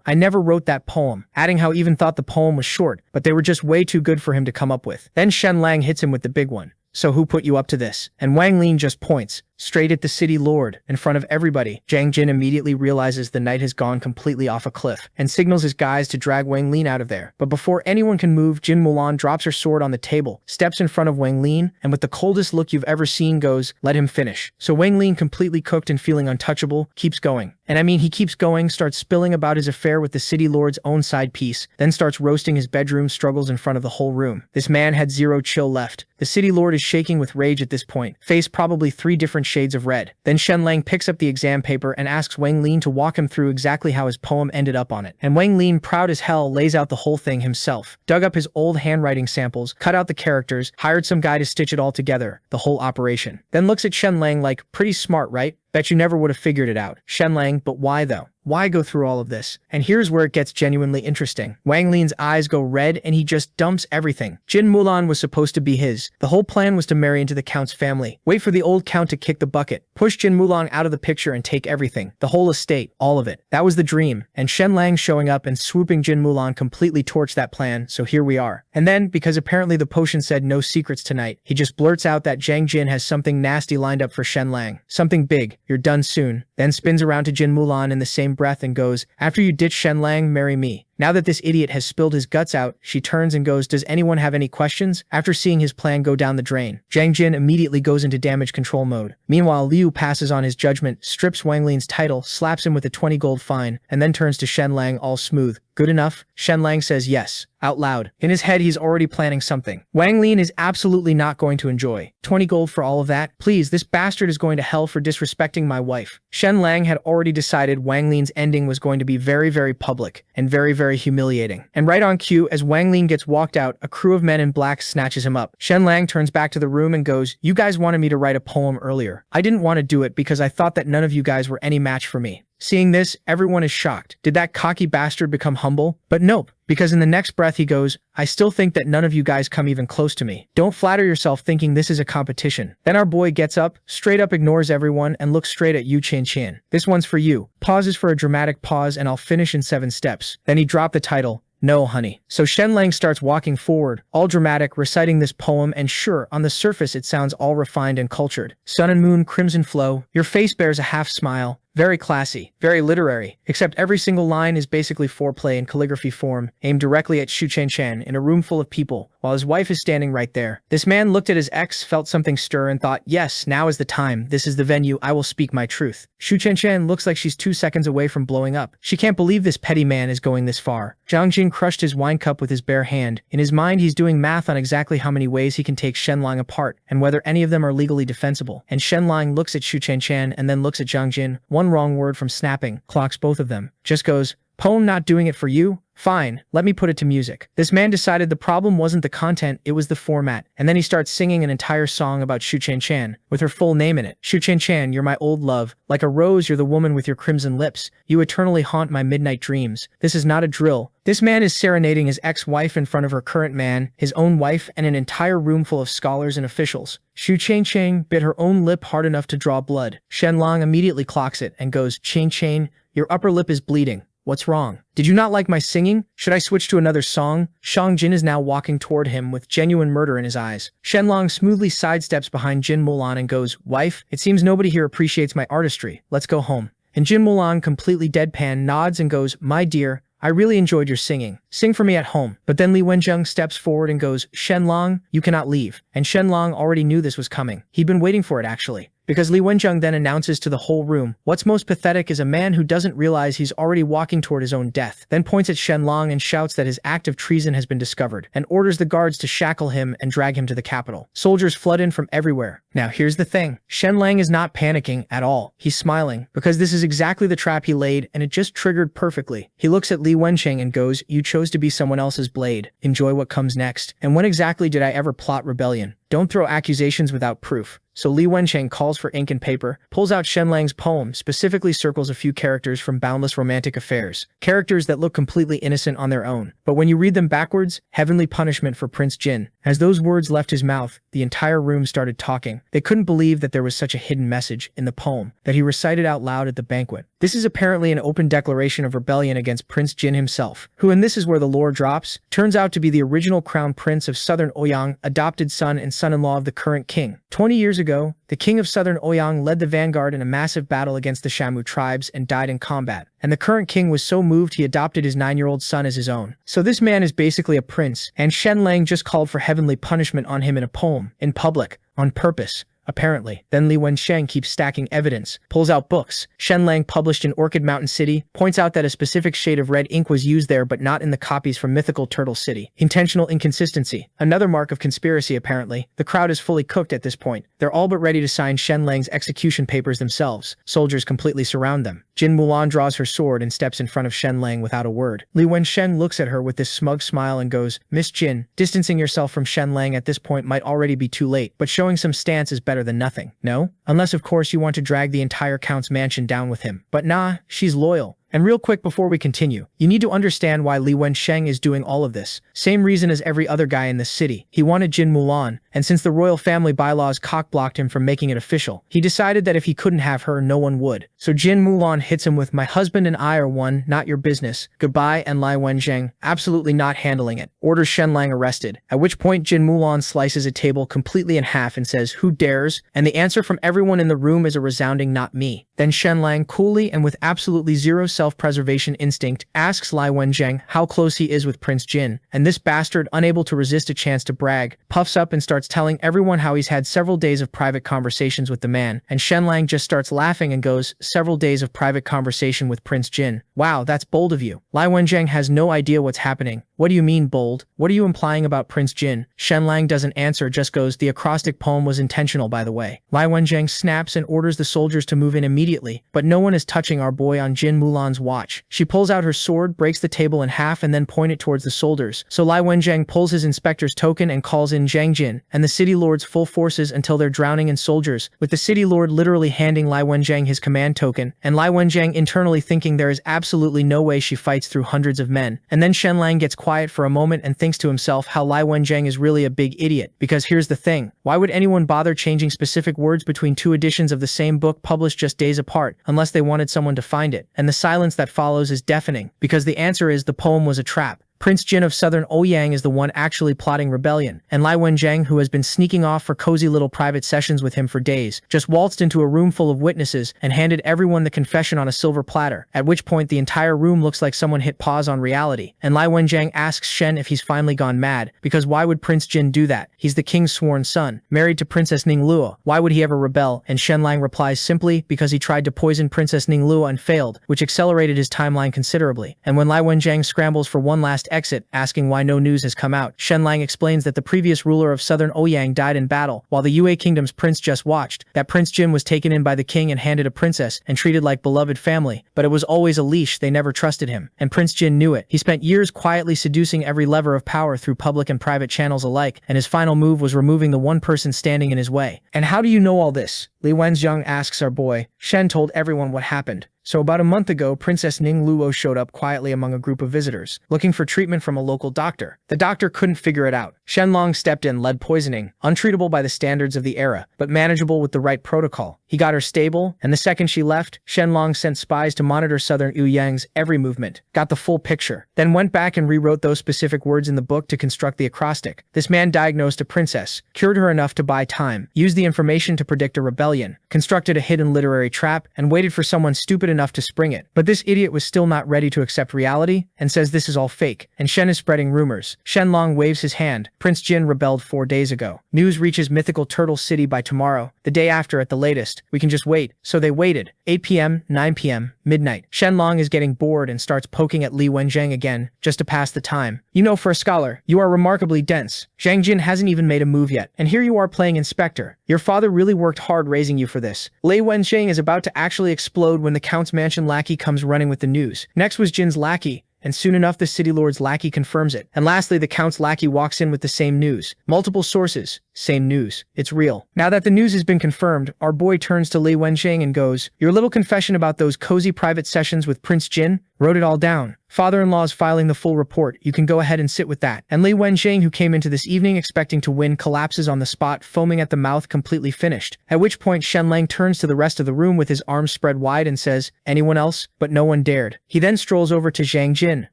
I never wrote that poem. Adding how he even thought the poem was short, but they were just way too good for him to come up with. Then Shenlang hits him with the big one. So who put you up to this? And Wang Lin just points straight at the city lord in front of everybody. Zhang Jin immediately realizes the night has gone completely off a cliff and signals his guys to drag Wang Lin out of there. But before anyone can move, Jin Mulan drops her sword on the table, steps in front of Wang Lin, and with the coldest look you've ever seen goes, "Let him finish." So Wang Lin, completely cooked and feeling untouchable, keeps going. And I mean, he keeps going, starts spilling about his affair with the city lord's own side piece, then starts roasting his bedroom struggles in front of the whole room. This man had zero chill left. The city lord is shaking with rage at this point, face probably 3 different shades of red. Then Shenlang picks up the exam paper and asks Wang Lin to walk him through exactly how his poem ended up on it. And Wang Lin, proud as hell, lays out the whole thing himself, dug up his old handwriting samples, cut out the characters, hired some guy to stitch it all together, the whole operation. Then looks at Shenlang like, pretty smart, right? Bet you never would have figured it out. Shenlang, but why though? Why go through all of this? And here's where it gets genuinely interesting. Wang Lin's eyes go red and he just dumps everything. Jin Mulan was supposed to be his. The whole plan was to marry into the Count's family, wait for the old Count to kick the bucket, push Jin Mulan out of the picture and take everything. The whole estate, all of it. That was the dream. And Shenlang showing up and swooping Jin Mulan completely torched that plan, so here we are. And then, because apparently the potion said no secrets tonight, he just blurts out that Zhang Jin has something nasty lined up for Shenlang. Something big. You're done soon. Then spins around to Jin Mulan in the same breath and goes, "After you ditch Shenlang, marry me." Now that this idiot has spilled his guts out, she turns and goes, "Does anyone have any questions?" After seeing his plan go down the drain, Zhang Jin immediately goes into damage control mode. Meanwhile, Liu passes on his judgment, strips Wang Lin's title, slaps him with a 20 gold fine, and then turns to Shenlang all smooth. "Good enough?" Shenlang says yes, out loud. In his head, he's already planning something. Wang Lin is absolutely not going to enjoy. 20 gold for all of that? Please, this bastard is going to hell for disrespecting my wife. Shenlang had already decided Wang Lin's ending was going to be very, very public and very, very humiliating. And right on cue, as Wang Lin gets walked out, a crew of men in black snatches him up. Shenlang turns back to the room and goes, "You guys wanted me to write a poem earlier. I didn't want to do it because I thought that none of you guys were any match for me." Seeing this, everyone is shocked. Did that cocky bastard become humble? But nope, because in the next breath he goes, "I still think that none of you guys come even close to me. Don't flatter yourself thinking this is a competition." Then our boy gets up, straight up ignores everyone, and looks straight at Yu Qian. "This one's for you." Pauses for a dramatic pause, and "I'll finish in 7 steps." Then he dropped the title. "No, honey." So Shenlang starts walking forward, all dramatic, reciting this poem, and sure, on the surface it sounds all refined and cultured. Sun and moon, crimson flow, your face bears a half smile. Very classy, very literary, except every single line is basically foreplay in calligraphy form, aimed directly at Shu Qian in a room full of people, while his wife is standing right there. This man looked at his ex, felt something stir, and thought, yes, now is the time, this is the venue, I will speak my truth. Shu Qian looks like she's 2 seconds away from blowing up. She can't believe this petty man is going this far. Zhang Jin crushed his wine cup with his bare hand. In his mind, he's doing math on exactly how many ways he can take Shenlang apart, and whether any of them are legally defensible. And Shenlang looks at Shu Qian and then looks at Zhang Jin. One wrong word from snapping, clocks both of them. Just goes, "Poem not doing it for you? Fine, let me put it to music." This man decided the problem wasn't the content, it was the format. And then he starts singing an entire song about Shu Qian, with her full name in it. "Shu Qian, you're my old love. Like a rose, you're the woman with your crimson lips. You eternally haunt my midnight dreams. This is not a drill." This man is serenading his ex-wife in front of her current man, his own wife, and an entire room full of scholars and officials. Shu Qian bit her own lip hard enough to draw blood. Shenlang immediately clocks it and goes, Qian, your upper lip is bleeding. What's wrong? Did you not like my singing? Should I switch to another song? Zhang Jin is now walking toward him with genuine murder in his eyes. Shenlang smoothly sidesteps behind Jin Mulan and goes, "Wife, it seems nobody here appreciates my artistry. Let's go home." And Jin Mulan, completely deadpan, nods and goes, "My dear, I really enjoyed your singing. Sing for me at home." But then Li Wenjing steps forward and goes, "Shenlang, you cannot leave." And Shenlang already knew this was coming. He'd been waiting for it, actually. Because Li Wenjing then announces to the whole room, what's most pathetic is a man who doesn't realize he's already walking toward his own death, then points at Shenlang and shouts that his act of treason has been discovered, and orders the guards to shackle him and drag him to the capital. Soldiers flood in from everywhere. Now here's the thing. Shenlang is not panicking at all. He's smiling, because this is exactly the trap he laid, and it just triggered perfectly. He looks at Li Wenjing and goes, "You chose to be someone else's blade. Enjoy what comes next. And when exactly did I ever plot rebellion? Don't throw accusations without proof." So Li Wencheng calls for ink and paper, pulls out Shenlang's poem, specifically circles a few characters from Boundless Romantic Affairs. Characters that look completely innocent on their own. But when you read them backwards, heavenly punishment for Prince Jin. As those words left his mouth, the entire room started talking. They couldn't believe that there was such a hidden message in the poem that he recited out loud at the banquet. This is apparently an open declaration of rebellion against Prince Jin himself, who, and this is where the lore drops, turns out to be the original crown prince of Southern Ouyang, adopted son and son-in-law of the current king. 20 years ago, the king of Southern Ouyang led the vanguard in a massive battle against the Shamu tribes and died in combat. And the current king was so moved he adopted his 9-year-old son as his own. So this man is basically a prince, and Shenlang just called for heavenly punishment on him in a poem, in public, on purpose. Apparently. Then Li Wensheng keeps stacking evidence, pulls out books. Shenlang published in Orchid Mountain City, points out that a specific shade of red ink was used there but not in the copies from mythical Turtle City. Intentional inconsistency. Another mark of conspiracy apparently. The crowd is fully cooked at this point. They're all but ready to sign Shenlang's execution papers themselves. Soldiers completely surround them. Jin Mulan draws her sword and steps in front of Shenlang without a word. Li Wensheng looks at her with this smug smile and goes, "Miss Jin, distancing yourself from Shenlang at this point might already be too late, but showing some stance is better than nothing, no? Unless of course you want to drag the entire Count's mansion down with him. But nah, she's loyal." And real quick before we continue, you need to understand why Li Wensheng is doing all of this. Same reason as every other guy in this city. He wanted Jin Mulan, and since the royal family bylaws cock-blocked him from making it official, he decided that if he couldn't have her, no one would. So Jin Mulan hits him with, "My husband and I are one, not your business. Goodbye," and Li Wensheng, absolutely not handling it, orders Shenlang arrested. At which point Jin Mulan slices a table completely in half and says, "Who dares?" And the answer from everyone in the room is a resounding "not me." Then Shenlang coolly and with absolutely zero self-preservation instinct asks Li Wensheng how close he is with Prince Jin, and this bastard, unable to resist a chance to brag, puffs up and starts telling everyone how he's had several days of private conversations with the man, and Shenlang just starts laughing and goes, "Several days of private conversation with Prince Jin? Wow, that's bold of you." Li Wensheng has no idea what's happening. "What do you mean bold? What are you implying about Prince Jin?" Shenlang doesn't answer, just goes, "The acrostic poem was intentional, by the way." Li Wensheng snaps and orders the soldiers to move in immediately, but no one is touching our boy on Jin Mulan's watch. She pulls out her sword, breaks the table in half and then point it towards the soldiers. So Li Wensheng pulls his inspector's token and calls in Zhang Jin and the city lord's full forces until they're drowning in soldiers, with the city lord literally handing Li Wensheng his command token, and Li Wensheng internally thinking there is absolutely no way she fights through hundreds of men. And then Shenlang gets quiet for a moment and thinks to himself how Li Wensheng is really a big idiot, because here's the thing, why would anyone bother changing specific words between two editions of the same book published just days apart, unless they wanted someone to find it? And the silence that follows is deafening, because the answer is the poem was a trap. Prince Jin of Southern Ouyang is the one actually plotting rebellion, and Li Wensheng, who has been sneaking off for cozy little private sessions with him for days, just waltzed into a room full of witnesses and handed everyone the confession on a silver platter, at which point the entire room looks like someone hit pause on reality, and Li Wensheng asks Shen if he's finally gone mad, because why would Prince Jin do that? He's the king's sworn son, married to Princess Ningluo. Why would he ever rebel? And Shenlang replies simply because he tried to poison Princess Ningluo and failed, which accelerated his timeline considerably. And when Li Wensheng scrambles for one last exit, asking why no news has come out, Shenlang explains that the previous ruler of Southern Ouyang died in battle, while the Yue Kingdom's prince just watched, that Prince Jin was taken in by the king and handed a princess and treated like beloved family, but it was always a leash, they never trusted him, and Prince Jin knew it. He spent years quietly seducing every lever of power through public and private channels alike, and his final move was removing the one person standing in his way. And how do you know all this? Li Wensheng asks our boy. Shen told everyone what happened. So about a month ago, Princess Ningluo showed up quietly among a group of visitors, looking for treatment from a local doctor. The doctor couldn't figure it out. Shenlong stepped in, lead poisoning, untreatable by the standards of the era, but manageable with the right protocol. He got her stable, and the second she left, Shenlong sent spies to monitor Southern Ouyang's every movement, got the full picture, then went back and rewrote those specific words in the book to construct the acrostic. This man diagnosed a princess, cured her enough to buy time, used the information to predict a rebellion, constructed a hidden literary trap, and waited for someone stupid enough to spring it. But this idiot was still not ready to accept reality, and says this is all fake, and Shen is spreading rumors. Shenlong waves his hand. Prince Jin rebelled 4 days ago. News reaches mythical Turtle City by tomorrow, the day after at the latest. We can just wait. So they waited. 8 p.m., 9 p.m., midnight. Shenlong is getting bored and starts poking at Li Wensheng again, just to pass the time. "You know, for a scholar, you are remarkably dense. Zhang Jin hasn't even made a move yet, and here you are playing inspector. Your father really worked hard raising you for this." Li Wensheng is about to actually explode when the Count's mansion lackey comes running with the news. Next was Jin's lackey, and soon enough the city lord's lackey confirms it. And lastly, the count's lackey walks in with the same news. Multiple sources, same news. It's real. Now that the news has been confirmed, our boy turns to Li Wensheng and goes, "Your little confession about those cozy private sessions with Prince Jin? Wrote it all down. Father-in-law's filing the full report. You can go ahead and sit with that." And Li Wensheng, who came into this evening expecting to win, collapses on the spot, foaming at the mouth, completely finished. At which point Shen Lang turns to the rest of the room with his arms spread wide and says, "Anyone else?" But no one dared. He then strolls over to Zhang Jin,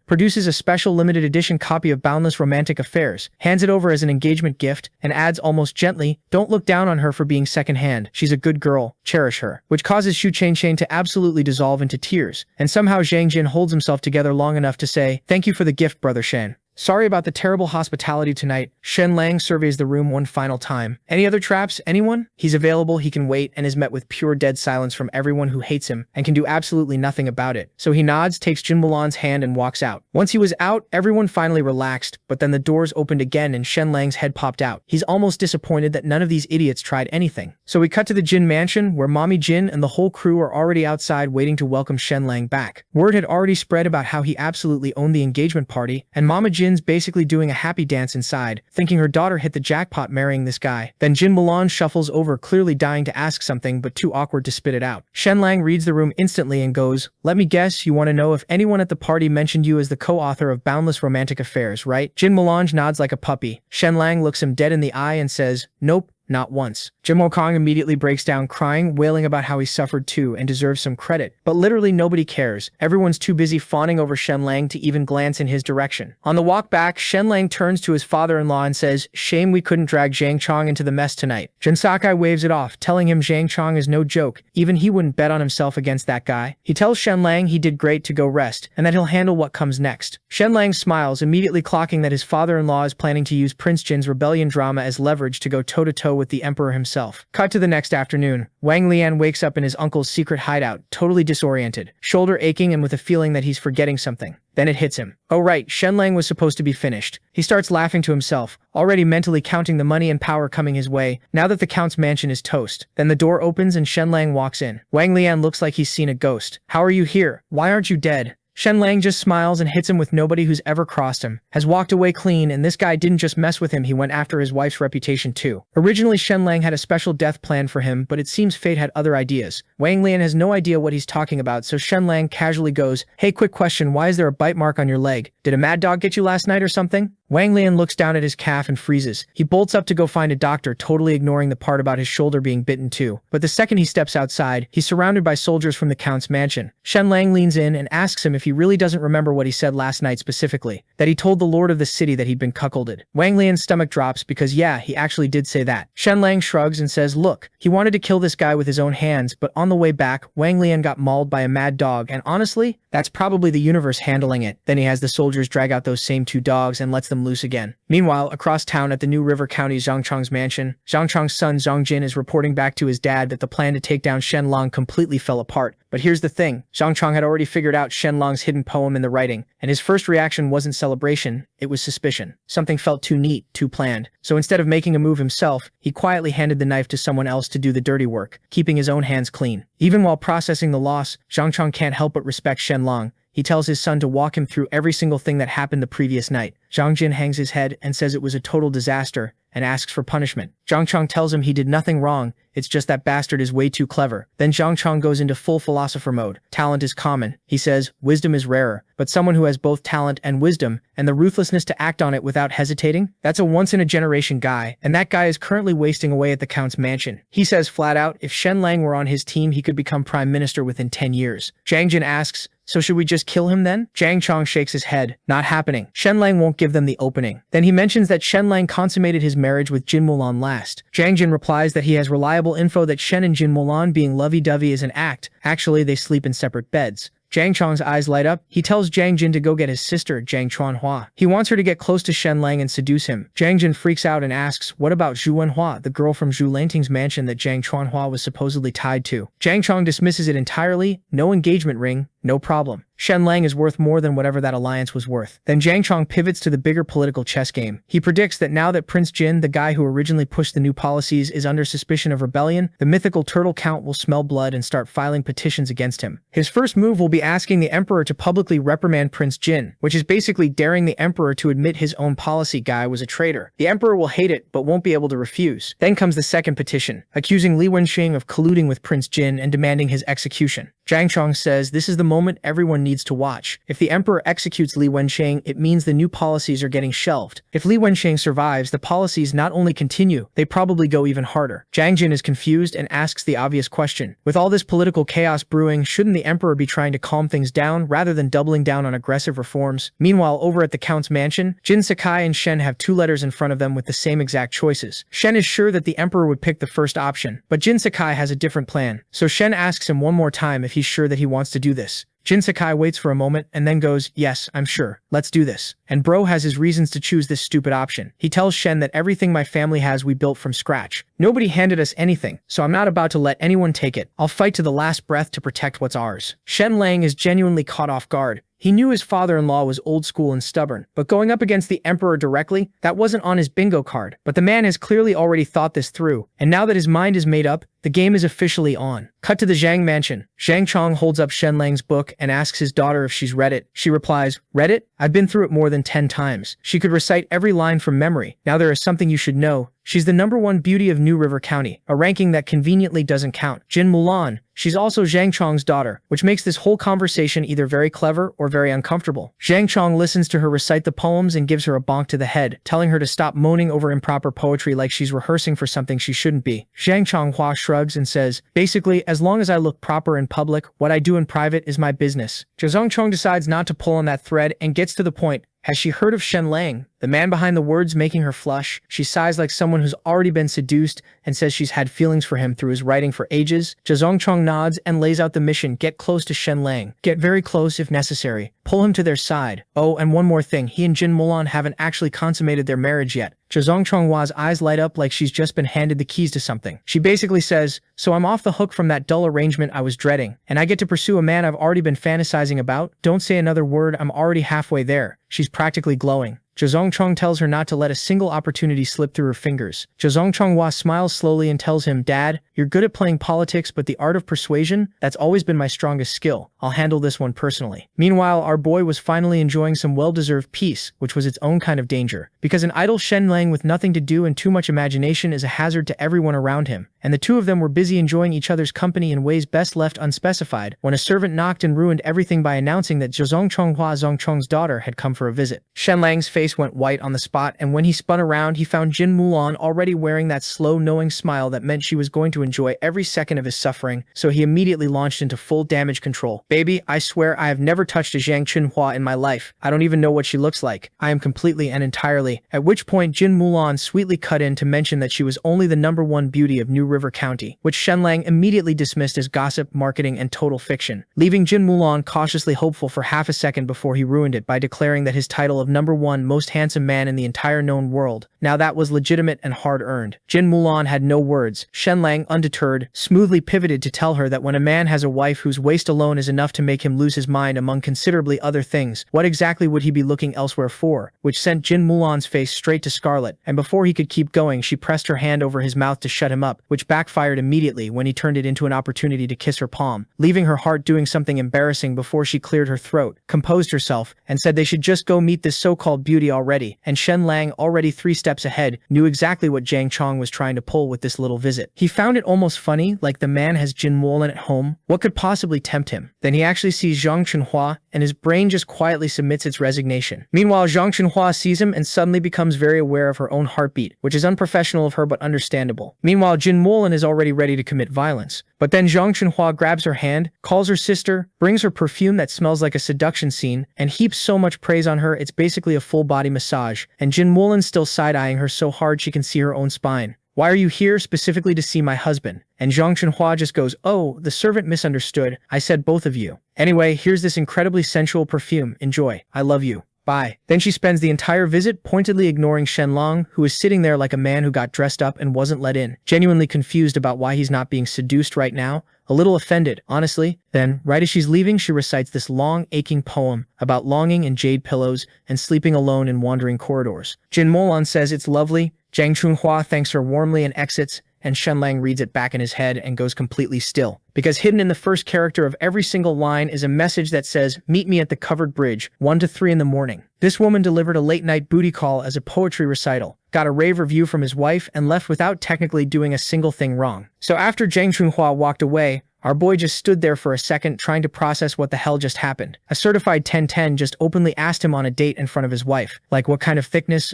produces a special limited edition copy of Boundless Romantic Affairs, hands it over as an engagement gift, and adds almost gently, "Don't look down on her for being second-hand. She's a good girl. Cherish her." Which causes Xu Changchen to absolutely dissolve into tears, and somehow Zhang Jin holds himself together long enough to say, "Thank you for the gift, Brother Shen. Sorry about the terrible hospitality tonight." Shen Lang surveys the room one final time. "Any other traps? Anyone?" He's available, he can wait, and is met with pure dead silence from everyone who hates him and can do absolutely nothing about it. So he nods, takes Jin Mulan's hand, and walks out. Once he was out, everyone finally relaxed, but then the doors opened again and Shen Lang's head popped out. He's almost disappointed that none of these idiots tried anything. So we cut to the Jin mansion, where Mommy Jin and the whole crew are already outside waiting to welcome Shen Lang back. Word had already spread about how he absolutely owned the engagement party, and Mama Jin's basically doing a happy dance inside, thinking her daughter hit the jackpot marrying this guy. Then Jin Mulan shuffles over, clearly dying to ask something but too awkward to spit it out. Shen Lang reads the room instantly and goes, "Let me guess, you want to know if anyone at the party mentioned you as the co-author of Boundless Romantic Affairs, right?" Jin Mulan nods like a puppy. Shen Lang looks him dead in the eye and says, "Nope. Not once." Jim Kong immediately breaks down crying, wailing about how he suffered too and deserves some credit. But literally nobody cares. Everyone's too busy fawning over Shen Lang to even glance in his direction. On the walk back, Shen Lang turns to his father-in-law and says, "Shame we couldn't drag Zhang Chong into the mess tonight." Jin Sakai waves it off, telling him Zhang Chong is no joke. Even he wouldn't bet on himself against that guy. He tells Shen Lang he did great to go rest, and that he'll handle what comes next. Shen Lang smiles, immediately clocking that his father-in-law is planning to use Prince Jin's rebellion drama as leverage to go toe-to-toe with the emperor himself. Cut to the next afternoon. Wang Lian wakes up in his uncle's secret hideout, totally disoriented, shoulder aching and with a feeling that he's forgetting something. Then it hits him. Oh right, Shen Lang was supposed to be finished. He starts laughing to himself, already mentally counting the money and power coming his way, now that the Count's mansion is toast. Then the door opens and Shen Lang walks in. Wang Lian looks like he's seen a ghost. "How are you here? Why aren't you dead?" Shen Lang just smiles and hits him with nobody who's ever crossed him. Has walked away clean, and this guy didn't just mess with him, he went after his wife's reputation too. Originally Shen Lang had a special death plan for him, but it seems fate had other ideas. Wang Lian has no idea what he's talking about, so Shen Lang casually goes, "Hey, quick question, why is there a bite mark on your leg? Did a mad dog get you last night or something?" Wang Lian looks down at his calf and freezes. He bolts up to go find a doctor, totally ignoring the part about his shoulder being bitten too. But the second he steps outside, he's surrounded by soldiers from the Count's mansion. Shen Lang leans in and asks him if he really doesn't remember what he said last night specifically. That he told the lord of the city that he'd been cuckolded. Wang Lian's stomach drops because yeah, he actually did say that. Shen Lang shrugs and says, "Look, he wanted to kill this guy with his own hands, but on the way back, Wang Lian got mauled by a mad dog, and honestly, that's probably the universe handling it." Then he has the soldiers drag out those same two dogs and lets them loose again. Meanwhile, across town at the New River County Zhang Chong's mansion, Zhang Chong's son Zhang Jin is reporting back to his dad that the plan to take down Shen Lang completely fell apart. But here's the thing, Zhang Chong had already figured out Shen Lang's hidden poem in the writing, and his first reaction wasn't celebration, it was suspicion. Something felt too neat, too planned. So instead of making a move himself, he quietly handed the knife to someone else to do the dirty work, keeping his own hands clean. Even while processing the loss, Zhang Chong can't help but respect Shen Lang. He tells his son to walk him through every single thing that happened the previous night. Zhang Jin hangs his head and says it was a total disaster and asks for punishment. Zhang Chong tells him he did nothing wrong, it's just that bastard is way too clever. Then Zhang Chong goes into full philosopher mode. Talent is common. He says, wisdom is rarer, but someone who has both talent and wisdom, and the ruthlessness to act on it without hesitating, that's a once-in-a-generation guy, and that guy is currently wasting away at the Count's mansion. He says flat out, if Shen Lang were on his team, he could become prime minister within 10 years. Zhang Jin asks, so should we just kill him then? Zhang Chong shakes his head. Not happening. Shen Lang won't give them the opening. Then he mentions that Shen Lang consummated his marriage with Jin Mulan last. Zhang Jin replies that he has reliable info that Shen and Jin Mulan being lovey-dovey is an act. Actually, they sleep in separate beds. Zhang Chong's eyes light up. He tells Zhang Jin to go get his sister, Zhang Chuanhua. He wants her to get close to Shen Lang and seduce him. Zhang Jin freaks out and asks, what about Zhu Wenhua, the girl from Zhu Lanting's mansion that Zhang Chuanhua was supposedly tied to? Zhang Chong dismisses it entirely. No engagement ring, no problem. Shen Lang is worth more than whatever that alliance was worth. Then Zhang Chong pivots to the bigger political chess game. He predicts that now that Prince Jin, the guy who originally pushed the new policies, is under suspicion of rebellion, the mythical turtle count will smell blood and start filing petitions against him. His first move will be asking the emperor to publicly reprimand Prince Jin, which is basically daring the emperor to admit his own policy guy was a traitor. The emperor will hate it, but won't be able to refuse. Then comes the second petition, accusing Li Wenxing of colluding with Prince Jin and demanding his execution. Zhang Chong says this is the moment everyone needs to watch. If the emperor executes Li Wenxing, it means the new policies are getting shelved. If Li Wenxing survives, the policies not only continue, they probably go even harder. Zhang Jin is confused and asks the obvious question. With all this political chaos brewing, shouldn't the emperor be trying to calm things down rather than doubling down on aggressive reforms? Meanwhile, over at the count's mansion, Jin Sakai and Shen have two letters in front of them with the same exact choices. Shen is sure that the emperor would pick the first option, but Jin Sakai has a different plan. So Shen asks him one more time if he's sure that he wants to do this. Jin Sakai waits for a moment and then goes, yes, I'm sure. Let's do this. And bro has his reasons to choose this stupid option. He tells Shen that everything my family has we built from scratch. Nobody handed us anything, so I'm not about to let anyone take it. I'll fight to the last breath to protect what's ours. Shen Lang is genuinely caught off guard. He knew his father-in-law was old school and stubborn, but going up against the emperor directly, that wasn't on his bingo card. But the man has clearly already thought this through, and now that his mind is made up, the game is officially on. Cut to the Zhang mansion. Zhang Chong holds up Shen Lang's book and asks his daughter if she's read it. She replies, read it? I've been through it more than 10 times. She could recite every line from memory. Now there is something you should know. She's the #1 beauty of New River County, a ranking that conveniently doesn't count. Jin Mulan. She's also Zhang Chong's daughter, which makes this whole conversation either very clever or very uncomfortable. Zhang Chong listens to her recite the poems and gives her a bonk to the head, telling her to stop moaning over improper poetry like she's rehearsing for something she shouldn't be. Zhang Chonghua shrugs and says, basically, as long as I look proper in public, what I do in private is my business. Zhang Chong decides not to pull on that thread and gets to the point. Has she heard of Shen Lang, the man behind the words making her flush? She sighs like someone who's already been seduced and says she's had feelings for him through his writing for ages. Zhang Chong nods and lays out the mission. Get close to Shen Lang. Get very close if necessary. Pull him to their side. Oh, and one more thing. He and Jin Mulan haven't actually consummated their marriage yet. Zhang Chonghua's eyes light up like she's just been handed the keys to something. She basically says, so I'm off the hook from that dull arrangement I was dreading, and I get to pursue a man I've already been fantasizing about? Don't say another word, I'm already halfway there. She's practically glowing. Zhang Chong tells her not to let a single opportunity slip through her fingers. Zhang Chonghua smiles slowly and tells him, Dad, you're good at playing politics, but the art of persuasion, that's always been my strongest skill. I'll handle this one personally. Meanwhile, our boy was finally enjoying some well-deserved peace, which was its own kind of danger. Because an idle Shen Lang with nothing to do and too much imagination is a hazard to everyone around him. And the two of them were busy enjoying each other's company in ways best left unspecified when a servant knocked and ruined everything by announcing that Zhang Chonghua, Zhang Chong's daughter, had come for a visit. Shen Lang's face went white on the spot, and when he spun around, he found Jin Mulan already wearing that slow, knowing smile that meant she was going to enjoy every second of his suffering, so he immediately launched into full damage control. Baby, I swear I have never touched a Zhang Chunhua in my life. I don't even know what she looks like. I am completely and entirely. At which point Jin Mulan sweetly cut in to mention that she was only the #1 beauty of New River County, which Shen Lang immediately dismissed as gossip, marketing, and total fiction, leaving Jin Mulan cautiously hopeful for half a second before he ruined it by declaring that his title of #1 most handsome man in the entire known world. Now that was legitimate and hard-earned. Jin Mulan had no words. Shen Lang, undeterred, smoothly pivoted to tell her that when a man has a wife whose waist alone is enough to make him lose his mind among considerably other things, what exactly would he be looking elsewhere for? Which sent Jin Mulan's face straight to scarlet, and before he could keep going, she pressed her hand over his mouth to shut him up, which backfired immediately when he turned it into an opportunity to kiss her palm, leaving her heart doing something embarrassing before she cleared her throat, composed herself, and said they should just go meet this so-called beauty already. And Shen Lang, already 3 steps ahead, knew exactly what Zhang Chong was trying to pull with this little visit. He found it almost funny, like the man has Jin Mulan at home. What could possibly tempt him? Then he actually sees Zhang Chunhua, and his brain just quietly submits its resignation. Meanwhile, Zhang Chunhua sees him and suddenly becomes very aware of her own heartbeat, which is unprofessional of her but understandable. Meanwhile, Jin Mulan is already ready to commit violence. But then Zhang Chunhua grabs her hand, calls her sister, brings her perfume that smells like a seduction scene, and heaps so much praise on her it's basically a full-body massage, and Jin Mulan's still side-eyeing her so hard she can see her own spine. Why are you here specifically to see my husband? And Zhang Chunhua just goes, oh, the servant misunderstood. I said both of you. Anyway, here's this incredibly sensual perfume. Enjoy. I love you. Bye. Then she spends the entire visit pointedly ignoring Shen Lang, who is sitting there like a man who got dressed up and wasn't let in, genuinely confused about why he's not being seduced right now. a little offended, honestly. Then, right as she's leaving, she recites this long, aching poem about longing and jade pillows and sleeping alone in wandering corridors. Jin Molan says it's lovely. Zhang Chunhua thanks her warmly and exits, and Shenlang reads it back in his head and goes completely still. Because hidden in the first character of every single line is a message that says, "Meet me at the covered bridge, 1 to 3 in the morning." This woman delivered a late-night booty call as a poetry recital, got a rave review from his wife, and left without technically doing a single thing wrong. So after Zhang Chunhua walked away, our boy just stood there for a second trying to process what the hell just happened. A certified 10-10 just openly asked him on a date in front of his wife. Like, what kind of thickness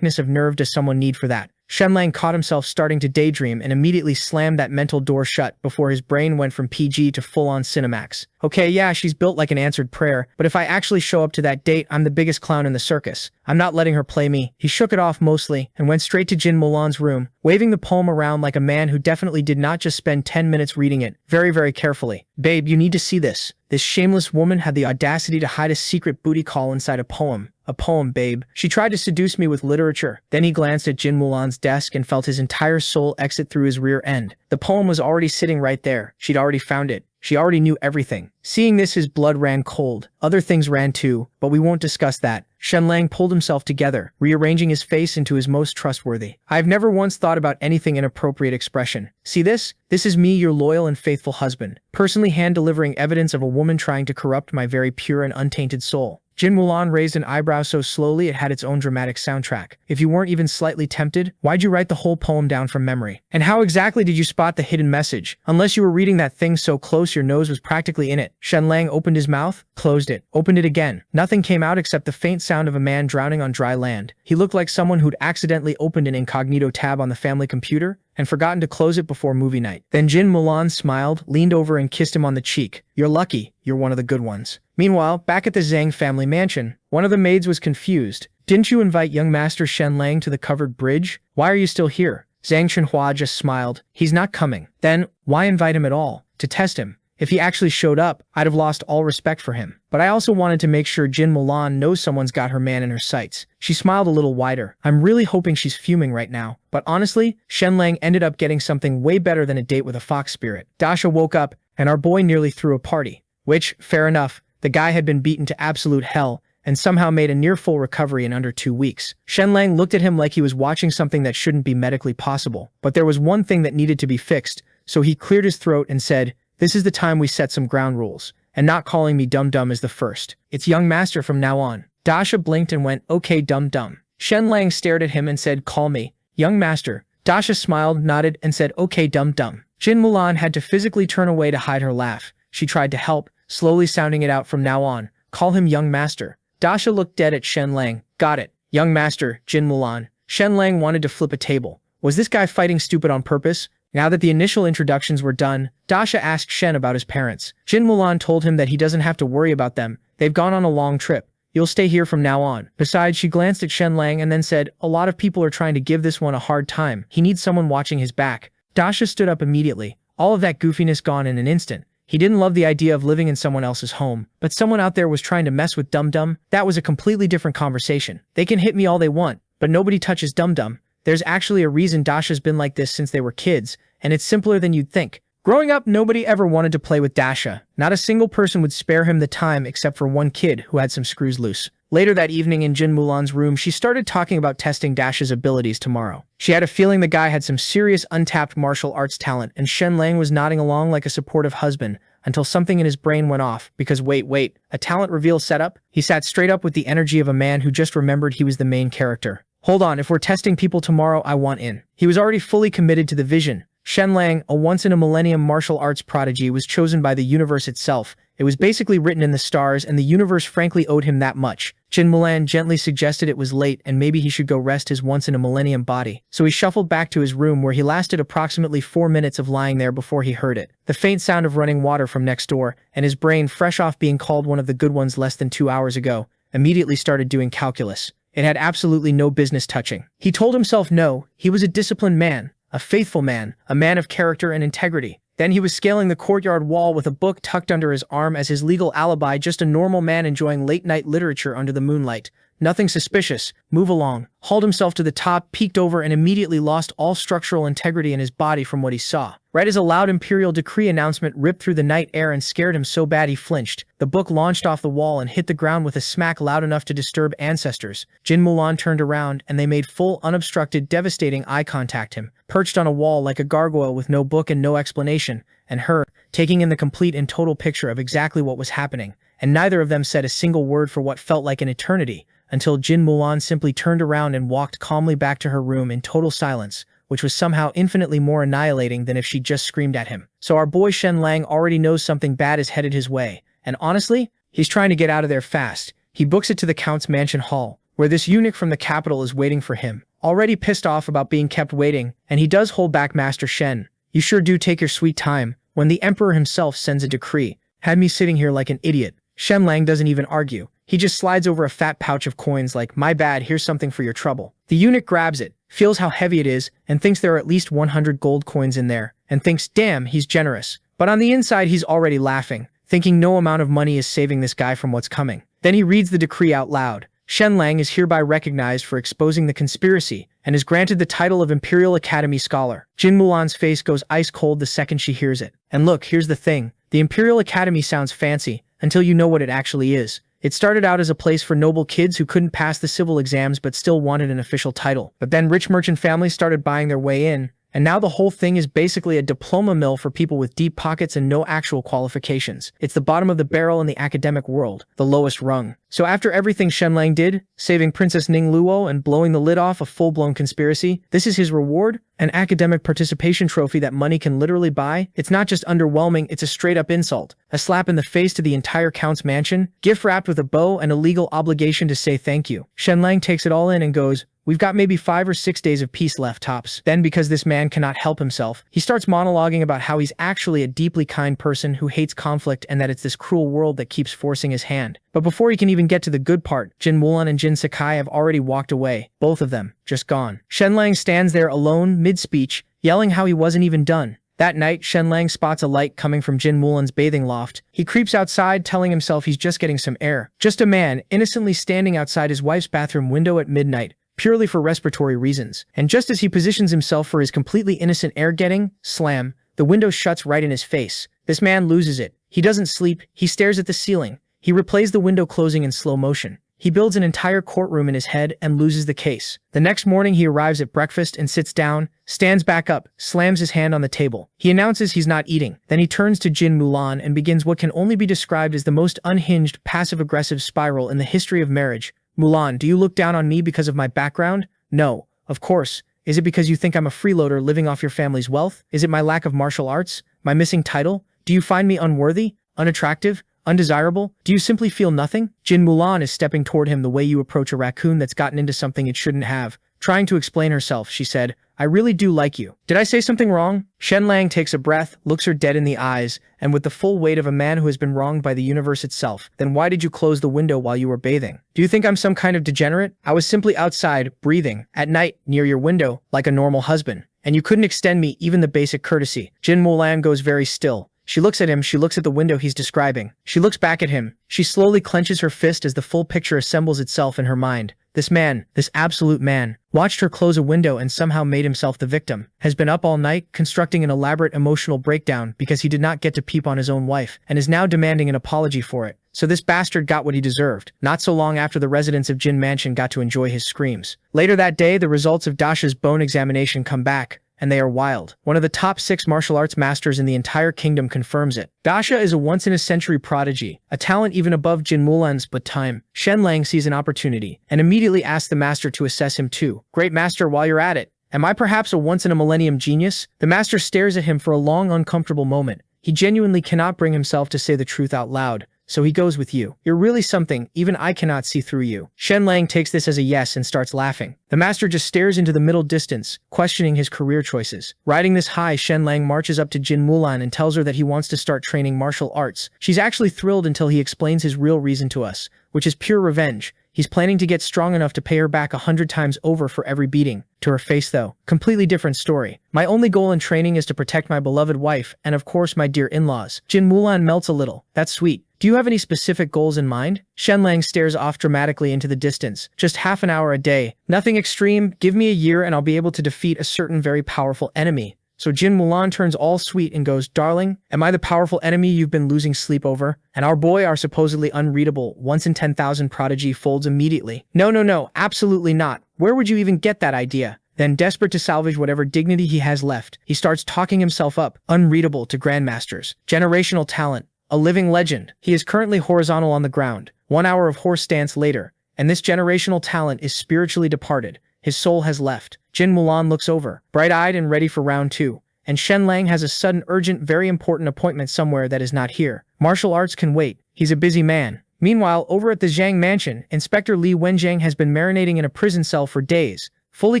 of nerve does someone need for that? Shenlang caught himself starting to daydream and immediately slammed that mental door shut before his brain went from PG to full-on Cinemax. Okay, yeah, she's built like an answered prayer, but if I actually show up to that date, I'm the biggest clown in the circus. I'm not letting her play me. He shook it off mostly and went straight to Jin Molan's room, waving the poem around like a man who definitely did not just spend 10 minutes reading it, very, very carefully. Babe, you need to see this. This shameless woman had the audacity to hide a secret booty call inside a poem. A poem, babe. She tried to seduce me with literature. Then he glanced at Jin Mulan's desk and felt his entire soul exit through his rear end. The poem was already sitting right there. She'd already found it. She already knew everything. Seeing this, his blood ran cold. Other things ran too, but we won't discuss that. Shenlang pulled himself together, rearranging his face into his most trustworthy. I've never once thought about anything inappropriate expression. See this? This is me, your loyal and faithful husband, personally hand-delivering evidence of a woman trying to corrupt my very pure and untainted soul. Jin Mulan raised an eyebrow so slowly it had its own dramatic soundtrack. If you weren't even slightly tempted, why'd you write the whole poem down from memory? And how exactly did you spot the hidden message? Unless you were reading that thing so close your nose was practically in it. Shenlang opened his mouth, closed it, opened it again. Nothing came out except the faint sound of a man drowning on dry land. He looked like someone who'd accidentally opened an incognito tab on the family computer and forgotten to close it before movie night. Then Jin Mulan smiled, leaned over and kissed him on the cheek. You're lucky. You're one of the good ones. Meanwhile, back at the Zhang family mansion, one of the maids was confused. Didn't you invite young Master Shenlang to the covered bridge? Why are you still here? Zhang Chunhua just smiled. He's not coming. Then, why invite him at all? To test him. If he actually showed up, I'd have lost all respect for him. But I also wanted to make sure Jin Mulan knows someone's got her man in her sights. She smiled a little wider. I'm really hoping she's fuming right now. But honestly, Shenlang ended up getting something way better than a date with a fox spirit. Dasha woke up, and our boy nearly threw a party. Which, fair enough, the guy had been beaten to absolute hell, and somehow made a near-full recovery in under 2 weeks. Shenlang looked at him like he was watching something that shouldn't be medically possible. But there was one thing that needed to be fixed, so he cleared his throat and said, "This is the time we set some ground rules, and not calling me dum-dum is the first. It's young master from now on." Dasha blinked and went, "Okay, dum-dum." Shenlang stared at him and said, "Call me young master." Dasha smiled, nodded, and said, "Okay, dum-dum." Jin Mulan had to physically turn away to hide her laugh. She tried to help, slowly sounding it out from now on. "Call him young master." Dasha looked dead at Shenlang. "Got it. Young master, Jin Mulan." Shenlang wanted to flip a table. Was this guy fighting stupid on purpose? Now that the initial introductions were done, Dasha asked Shen about his parents. Jin Mulan told him that he doesn't have to worry about them. They've gone on a long trip. You'll stay here from now on. Besides, she glanced at Shenlang and then said, "A lot of people are trying to give this one a hard time. He needs someone watching his back." Dasha stood up immediately. All of that goofiness gone in an instant. He didn't love the idea of living in someone else's home, but someone out there was trying to mess with Dum-Dum. That was a completely different conversation. They can hit me all they want, but nobody touches Dum-Dum. There's actually a reason Dasha's been like this since they were kids, and it's simpler than you'd think. Growing up, nobody ever wanted to play with Dasha. Not a single person would spare him the time except for one kid who had some screws loose. Later that evening in Jin Mulan's room, she started talking about testing Dasha's abilities tomorrow. She had a feeling the guy had some serious untapped martial arts talent, and Shenlang was nodding along like a supportive husband until something in his brain went off, because wait, a talent reveal setup? He sat straight up with the energy of a man who just remembered he was the main character. Hold on, if we're testing people tomorrow, I want in. He was already fully committed to the vision. Shenlang, a once-in-a-millennium martial arts prodigy, was chosen by the universe itself. It was basically written in the stars, and the universe frankly owed him that much. Jin Mulan gently suggested it was late and maybe he should go rest his once-in-a-millennium body. So he shuffled back to his room where he lasted approximately 4 minutes of lying there before he heard it. The faint sound of running water from next door, and his brain, fresh off being called one of the good ones less than 2 hours ago, immediately started doing calculus. It had absolutely no business touching. He told himself no, he was a disciplined man, a faithful man, a man of character and integrity. Then he was scaling the courtyard wall with a book tucked under his arm as his legal alibi, just a normal man enjoying late-night literature under the moonlight. Nothing suspicious. Move along. Hauled himself to the top, peeked over, and immediately lost all structural integrity in his body from what he saw. Right as a loud imperial decree announcement ripped through the night air and scared him so bad he flinched, the book launched off the wall and hit the ground with a smack loud enough to disturb ancestors. Jin Mulan turned around, and they made full, unobstructed, devastating eye contact him, perched on a wall like a gargoyle with no book and no explanation, and her, taking in the complete and total picture of exactly what was happening. And neither of them said a single word for what felt like an eternity, until Jin Mulan simply turned around and walked calmly back to her room in total silence, which was somehow infinitely more annihilating than if she just screamed at him. So our boy Shen Lang already knows something bad is headed his way, and honestly, he's trying to get out of there fast. He books it to the Count's mansion hall, where this eunuch from the capital is waiting for him, already pissed off about being kept waiting, and he does hold back Master Shen. You sure do take your sweet time, when the emperor himself sends a decree. Had me sitting here like an idiot. Shen Lang doesn't even argue. He just slides over a fat pouch of coins like, my bad, here's something for your trouble. The eunuch grabs it, feels how heavy it is, and thinks there are at least 100 gold coins in there, and thinks, damn, he's generous. But on the inside he's already laughing, thinking no amount of money is saving this guy from what's coming. Then he reads the decree out loud. Shen Lang is hereby recognized for exposing the conspiracy, and is granted the title of Imperial Academy Scholar. Jin Mulan's face goes ice cold the second she hears it. And look, here's the thing. The Imperial Academy sounds fancy, until you know what it actually is. It started out as a place for noble kids who couldn't pass the civil exams but still wanted an official title. But then rich merchant families started buying their way in, and now the whole thing is basically a diploma mill for people with deep pockets and no actual qualifications. It's the bottom of the barrel in the academic world, the lowest rung. So after everything Shen Lang did, saving Princess Ning Luo and blowing the lid off a full-blown conspiracy, this is his reward? An academic participation trophy that money can literally buy? It's not just underwhelming, it's a straight-up insult. A slap in the face to the entire Count's mansion, gift-wrapped with a bow and a legal obligation to say thank you. Shen Lang takes it all in and goes, we've got maybe 5 or 6 days of peace left tops. Then, because this man cannot help himself, he starts monologuing about how he's actually a deeply kind person who hates conflict and that it's this cruel world that keeps forcing his hand. But before he can even get to the good part, Jin Mulan and Jin Sakai have already walked away, both of them, just gone. Shen Lang stands there alone, mid-speech, yelling how he wasn't even done. That night, Shen Lang spots a light coming from Jin Mulan's bathing loft. He creeps outside, telling himself he's just getting some air. Just a man, innocently standing outside his wife's bathroom window at midnight, purely for respiratory reasons. And just as he positions himself for his completely innocent air-getting, slam, the window shuts right in his face. This man loses it. He doesn't sleep, he stares at the ceiling. He replays the window closing in slow motion. He builds an entire courtroom in his head and loses the case. The next morning he arrives at breakfast and sits down, stands back up, slams his hand on the table. He announces he's not eating. Then he turns to Jin Mulan and begins what can only be described as the most unhinged, passive-aggressive spiral in the history of marriage. Mulan, do you look down on me because of my background? No, of course. Is it because you think I'm a freeloader living off your family's wealth? Is it my lack of martial arts? My missing title? Do you find me unworthy? Unattractive? Undesirable? Do you simply feel nothing? Jin Mulan is stepping toward him the way you approach a raccoon that's gotten into something it shouldn't have. Trying to explain herself, she said, I really do like you. Did I say something wrong? Shen Lang takes a breath, looks her dead in the eyes, and with the full weight of a man who has been wronged by the universe itself, then why did you close the window while you were bathing? Do you think I'm some kind of degenerate? I was simply outside, breathing, at night, near your window, like a normal husband. And you couldn't extend me even the basic courtesy. Jin Mulan goes very still. She looks at him, she looks at the window he's describing. She looks back at him. She slowly clenches her fist as the full picture assembles itself in her mind. This man, this absolute man, watched her close a window and somehow made himself the victim, has been up all night, constructing an elaborate emotional breakdown because he did not get to peep on his own wife, and is now demanding an apology for it. So this bastard got what he deserved, not so long after the residents of Jin Mansion got to enjoy his screams. Later that day, the results of Dasha's bone examination come back, and they are wild. One of the top 6 martial arts masters in the entire kingdom confirms it. Dasha is a once-in-a-century prodigy, a talent even above Jin Mulan's, but time. Shen Lang sees an opportunity, and immediately asks the master to assess him too. Great master, while you're at it, am I perhaps a once-in-a-millennium genius? The master stares at him for a long, uncomfortable moment. He genuinely cannot bring himself to say the truth out loud. So he goes with you. You're really something, even I cannot see through you. Shen Lang takes this as a yes and starts laughing. The master just stares into the middle distance, questioning his career choices. Riding this high, Shen Lang marches up to Jin Mulan and tells her that he wants to start training martial arts. She's actually thrilled until he explains his real reason to us, which is pure revenge. He's planning to get strong enough to pay her back 100 times over for every beating. To her face though, completely different story. My only goal in training is to protect my beloved wife and of course my dear in-laws. Jin Mulan melts a little. That's sweet. Do you have any specific goals in mind? Shenlang stares off dramatically into the distance. Just half an hour a day. Nothing extreme. Give me a year and I'll be able to defeat a certain very powerful enemy. So Jin Mulan turns all sweet and goes, "Darling, am I the powerful enemy you've been losing sleep over?" And our boy, our supposedly unreadable, once in 10,000 prodigy, folds immediately. No, absolutely not. Where would you even get that idea? Then, desperate to salvage whatever dignity he has left, he starts talking himself up, unreadable to grandmasters. Generational talent. A living legend. He is currently horizontal on the ground. 1 hour of horse stance later, and this generational talent is spiritually departed. His soul has left. Jin Mulan looks over, bright-eyed and ready for round 2. And Shenlang has a sudden, urgent, very important appointment somewhere that is not here. Martial arts can wait. He's a busy man. Meanwhile, over at the Zhang mansion, Inspector Li Wenjiang has been marinating in a prison cell for days, fully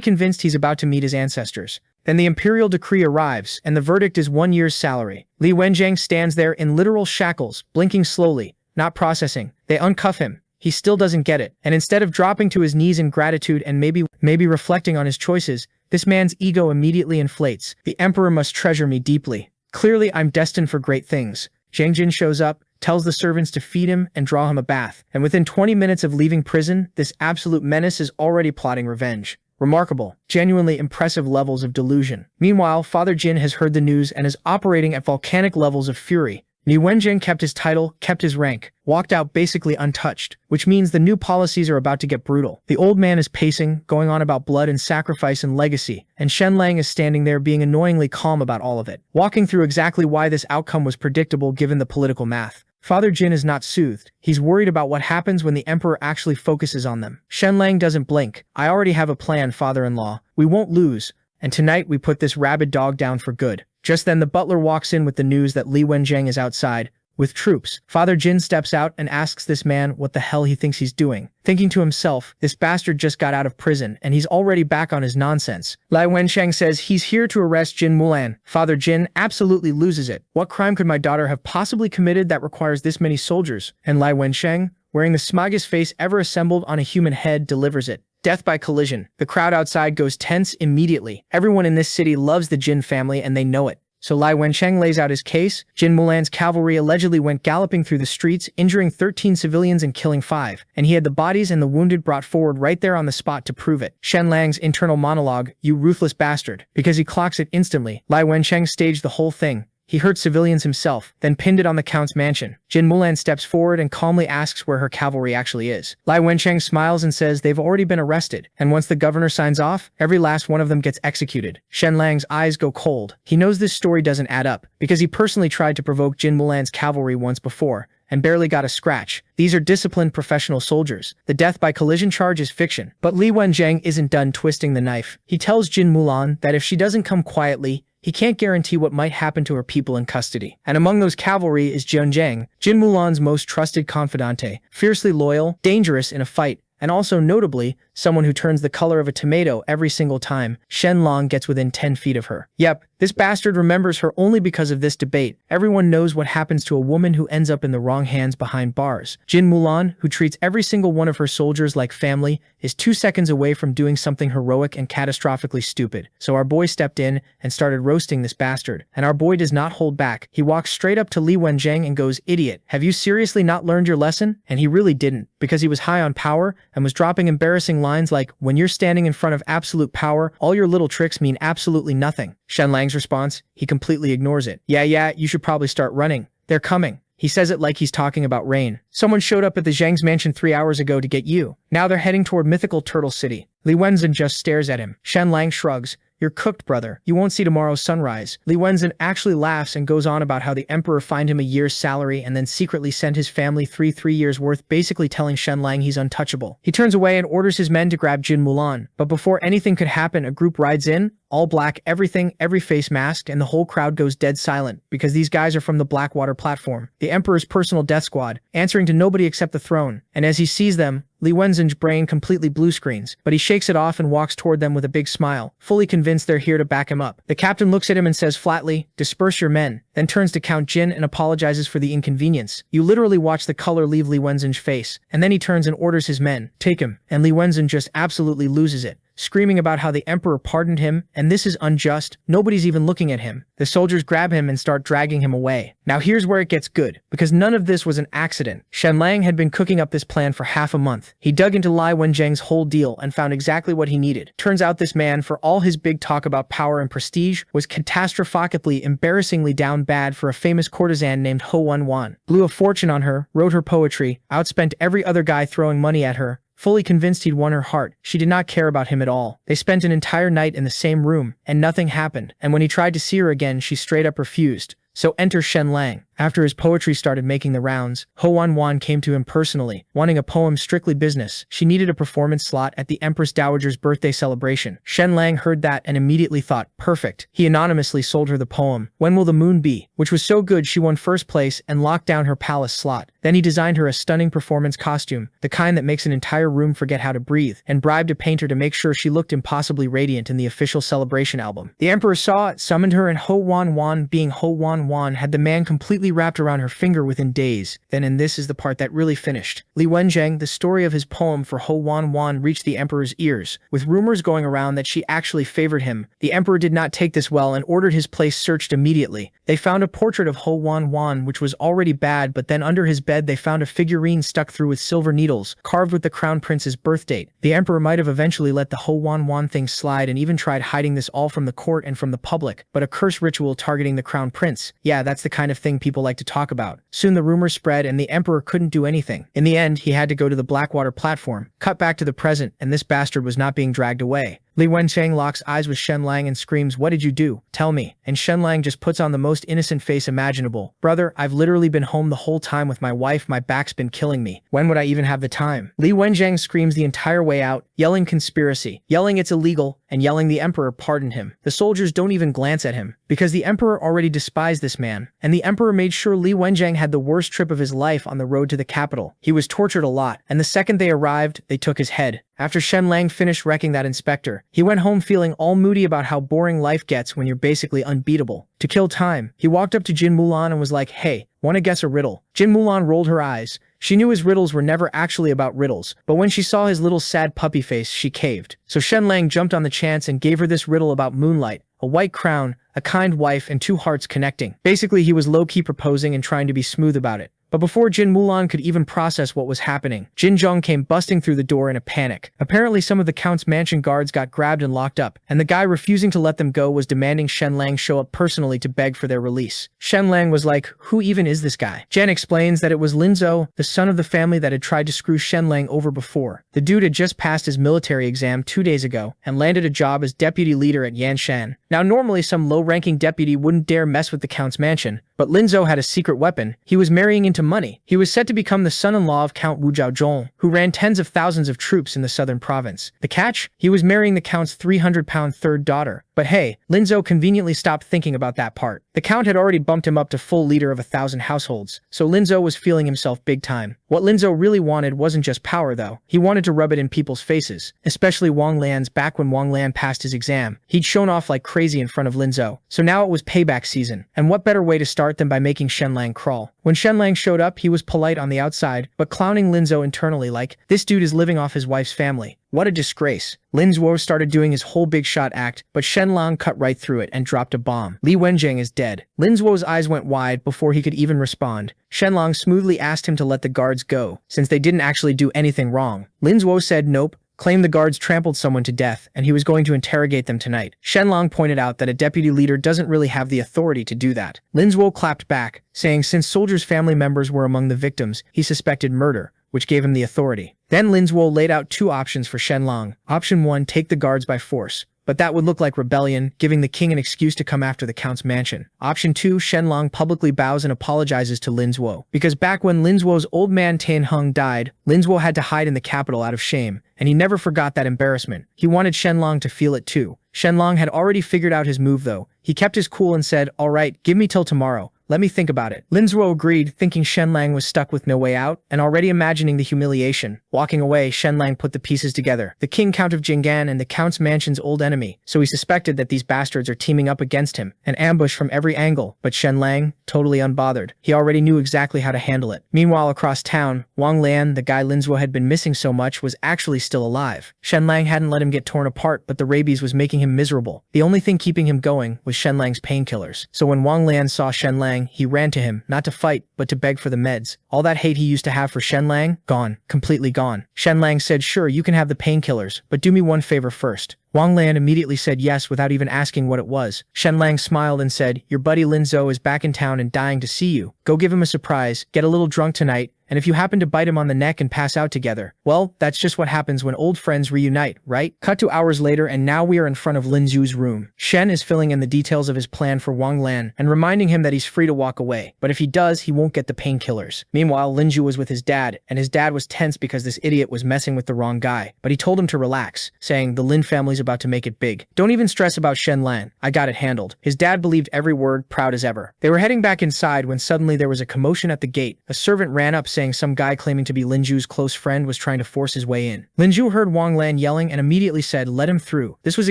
convinced he's about to meet his ancestors. Then the imperial decree arrives, and the verdict is 1 year's salary. Li Wenjiang stands there in literal shackles, blinking slowly, not processing. They uncuff him. He still doesn't get it, and instead of dropping to his knees in gratitude and maybe reflecting on his choices, this man's ego immediately inflates. The emperor must treasure me deeply. Clearly, I'm destined for great things. Zhang Jin shows up, tells the servants to feed him and draw him a bath, and within 20 minutes of leaving prison, this absolute menace is already plotting revenge. Remarkable, genuinely impressive levels of delusion. Meanwhile, Father Jin has heard the news and is operating at volcanic levels of fury. Li Wenjiang kept his title, kept his rank, walked out basically untouched, which means the new policies are about to get brutal. The old man is pacing, going on about blood and sacrifice and legacy, and Shenlang is standing there being annoyingly calm about all of it, walking through exactly why this outcome was predictable given the political math. Father Jin is not soothed. He's worried about what happens when the emperor actually focuses on them. Shenlang doesn't blink. "I already have a plan, father-in-law. We won't lose. And tonight we put this rabid dog down for good." Just then the butler walks in with the news that Li Wenjiang is outside, with troops. Father Jin steps out and asks this man what the hell he thinks he's doing. Thinking to himself, this bastard just got out of prison and he's already back on his nonsense. Li Wenjiang says he's here to arrest Jin Mulan. Father Jin absolutely loses it. What crime could my daughter have possibly committed that requires this many soldiers? And Li Wenjiang, wearing the smaggest face ever assembled on a human head, delivers it. Death by collision. The crowd outside goes tense immediately. Everyone in this city loves the Jin family and they know it. So Li Wenjiang lays out his case. Jin Mulan's cavalry allegedly went galloping through the streets, injuring 13 civilians and killing 5, and he had the bodies and the wounded brought forward right there on the spot to prove it. Shenlang's internal monologue, "You ruthless bastard," because he clocks it instantly. Li Wenjiang staged the whole thing. He hurt civilians himself, then pinned it on the count's mansion. Jin Mulan steps forward and calmly asks where her cavalry actually is. Li Wenjiang smiles and says they've already been arrested, and once the governor signs off, every last one of them gets executed. Shenlang's eyes go cold. He knows this story doesn't add up, because he personally tried to provoke Jin Mulan's cavalry once before, and barely got a scratch. These are disciplined professional soldiers. The death by collision charge is fiction. But Li Wenjiang isn't done twisting the knife. He tells Jin Mulan that if she doesn't come quietly, he can't guarantee what might happen to her people in custody. And among those cavalry is Jin Jiang, Jin Mulan's most trusted confidante, fiercely loyal, dangerous in a fight, and also notably, someone who turns the color of a tomato every single time Shenlang gets within 10 feet of her. Yep, this bastard remembers her only because of this debate. Everyone knows what happens to a woman who ends up in the wrong hands behind bars. Jin Mulan, who treats every single one of her soldiers like family, is 2 seconds away from doing something heroic and catastrophically stupid. So our boy stepped in and started roasting this bastard. And our boy does not hold back. He walks straight up to Li Wenjiang and goes, "Idiot, have you seriously not learned your lesson?" And he really didn't, because he was high on power and was dropping embarrassing lines like, "When you're standing in front of absolute power, all your little tricks mean absolutely nothing." Shenlang's response, he completely ignores it. Yeah, you should probably start running. They're coming." He says it like he's talking about rain. "Someone showed up at the Zhang's mansion 3 hours ago to get you. Now they're heading toward mythical Turtle City." Li Wenjiang just stares at him. Shenlang shrugs. "You're cooked, brother. You won't see tomorrow's sunrise." Li Wenjiang actually laughs and goes on about how the emperor fined him a year's salary and then secretly sent his family 3 years worth, basically telling Shenlang he's untouchable. He turns away and orders his men to grab Jin Mulan. But before anything could happen, a group rides in, all black, everything, every face masked, and the whole crowd goes dead silent, because these guys are from the Blackwater platform, the emperor's personal death squad, answering to nobody except the throne. And as he sees them, Li Wenjiang's brain completely blue screens, but he shakes it off and walks toward them with a big smile, fully convinced they're here to back him up. The captain looks at him and says flatly, "Disperse your men," then turns to Count Jin and apologizes for the inconvenience. You literally watch the color leave Li Wenjiang's face, and then he turns and orders his men, "Take him," and Li Wenjiang just absolutely loses it. screaming about how the emperor pardoned him, and this is unjust, nobody's even looking at him. The soldiers grab him and start dragging him away. Now here's where it gets good, because none of this was an accident. Shenlang had been cooking up this plan for half a month. He dug into Li Wenjiang's whole deal and found exactly what he needed. Turns out this man, for all his big talk about power and prestige, was catastrophically, embarrassingly down bad for a famous courtesan named Ho Wan Wan. Blew a fortune on her, wrote her poetry, outspent every other guy throwing money at her. Fully convinced he'd won her heart, she did not care about him at all. They spent an entire night in the same room, and nothing happened. And when he tried to see her again, she straight up refused. So enter Shenlang. After his poetry started making the rounds, Ho Wan Wan came to him personally, wanting a poem strictly business. She needed a performance slot at the Empress Dowager's birthday celebration. Shenlang heard that and immediately thought, perfect. He anonymously sold her the poem, When Will the Moon Be?, which was so good she won first place and locked down her palace slot. Then he designed her a stunning performance costume, the kind that makes an entire room forget how to breathe, and bribed a painter to make sure she looked impossibly radiant in the official celebration album. The emperor saw it, summoned her, and Ho Wan Wan, being Ho Wan Wan, had the man completely wrapped around her finger within days. Then, and this is the part that really finished, Li Wenjiang, the story of his poem for Ho Wan Wan reached the emperor's ears, with rumors going around that she actually favored him. The emperor did not take this well and ordered his place searched immediately. They found a portrait of Ho Wan Wan, which was already bad, but then under his bed they found a figurine stuck through with silver needles, carved with the crown prince's birth date. The emperor might have eventually let the Ho Wan Wan thing slide and even tried hiding this all from the court and from the public, but a curse ritual targeting the crown prince, yeah, that's the kind of thing people like to talk about. Soon the rumors spread and the emperor couldn't do anything. In the end, he had to go to the Blackwater platform, cut back to the present, and this bastard was not being dragged away. Li Wenjiang locks eyes with Shenlang and screams, "What did you do? Tell me." And Shenlang just puts on the most innocent face imaginable. "Brother, I've literally been home the whole time with my wife, my back's been killing me. When would I even have the time?" Li Wenjiang screams the entire way out, yelling conspiracy, yelling it's illegal, and yelling the emperor pardoned him. The soldiers don't even glance at him, because the emperor already despised this man, and the emperor made sure Li Wenjiang had the worst trip of his life on the road to the capital. He was tortured a lot, and the second they arrived, they took his head. After Shenlang finished wrecking that inspector, he went home feeling all moody about how boring life gets when you're basically unbeatable. To kill time, he walked up to Jin Mulan and was like, "Hey, wanna guess a riddle?" Jin Mulan rolled her eyes. She knew his riddles were never actually about riddles, but when she saw his little sad puppy face, she caved. So Shenlang jumped on the chance and gave her this riddle about moonlight, a white crown, a kind wife, and two hearts connecting. Basically, he was low-key proposing and trying to be smooth about it. But before Jin Mulan could even process what was happening, Jin Zhong came busting through the door in a panic. Apparently some of the Count's mansion guards got grabbed and locked up, and the guy refusing to let them go was demanding Shenlang show up personally to beg for their release. Shenlang was like, "Who even is this guy?" Jen explains that it was Lin Zhou, the son of the family that had tried to screw Shenlang over before. The dude had just passed his military exam 2 days ago and landed a job as deputy leader at Yanshan. Now normally some low-ranking deputy wouldn't dare mess with the Count's mansion, but Lin Zhou had a secret weapon. He was marrying into money. He was set to become the son-in-law of Count Wu Zhaozhong, who ran tens of thousands of troops in the southern province. The catch? He was marrying the Count's 300-pound third daughter. But hey, Lin Zhou conveniently stopped thinking about that part. The Count had already bumped him up to full leader of 1,000 households, so Lin Zhou was feeling himself big time. What Lin Zhou really wanted wasn't just power though. He wanted to rub it in people's faces, especially Wang Lan's. Back when Wang Lan passed his exam, he'd shown off like crazy in front of Lin Zhou. So now it was payback season, and what better way to start than by making Shenlang crawl? When Shenlang showed up, he was polite on the outside, but clowning Lin Zhou internally like, "This dude is living off his wife's family. What a disgrace." Lin Zhou started doing his whole big shot act, but Shenlang cut right through it and dropped a bomb. Li Wenjiang is dead. Lin Zhou's eyes went wide before he could even respond. Shenlang smoothly asked him to let the guards go, since they didn't actually do anything wrong. Lin Zhou said nope, claimed the guards trampled someone to death, and he was going to interrogate them tonight. Shenlang pointed out that a deputy leader doesn't really have the authority to do that. Lin Zhou clapped back, saying since soldiers' family members were among the victims, he suspected murder, which gave him the authority. Then Lin Zhou laid out 2 options for Shenlang. Option 1, take the guards by force. But that would look like rebellion, giving the king an excuse to come after the Count's mansion. Option 2, Shenlang publicly bows and apologizes to Lin Zhou. Because back when Lin Zhou's old man Tian Heng died, Lin Zhou had to hide in the capital out of shame, and he never forgot that embarrassment. He wanted Shenlang to feel it too. Shenlang had already figured out his move though. He kept his cool and said, "Alright, give me till tomorrow. Let me think about it. Lin Zuo agreed, thinking Shenlang was stuck with no way out, and already imagining the humiliation. Walking away, Shenlang put the pieces together. The king Count of Jinggan and the Count's mansion's old enemy, so he suspected that these bastards are teaming up against him, an ambush from every angle, but Shenlang, totally unbothered. He already knew exactly how to handle it. Meanwhile, across town, Wang Lian, the guy Lin Zuo had been missing so much, was actually still alive. Shenlang hadn't let him get torn apart, but the rabies was making him miserable. The only thing keeping him going was Shenlang's painkillers. So when Wang Lian saw Shenlang, he ran to him, not to fight, but to beg for the meds. All that hate he used to have for Shenlang, gone, completely gone. Shenlang said, sure, you can have the painkillers, but do me one favor first. Wang Lian immediately said yes without even asking what it was. Shenlang smiled and said, your buddy Lin Zuo is back in town and dying to see you. Go give him a surprise, get a little drunk tonight, and if you happen to bite him on the neck and pass out together, well, that's just what happens when old friends reunite, right? Cut to hours later, and now we are in front of Lin Zuo's room. Shen is filling in the details of his plan for Wang Lian and reminding him that he's free to walk away, but if he does, he won't get the painkillers. Meanwhile, Lin Zuo was with his dad, and his dad was tense because this idiot was messing with the wrong guy, but he told him to relax, saying, the Lin family's about to make it big. Don't even stress about Shen Lan. I got it handled. His dad believed every word, proud as ever. They were heading back inside when suddenly there was a commotion at the gate. A servant ran up saying some guy claiming to be Lin Zhu's close friend was trying to force his way in. Lin Zhu heard Wang Lan yelling and immediately said, let him through. This was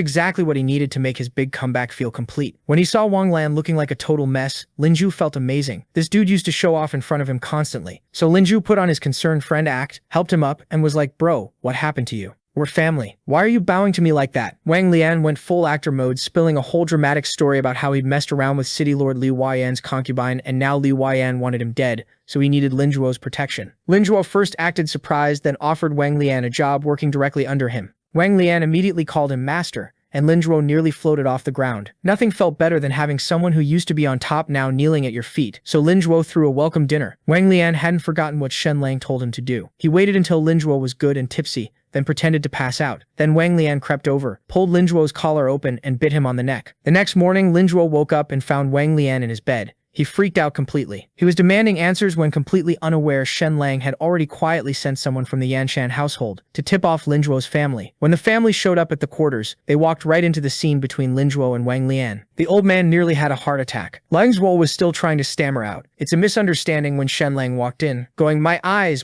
exactly what he needed to make his big comeback feel complete. When he saw Wang Lan looking like a total mess, Lin Zhu felt amazing. This dude used to show off in front of him constantly. So Lin Zhu put on his concerned friend act, helped him up, and was like, bro, what happened to you? We're family. Why are you bowing to me like that? Wang Lian went full actor mode, spilling a whole dramatic story about how he'd messed around with City Lord Li Huayan's concubine and now Li Huayan wanted him dead, so he needed Lin Zhuo's protection. Lin Zhuo first acted surprised, then offered Wang Lian a job working directly under him. Wang Lian immediately called him master, and Lin Zhuo nearly floated off the ground. Nothing felt better than having someone who used to be on top now kneeling at your feet, so Lin Zhuo threw a welcome dinner. Wang Lian hadn't forgotten what Shen Lang told him to do. He waited until Lin Zhuo was good and tipsy, then pretended to pass out. Then Wang Lian crept over, pulled Lin Zhuo's collar open, and bit him on the neck. The next morning, Lin Zhuo woke up and found Wang Lian in his bed. He freaked out completely. He was demanding answers when completely unaware Shen Lang had already quietly sent someone from the Yanshan household to tip off Lin Zhuo's family. When the family showed up at the quarters, they walked right into the scene between Lin Zhuo and Wang Lian. The old man nearly had a heart attack. Lang Zhuo was still trying to stammer out, "It's a misunderstanding," when Shen Lang walked in, going, my eyes,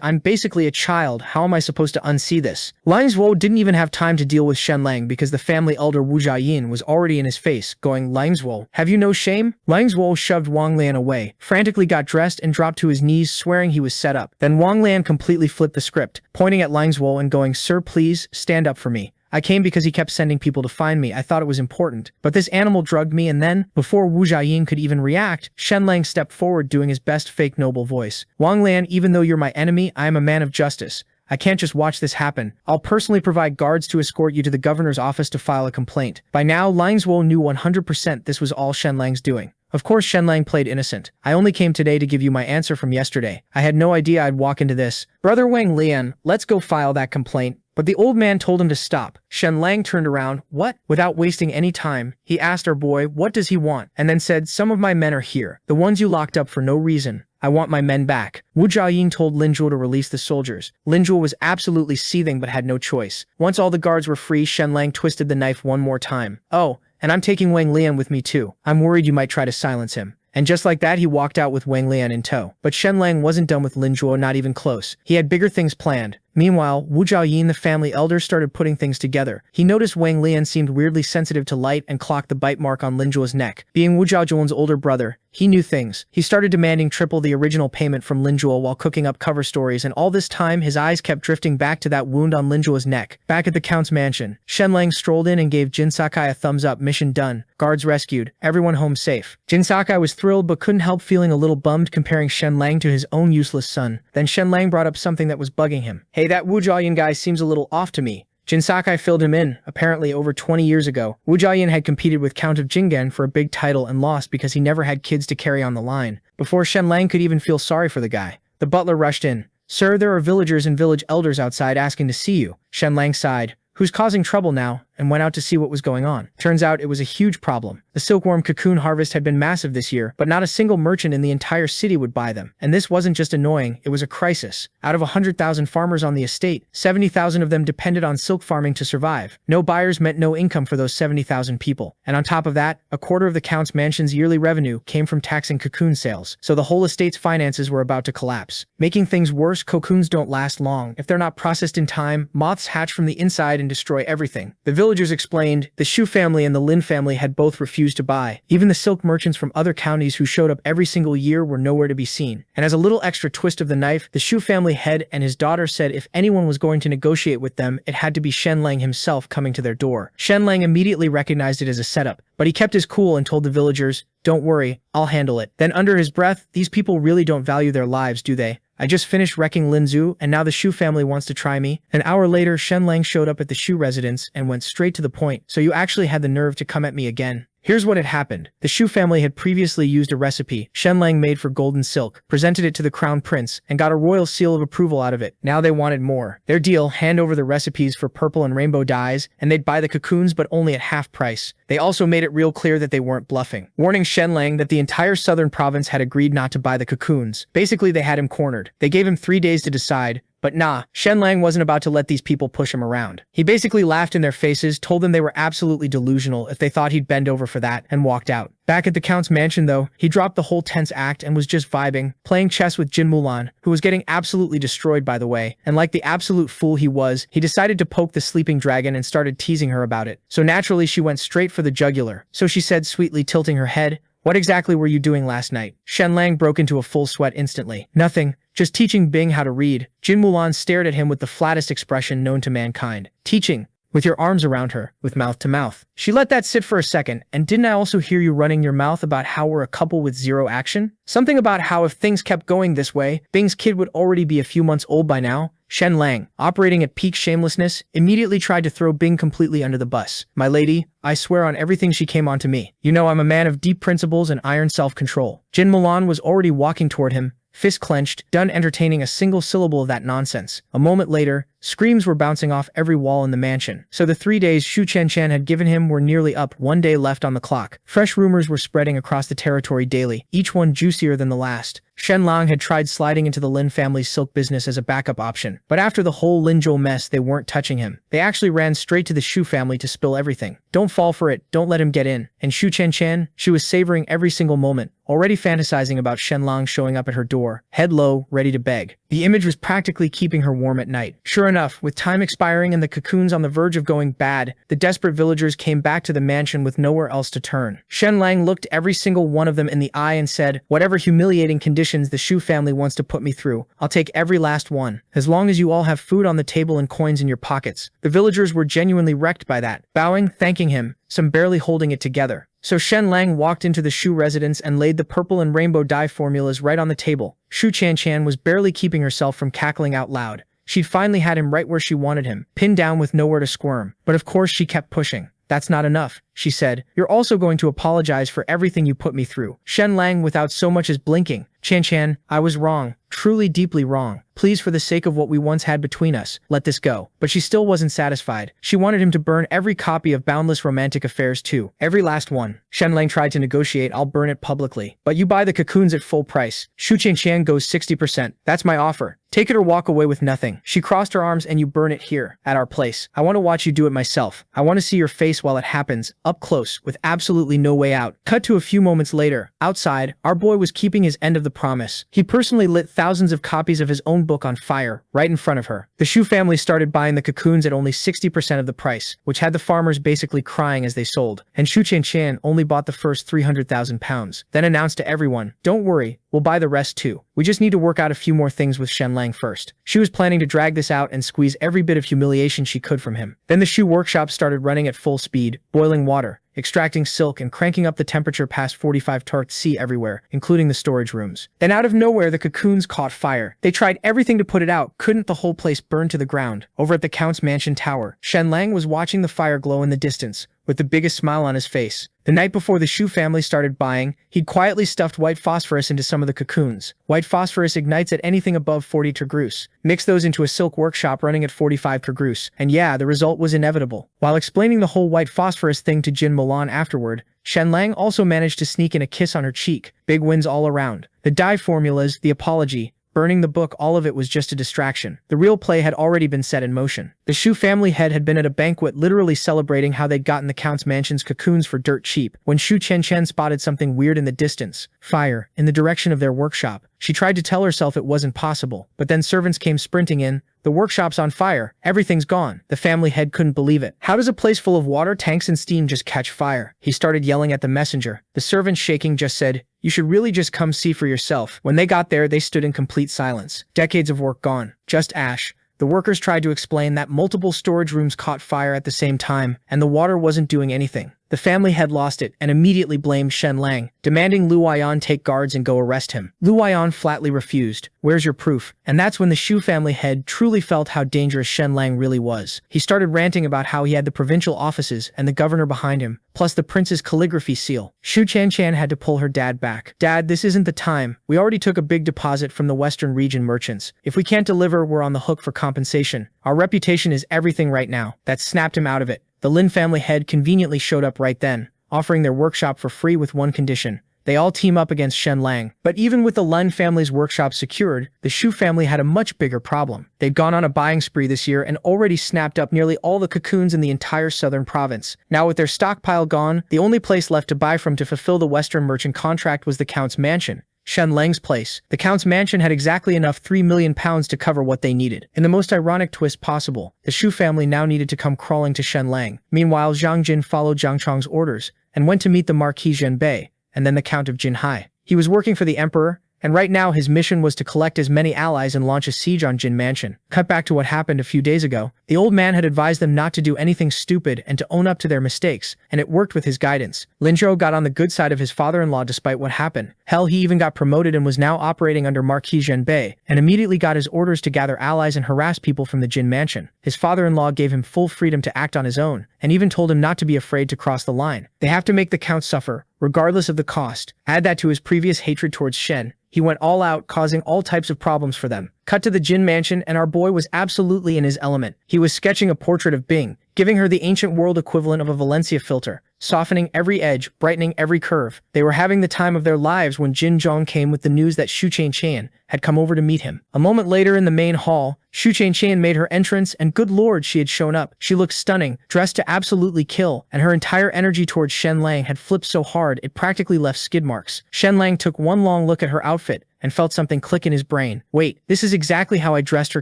I'm basically a child. How am I supposed to unsee this?" Lang Zhuo didn't even have time to deal with Shen Lang because the family elder Wu Jiayin was already in his face, going, Lang Zhuo, have you no shame? Lang Zhuo shoved Wang Lian away, frantically got dressed and dropped to his knees, swearing he was set up. Then Wang Lian completely flipped the script, pointing at Lang Zhuo and going, "Sir, please, stand up for me. I came because he kept sending people to find me. I thought it was important. But this animal drugged me," and then, before Wu Jiayin could even react, Shen Lang stepped forward doing his best fake noble voice. "Wang Lian, even though you're my enemy, I am a man of justice. I can't just watch this happen. I'll personally provide guards to escort you to the governor's office to file a complaint." By now, Lang Zhuo knew 100% this was all Shen Lang's doing. Of course, Shen Lang played innocent. "I only came today to give you my answer from yesterday. I had no idea I'd walk into this. Brother Wang Lian, let's go file that complaint." But the old man told him to stop. Shen Lang turned around. "What?" Without wasting any time, he asked our boy, "What does he want?" and then said, "Some of my men are here. The ones you locked up for no reason. I want my men back." Wu Jiayin told Lin Zhuo to release the soldiers. Lin Zhuo was absolutely seething but had no choice. Once all the guards were free, Shen Lang twisted the knife one more time. "Oh, and I'm taking Wang Lian with me too. I'm worried you might try to silence him." And just like that, he walked out with Wang Lian in tow. But Shen Lang wasn't done with Lin Zhuo, not even close. He had bigger things planned. Meanwhile, Wu Jiayin, the family elder, started putting things together. He noticed Wang Lian seemed weirdly sensitive to light and clocked the bite mark on Lin Zhuo's neck. Being Wu Jiaojuan's older brother, he knew things. He started demanding triple the original payment from Lin Zhuo while cooking up cover stories, and all this time, his eyes kept drifting back to that wound on Lin Zhuo's neck. Back at the Count's mansion, Shen Lang strolled in and gave Jin Sakai a thumbs up. Mission done. Guards rescued. Everyone home safe. Jin Sakai was thrilled but couldn't help feeling a little bummed comparing Shen Lang to his own useless son. Then Shen Lang brought up something that was bugging him. "Hey, that Wu Jiayin guy seems a little off to me." Jin Sakai filled him in. Apparently, over 20 years ago, Wu Jiayin had competed with Count of Jinggan for a big title and lost because he never had kids to carry on the line. Before Shen Lang could even feel sorry for the guy, the butler rushed in. "Sir, there are villagers and village elders outside asking to see you." Shen Lang sighed. "Who's causing trouble now?" and went out to see what was going on. Turns out it was a huge problem. The silkworm cocoon harvest had been massive this year, but not a single merchant in the entire city would buy them. And this wasn't just annoying, it was a crisis. Out of 100,000 farmers on the estate, 70,000 of them depended on silk farming to survive. No buyers meant no income for those 70,000 people. And on top of that, a quarter of the Count's mansion's yearly revenue came from taxing cocoon sales, so the whole estate's finances were about to collapse. Making things worse, cocoons don't last long. If they're not processed in time, moths hatch from the inside and destroy everything. The villagers explained the Shu family and the Lin family had both refused to buy. Even the silk merchants from other counties who showed up every single year were nowhere to be seen. And as a little extra twist of the knife, the Shu family head and his daughter said if anyone was going to negotiate with them, it had to be Shen Lang himself coming to their door. Shen Lang immediately recognized it as a setup, but he kept his cool and told the villagers, "Don't worry, I'll handle it." Then under his breath, "These people really don't value their lives, do they? I just finished wrecking Lin Zhu, and now the Shu family wants to try me." An hour later, Shen Lang showed up at the Shu residence and went straight to the point. "So you actually had the nerve to come at me again." Here's what had happened. The Shu family had previously used a recipe Shen Lang made for golden silk, presented it to the crown prince, and got a royal seal of approval out of it. Now they wanted more. Their deal, hand over the recipes for purple and rainbow dyes, and they'd buy the cocoons but only at half price. They also made it real clear that they weren't bluffing, warning Shen Lang that the entire southern province had agreed not to buy the cocoons. Basically, they had him cornered. They gave him 3 days to decide, but nah, Shen Lang wasn't about to let these people push him around. He basically laughed in their faces, told them they were absolutely delusional if they thought he'd bend over for that, and walked out. Back at the Count's mansion though, he dropped the whole tense act and was just vibing, playing chess with Jin Mulan, who was getting absolutely destroyed by the way, and like the absolute fool he was, he decided to poke the sleeping dragon and started teasing her about it. So naturally she went straight for the jugular. So she said sweetly, tilting her head, "What exactly were you doing last night?" Shen Lang broke into a full sweat instantly. "Nothing, just teaching Bing how to read." Jin Mulan stared at him with the flattest expression known to mankind. "Teaching? With your arms around her, with mouth to mouth." She let that sit for a second. "And didn't I also hear you running your mouth about how we're a couple with zero action? Something about how if things kept going this way, Bing's kid would already be a few months old by now?" Shen Lang, operating at peak shamelessness, immediately tried to throw Bing completely under the bus. "My lady, I swear on everything she came onto me. You know I'm a man of deep principles and iron self-control." Jin Mulan was already walking toward him, fist clenched, done entertaining a single syllable of that nonsense. A moment later, screams were bouncing off every wall in the mansion. So the 3 days Shu Chen had given him were nearly up, 1 day left on the clock. Fresh rumors were spreading across the territory daily, each one juicier than the last. Shen Lang had tried sliding into the Lin family's silk business as a backup option, but after the whole Lin Zhou mess, they weren't touching him. They actually ran straight to the Shu family to spill everything. Don't fall for it, don't let him get in. And Shu Chen, she was savoring every single moment, already fantasizing about Shen Lang showing up at her door, head low, ready to beg. The image was practically keeping her warm at night. Sure enough, with time expiring and the cocoons on the verge of going bad, the desperate villagers came back to the mansion with nowhere else to turn. Shen Lang looked every single one of them in the eye and said, "Whatever humiliating conditions the Shu family wants to put me through, I'll take every last one, as long as you all have food on the table and coins in your pockets." The villagers were genuinely wrecked by that, bowing, thanking him, some barely holding it together. So Shen Lang walked into the Shu residence and laid the purple and rainbow dye formulas right on the table. Shu Chen was barely keeping herself from cackling out loud. She'd finally had him right where she wanted him, pinned down with nowhere to squirm. But of course she kept pushing. "That's not enough," she said. "You're also going to apologize for everything you put me through." Shen Lang, without so much as blinking, Chen, I was wrong. Truly deeply wrong. Please, for the sake of what we once had between us, let this go." But she still wasn't satisfied. She wanted him to burn every copy of Boundless Romantic Affairs too. Every last one. Shen Lang tried to negotiate, "I'll burn it publicly. But you buy the cocoons at full price." Shu Chen goes 60%. "That's my offer. Take it or walk away with nothing." She crossed her arms, "And you burn it here, at our place. I want to watch you do it myself. I want to see your face while it happens, up close, with absolutely no way out." Cut to a few moments later. Outside, our boy was keeping his end of the promise. He personally lit thousands of copies of his own book on fire, right in front of her. The Shu family started buying the cocoons at only 60% of the price, which had the farmers basically crying as they sold. And Shu Chen only bought the first 300,000 pounds, then announced to everyone, "Don't worry, we'll buy the rest too. We just need to work out a few more things with Shen Lang first." She was planning to drag this out and squeeze every bit of humiliation she could from him. Then the Shu workshop started running at full speed, boiling water, extracting silk and cranking up the temperature past 45 torts C everywhere, including the storage rooms. Then out of nowhere, the cocoons caught fire. They tried everything to put it out. Couldn't the whole place burn to the ground? Over at the Count's mansion tower, Shen Lang was watching the fire glow in the distance. with the biggest smile on his face. The night before the Shu family started buying, he'd quietly stuffed white phosphorus into some of the cocoons. White phosphorus ignites at anything above 40 tergrus. Mix those into a silk workshop running at 45 tergrus, and yeah, the result was inevitable. While explaining the whole white phosphorus thing to Jin Mulan afterward, Shen Lang also managed to sneak in a kiss on her cheek. Big wins all around. The dye formulas, the apology, burning the book, all of it was just a distraction. The real play had already been set in motion. The Shu family head had been at a banquet literally celebrating how they'd gotten the Count's mansion's cocoons for dirt cheap when Shu Chen spotted something weird in the distance. Fire, in the direction of their workshop. She tried to tell herself it wasn't possible, but then servants came sprinting in. The workshop's on fire. Everything's gone. The family head couldn't believe it. How does a place full of water, tanks, and steam just catch fire? He started yelling at the messenger. The servant, shaking, just said, "You should really just come see for yourself." When they got there, they stood in complete silence. Decades of work gone. Just ash. The workers tried to explain that multiple storage rooms caught fire at the same time, and the water wasn't doing anything. The family had lost it and immediately blamed Shen Lang, demanding Lu Weian take guards and go arrest him. Lu Weian flatly refused. "Where's your proof?" And that's when the Shu family head truly felt how dangerous Shen Lang really was. He started ranting about how he had the provincial offices and the governor behind him, plus the prince's calligraphy seal. Shu Chen had to pull her dad back. "Dad, this isn't the time. We already took a big deposit from the Western region merchants. If we can't deliver, we're on the hook for compensation. Our reputation is everything right now." That snapped him out of it. The Lin family head conveniently showed up right then, offering their workshop for free with one condition. They all team up against Shen Lang. But even with the Lin family's workshop secured, the Shu family had a much bigger problem. They'd gone on a buying spree this year and already snapped up nearly all the cocoons in the entire southern province. Now with their stockpile gone, the only place left to buy from to fulfill the Western merchant contract was the Count's mansion. Shen Lang's place. The Count's mansion had exactly enough 3 million pounds to cover what they needed. In the most ironic twist possible, the Shu family now needed to come crawling to Shen Lang. Meanwhile, Zhang Jin followed Zhang Chong's orders and went to meet the Marquis Zhenbei, and then the Count of Jinhai. He was working for the Emperor, and right now his mission was to collect as many allies and launch a siege on Jin Mansion. Cut back to what happened a few days ago. The old man had advised them not to do anything stupid and to own up to their mistakes, and it worked with his guidance. Lin Zhou got on the good side of his father-in-law despite what happened. Hell, he even got promoted and was now operating under Marquis Zhenbei, and immediately got his orders to gather allies and harass people from the Jin Mansion. His father-in-law gave him full freedom to act on his own, and even told him not to be afraid to cross the line. They have to make the Count suffer, regardless of the cost. Add that to his previous hatred towards Shen. He went all out, causing all types of problems for them. Cut to the Jin Mansion, and our boy was absolutely in his element. He was sketching a portrait of Bing, giving her the ancient world equivalent of a Valencia filter, softening every edge, brightening every curve. They were having the time of their lives when Jin Zhong came with the news that Shu Chen had come over to meet him. A moment later in the main hall, Shu Chen made her entrance, and good lord, she had shown up. She looked stunning, dressed to absolutely kill, and her entire energy towards Shen Lang had flipped so hard it practically left skid marks. Shen Lang took one long look at her outfit and felt something click in his brain. Wait, this is exactly how I dressed her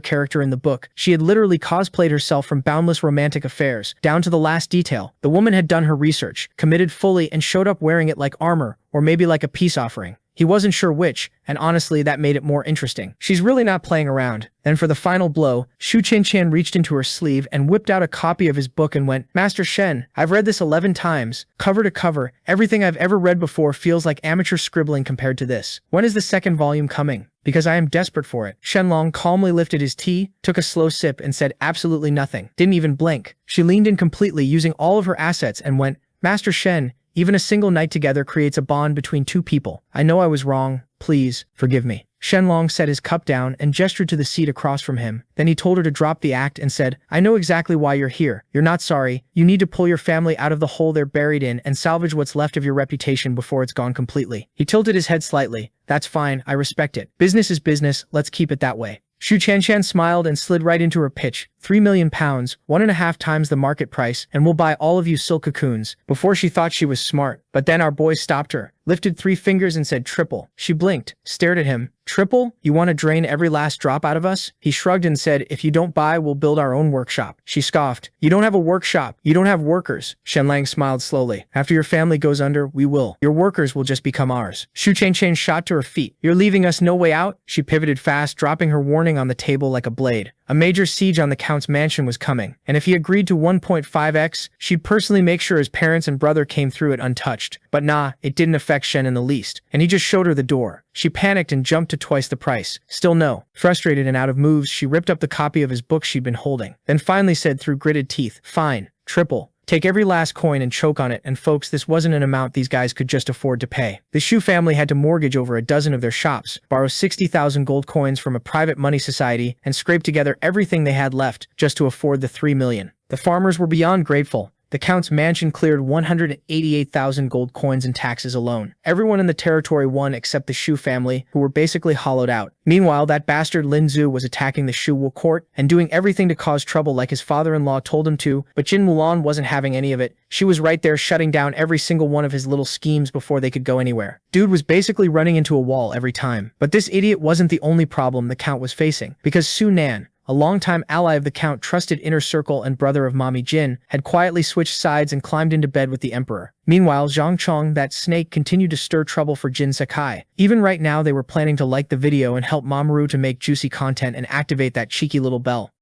character in the book. She had literally cosplayed herself from boundless romantic affairs, down to the last detail. The woman had done her research, committed fully, and showed up wearing it like armor, or maybe like a peace offering. He wasn't sure which, and honestly that made it more interesting. She's really not playing around. Then for the final blow, Shu Chen reached into her sleeve and whipped out a copy of his book and went, "Master Shen, I've read this 11 times, cover to cover. Everything I've ever read before feels like amateur scribbling compared to this. When is the second volume coming? Because I am desperate for it." Shen Long calmly lifted his tea, took a slow sip, and said absolutely nothing. Didn't even blink. She leaned in completely, using all of her assets, and went, "Master Shen, even a single night together creates a bond between two people. I know I was wrong. Please, forgive me." Shenlong set his cup down and gestured to the seat across from him. Then he told her to drop the act and said, "I know exactly why you're here. You're not sorry. You need to pull your family out of the hole they're buried in and salvage what's left of your reputation before it's gone completely." He tilted his head slightly. "That's fine. I respect it. Business is business. Let's keep it that way." Shu Chen smiled and slid right into her pitch. 3 million pounds, 1.5 times the market price, and we'll buy all of you silk cocoons. Before she thought she was smart, but then our boy stopped her, lifted 3 fingers and said triple. She blinked, stared at him. "Triple? You want to drain every last drop out of us?" He shrugged and said, "If you don't buy, we'll build our own workshop." She scoffed. "You don't have a workshop. You don't have workers." Shenlang smiled slowly. "After your family goes under, we will. Your workers will just become ours." Shu Chen shot to her feet. "You're leaving us no way out?" She pivoted fast, dropping her warning on the table like a blade. A major siege on the Count's mansion was coming, and if he agreed to 1.5x, she'd personally make sure his parents and brother came through it untouched. But nah, it didn't affect Shen in the least, and he just showed her the door. She panicked and jumped to twice the price. Still no. Frustrated and out of moves, she ripped up the copy of his book she'd been holding, then finally said through gritted teeth, "Fine, triple." take every last coin and choke on it, and folks, this wasn't an amount these guys could just afford to pay. The Shu family had to mortgage over a dozen of their shops, borrow 60,000 gold coins from a private money society, and scrape together everything they had left just to afford the 3 million. The farmers were beyond grateful. The Count's mansion cleared 188,000 gold coins in taxes alone. Everyone in the territory won except the Shu family, who were basically hollowed out. Meanwhile, that bastard Lin Zhu was attacking the Shu court and doing everything to cause trouble like his father-in-law told him to, but Jin Mulan wasn't having any of it. She was right there shutting down every single one of his little schemes before they could go anywhere. Dude was basically running into a wall every time. But this idiot wasn't the only problem the Count was facing, because Su Nan, a longtime ally of the Count, trusted inner circle and brother of Mommy Jin, had quietly switched sides and climbed into bed with the Emperor. Meanwhile, Zhang Chong, that snake, continued to stir trouble for Jin Sakai. Even right now, they were planning to like the video and help Mamoru to make juicy content and activate that cheeky little bell.